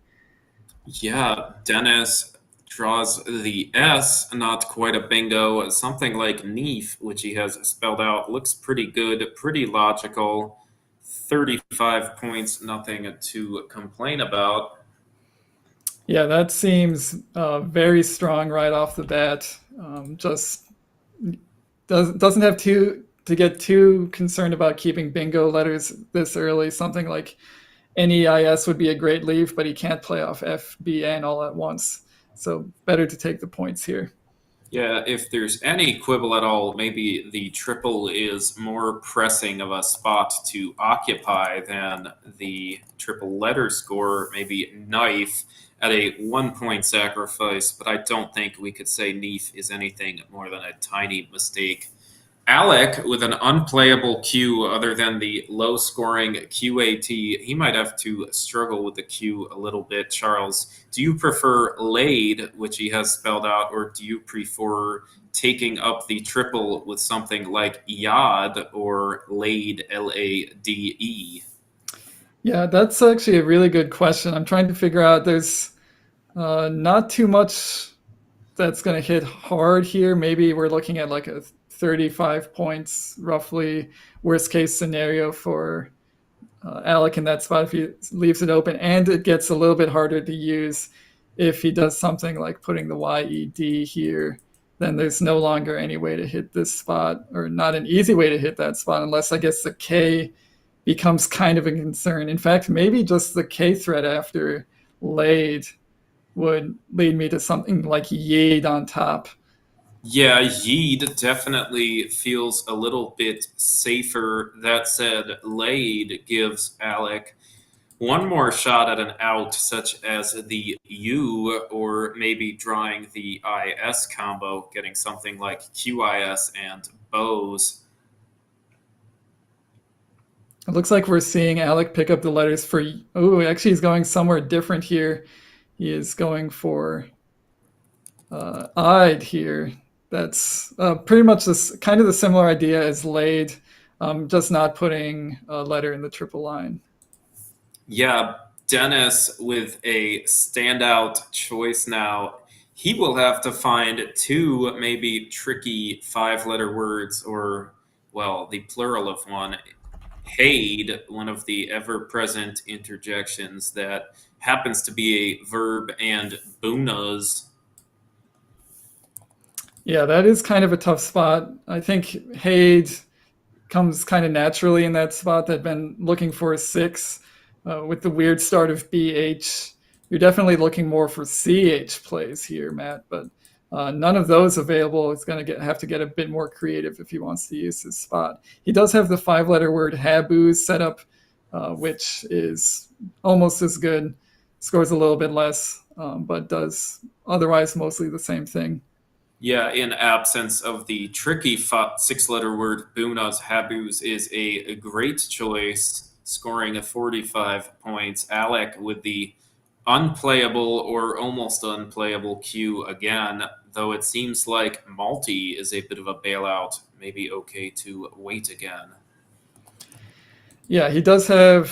Yeah, Dennis draws the S, not quite a bingo. Something like Neef, which he has spelled out, looks pretty good, pretty logical. 35 points, nothing to complain about. Yeah, that seems very strong right off the bat. Just doesn't have to get too concerned about keeping bingo letters this early. Something like NEIS would be a great leave, but he can't play off FBN all at once. So better to take the points here. Yeah, if there's any quibble at all, maybe the triple is more pressing of a spot to occupy than the triple letter score, maybe knife at a 1 point sacrifice, but I don't think we could say Neef is anything more than a tiny mistake. Alec, with an unplayable Q other than the low-scoring QAT, he might have to struggle with the Q a little bit. Charles, do you prefer laid, which he has spelled out, or do you prefer taking up the triple with something like yad or laid, Lade? Yeah, that's actually a really good question. I'm trying to figure out, there's not too much that's going to hit hard here. Maybe we're looking at like a 35 points, roughly, worst case scenario for Alec in that spot if he leaves it open. And it gets a little bit harder to use if he does something like putting the YED here. Then there's no longer any way to hit this spot, or not an easy way to hit that spot, unless I guess the K becomes kind of a concern. In fact, maybe just the K threat after laid would lead me to something like Yade on top. Yeah, Yeed definitely feels a little bit safer. That said, Laid gives Alec one more shot at an out, such as the U, or maybe drawing the IS combo, getting something like QIS and Bose. It looks like we're seeing Alec pick up the letters for... Oh, actually he's going somewhere different here. He is going for I'd here. That's pretty much this kind of the similar idea as laid, just not putting a letter in the triple line. Yeah, Dennis with a standout choice now. He will have to find two maybe tricky 5-letter words, or, well, the plural of one. Haid, one of the ever-present interjections that happens to be a verb, and bunas. Yeah, that is kind of a tough spot. I think Haid comes kind of naturally in that spot. They've been looking for a 6 with the weird start of BH. You're definitely looking more for CH plays here, Matt, but none of those available. It's going to have to get a bit more creative if he wants to use this spot. He does have the 5-letter word haboo set up, which is almost as good. Scores a little bit less, but does otherwise mostly the same thing. Yeah, in absence of the tricky 6-letter word, bunas, haboos is a great choice, scoring 45 points. Alec with the unplayable or almost unplayable Q again, though it seems like Malty is a bit of a bailout. Maybe okay to wait again. Yeah, he does have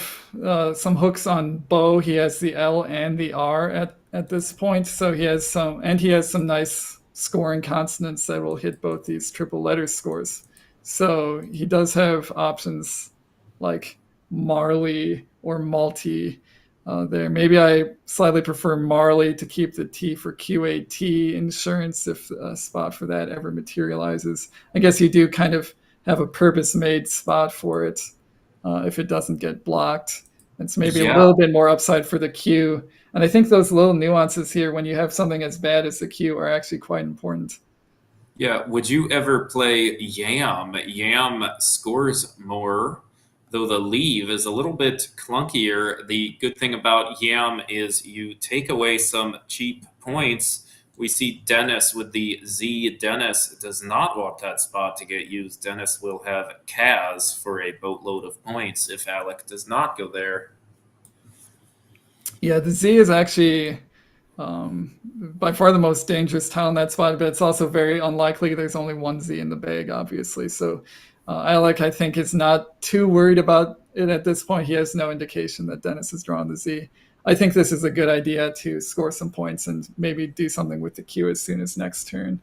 some hooks on Bo. He has the L and the R at this point, so he has some nice scoring consonants that will hit both these triple letter scores. So he does have options like Marley or Malty, there. Maybe I slightly prefer Marley to keep the T for QAT insurance if a spot for that ever materializes. I guess you do kind of have a purpose-made spot for it if it doesn't get blocked. It's maybe a little bit more upside for the Q. And I think those little nuances here, when you have something as bad as the Q, are actually quite important. Yeah, would you ever play Yam? Yam scores more, though the leave is a little bit clunkier. The good thing about Yam is you take away some cheap points. We see Dennis with the Z. Dennis does not want that spot to get used. Dennis will have Kaz for a boatload of points if Alec does not go there. Yeah, the Z is actually by far the most dangerous tile in that spot, but it's also very unlikely. There's only one Z in the bag, obviously. So Alec, I think, is not too worried about it at this point. He has no indication that Dennis has drawn the Z. I think this is a good idea to score some points and maybe do something with the Q as soon as next turn.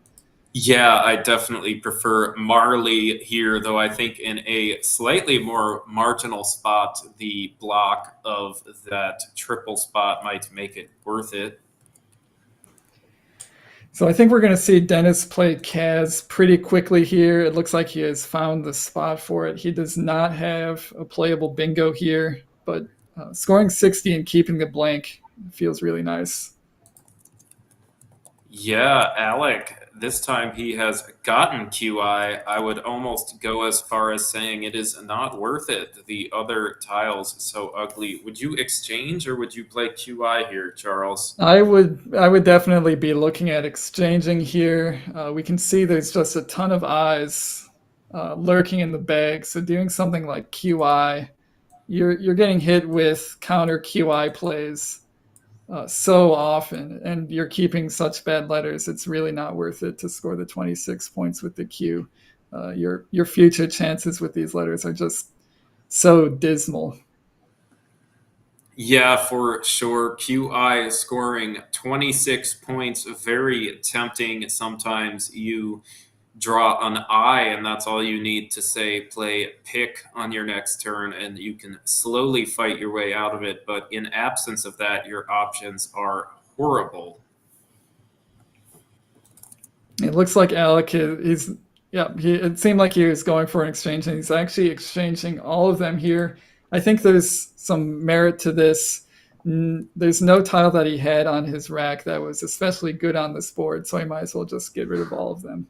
Yeah, I definitely prefer Marley here, though I think in a slightly more marginal spot, the block of that triple spot might make it worth it. So I think we're going to see Dennis play Kaz pretty quickly here. It looks like he has found the spot for it. He does not have a playable bingo here, but scoring 60 and keeping the blank feels really nice. Yeah, Alec, this time he has gotten QI. I would almost go as far as saying it is not worth it. The other tiles so ugly. Would you exchange or would you play QI here, Charles? I would definitely be looking at exchanging here. We can see there's just a ton of eyes lurking in the bag. So doing something like QI, you're getting hit with counter QI plays so often, and you're keeping such bad letters. It's really not worth it to score the 26 points with the Q. Your future chances with these letters are just so dismal. Yeah, for sure. QI scoring 26 points, very tempting. Sometimes you draw an I, and that's all you need to say play pick on your next turn, and you can slowly fight your way out of it. But in absence of that, your options are horrible. It looks like Alec it seemed like he was going for an exchange, and he's actually exchanging all of them here. I think there's some merit to this. There's no tile that he had on his rack that was especially good on this board, so he might as well just get rid of all of them.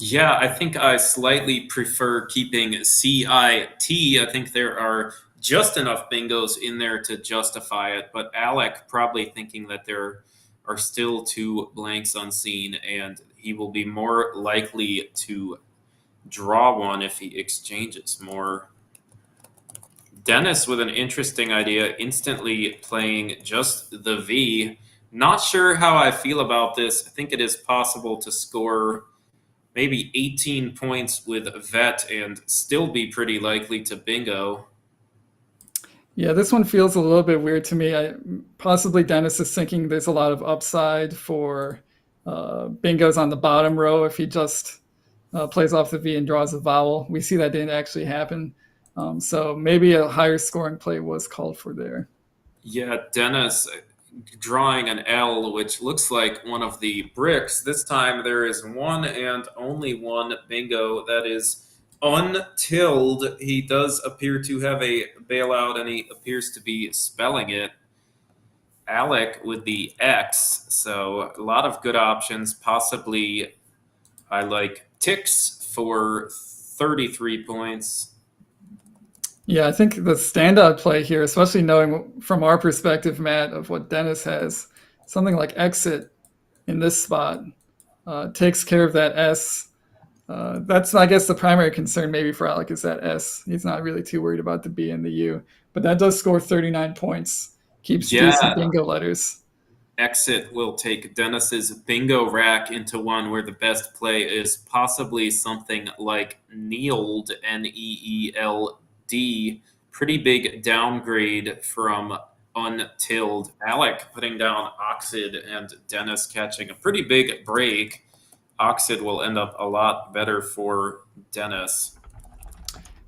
Yeah, I think I slightly prefer keeping CIT. I think there are just enough bingos in there to justify it, but Alec probably thinking that there are still two blanks unseen, and he will be more likely to draw one if he exchanges more. Dennis with an interesting idea, instantly playing just the V. Not sure how I feel about this. I think it is possible to score maybe 18 points with vet and still be pretty likely to bingo. Yeah, this one feels a little bit weird to me. Possibly Dennis is thinking there's a lot of upside for bingos on the bottom row if he just plays off the V and draws a vowel. We see that didn't actually happen. So maybe a higher scoring play was called for there. Yeah, Dennis drawing an L, which looks like one of the bricks. This time there is one and only one bingo that is untilled. He does appear to have a bailout, and he appears to be spelling it. Alec with the X, so a lot of good options. Possibly I like Tix for 33 points. Yeah, I think the standout play here, especially knowing from our perspective, Matt, of what Dennis has, something like Exit in this spot takes care of that S. That's, I guess, the primary concern maybe for Alec is that S. He's not really too worried about the B and the U. But that does score 39 points. Keeps decent bingo letters. Exit will take Dennis's bingo rack into one where the best play is possibly something like Nield, Neeld. Pretty big downgrade from untilled. Alec putting down Oxid and Dennis catching a pretty big break. Oxid will end up a lot better for Dennis.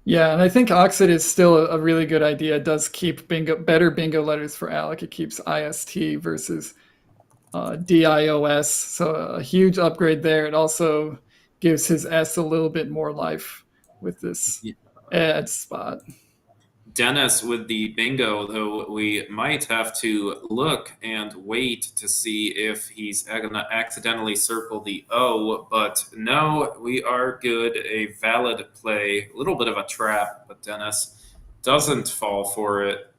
Yeah, and I think Oxid is still a really good idea. It does keep better bingo letters for Alec. It keeps IST versus DIOS, so a huge upgrade there. It also gives his S a little bit more life with this add spot. Dennis with the bingo, though we might have to look and wait to see if he's going to accidentally circle the O, but no, we are good. A valid play, a little bit of a trap, but Dennis doesn't fall for it.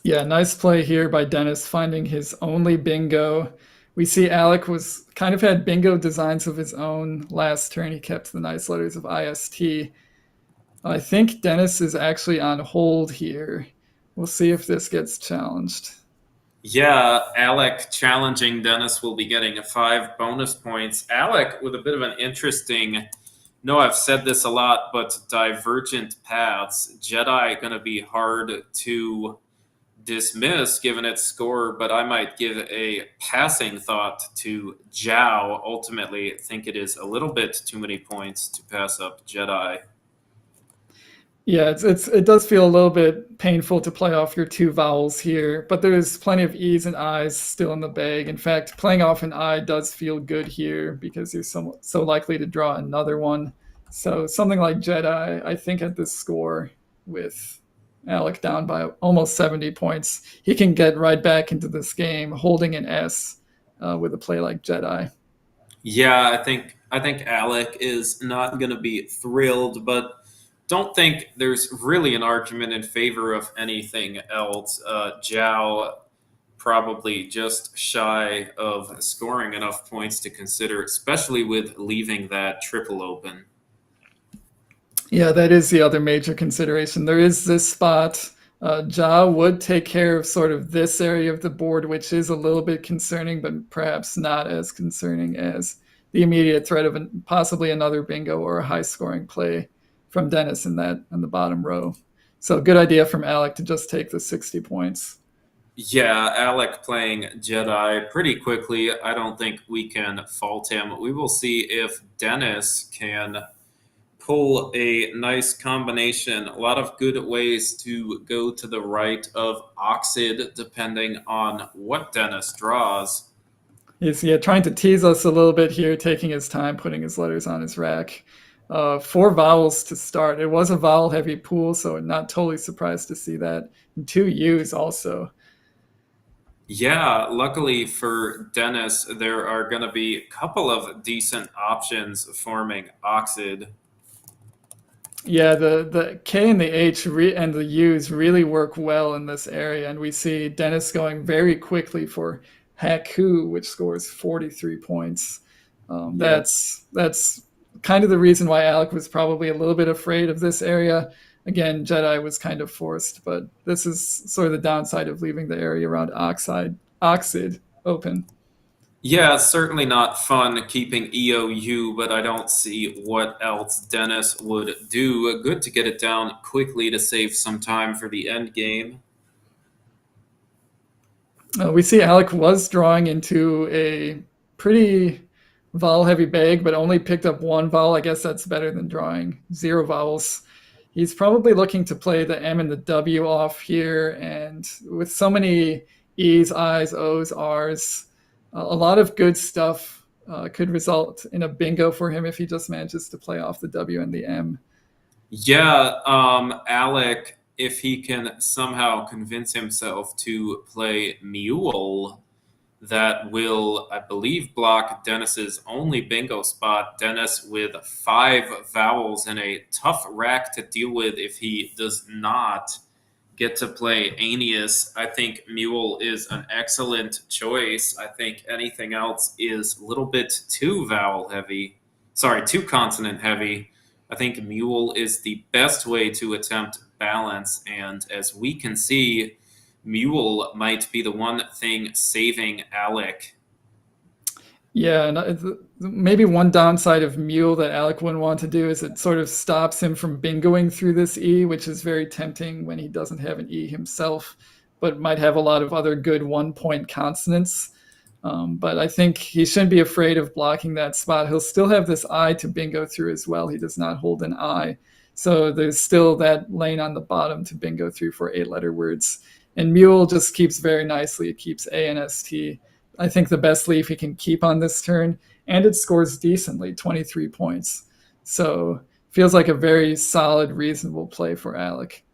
Yeah, nice play here by Dennis, finding his only bingo. We see Alec was kind of had bingo designs of his own last turn. He kept the nice letters of IST. I think Dennis is actually on hold here. We'll see if this gets challenged. Yeah, Alec challenging Dennis will be getting 5 bonus points. Alec with a bit of an interesting, no, I've said this a lot, but divergent paths. Jedi going to be hard to dismiss given its score, but I might give a passing thought to Zhao. Ultimately, I think it is a little bit too many points to pass up Jedi. Yeah, it does feel a little bit painful to play off your 2 vowels here, but there's plenty of E's and I's still in the bag. In fact, playing off an I does feel good here because you're so likely to draw another one. So something like Jedi, I think at this score with Alec down by almost 70 points, he can get right back into this game holding an S with a play like Jedi. Yeah, I think Alec is not going to be thrilled, but don't think there's really an argument in favor of anything else. Zhao probably just shy of scoring enough points to consider, especially with leaving that triple open. Yeah, that is the other major consideration. There is this spot. Zhao would take care of sort of this area of the board, which is a little bit concerning, but perhaps not as concerning as the immediate threat of possibly another bingo or a high-scoring play from Dennis in the bottom row. So good idea from Alec to just take the 60 points. Yeah, Alec playing Jedi pretty quickly. I don't think we can fault him. We will see if Dennis can pull a nice combination. A lot of good ways to go to the right of Oxid, depending on what Dennis draws. He's trying to tease us a little bit here, taking his time, putting his letters on his rack. 4 vowels to start. It was a vowel-heavy pool, so not totally surprised to see that. And 2 U's also. Yeah, luckily for Dennis, there are going to be a couple of decent options forming Oxid. Yeah, the K and the H and the U's really work well in this area, and we see Dennis going very quickly for Haku, which scores 43 points. That's kind of the reason why Alec was probably a little bit afraid of this area. Again, Jedi was kind of forced, but this is sort of the downside of leaving the area around Oxid open. Yeah, certainly not fun keeping EOU, but I don't see what else Dennis would do. Good to get it down quickly to save some time for the end game. We see Alec was drawing into a pretty vowel-heavy bag, but only picked up 1 vowel. I guess that's better than drawing 0 vowels. He's probably looking to play the M and the W off here, and with so many E's, I's, O's, R's, a lot of good stuff could result in a bingo for him if he just manages to play off the W and the M. Yeah, Alec, if he can somehow convince himself to play Mule, that will, I believe, block Dennis's only bingo spot. Dennis with 5 vowels and a tough rack to deal with if he does not get to play Aeneas. I think Mule is an excellent choice. I think anything else is a little bit too too consonant heavy. I think Mule is the best way to attempt balance, and as we can see, Mule might be the one thing saving Alec. Yeah, and maybe one downside of Mule that Alec wouldn't want to do is it sort of stops him from bingoing through this E, which is very tempting when he doesn't have an E himself, but might have a lot of other good 1-point consonants. But I think he shouldn't be afraid of blocking that spot. He'll still have this I to bingo through as well. He does not hold an I. So there's still that lane on the bottom to bingo through for 8-letter words. And Mule just keeps very nicely. It keeps A and ST. I think the best leaf he can keep on this turn. And it scores decently, 23 points. So feels like a very solid, reasonable play for Alec.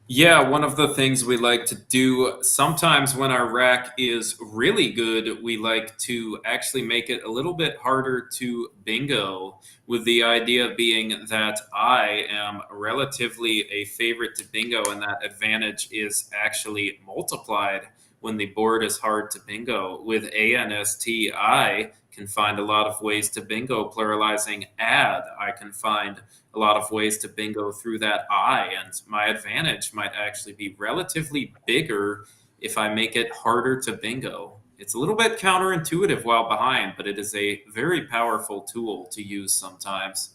Yeah, one of the things we like to do sometimes when our rack is really good, we like to actually make it a little bit harder to bingo, with the idea being that I am relatively a favorite to bingo, and that advantage is actually multiplied when the board is hard to bingo. With A and ST, I can find a lot of ways to bingo. Pluralizing add, I can find a lot of ways to bingo through that I, and my advantage might actually be relatively bigger if I make it harder to bingo. It's a little bit counterintuitive while behind, but it is a very powerful tool to use sometimes.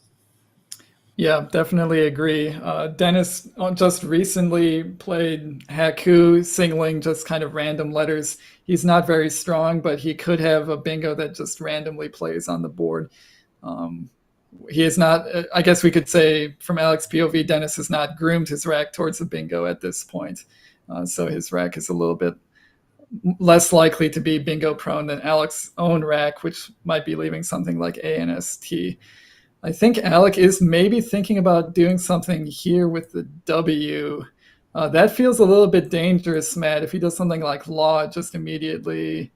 Yeah, definitely agree. Dennis just recently played Haku, singling just kind of random letters. He's not very strong, but he could have a bingo that just randomly plays on the board. He is not, I guess we could say from Alec's POV, Dennis has not groomed his rack towards the bingo at this point. So his rack is a little bit less likely to be bingo prone than Alec's own rack, which might be leaving something like A and ST. I think Alec is maybe thinking about doing something here with the W. That feels a little bit dangerous, Matt. If he does something like Law, it just immediately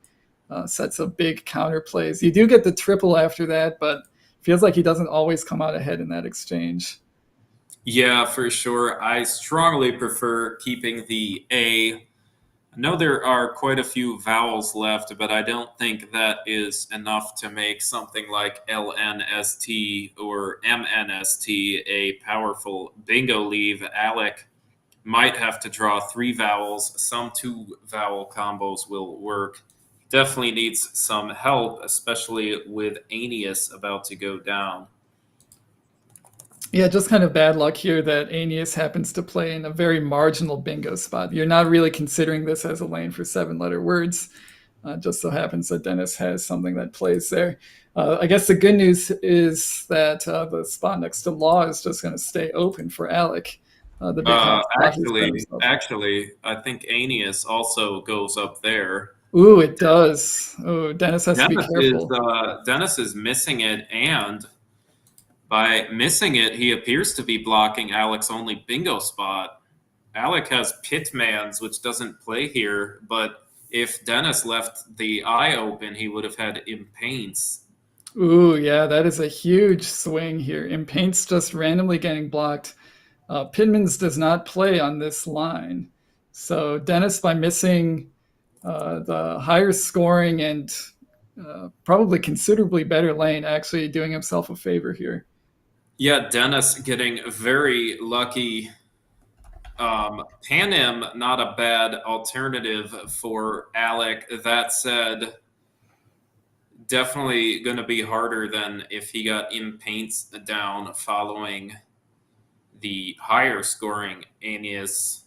sets up big counterplays. You do get the triple after that, but feels like he doesn't always come out ahead in that exchange. Yeah, for sure. I strongly prefer keeping the A. I know there are quite a few vowels left, but I don't think that is enough to make something like LNST or MNST a powerful bingo leave. Alec might have to draw 3 vowels. Some 2 vowel combos will work. Definitely needs some help, especially with Aeneas about to go down. Yeah, just kind of bad luck here that Aeneas happens to play in a very marginal bingo spot. You're not really considering this as a lane for 7-letter words. Just so happens that Dennis has something that plays there. I guess the good news is that the spot next to Law is just going to stay open for Alec. Actually, I think Aeneas also goes up there. Ooh, it does. Oh, Dennis has to be careful. Dennis is missing it, and by missing it, he appears to be blocking Alec's only bingo spot. Alec has Pitmans, which doesn't play here, but if Dennis left the I open, he would have had Impaints. Ooh, yeah, that is a huge swing here. Impaints just randomly getting blocked. Pitmans does not play on this line. So Dennis, by missing the higher scoring and probably considerably better lane, actually doing himself a favor here. Yeah, Dennis getting very lucky. Panem, not a bad alternative for Alec. That said, definitely going to be harder than if he got Impaints down following the higher scoring Aeneas.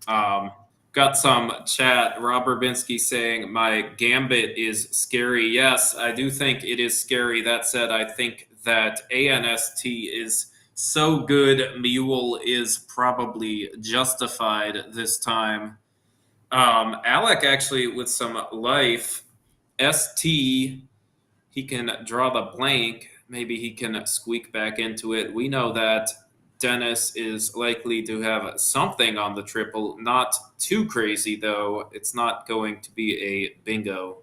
Got some chat. Rob Urbinski saying, my gambit is scary. Yes, I do think it is scary. That said, I think that ANST is so good, Mule is probably justified this time. Alec actually with some life. ST, he can draw the blank. Maybe he can squeak back into it. We know that Dennis is likely to have something on the triple. Not too crazy, though. It's not going to be a bingo.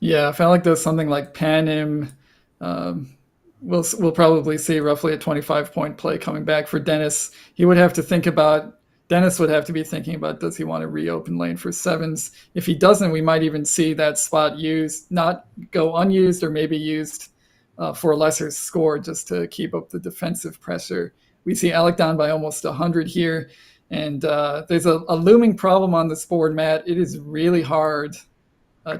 Yeah, if Alec does something like Panem, we'll probably see roughly a 25-point play coming back for Dennis. Dennis would have to be thinking about, does he want to reopen lane for 7s? If he doesn't, we might even see that spot used, not go unused or maybe used for a lesser score just to keep up the defensive pressure. We see Alec down by almost 100 here. And there's a looming problem on this board, Matt. It is really hard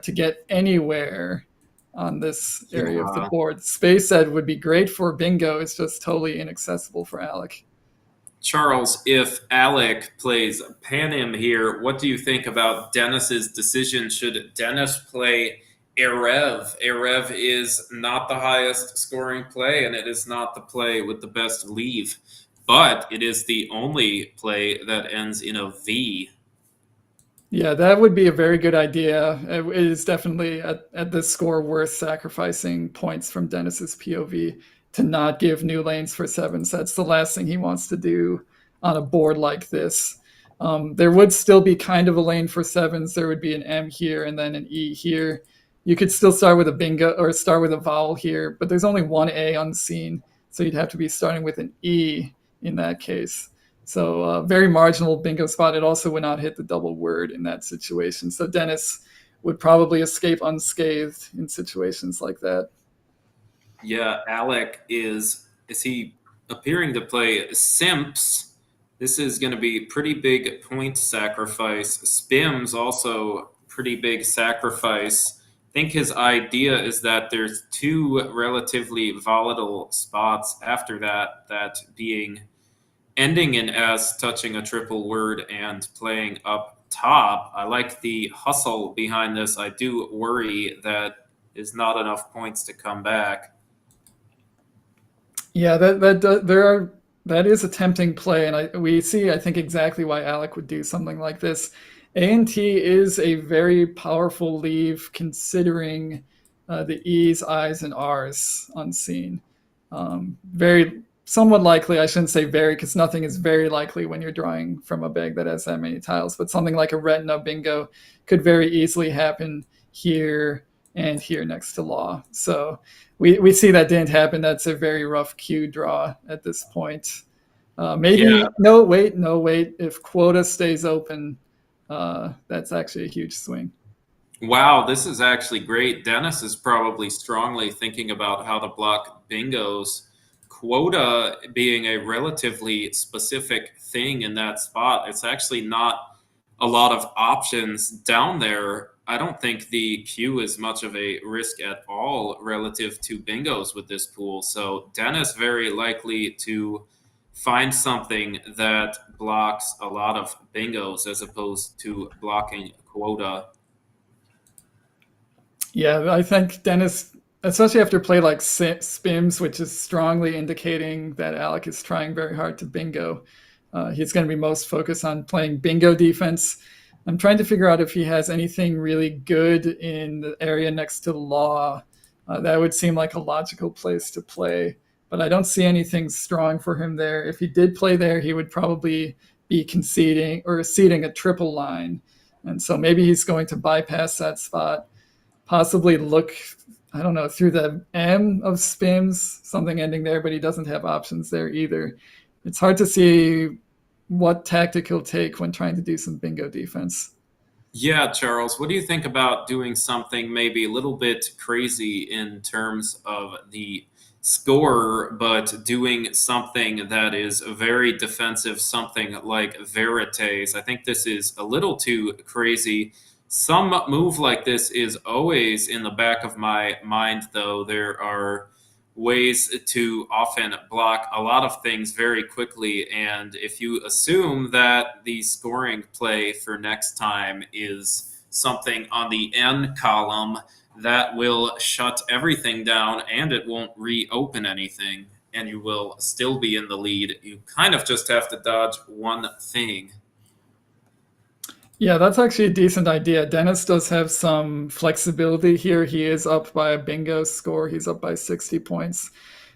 to get anywhere on this area of the board. Space Ed would be great for bingo. It's just totally inaccessible for Alec. Charles, if Alec plays Panem here, what do you think about Dennis's decision? Should Dennis play Erev? Erev is not the highest scoring play, and it is not the play with the best leave, but it is the only play that ends in a V. Yeah, that would be a very good idea. It is definitely at this score worth sacrificing points from Dennis's POV to not give new lanes for sevens. That's the last thing he wants to do on a board like this. There would still be kind of a lane for sevens. There would be an M here and then an E here. You could still start with a bingo or start with a vowel here, but there's only one A on the scene, so you'd have to be starting with an E in that case. So very marginal bingo spot. It also would not hit the double word in that situation. So Dennis would probably escape unscathed in situations like that. Yeah, Alec is he appearing to play Simps? This is going to be pretty big point sacrifice. Spims also pretty big sacrifice. I think his idea is that there's two relatively volatile spots after that, that being ending in S, touching a triple word, and playing up top. I like the hustle behind this. I do worry that is not enough points to come back. Yeah, that is a tempting play, and we see, I think, exactly why Alec would do something like this. A&T is a very powerful leave considering the E's, I's, and R's on scene. Very somewhat likely, I shouldn't say very, because nothing is very likely when you're drawing from a bag that has that many tiles, but something like a retina bingo could very easily happen here and here next to law. So we see that didn't happen. That's a very rough cue draw at this point. No, wait. If quota stays open, that's actually a huge swing. Wow, this is actually great. Dennis is probably strongly thinking about how to block bingos. Quota being a relatively specific thing in that spot. It's actually not a lot of options down there. I don't think the Q is much of a risk at all relative to bingos with this pool. So Dennis very likely to find something that blocks a lot of bingos as opposed to blocking quota. Yeah, I think Dennis, especially after play like Spims, which is strongly indicating that Alec is trying very hard to bingo. He's going to be most focused on playing bingo defense. I'm trying to figure out if he has anything really good in the area next to law. That would seem like a logical place to play, but I don't see anything strong for him there. If he did play there, he would probably be conceding or ceding a triple line. And so maybe he's going to bypass that spot, possibly look, I don't know, through the M of Spims, something ending there, but he doesn't have options there either. It's hard to see what tactic he'll take when trying to do some bingo defense. Yeah, Charles, what do you think about doing something maybe a little bit crazy in terms of the score, but doing something that is very defensive, something like Veritas? I think this is a little too crazy. Some move like this is always in the back of my mind, though. There are ways to often block a lot of things very quickly. And if you assume that the scoring play for next time is something on the N column, that will shut everything down and it won't reopen anything. And you will still be in the lead. You kind of just have to dodge one thing. Yeah, that's actually a decent idea. Dennis does have some flexibility here. He is up by a bingo score. He's up by 60 points.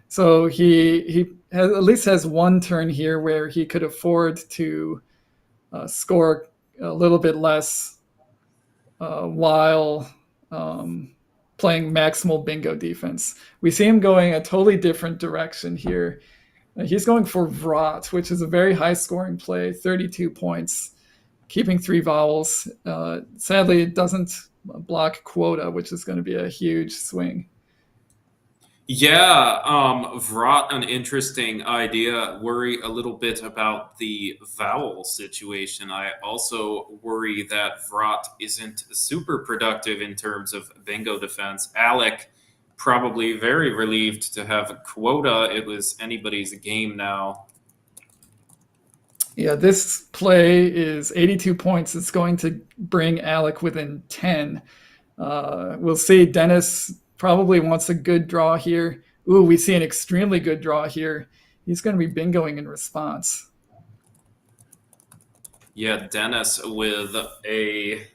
So he has, at least has one turn here where he could afford to score a little bit less while playing maximal bingo defense. We see him going a totally different direction here. He's going for Vrot, which is a very high scoring play, 32 points. Keeping three vowels. Sadly, it doesn't block quota, which is going to be a huge swing. Yeah, Vrot, an interesting idea. Worry a little bit about the vowel situation. I also worry that Vrot isn't super productive in terms of bingo defense. Alec, probably very relieved to have a quota. It was anybody's game now. Yeah, this play is 82 points. It's going to bring Alec within 10. We'll see. Dennis probably wants a good draw here. Ooh, we see an extremely good draw here. He's going to be bingoing in response. Yeah, Dennis with a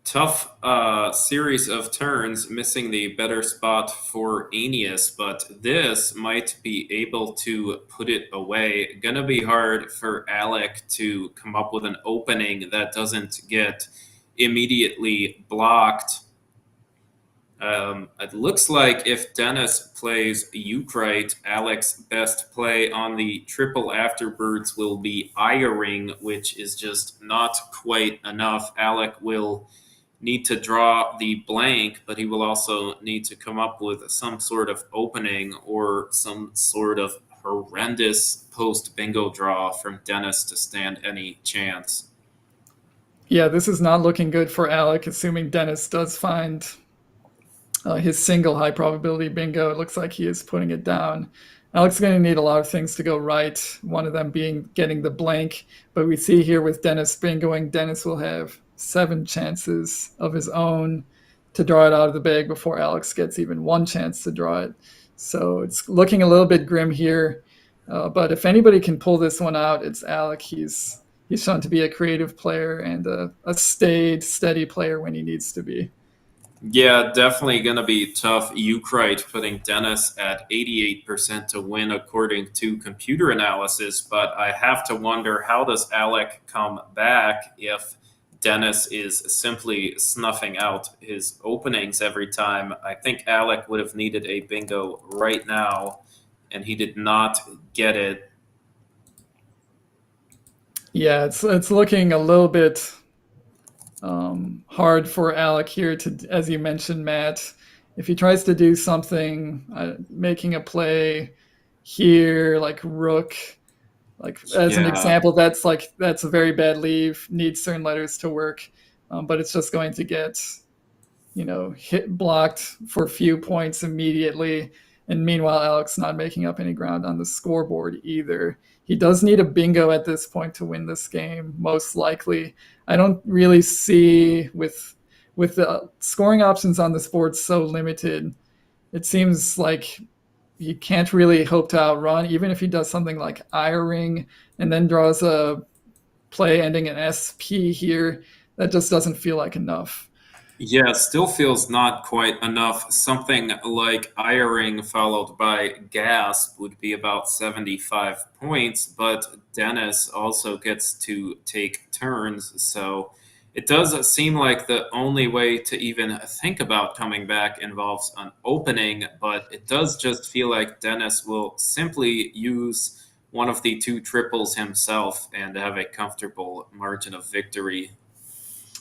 tough series of turns, missing the better spot for Aeneas, but this might be able to put it away. Gonna be hard for Alec to come up with an opening that doesn't get immediately blocked. It looks like if Dennis plays Ukraite, Alec's best play on the triple afterbirds will be Iring, which is just not quite enough. Alec will need to draw the blank, but he will also need to come up with some sort of opening or some sort of horrendous post bingo draw from Dennis to stand any chance. Yeah, this is not looking good for Alec, assuming Dennis does find his single high probability bingo. It looks like he is putting it down. Alec's going to need a lot of things to go right, one of them being getting the blank. But we see here with Dennis bingoing, Dennis will have 7 chances of his own to draw it out of the bag before Alex gets even 1 chance to draw it. So it's looking a little bit grim here. But if anybody can pull this one out, it's Alec. He's shown to be a creative player and a steady player when he needs to be. Yeah, definitely going to be tough. Ukraite putting Dennis at 88% to win according to computer analysis, but I have to wonder, how does Alec come back if Dennis is simply snuffing out his openings every time? I think Alec would have needed a bingo right now, and he did not get it. Yeah, it's looking a little bit hard for Alec here to, as you mentioned, Matt. If he tries to do something, making a play here, like rook, like as an example, that's a very bad leave, needs certain letters to work, but it's just going to get, hit blocked for a few points immediately. And meanwhile, Alec's not making up any ground on the scoreboard either. He does need a bingo at this point to win this game, most likely. I don't really see, with the scoring options on this board so limited, it seems like he can't really hope to outrun, even if he does something like Iring and then draws a play ending in SP here. That just doesn't feel like enough. Yeah, it still feels not quite enough. Something like Iring followed by Gasp would be about 75 points, but Dennis also gets to take turns. So it does seem like the only way to even think about coming back involves an opening, but it does just feel like Dennis will simply use one of the 2 triples himself and have a comfortable margin of victory.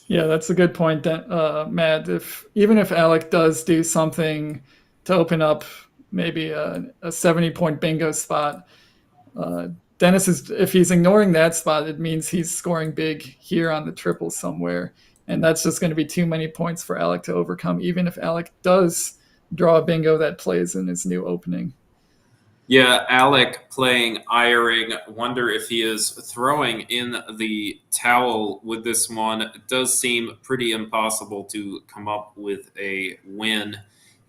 Yeah, that's a good point, Matt. Even if Alec does do something to open up maybe a 70-point bingo spot, Dennis if he's ignoring that spot, it means he's scoring big here on the triple somewhere, and that's just going to be too many points for Alec to overcome, even if Alec does draw a bingo that plays in his new opening. Yeah, Alec playing Iring. Wonder if he is throwing in the towel with this one. It does seem pretty impossible to come up with a win.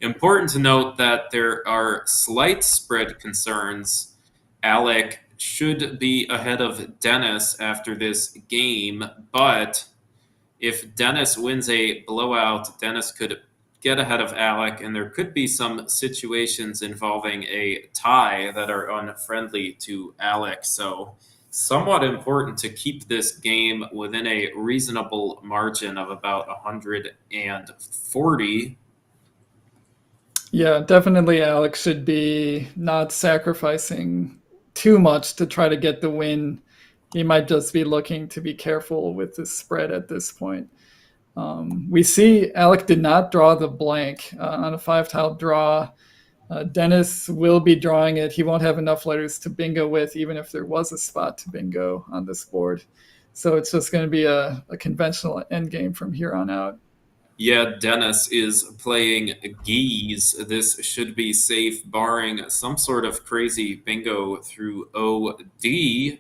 Important to note that there are slight spread concerns. Alec should be ahead of Dennis after this game, but if Dennis wins a blowout, Dennis could get ahead of Alec, and there could be some situations involving a tie that are unfriendly to Alec. So somewhat important to keep this game within a reasonable margin of about 140. Yeah, definitely Alec should be not sacrificing too much to try to get the win. He might just be looking to be careful with the spread at this point. We see Alec did not draw the blank on a 5-tile draw. Dennis will be drawing it. He won't have enough letters to bingo with, even if there was a spot to bingo on this board. So it's just going to be a conventional endgame from here on out. Yeah, Dennis is playing geese. This should be safe, barring some sort of crazy bingo through OD.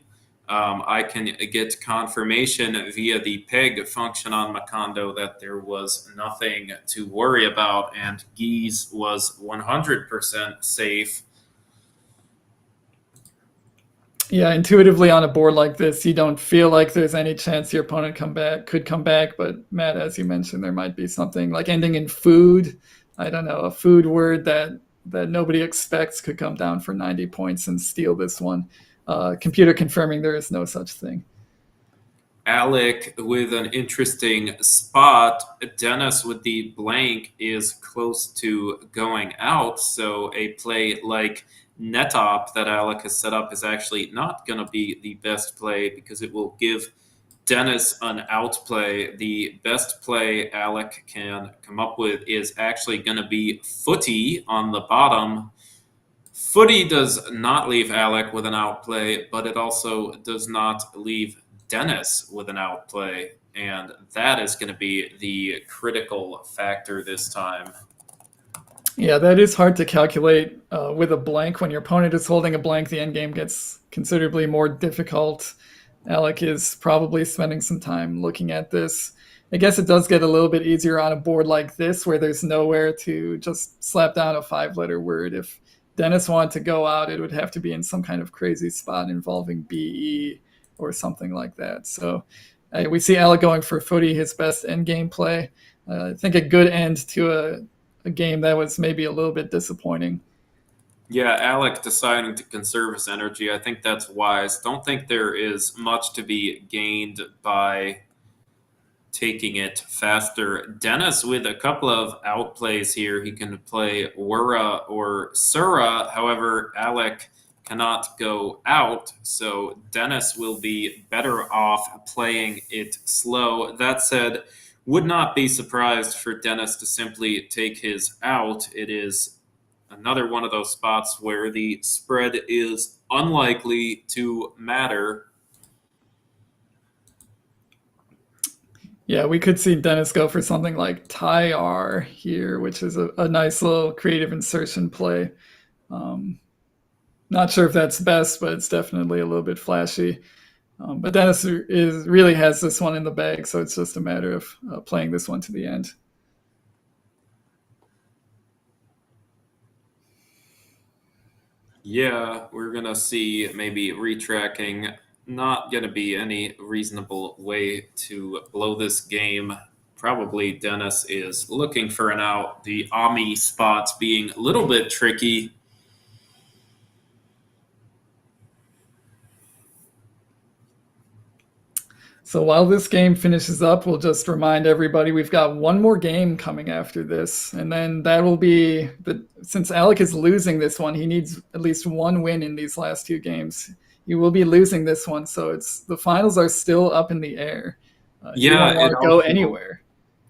I can get confirmation via the peg function on Macondo that there was nothing to worry about, and geese was 100% safe. Yeah, intuitively on a board like this, you don't feel like there's any chance your opponent could come back. But Matt, as you mentioned, there might be something like ending in food. I don't know, a food word that nobody expects could come down for 90 points and steal this one. Computer confirming there is no such thing. Alec with an interesting spot. Dennis with the blank is close to going out. So a play like Netop that Alec has set up is actually not going to be the best play because it will give Dennis an outplay. The best play Alec can come up with is actually going to be Footy on the bottom. Footy does not leave Alec with an outplay, but it also does not leave Dennis with an outplay, and that is going to be the critical factor this time. Yeah, that is hard to calculate with a blank. When your opponent is holding a blank, the endgame gets considerably more difficult. Alec is probably spending some time looking at this. I guess it does get a little bit easier on a board like this where there's nowhere to just slap down a 5-letter word. If Dennis wanted to go out, it would have to be in some kind of crazy spot involving BE or something like that. So we see Alec going for Footy, his best endgame play. I think a good end to a game that was maybe a little bit disappointing. Yeah, Alec deciding to conserve his energy. I think that's wise. Don't think there is much to be gained by taking it faster. Dennis with a couple of outplays here. He can play Wura or Sura. However, Alec cannot go out, so Dennis will be better off playing it slow. That said, would not be surprised for Dennis to simply take his out. It is another one of those spots where the spread is unlikely to matter. Yeah, we could see Dennis go for something like Ty-R here, which is a nice little creative insertion play. Not sure if that's best, but it's definitely a little bit flashy. But Dennis really has this one in the bag, so it's just a matter of playing this one to the end. Yeah, we're going to see maybe retracking. Not going to be any reasonable way to blow this game. Probably Dennis is looking for an out. The Ami spots being a little bit tricky. So while this game finishes up, we'll just remind everybody we've got one more game coming after this. And then that will be, since Alec is losing this one, he needs at least one win in these last 2 games. He will be losing this one, so the finals are still up in the air. You don't want to go anywhere.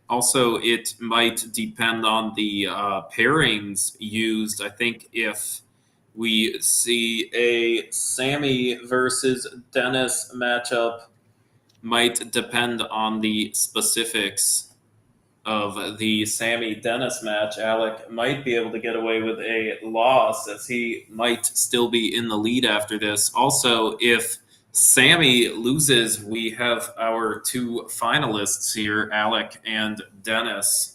Also, it might depend on the pairings used. I think if we see a Sammy versus Dennis matchup, might depend on the specifics of the Sammy Dennis match. Alec might be able to get away with a loss as he might still be in the lead after this. Also, if Sammy loses, we have our 2 finalists here, Alec and Dennis.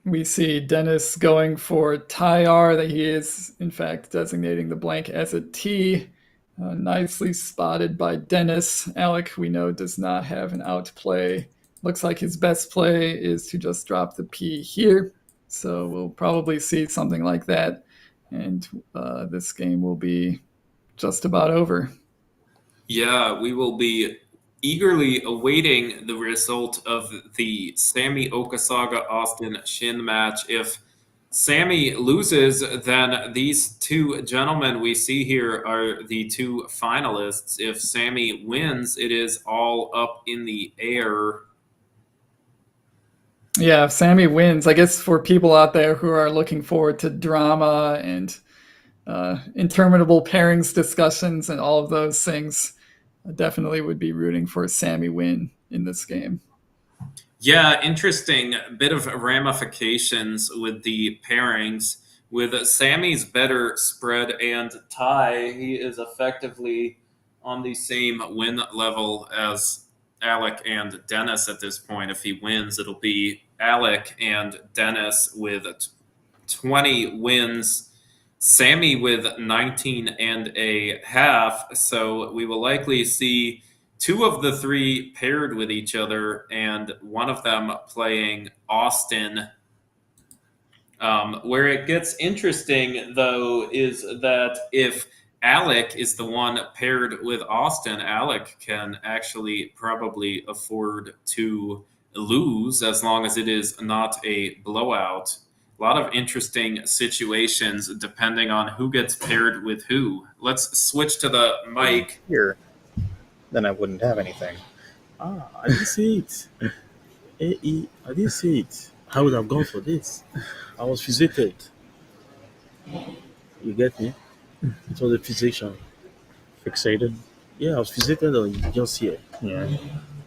We see Dennis going for Ty-R, that he is, in fact, designating the blank as a T. Nicely spotted by Dennis. Alec, we know, does not have an outplay. Looks like his best play is to just drop the P here. So we'll probably see something like that. And this game will be just about over. Yeah, we will be eagerly awaiting the result of the Sammy Okasaga Austin Shin match. If Sammy loses, then these 2 gentlemen we see here are the 2 finalists. If Sammy wins, it is all up in the air. Yeah, if Sammy wins, I guess for people out there who are looking forward to drama and interminable pairings discussions and all of those things, I definitely would be rooting for Sammy win in this game. Yeah, interesting bit of ramifications with the pairings. With Sammy's better spread and tie, he is effectively on the same win level as Alec and Dennis at this point. If he wins, it'll be Alec and Dennis with 20 wins, Sammy with 19 and a half. So we will likely see two of the three paired with each other, and one of them playing Austin. Where it gets interesting, though, is that if Alec is the one paired with Austin, Alec can actually probably afford to lose as long as it is not a blowout. A lot of interesting situations depending on who gets paired with who. Let's switch to the mic. Here, then I wouldn't have anything. I didn't see it. I didn't see it. I would have gone for this. I was visited. You get me? It was a physician. Fixated? Yeah, I was visited on just here. Yeah.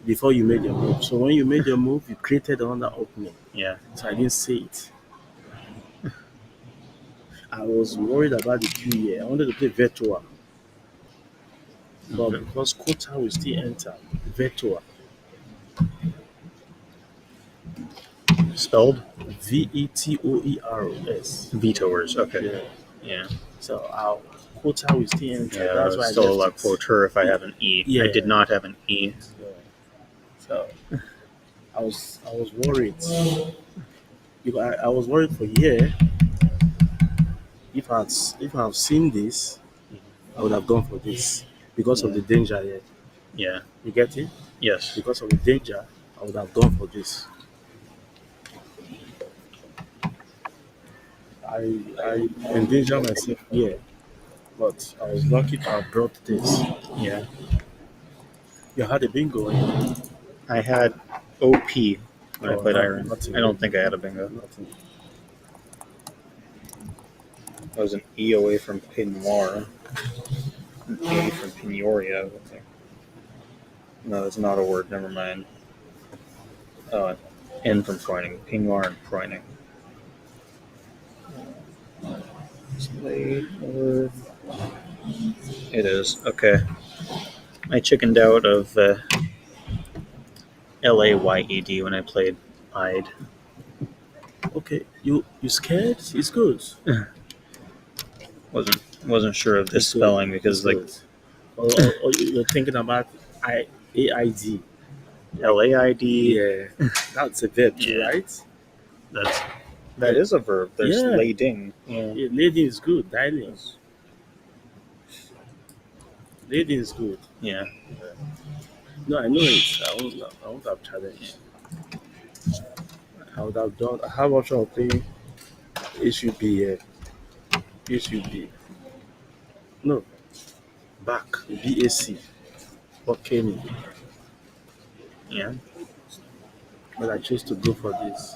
Before you made your move. So when you made your move, you created another opening. Yeah. So I didn't see it. I was worried about the QE. I wanted to play Virtua. But because quota will still enter, Virtua. Spelled? Vetoers. Vetoers, okay. Yeah. So our quota will still enter. Yeah, That's why still I a left it. quoter if I have an E. Yeah. I did not have an E. So I was worried. I was worried for a year. If I've seen this, I would have gone for this because of the danger here. Yeah. You get it? Yes. Because of the danger, I would have gone for this. I endanger myself here, but I was lucky to have brought this. Yeah. You had a bingo. I had OP when I played Iron. Nothing. I don't think I had a bingo. Nothing. I was an E away from Pinoir. An A from Pinoria, I think. No, that's not a word. Never mind. N from Proining. Pinoir and Proining. It is. Okay. I chickened out of LAYED when I played Pied. Okay, you scared? It's good. Wasn't sure of this spelling because like or you're thinking about AID. LAID. Yeah, that's a verb, right? That is a verb. There's lading. Yeah, lading is good. Dialing. Lading is good. Yeah. No, I know it. I won't have challenged. I would have done. How much I'll play? It should be. No. Back. BAC. What came in? Yeah. But I chose to go for this.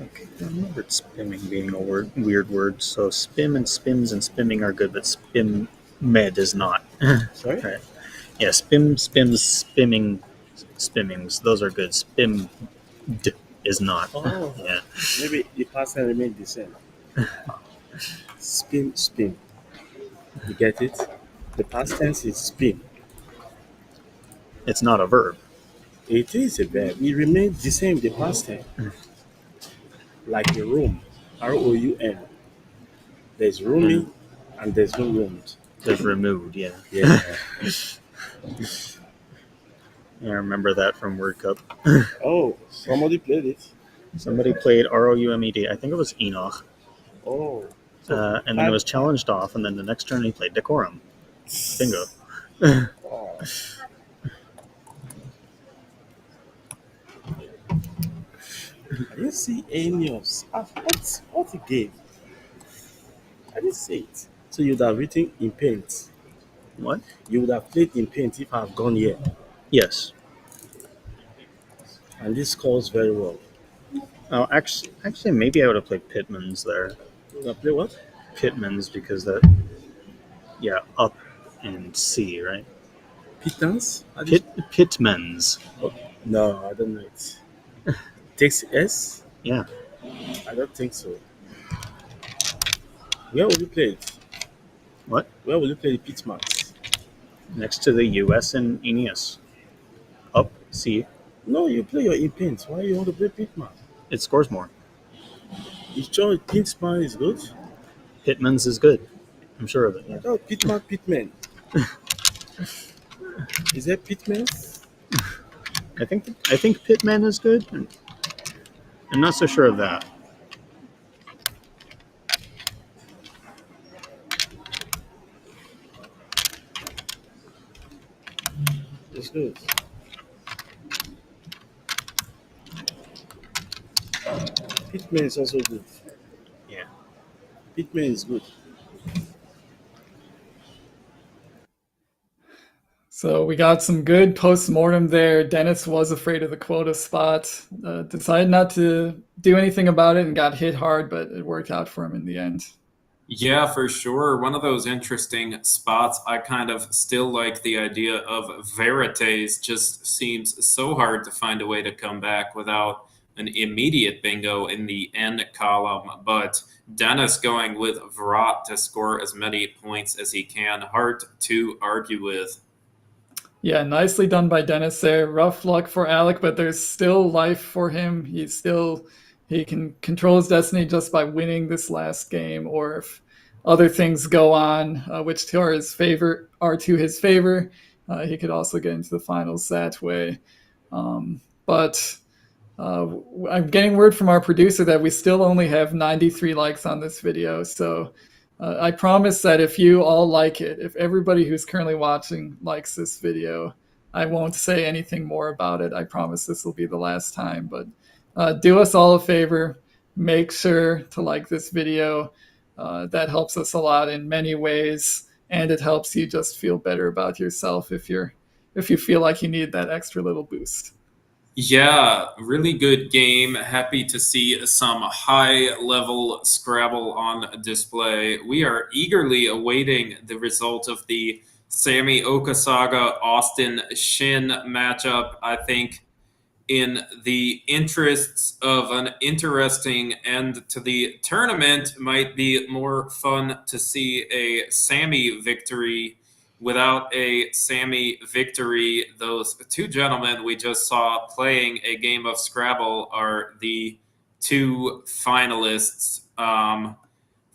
Okay. I remembered spimming being a weird word. So spim and spims and spimming are good, but spim med is not. Sorry? Right. Yeah, spim, spims, spimming, spimmings. Those are good. Spim is not. Oh. Yeah. Maybe the past tense remained the same. Spin. You get it? The past tense is spin. It's not a verb. It is a verb. It remains the same, the past tense. Like a room. ROUM. There's rooming and there's no roomed. There's removed, yeah. Yeah. I remember that from World Cup. Oh, somebody played it. Somebody played ROUMED. I think it was Enoch. Oh. And then it was challenged off, and then the next turn he played Decorum. Bingo. Oh. I didn't see any of what a game. I didn't see it. So you'd have written in paint. What? You would have played in paint if I've gone here. Yes. And this scores very well. Oh, actually, maybe I would have played Pitman's there. You would have played what? Pitman's because yeah, up and C, right? Pittance? Pitman's. Oh, no, I don't know it. Takes S? Yeah. I don't think so. Where will you play it? What? Where will you play the Pitmans? Next to the US and Aeneas. Up C. No, you play your in paint. Why you want to play Pitman? It scores more. You sure Pitman is good? Pitman's is good. I'm sure of it. I thought Pitman. Is there Pitman? I think Pitman is good. I'm not so sure of that. It's good. Pitman is also good. Yeah. Pitman is good. So we got some good post-mortem there. Dennis was afraid of the quota spot, decided not to do anything about it and got hit hard, but it worked out for him in the end. Yeah, for sure. One of those interesting spots. I kind of still like the idea of Veritas. Just seems so hard to find a way to come back without an immediate bingo in the end column. But Dennis going with Vrat to score as many points as he can. Hard to argue with. Yeah, nicely done by Dennis there. Rough luck for Alec, but there's still life for him. He can control his destiny just by winning this last game, or if other things go on, which to his favor, he could also get into the finals that way. But I'm getting word from our producer that we still only have 93 likes on this video, so I promise that if you all like it, if everybody who's currently watching likes this video, I won't say anything more about it. I promise this will be the last time, but do us all a favor. Make sure to like this video. That helps us a lot in many ways, and it helps you just feel better about yourself if you feel like you need that extra little boost. Yeah, really good game. Happy to see some high-level Scrabble on display. We are eagerly awaiting the result of the Sammy Okasaga Austin Shin matchup. I think in the interests of an interesting end to the tournament, might be more fun to see a Sammy victory. Without a Sammy victory, those two gentlemen we just saw playing a game of Scrabble are the two finalists.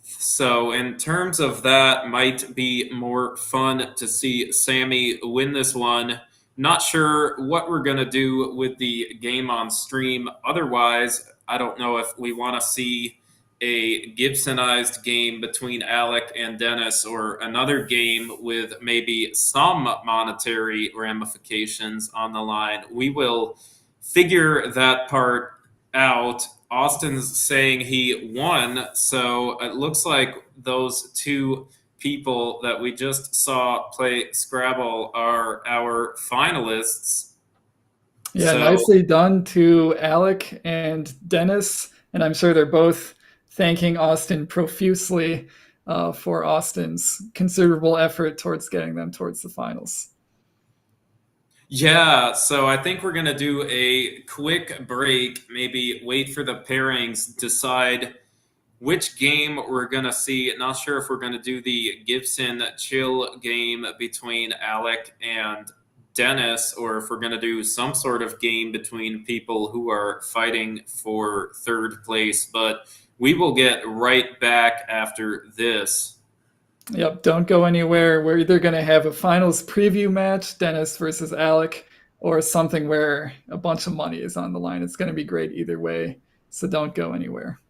So in terms of that, might be more fun to see Sammy win this one. Not sure what we're going to do with the game on stream. Otherwise, I don't know if we want to see a Gibsonized game between Alec and Dennis, or another game with maybe some monetary ramifications on the line. We will figure that part out. Austin's saying he won, so it looks like those two people that we just saw play Scrabble are our finalists. Yeah, nicely done to Alec and Dennis, and I'm sure they're both thanking Austin profusely for Austin's considerable effort towards getting them towards the finals. Yeah, so I think we're going to do a quick break, maybe wait for the pairings, decide which game we're going to see. Not sure if we're going to do the Gibson chill game between Alec and Dennis, or if we're going to do some sort of game between people who are fighting for third place. But we will get right back after this. Yep, don't go anywhere. We're either going to have a finals preview match, Dennis versus Alec, or something where a bunch of money is on the line. It's going to be great either way, so don't go anywhere.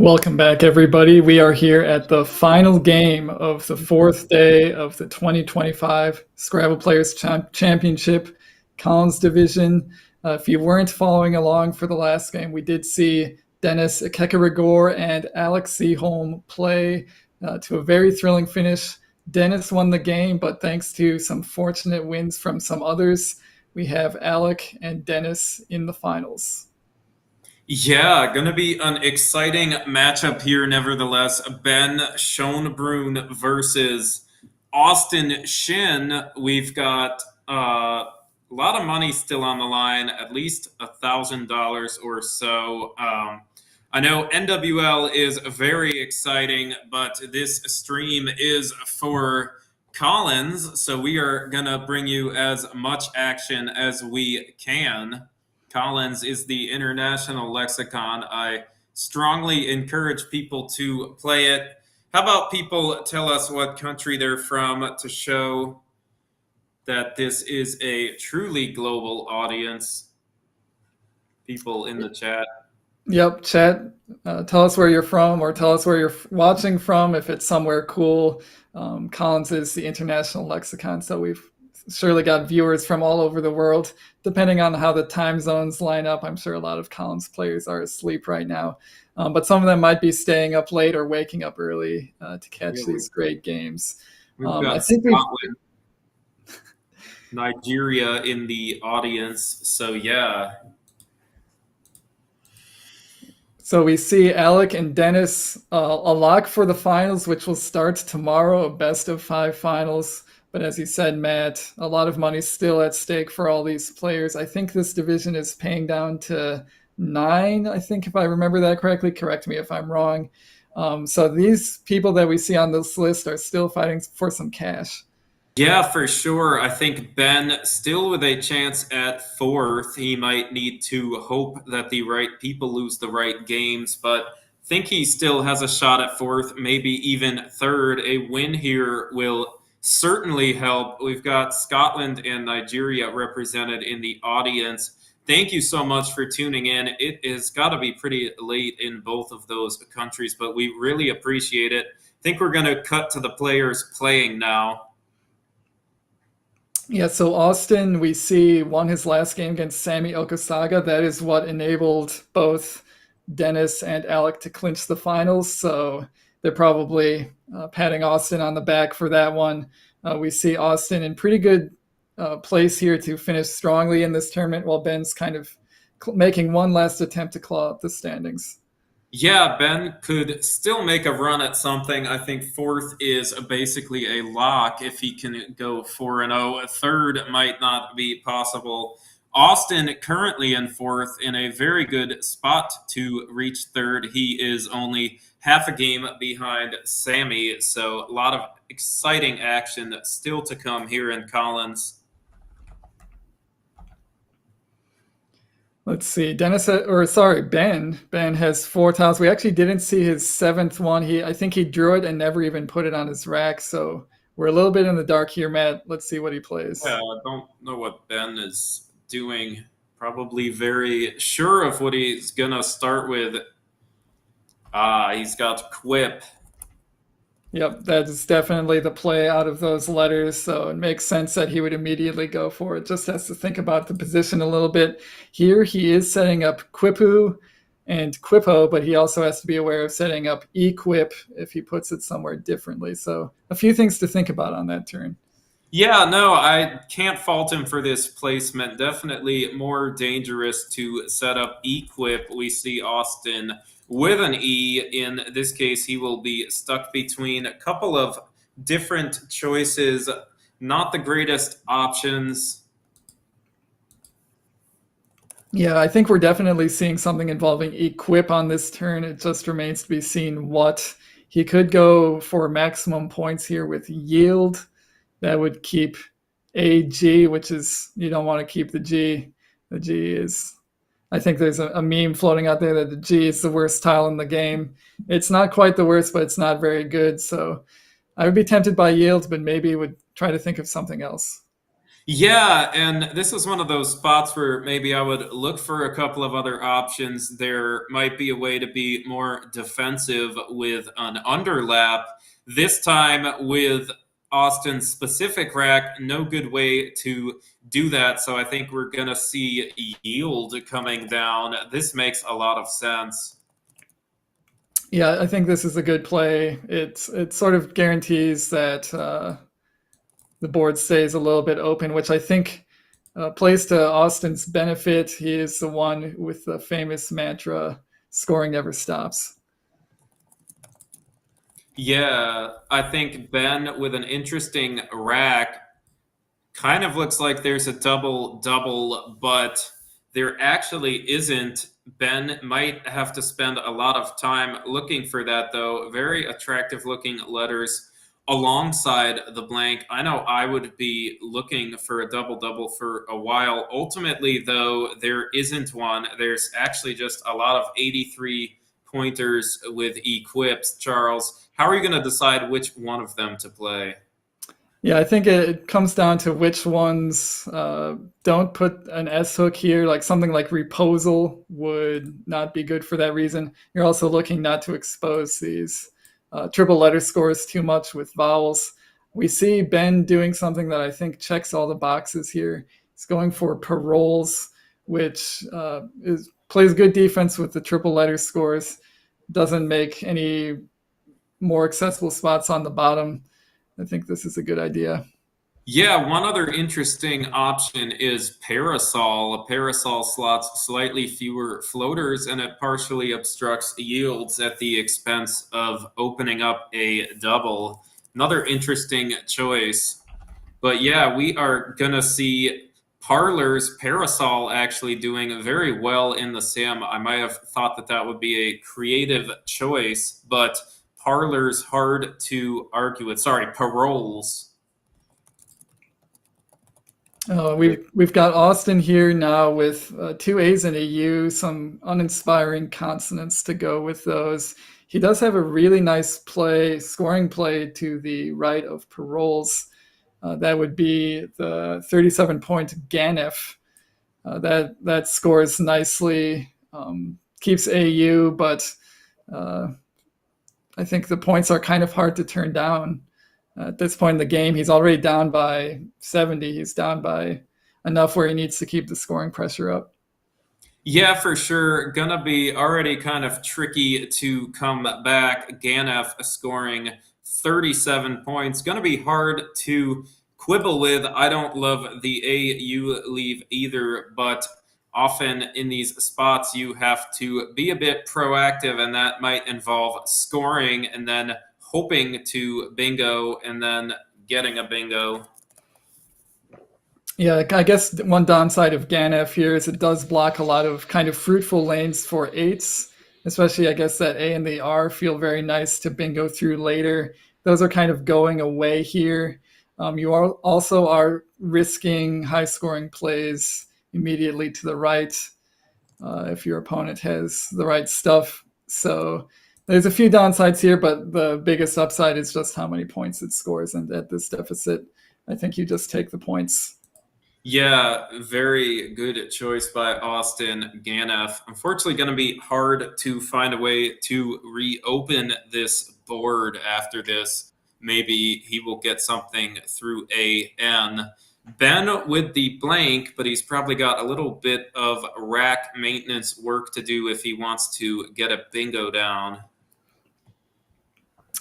Welcome back, everybody. We are here at the final game of the fourth day of the 2025 Scrabble Players Championship Collins Division. If you weren't following along for the last game, we did see Dennis Kekerigor and Alex Seaholm play to a very thrilling finish. Dennis won the game, but thanks to some fortunate wins from some others, we have Alec and Dennis in the finals. Yeah, gonna be an exciting matchup here, nevertheless. Ben Schoenbrunn versus Austin Shin. We've got a lot of money still on the line, at least $1,000 or so. I know NWL is very exciting, but this stream is for Collins, so we are gonna bring you as much action as we can. Collins is the international lexicon. I strongly encourage people to play it. How about people tell us what country they're from to show that this is a truly global audience? People in the chat. Yep, chat. Tell us where you're from, or tell us where you're watching from if it's somewhere cool. Collins is the international lexicon, so we've surely got viewers from all over the world. Depending on how the time zones line up, I'm sure a lot of Collins players are asleep right now. But some of them might be staying up late or waking up early to catch these great games. We've got Scotland, Nigeria in the audience. So, yeah. So we see Alec and Dennis a lock for the finals, which will start tomorrow, a best of 5 finals. But as you said, Matt, a lot of money still at stake for all these players. I think this division is paying down to 9, I think, if I remember that correctly. Correct me if I'm wrong. So these people that we see on this list are still fighting for some cash. Yeah, for sure. I think Ben still with a chance at 4th. He might need to hope that the right people lose the right games, but I think he still has a shot at 4th, maybe even 3rd. A win here will certainly help. We've got Scotland and Nigeria represented in the audience. Thank you so much for tuning in. It has got to be pretty late in both of those countries, but we really appreciate it. I think we're going to cut to the players playing now. Yeah, so Austin, we see, won his last game against Sami Okasaga. That is what enabled both Dennis and Alec to clinch the finals, so they're probably patting Austin on the back for that one. We see Austin in pretty good place here to finish strongly in this tournament, while Ben's kind of making one last attempt to claw up the standings. Yeah, Ben could still make a run at something. I think 4th is basically a lock if he can go 4-0. A 3rd might not be possible. Austin currently in 4th, in a very good spot to reach 3rd. He is only half a game behind Sammy, so a lot of exciting action still to come here in Collins. Let's see, Ben has 4 tiles. We actually didn't see his 7th one. I think he drew it and never even put it on his rack, so we're a little bit in the dark here, Matt. Let's see what he plays. Yeah, I don't know what Ben is doing. Probably very sure of what he's gonna start with. He's got Quip. Yep, that's definitely the play out of those letters, so it makes sense that he would immediately go for it. Just has to think about the position a little bit. Here he is setting up Quipu and Quippo, but he also has to be aware of setting up Equip if he puts it somewhere differently. So a few things to think about on that turn. Yeah, no, I can't fault him for this placement. Definitely more dangerous to set up Equip. We see Austin with an E. In this case, he will be stuck between a couple of different choices. Not the greatest options. Yeah, I think we're definitely seeing something involving Equip on this turn. It just remains to be seen what. He could go for maximum points here with Yield. That would keep AG, which is, you don't want to keep the G. The G is, I think there's a meme floating out there that the G is the worst tile in the game. It's not quite the worst, but it's not very good. So I would be tempted by Yield, but maybe would try to think of something else. Yeah, and this is one of those spots where maybe I would look for a couple of other options. There might be a way to be more defensive with an underlap. This time with Austin's specific rack, no good way to do that. So I think we're going to see yield coming down. This makes a lot of sense. Yeah, I think this is a good play. It sort of guarantees that the board stays a little bit open, which I think plays to Austin's benefit. He is the one with the famous mantra, scoring never stops. Yeah, I think Ben with an interesting rack kind of looks like there's a double-double, but there actually isn't. Ben might have to spend a lot of time looking for that, though. Very attractive-looking letters alongside the blank. I know I would be looking for a double-double for a while. Ultimately, though, there isn't one. There's actually just a lot of 83 pointers with equips. Charles, how are you going to decide which one of them to play? Yeah, I think it comes down to which ones don't put an S hook here. Like something like Reposal would not be good for that reason. You're also looking not to expose these triple letter scores too much with vowels. We see Ben doing something that I think checks all the boxes here. He's going for paroles, which plays good defense with the triple letter scores. Doesn't make any more accessible spots on the bottom. I think this is a good idea. Yeah, one other interesting option is Parasol. A Parasol slots slightly fewer floaters, and it partially obstructs yields at the expense of opening up a double. Another interesting choice. But yeah, we are going to see Parlor's Parasol actually doing very well in the sim. I might have thought that that would be a creative choice, but Parlor's hard to argue with. Sorry, Paroles. We've got Austin here now with two A's and a U, some uninspiring consonants to go with those. He does have a really nice scoring play to the right of Paroles. That would be the 37-point Ganef. That scores nicely, keeps AU, but I think the points are kind of hard to turn down. At this point in the game, he's already down by 70. He's down by enough where he needs to keep the scoring pressure up. Yeah, for sure. Gonna be already kind of tricky to come back. Ganef scoring 37 points. Gonna be hard to quibble with. I don't love the AU leave either, but often in these spots you have to be a bit proactive, and that might involve scoring and then hoping to bingo and then getting a bingo. Yeah, I guess one downside of Ganef here is it does block a lot of kind of fruitful lanes for eights, especially I guess that A and the R feel very nice to bingo through later. Those are kind of going away here. You also are risking high scoring plays immediately to the right if your opponent has the right stuff. So there's a few downsides here, but the biggest upside is just how many points it scores. And at this deficit, I think you just take the points. Yeah, very good choice by Austin Ganef. Unfortunately, going to be hard to find a way to reopen this board after this. Maybe he will get something through AN. Ben with the blank, but he's probably got a little bit of rack maintenance work to do if he wants to get a bingo down.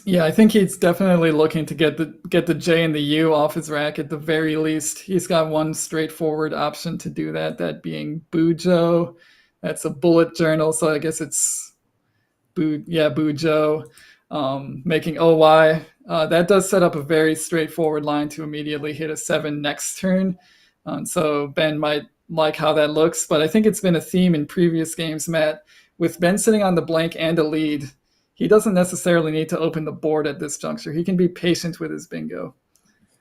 Yeah, I think he's definitely looking to get the J and the U off his rack at the very least. He's got one straightforward option to do that, that being Bujo. That's a bullet journal, so I guess it's Bujo. Making OY. That does set up a very straightforward line to immediately hit a 7 next turn. So Ben might like how that looks, but I think it's been a theme in previous games, Matt, with Ben sitting on the blank and a lead. He doesn't necessarily need to open the board at this juncture. He can be patient with his bingo.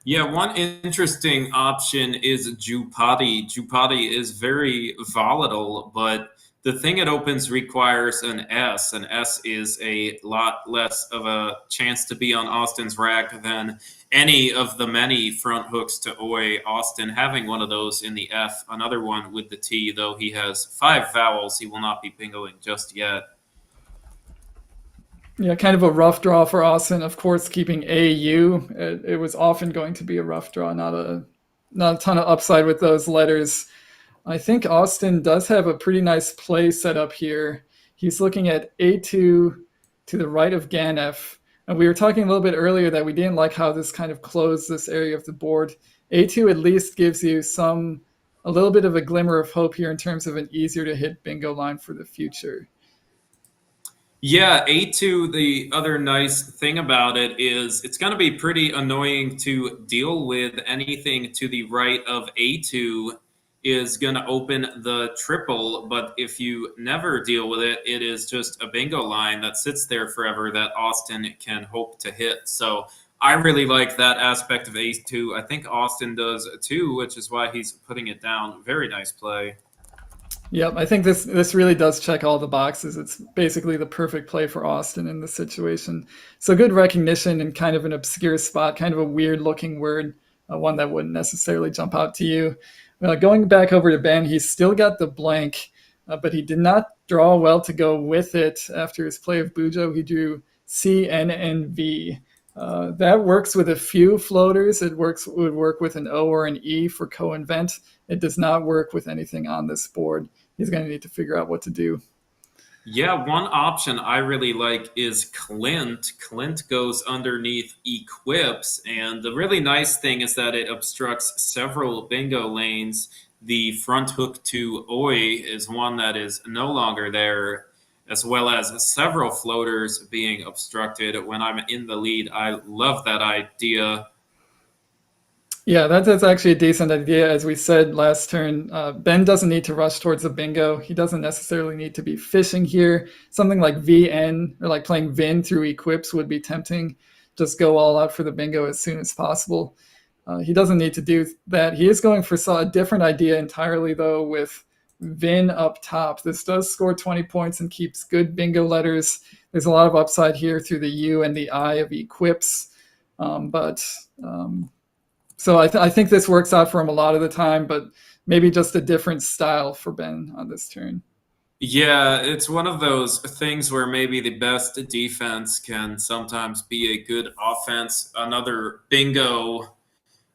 Yeah, one interesting option is Jupati. Jupati is very volatile, but the thing it opens requires an S. An S is a lot less of a chance to be on Austin's rack than any of the many front hooks to Oi. Austin having one of those in the F, another one with the T, though he has 5 vowels, he will not be bingoing just yet. Yeah, kind of a rough draw for Austin. Of course, keeping AU, it was often going to be a rough draw, not a ton of upside with those letters. I think Austin does have a pretty nice play set up here. He's looking at A2 to the right of Ganef. And we were talking a little bit earlier that we didn't like how this kind of closed this area of the board. A2 at least gives you a little bit of a glimmer of hope here in terms of an easier to hit bingo line for the future. Yeah, A2, the other nice thing about it is it's going to be pretty annoying to deal with. Anything to the right of A2 is going to open the triple, but if you never deal with it, it is just a bingo line that sits there forever that Austin can hope to hit. So I really like that aspect of A2. I think Austin does too, which is why he's putting it down. Very nice play. Yep, I think this really does check all the boxes. It's basically the perfect play for Austin in this situation. So good recognition in kind of an obscure spot, kind of a weird looking word, one that wouldn't necessarily jump out to you. Going back over to Ben, he's still got the blank, but he did not draw well to go with it after his play of Bujo. He drew C, N, and V. That works with a few floaters. It would work with an O or an E for co-invent. It does not work with anything on this board. He's going to need to figure out what to do. Yeah, one option I really like is Clint. Clint goes underneath Equips, and the really nice thing is that it obstructs several bingo lanes. The front hook to Oi is one that is no longer there, as well as several floaters being obstructed when I'm in the lead. I love that idea. Yeah, that's actually a decent idea. As we said last turn, Ben doesn't need to rush towards the bingo. He doesn't necessarily need to be fishing here. Something like VN or like playing Vin through Equips would be tempting. Just go all out for the bingo as soon as possible. He doesn't need to do that. He is going for a different idea entirely, though, with Vin up top. This does score 20 points and keeps good bingo letters. There's a lot of upside here through the U and the I of Equips. So I think this works out for him a lot of the time, but maybe just a different style for Ben on this turn. Yeah, it's one of those things where maybe the best defense can sometimes be a good offense. Another bingo,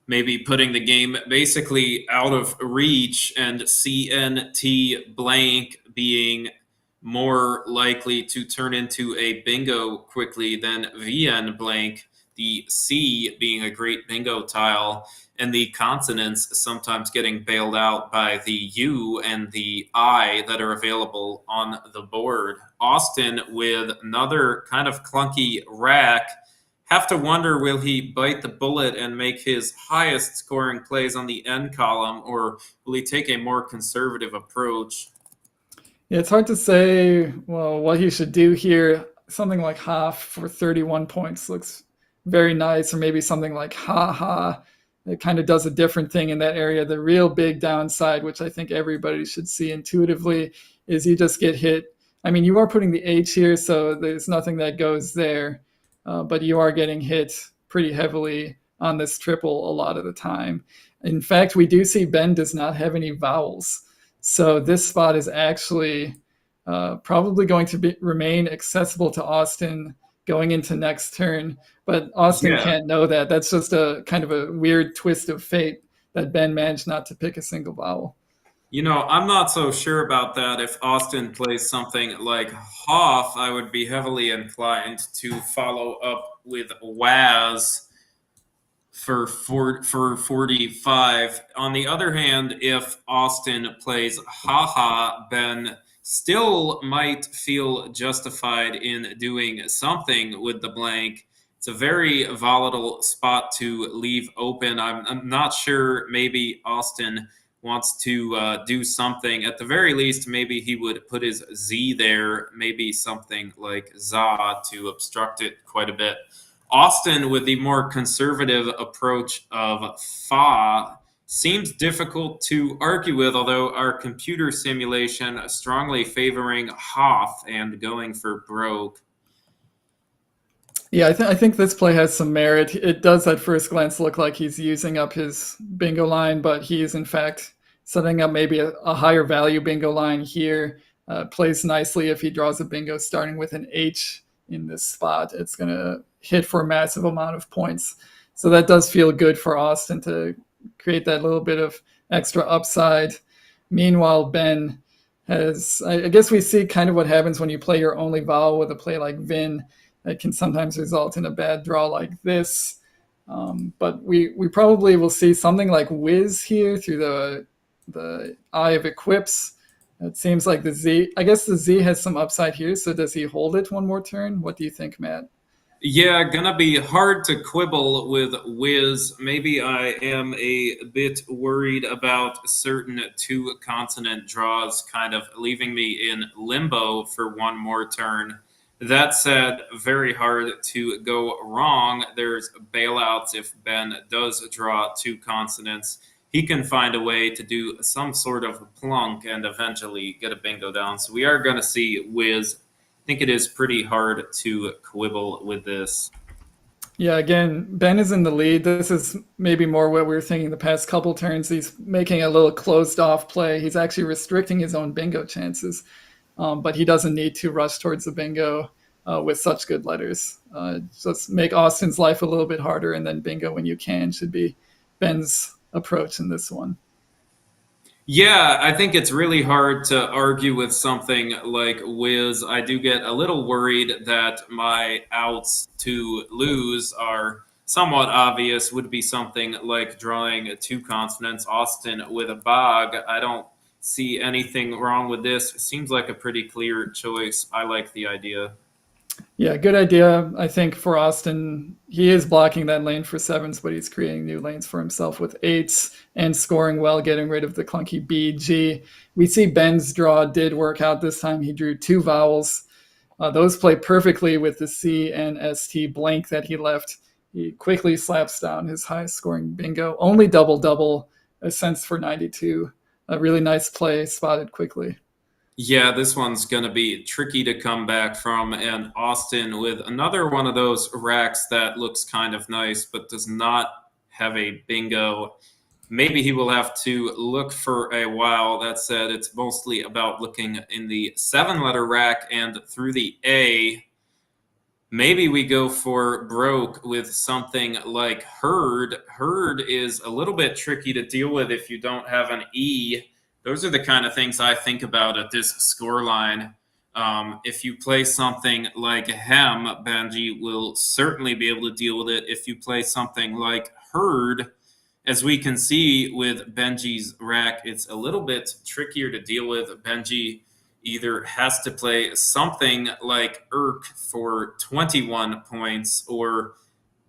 maybe putting the game basically out of reach, and CNT blank being more likely to turn into a bingo quickly than VN blank. The C being a great bingo tile, and the consonants sometimes getting bailed out by the U and the I that are available on the board. Austin with another kind of clunky rack. Have to wonder, will he bite the bullet and make his highest scoring plays on the N column, or will he take a more conservative approach? Yeah, it's hard to say, well, what he should do here. Something like half for 31 points looks very nice, or maybe something like ha. It kind of does a different thing in that area. The real big downside, which I think everybody should see intuitively, is you just get hit. I mean, you are putting the H here, so there's nothing that goes there, but you are getting hit pretty heavily on this triple a lot of the time. In fact, we do see Ben does not have any vowels, so this spot is actually probably going to remain accessible to Austin going into next turn, but Austin can't know that. That's just a kind of a weird twist of fate that Ben managed not to pick a single vowel. You know, I'm not so sure about that. If Austin plays something like Hoff, I would be heavily inclined to follow up with Waz for 45. On the other hand, if Austin plays haha, Ben still might feel justified in doing something with the blank. It's a very volatile spot to leave open. I'm not sure. Maybe Austin wants to do something. At the very least, maybe he would put his Z there, maybe something like za to obstruct it quite a bit. Austin, with the more conservative approach of fa, seems difficult to argue with, although our computer simulation strongly favoring Hoff and going for broke. Yeah, I think this play has some merit. It does at first glance look like he's using up his bingo line, but he is in fact setting up maybe a higher value bingo line here. Plays nicely if he draws a bingo starting with an H in this spot. It's going to hit for a massive amount of points. So that does feel good for Austin to create that little bit of extra upside. Meanwhile, Ben has, I guess we see kind of what happens when you play your only vowel with a play like Vin. It can sometimes result in a bad draw like this. But we probably will see something like Whiz here through the Eye of Equips. It seems like the Z, I guess the Z has some upside here. So does he hold it one more turn? What do you think, Matt? Yeah, gonna be hard to quibble with Whiz. Maybe I am a bit worried about certain two consonant draws kind of leaving me in limbo for one more turn. That said, very hard to go wrong. There's bailouts if Ben does draw two consonants. He can find a way to do some sort of plunk and eventually get a bingo down. So we are going to see Whiz. I think it is pretty hard to quibble with this. Yeah, again, Ben is in the lead. This is maybe more what we were thinking the past couple turns. He's making a little closed off play. He's actually restricting his own bingo chances. But he doesn't need to rush towards the bingo with such good letters. Just make Austin's life a little bit harder, and then bingo when you can should be Ben's approach in this one. Yeah, I think it's really hard to argue with something like Whiz. I do get a little worried that my outs to lose are somewhat obvious. Would be something like drawing two consonants, Austin with a bog. I don't see anything wrong with this. It seems like a pretty clear choice. I like the idea. Yeah, good idea. I think for Austin, he is blocking that lane for sevens, but he's creating new lanes for himself with eights and scoring well, getting rid of the clunky B, G. We see Ben's draw did work out this time. He drew two vowels. Those play perfectly with the C and ST blank that he left. He quickly slaps down his highest scoring bingo. Only double, a cents for 92. A really nice play, spotted quickly. Yeah, this one's going to be tricky to come back from. And Austin with another one of those racks that looks kind of nice, but does not have a bingo. Maybe he will have to look for a while. That said, it's mostly about looking in the 7-letter rack and through the A. Maybe we go for broke with something like herd. Herd is a little bit tricky to deal with if you don't have an E. Those are the kind of things I think about at this score line. If you play something like hem, Benji will certainly be able to deal with it. If you play something like herd, as we can see with Benji's rack, it's a little bit trickier to deal with. Benji either has to play something like Irk for 21 points or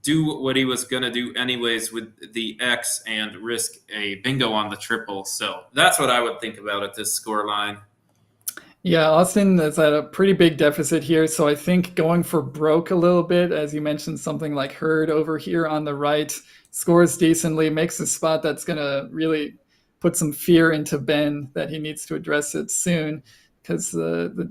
do what he was going to do anyways with the X and risk a bingo on the triple. So that's what I would think about at this score line. Yeah, Austin is at a pretty big deficit here. So I think going for broke a little bit, as you mentioned, something like herd over here on the right, scores decently, makes a spot that's going to really put some fear into Ben that he needs to address it soon because the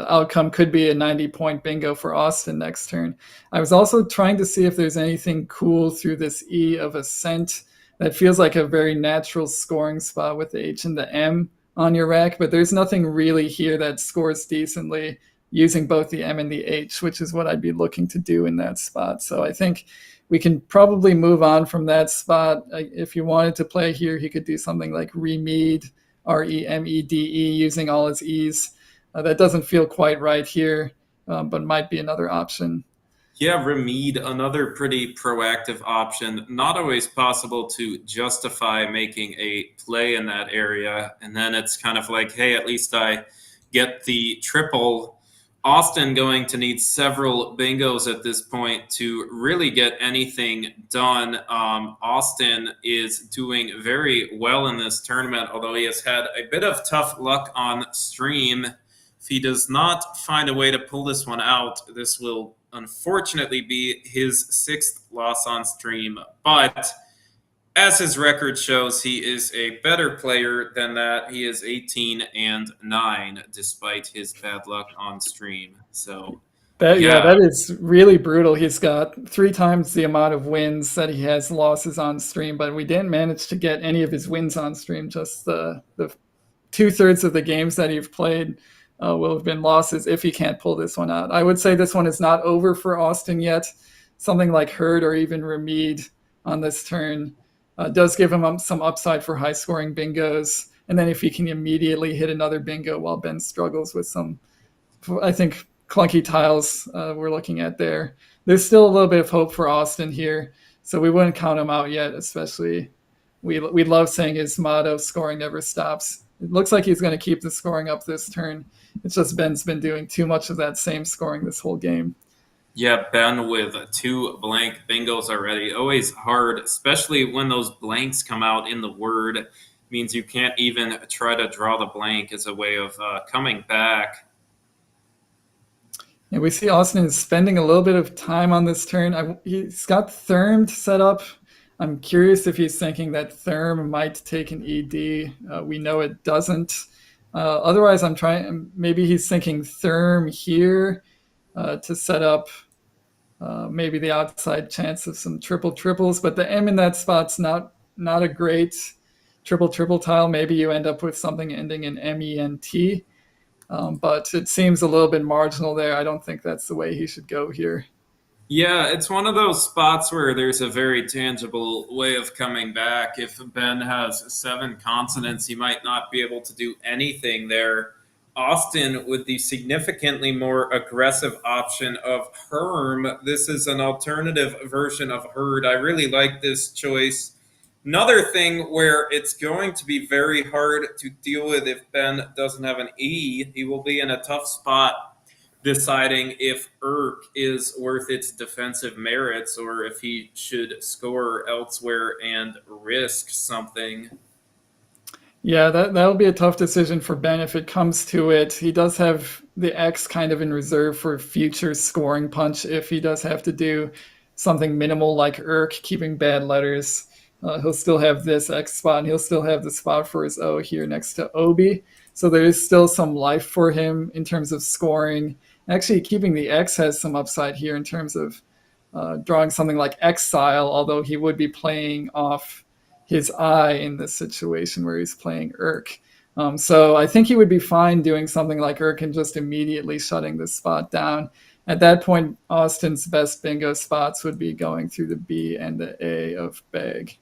outcome could be a 90-point bingo for Austin next turn. I was also trying to see if there's anything cool through this E of ascent that feels like a very natural scoring spot with the H and the M on your rack, but there's nothing really here that scores decently using both the M and the H, which is what I'd be looking to do in that spot. So I think we can probably move on from that spot. If you wanted to play here, he could do something like Remede, R-E-M-E-D-E, using all his E's. That doesn't feel quite right here, but might be another option. Yeah, Remede, another pretty proactive option. Not always possible to justify making a play in that area. And then it's kind of like, hey, at least I get the triple. Austin going to need several bingos at this point to really get anything done. Austin is doing very well in this tournament, although he has had a bit of tough luck on stream. If he does not find a way to pull this one out, this will unfortunately be his 6th loss on stream. But as his record shows, he is a better player than that. He is 18-9 despite his bad luck on stream. So that is really brutal. He's got 3 times the amount of wins that he has losses on stream, but we didn't manage to get any of his wins on stream. Just the 2/3 of the games that he's played will have been losses if he can't pull this one out. I would say this one is not over for Austin yet. Something like Hurd or even Remede on this turn does give him some upside for high-scoring bingos. And then if he can immediately hit another bingo while Ben struggles with some, I think, clunky tiles we're looking at there. There's still a little bit of hope for Austin here, so we wouldn't count him out yet, especially we love saying his motto, scoring never stops. It looks like he's going to keep the scoring up this turn. It's just Ben's been doing too much of that same scoring this whole game. Yeah, Ben with 2 blank bingos already. Always hard, especially when those blanks come out in the word. Means you can't even try to draw the blank as a way of coming back. And we see Austin is spending a little bit of time on this turn. He's got Therm set up. I'm curious if he's thinking that Therm might take an ED. We know it doesn't. Otherwise, maybe he's thinking Therm here to set up maybe the outside chance of some triples. But the M in that spot's not a great triple tile. Maybe you end up with something ending in MENT. But it seems a little bit marginal there. I don't think that's the way he should go here. Yeah, it's one of those spots where there's a very tangible way of coming back. If Ben has 7 consonants, he might not be able to do anything there. Austin with the significantly more aggressive option of Herm. This is an alternative version of Hurd. I really like this choice. Another thing where it's going to be very hard to deal with if Ben doesn't have an E, he will be in a tough spot deciding if Urk is worth its defensive merits or if he should score elsewhere and risk something. Yeah, that'll be a tough decision for Ben if it comes to it. He does have the X kind of in reserve for future scoring punch if he does have to do something minimal like Urk, keeping bad letters. He'll still have this X spot, and he'll still have the spot for his O here next to Obi. So there is still some life for him in terms of scoring. Actually, keeping the X has some upside here in terms of drawing something like Exile, although he would be playing off his I in this situation where he's playing Urk. So I think he would be fine doing something like Urk and just immediately shutting this spot down. At that point, Austin's best bingo spots would be going through the B and the A of bag.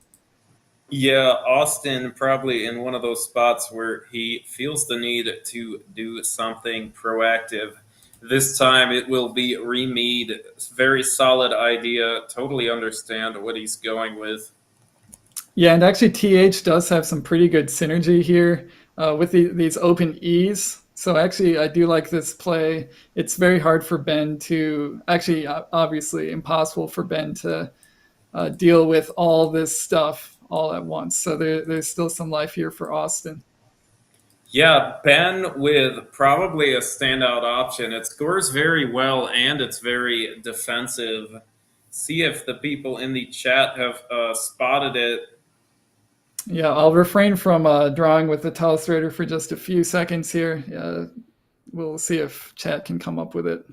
Yeah, Austin probably in one of those spots where he feels the need to do something proactive. This time it will be Remede. Very solid idea. Totally understand what he's going with. Yeah, and actually TH does have some pretty good synergy here with these open E's. So actually, I do like this play. It's very hard for Ben to, actually, obviously impossible for Ben to deal with all this stuff all at once. So there's still some life here for Austin. Yeah, Ben with probably a standout option. It scores very well and it's very defensive. See if the people in the chat have spotted it. Yeah, I'll refrain from drawing with the Telestrator for just a few seconds here. We'll see if chat can come up with it.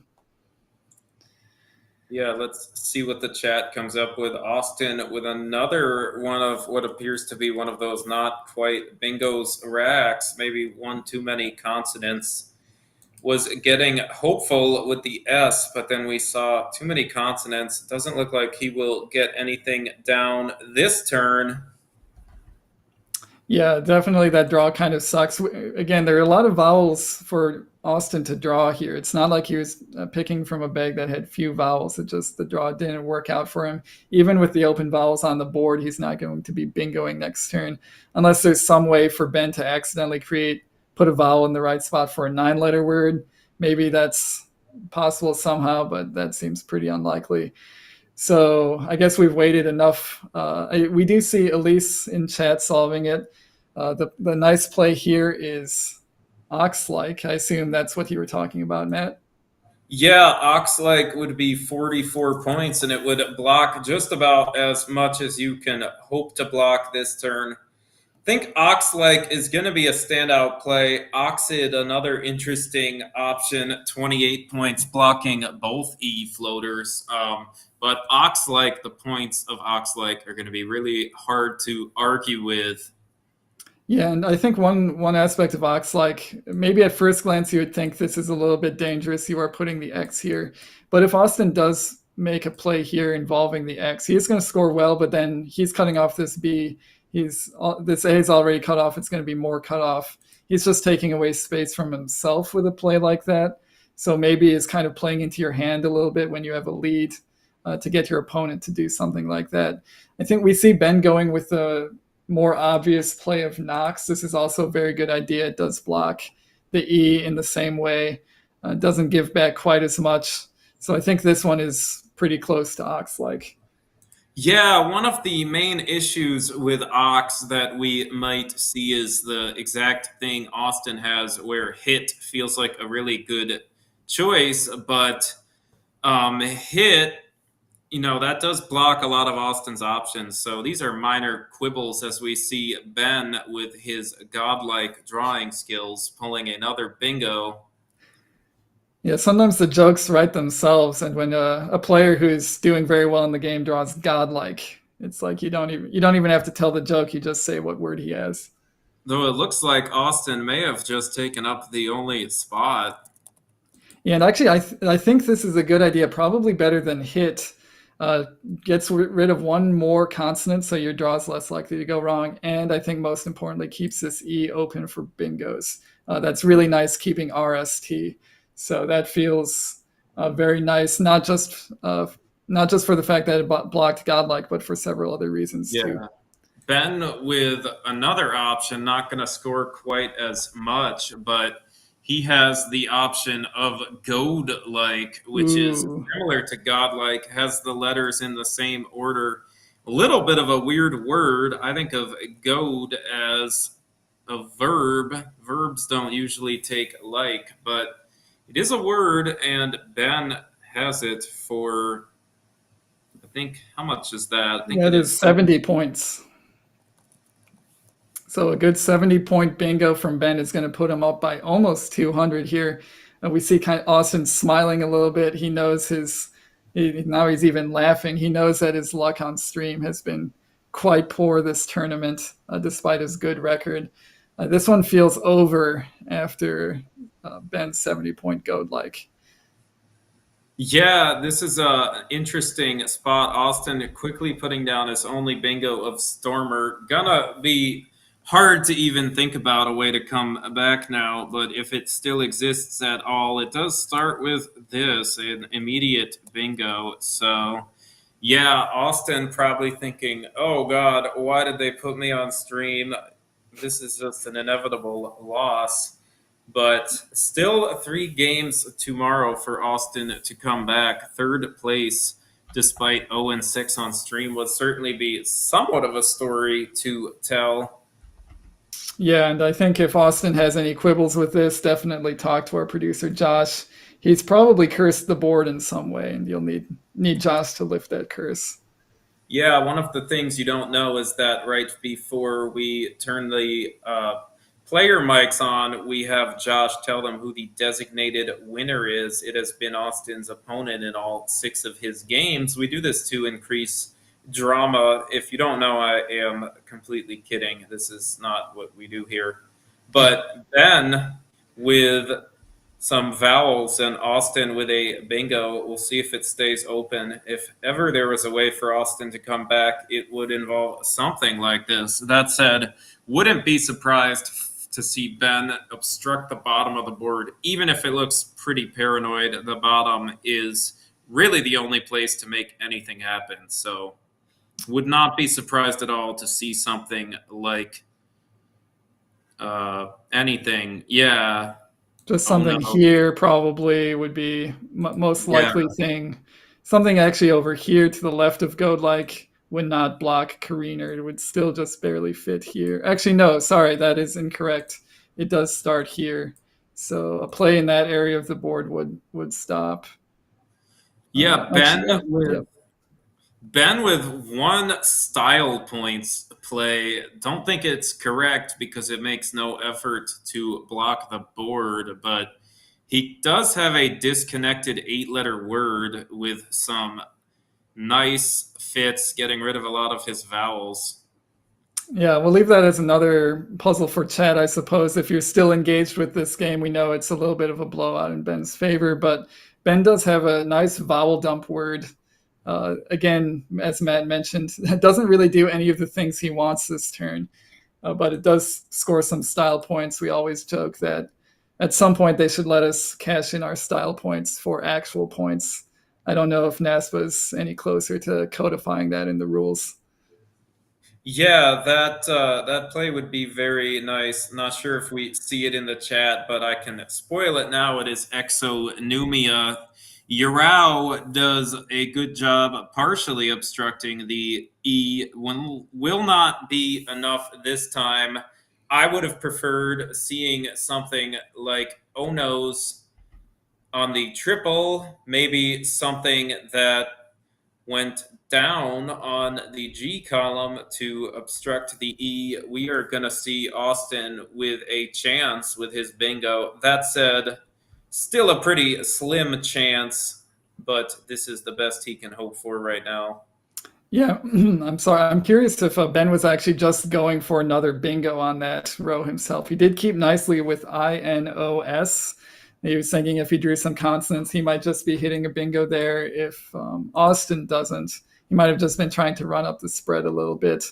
Yeah, let's see what the chat comes up with. Austin with another one of what appears to be one of those not quite bingo's racks, maybe one too many consonants. Was getting hopeful with the S, but then we saw too many consonants. Doesn't look like he will get anything down this turn. Yeah, definitely that draw kind of sucks. Again, there are a lot of vowels for Austin to draw here. It's not like he was picking from a bag that had few vowels. It just, the draw didn't work out for him. Even with the open vowels on the board, he's not going to be bingoing next turn unless there's some way for Ben to accidentally put a vowel in the right spot for a 9-letter word. Maybe that's possible somehow, but that seems pretty unlikely. So I guess we've waited enough. We do see Elise in chat solving it. The nice play here is Ox-like. I assume that's what you were talking about, Matt. Yeah, Oxlike would be 44 points, and it would block just about as much as you can hope to block this turn. I think Oxlike is going to be a standout play. Oxid, another interesting option, 28 points, blocking both E floaters. But Oxlike, the points of Oxlike are going to be really hard to argue with. Yeah, and I think one aspect of Ox, like maybe at first glance you would think this is a little bit dangerous. You are putting the X here, but if Austin does make a play here involving the X, he is going to score well. But then he's cutting off this B. This A is already cut off. It's going to be more cut off. He's just taking away space from himself with a play like that. So maybe it's kind of playing into your hand a little bit when you have a lead to get your opponent to do something like that. I think we see Ben going with the more obvious play of Knox. This is also a very good idea. It does block the E in the same way. Doesn't give back quite as much. So I think this one is pretty close to Ox-like. Yeah, one of the main issues with Ox that we might see is the exact thing Austin has, where hit feels like a really good choice, but hit, that does block a lot of Austin's options. So these are minor quibbles as we see Ben with his godlike drawing skills pulling another bingo. Yeah, sometimes the jokes write themselves, and when a player who's doing very well in the game draws godlike, it's like you don't even have to tell the joke. You just say what word he has. Though it looks like Austin may have just taken up the only spot. Yeah, and actually, I think this is a good idea, probably better than hit. Gets rid of one more consonant, so your draw is less likely to go wrong. And I think most importantly, keeps this E open for bingos. That's really nice, keeping RST. So that feels very nice, not just for the fact that it blocked godlike, but for several other reasons too. Ben with another option, not going to score quite as much, but he has the option of goad-like, which is similar to godlike, has the letters in the same order. A little bit of a weird word. I think of goad as a verb. Verbs don't usually take like, but it is a word, and Ben has it for, I think, how much is that? I think that is 70 points. So a good 70-point bingo from Ben is going to put him up by almost 200 here. And we see kind of Austin smiling a little bit. He knows now he's even laughing. He knows that his luck on stream has been quite poor this tournament, despite his good record. This one feels over after Ben's 70-point goad-like. Yeah, this is an interesting spot. Austin quickly putting down his only bingo of Stormer. Gonna be hard to even think about a way to come back now, but if it still exists at all, it does start with this, an immediate bingo. So, yeah, Austin probably thinking, oh, God, why did they put me on stream? This is just an inevitable loss. But still 3 games tomorrow for Austin to come back. Third place, despite 0-6 on stream, would certainly be somewhat of a story to tell. Yeah, and I think if Austin has any quibbles with this, definitely talk to our producer, Josh. He's probably cursed the board in some way, and you'll need Josh to lift that curse. Yeah, one of the things you don't know is that right before we turn the player mics on, we have Josh tell them who the designated winner is. It has been Austin's opponent in all 6 of his games. We do this to increase drama. If you don't know, I am completely kidding. This is not what we do here. But Ben with some vowels and Austin with a bingo. We'll see if it stays open. If ever there was a way for Austin to come back, it would involve something like this. That said, wouldn't be surprised to see Ben obstruct the bottom of the board. Even if it looks pretty paranoid, the bottom is really the only place to make anything happen. So would not be surprised at all to see something like anything. Yeah. Just something here probably would be most likely thing. Something actually over here to the left of goad-like would not block Careener. It would still just barely fit here. Actually, no, sorry, that is incorrect. It does start here. So a play in that area of the board would stop. Yeah, Yep. Ben with 1 style points play. Don't think it's correct because it makes no effort to block the board, but he does have a disconnected 8-letter word with some nice fits, getting rid of a lot of his vowels. Yeah, we'll leave that as another puzzle for chat, I suppose. If you're still engaged with this game, we know it's a little bit of a blowout in Ben's favor, but Ben does have a nice vowel dump word. Again, as Matt mentioned, it doesn't really do any of the things he wants this turn, but it does score some style points. We always joke that at some point they should let us cash in our style points for actual points. I don't know if NASPA is any closer to codifying that in the rules. Yeah, that play would be very nice. Not sure if we see it in the chat, but I can spoil it now. It is exonumia. Yarao does a good job partially obstructing the E. Will not be enough this time. I would have preferred seeing something like oh no's on the triple, maybe something that went down on the G column to obstruct the E. We are going to see Austin with a chance with his bingo. That said, still a pretty slim chance, but this is the best he can hope for right now. Yeah, I'm sorry. I'm curious if Ben was actually just going for another bingo on that row himself. He did keep nicely with INOS. He was thinking if he drew some consonants, he might just be hitting a bingo there. If Austin doesn't, he might have just been trying to run up the spread a little bit.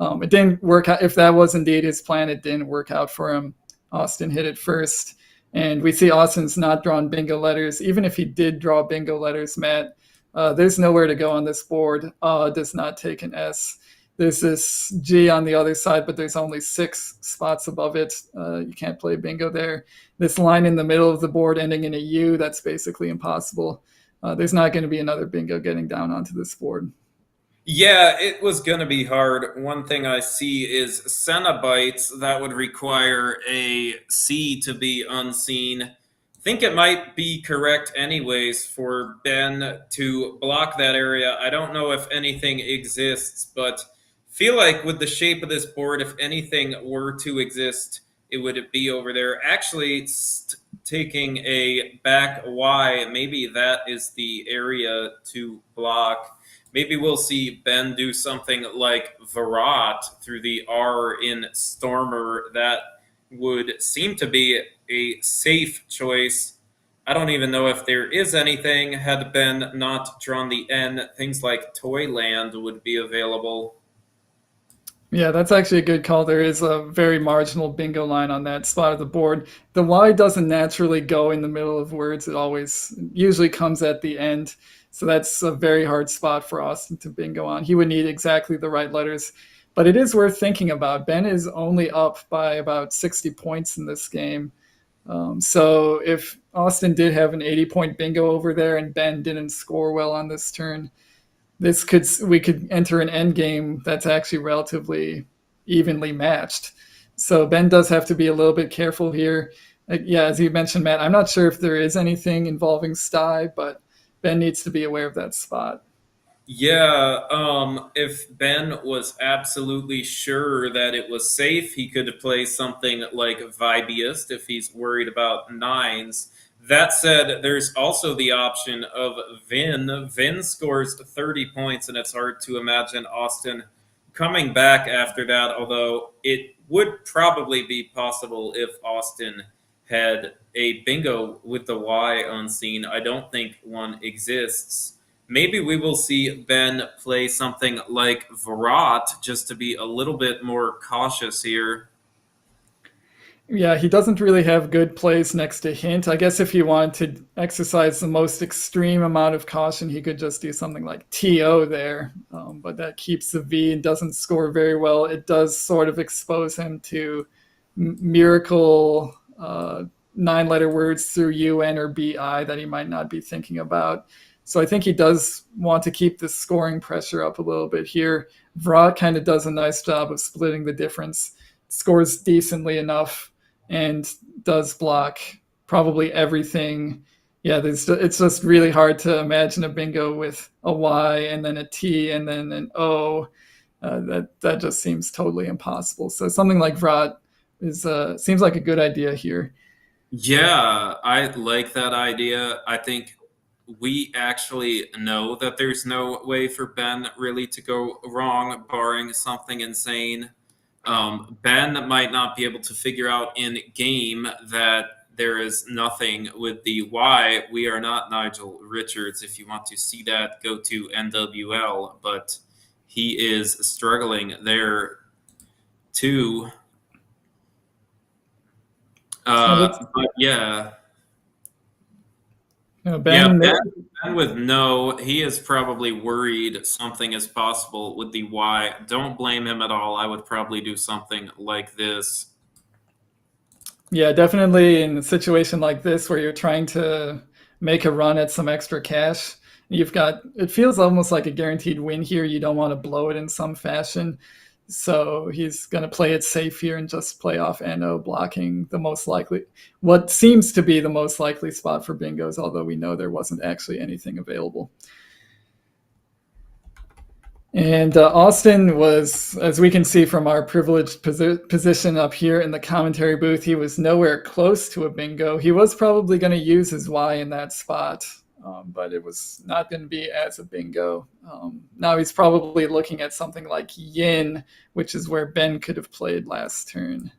It didn't work out. If that was indeed his plan, it didn't work out for him. Austin hit it first. And we see Austin's not drawn bingo letters. Even if he did draw bingo letters, Matt, there's nowhere to go on this board. Does not take an S. There's this G on the other side, but there's only 6 spots above it. You can't play bingo there. This line in the middle of the board ending in a U, that's basically impossible. There's not going to be another bingo getting down onto this board. Yeah, it was going to be hard. One thing I see is Cenobites. That would require a C to be unseen. I think it might be correct anyways for Ben to block that area. I don't know if anything exists, but feel like with the shape of this board, if anything were to exist, it would be over there. Actually, taking a back Y, maybe that is the area to block. Maybe we'll see Ben do something like Virat through the R in Stormer. That would seem to be a safe choice. I don't even know if there is anything. Had Ben not drawn the N, things like Toyland would be available. Yeah, that's actually a good call. There is a very marginal bingo line on that spot of the board. The Y doesn't naturally go in the middle of words. It usually comes at the end. So that's a very hard spot for Austin to bingo on. He would need exactly the right letters. But it is worth thinking about. Ben is only up by about 60 points in this game. So if Austin did have an 80-point bingo over there and Ben didn't score well on this turn, we could enter an end game that's actually relatively evenly matched. So Ben does have to be a little bit careful here. Yeah, as you mentioned, Matt, I'm not sure if there is anything involving Sty, but Ben needs to be aware of that spot. Yeah, if Ben was absolutely sure that it was safe, he could play something like Vibiest if he's worried about 9s. That said, there's also the option of Vin. Vin scores 30 points, and it's hard to imagine Austin coming back after that, although it would probably be possible if Austin had a bingo with the Y unseen. I don't think one exists. Maybe we will see Ben play something like Virat just to be a little bit more cautious here. Yeah, he doesn't really have good plays next to hint. I guess if he wanted to exercise the most extreme amount of caution, he could just do something like TO there. But that keeps the V and doesn't score very well. It does sort of expose him to miracle 9-letter words through UN or BI that he might not be thinking about. So I think he does want to keep the scoring pressure up a little bit here. Vrot kind of does a nice job of splitting the difference, scores decently enough, and does block probably everything. Yeah, it's just really hard to imagine a bingo with a Y and then a T and then an O. That just seems totally impossible. So something like Vrat seems like a good idea here. Yeah, I like that idea. I think we actually know that there's no way for Ben really to go wrong, barring something insane. Ben might not be able to figure out in game that there is nothing with the Y. We are not Nigel Richards. If you want to see that, go to NWL. But he is struggling there too. But yeah. Ben with no, he is probably worried something is possible with the Y. Don't blame him at all. I would probably do something like this. Yeah, definitely in a situation like this where you're trying to make a run at some extra cash, it feels almost like a guaranteed win here. You don't want to blow it in some fashion. So he's going to play it safe here and just play off NO, blocking what seems to be the most likely spot for bingos, although we know there wasn't actually anything available. And Austin was, as we can see from our privileged position up here in the commentary booth, he was nowhere close to a bingo. He was probably going to use his Y in that spot, but it was not going to be as a bingo. Now he's probably looking at something like Yin, which is where Ben could have played last turn.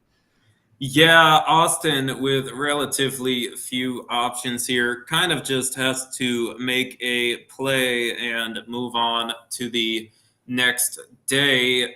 Yeah, Austin, with relatively few options here, kind of just has to make a play and move on to the next day.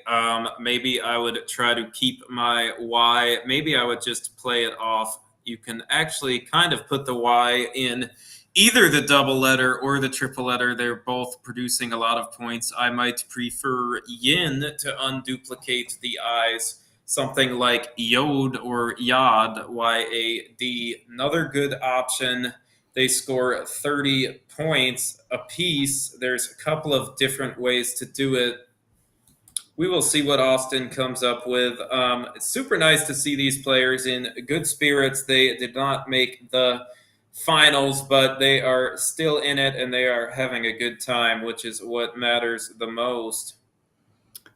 Maybe I would try to keep my Y. Maybe I would just play it off. You can actually kind of put the Y in either the double letter or the triple letter. They're both producing a lot of points. I might prefer Yin to unduplicate the I's. Something like Yod or Yad, Y-A-D. Another good option. They score 30 points apiece. There's a couple of different ways to do it. We will see what Austin comes up with. It's super nice to see these players in good spirits. They did not make the finals, but they are still in it and they are having a good time, which is what matters the most.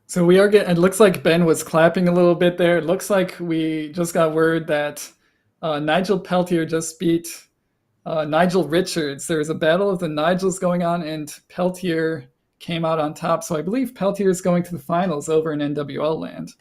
So we are getting, it looks like Ben was clapping a little bit there. It looks like we just got word that Nigel Peltier just beat Nigel Richards. There was a battle of the Nigels going on and Peltier came out on top. So I believe Peltier is going to the finals over in NWL land.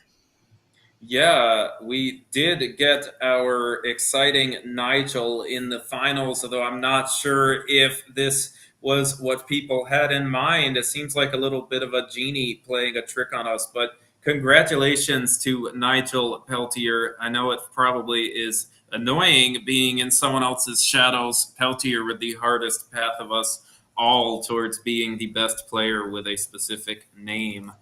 Yeah, we did get our exciting Nigel in the finals, although I'm not sure if this was what people had in mind. It seems like a little bit of a genie playing a trick on us, but congratulations to Nigel Peltier. I know it probably is annoying being in someone else's shadows. Peltier with the hardest path of us all towards being the best player with a specific name.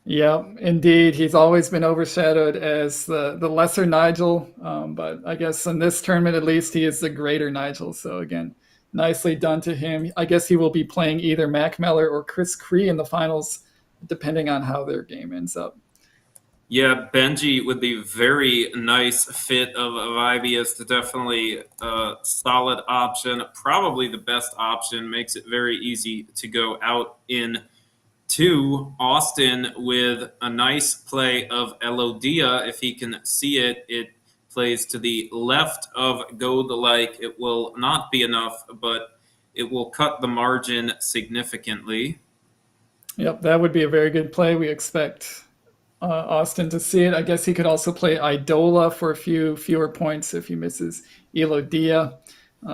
Yeah, indeed. He's always been overshadowed as the lesser Nigel, but I guess in this tournament at least he is the greater Nigel. So again, nicely done to him. I guess he will be playing either Mack Meller or Chris Cree in the finals, depending on how their game ends up. Yeah, Benji with the very nice fit of Vibius, definitely a solid option. Probably the best option, makes it very easy to go out in two. Austin with a nice play of Elodia. If he can see it, it plays to the left of Godalike. It will not be enough, but it will cut the margin significantly. Yep, that would be a very good play. We expect Austin to see it. I guess he could also play Idola for a few fewer points if he misses Elodia.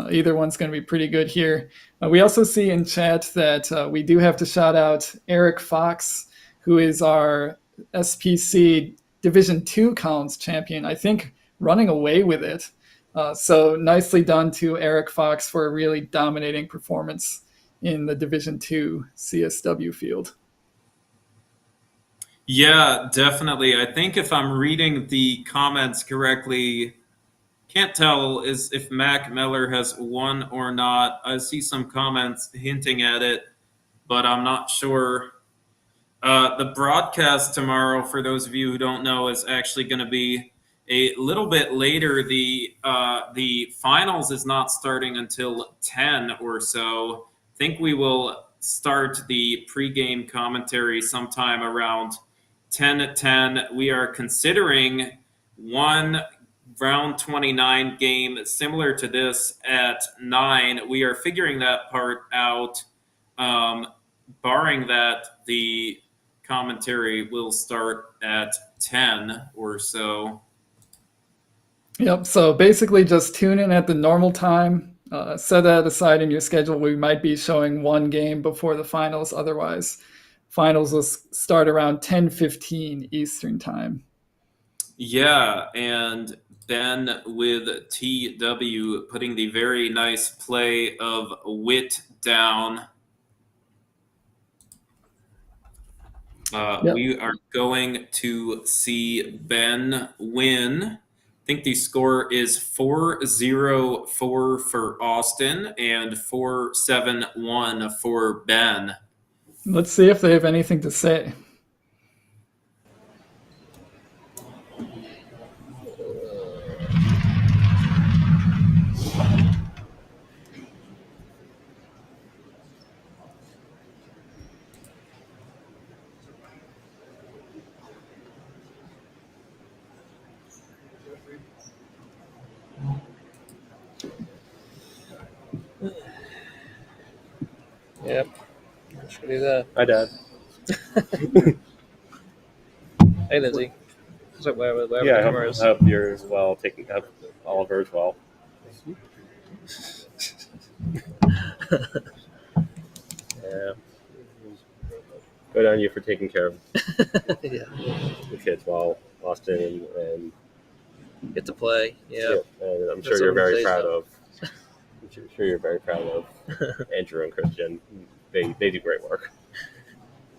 Either one's going to be pretty good here. We also see in chat that we do have to shout out Eric Fox, who is our SPC Division 2 Collins champion, I think running away with it. So nicely done to Eric Fox for a really dominating performance in the Division 2 CSW field. Yeah, definitely. I think if I'm reading the comments correctly, can't tell is if Mack Meller has won or not. I see some comments hinting at it, but I'm not sure. The broadcast tomorrow, for those of you who don't know, is actually going to be a little bit later. The finals is not starting until 10 or so. I think we will start the pregame commentary sometime around 10:10. We are considering one round 29 game similar to this at 9. We are figuring that part out. Barring that, the commentary will start at 10 or so. Yep. So basically, just tune in at the normal time. Set that aside in your schedule. We might be showing one game before the finals. Otherwise, finals will start around 10:15 Eastern time. Yeah, and Ben with TW putting the very nice play of wit down. Yep. We are going to see Ben win. I think the score is 4-0-4 for Austin and 4-7-1 for Ben. Let's see if they have anything to say. Yep. Should do that. Hi, Dad. Hey, Lizzie. So wherever Yeah, the I camera is. hope yours well. Hope all of hers well. Yeah. Good on you for taking care of Yeah. the kids while Austin and Get to play. Yeah. and I'm That's sure you're what it very says, proud though. of. I'm sure you're very proud of Andrew and Christian. They do great work.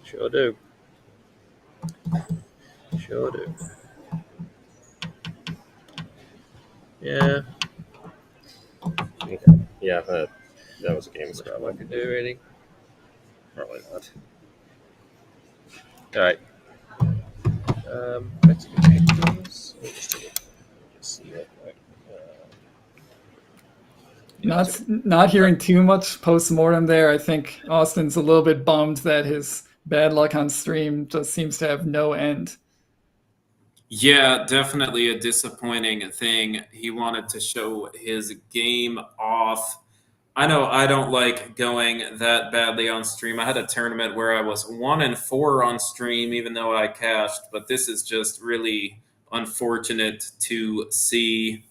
Sure do. Sure do. Yeah. Okay. Yeah, that was a game of Scrabble. I could do really. Probably not. All right. Let's get things. Just see it. Not hearing too much post-mortem there. I think Austin's a little bit bummed that his bad luck on stream just seems to have no end. Yeah, definitely a disappointing thing. He wanted to show his game off. I know I don't like going that badly on stream. I had a tournament where I was 1-4 on stream, even though I cashed, but this is just really unfortunate to see.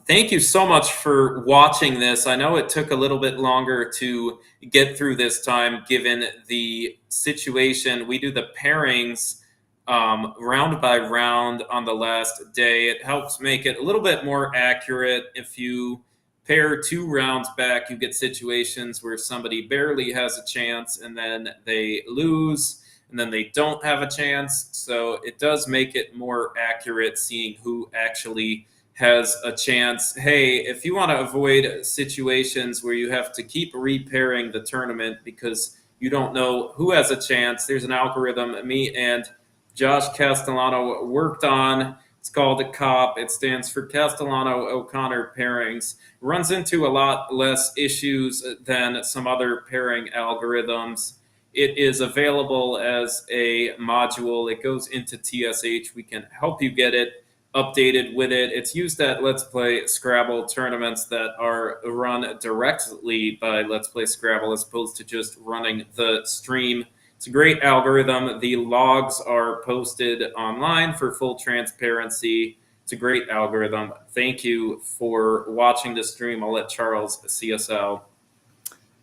Thank you so much for watching this. I know it took a little bit longer to get through this time, given the situation. We do the pairings round by round on the last day. It helps make it a little bit more accurate. If you pair 2 rounds back, you get situations where somebody barely has a chance and then they lose and then they don't have a chance. So it does make it more accurate seeing who actually has a chance. Hey, if you want to avoid situations where you have to keep repairing the tournament because you don't know who has a chance, there's an algorithm me and Josh Castellano worked on. It's called a COP. It stands for Castellano O'Connor pairings. Runs into a lot less issues than some other pairing algorithms. It is available as a module. It goes into TSH. We can help you get it updated with it. It's used at Let's Play Scrabble tournaments that are run directly by Let's Play Scrabble as opposed to just running the stream. It's a great algorithm. The logs are posted online for full transparency. It's a great algorithm. Thank you for watching the stream. I'll let Charles CSL.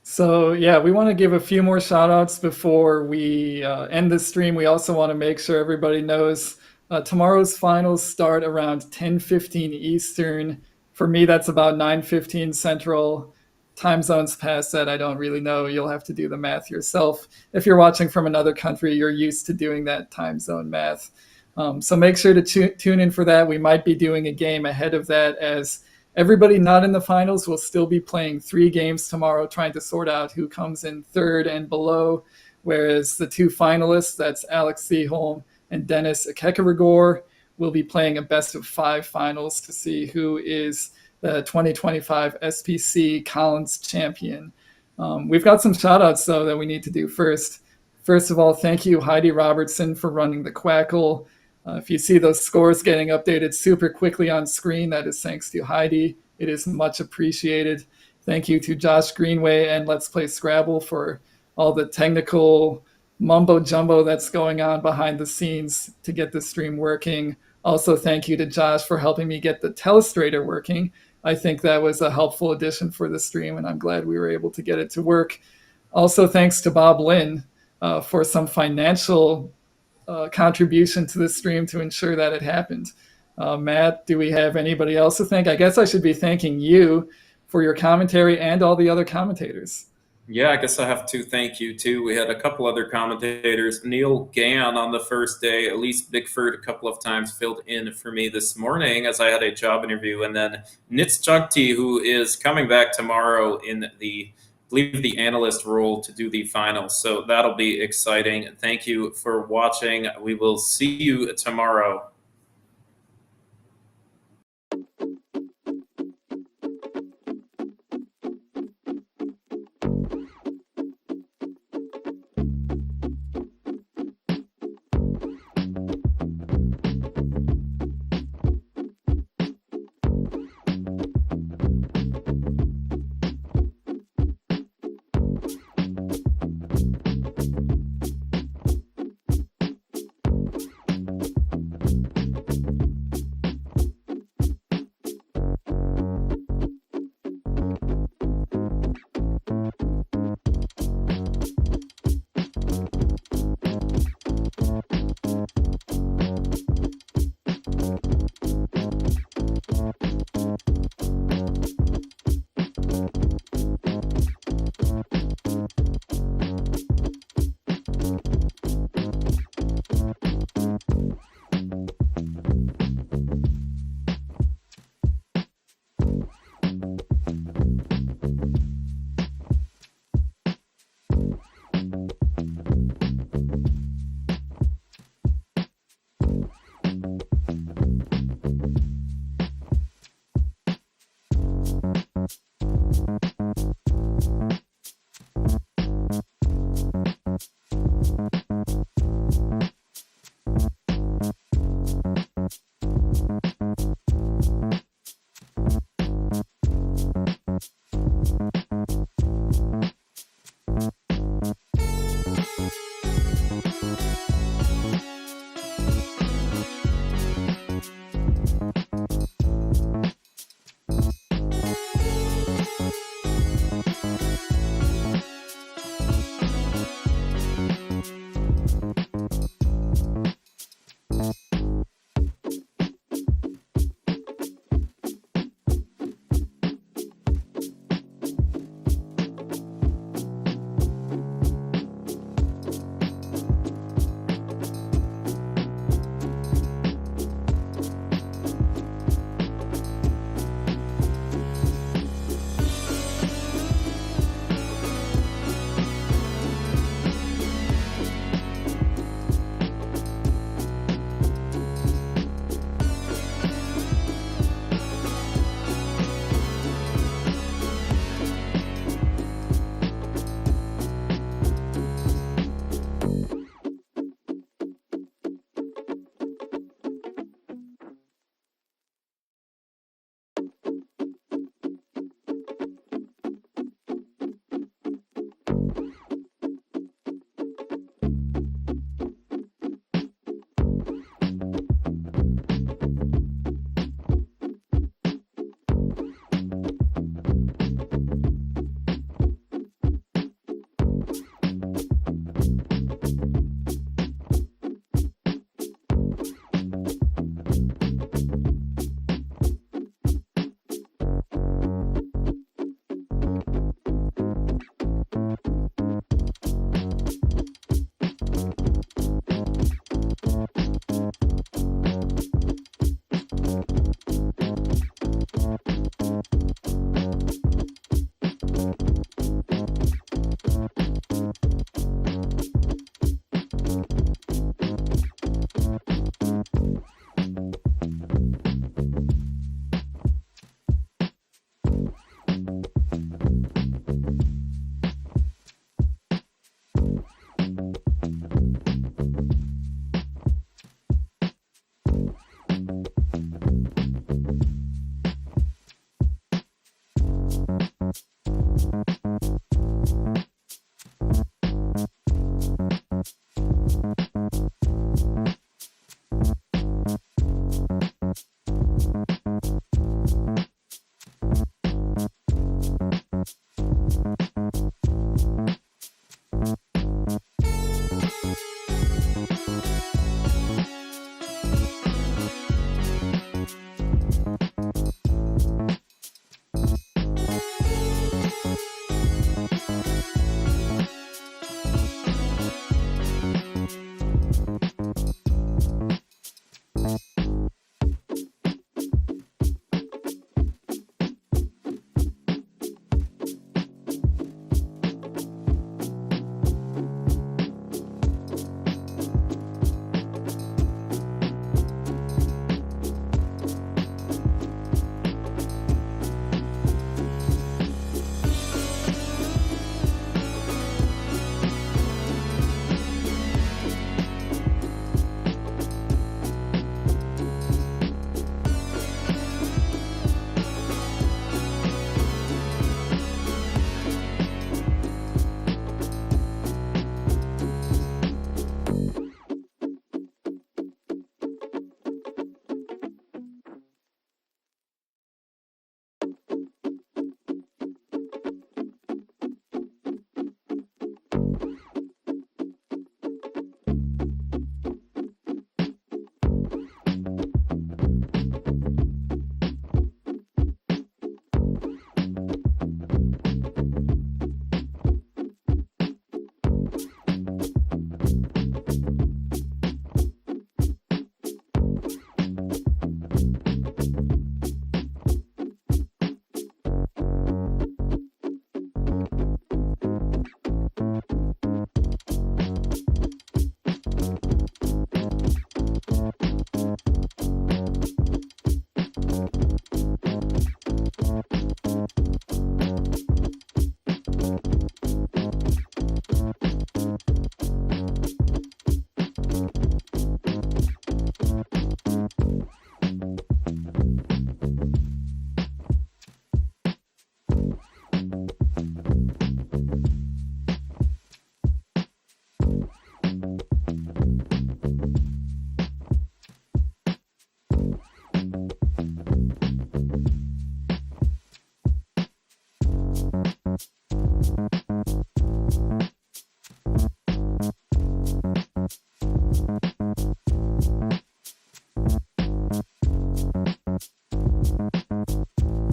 So yeah, we want to give a few more shout outs before we end the stream. We also want to make sure everybody knows tomorrow's finals start around 10:15 Eastern. For me, that's about 9:15 Central. Time zones past that, I don't really know. You'll have to do the math yourself. If you're watching from another country, you're used to doing that time zone math. So make sure to tune in for that. We might be doing a game ahead of that, as everybody not in the finals will still be playing 3 games tomorrow, trying to sort out who comes in third and below, whereas the 2 finalists, that's Alex Seaholm and Dennis Kekeregor, we'll be playing a best of 5 finals to see who is the 2025 SPC Collins champion. We've got some shout outs, though, that we need to do first. First of all, thank you, Heidi Robertson, for running the Quackle. If you see those scores getting updated super quickly on screen, that is thanks to Heidi. It is much appreciated. Thank you to Josh Greenway and Let's Play Scrabble for all the technical mumbo jumbo that's going on behind the scenes to get the stream working. Also, thank you to Josh for helping me get the Telestrator working. I think that was a helpful addition for the stream, and I'm glad we were able to get it to work. Also, thanks to Bob Lynn for some financial contribution to the stream to ensure that it happened. Matt, do we have anybody else to thank? I guess I should be thanking you for your commentary and all the other commentators. Yeah, I guess I have to thank you too. We had a couple other commentators. Niel Gan on the first day. Elise Bickford a couple of times filled in for me this morning as I had a job interview. And then Nits Chagti, who is coming back tomorrow in the, I believe, the analyst role to do the finals. So that'll be exciting. Thank you for watching. We will see you tomorrow.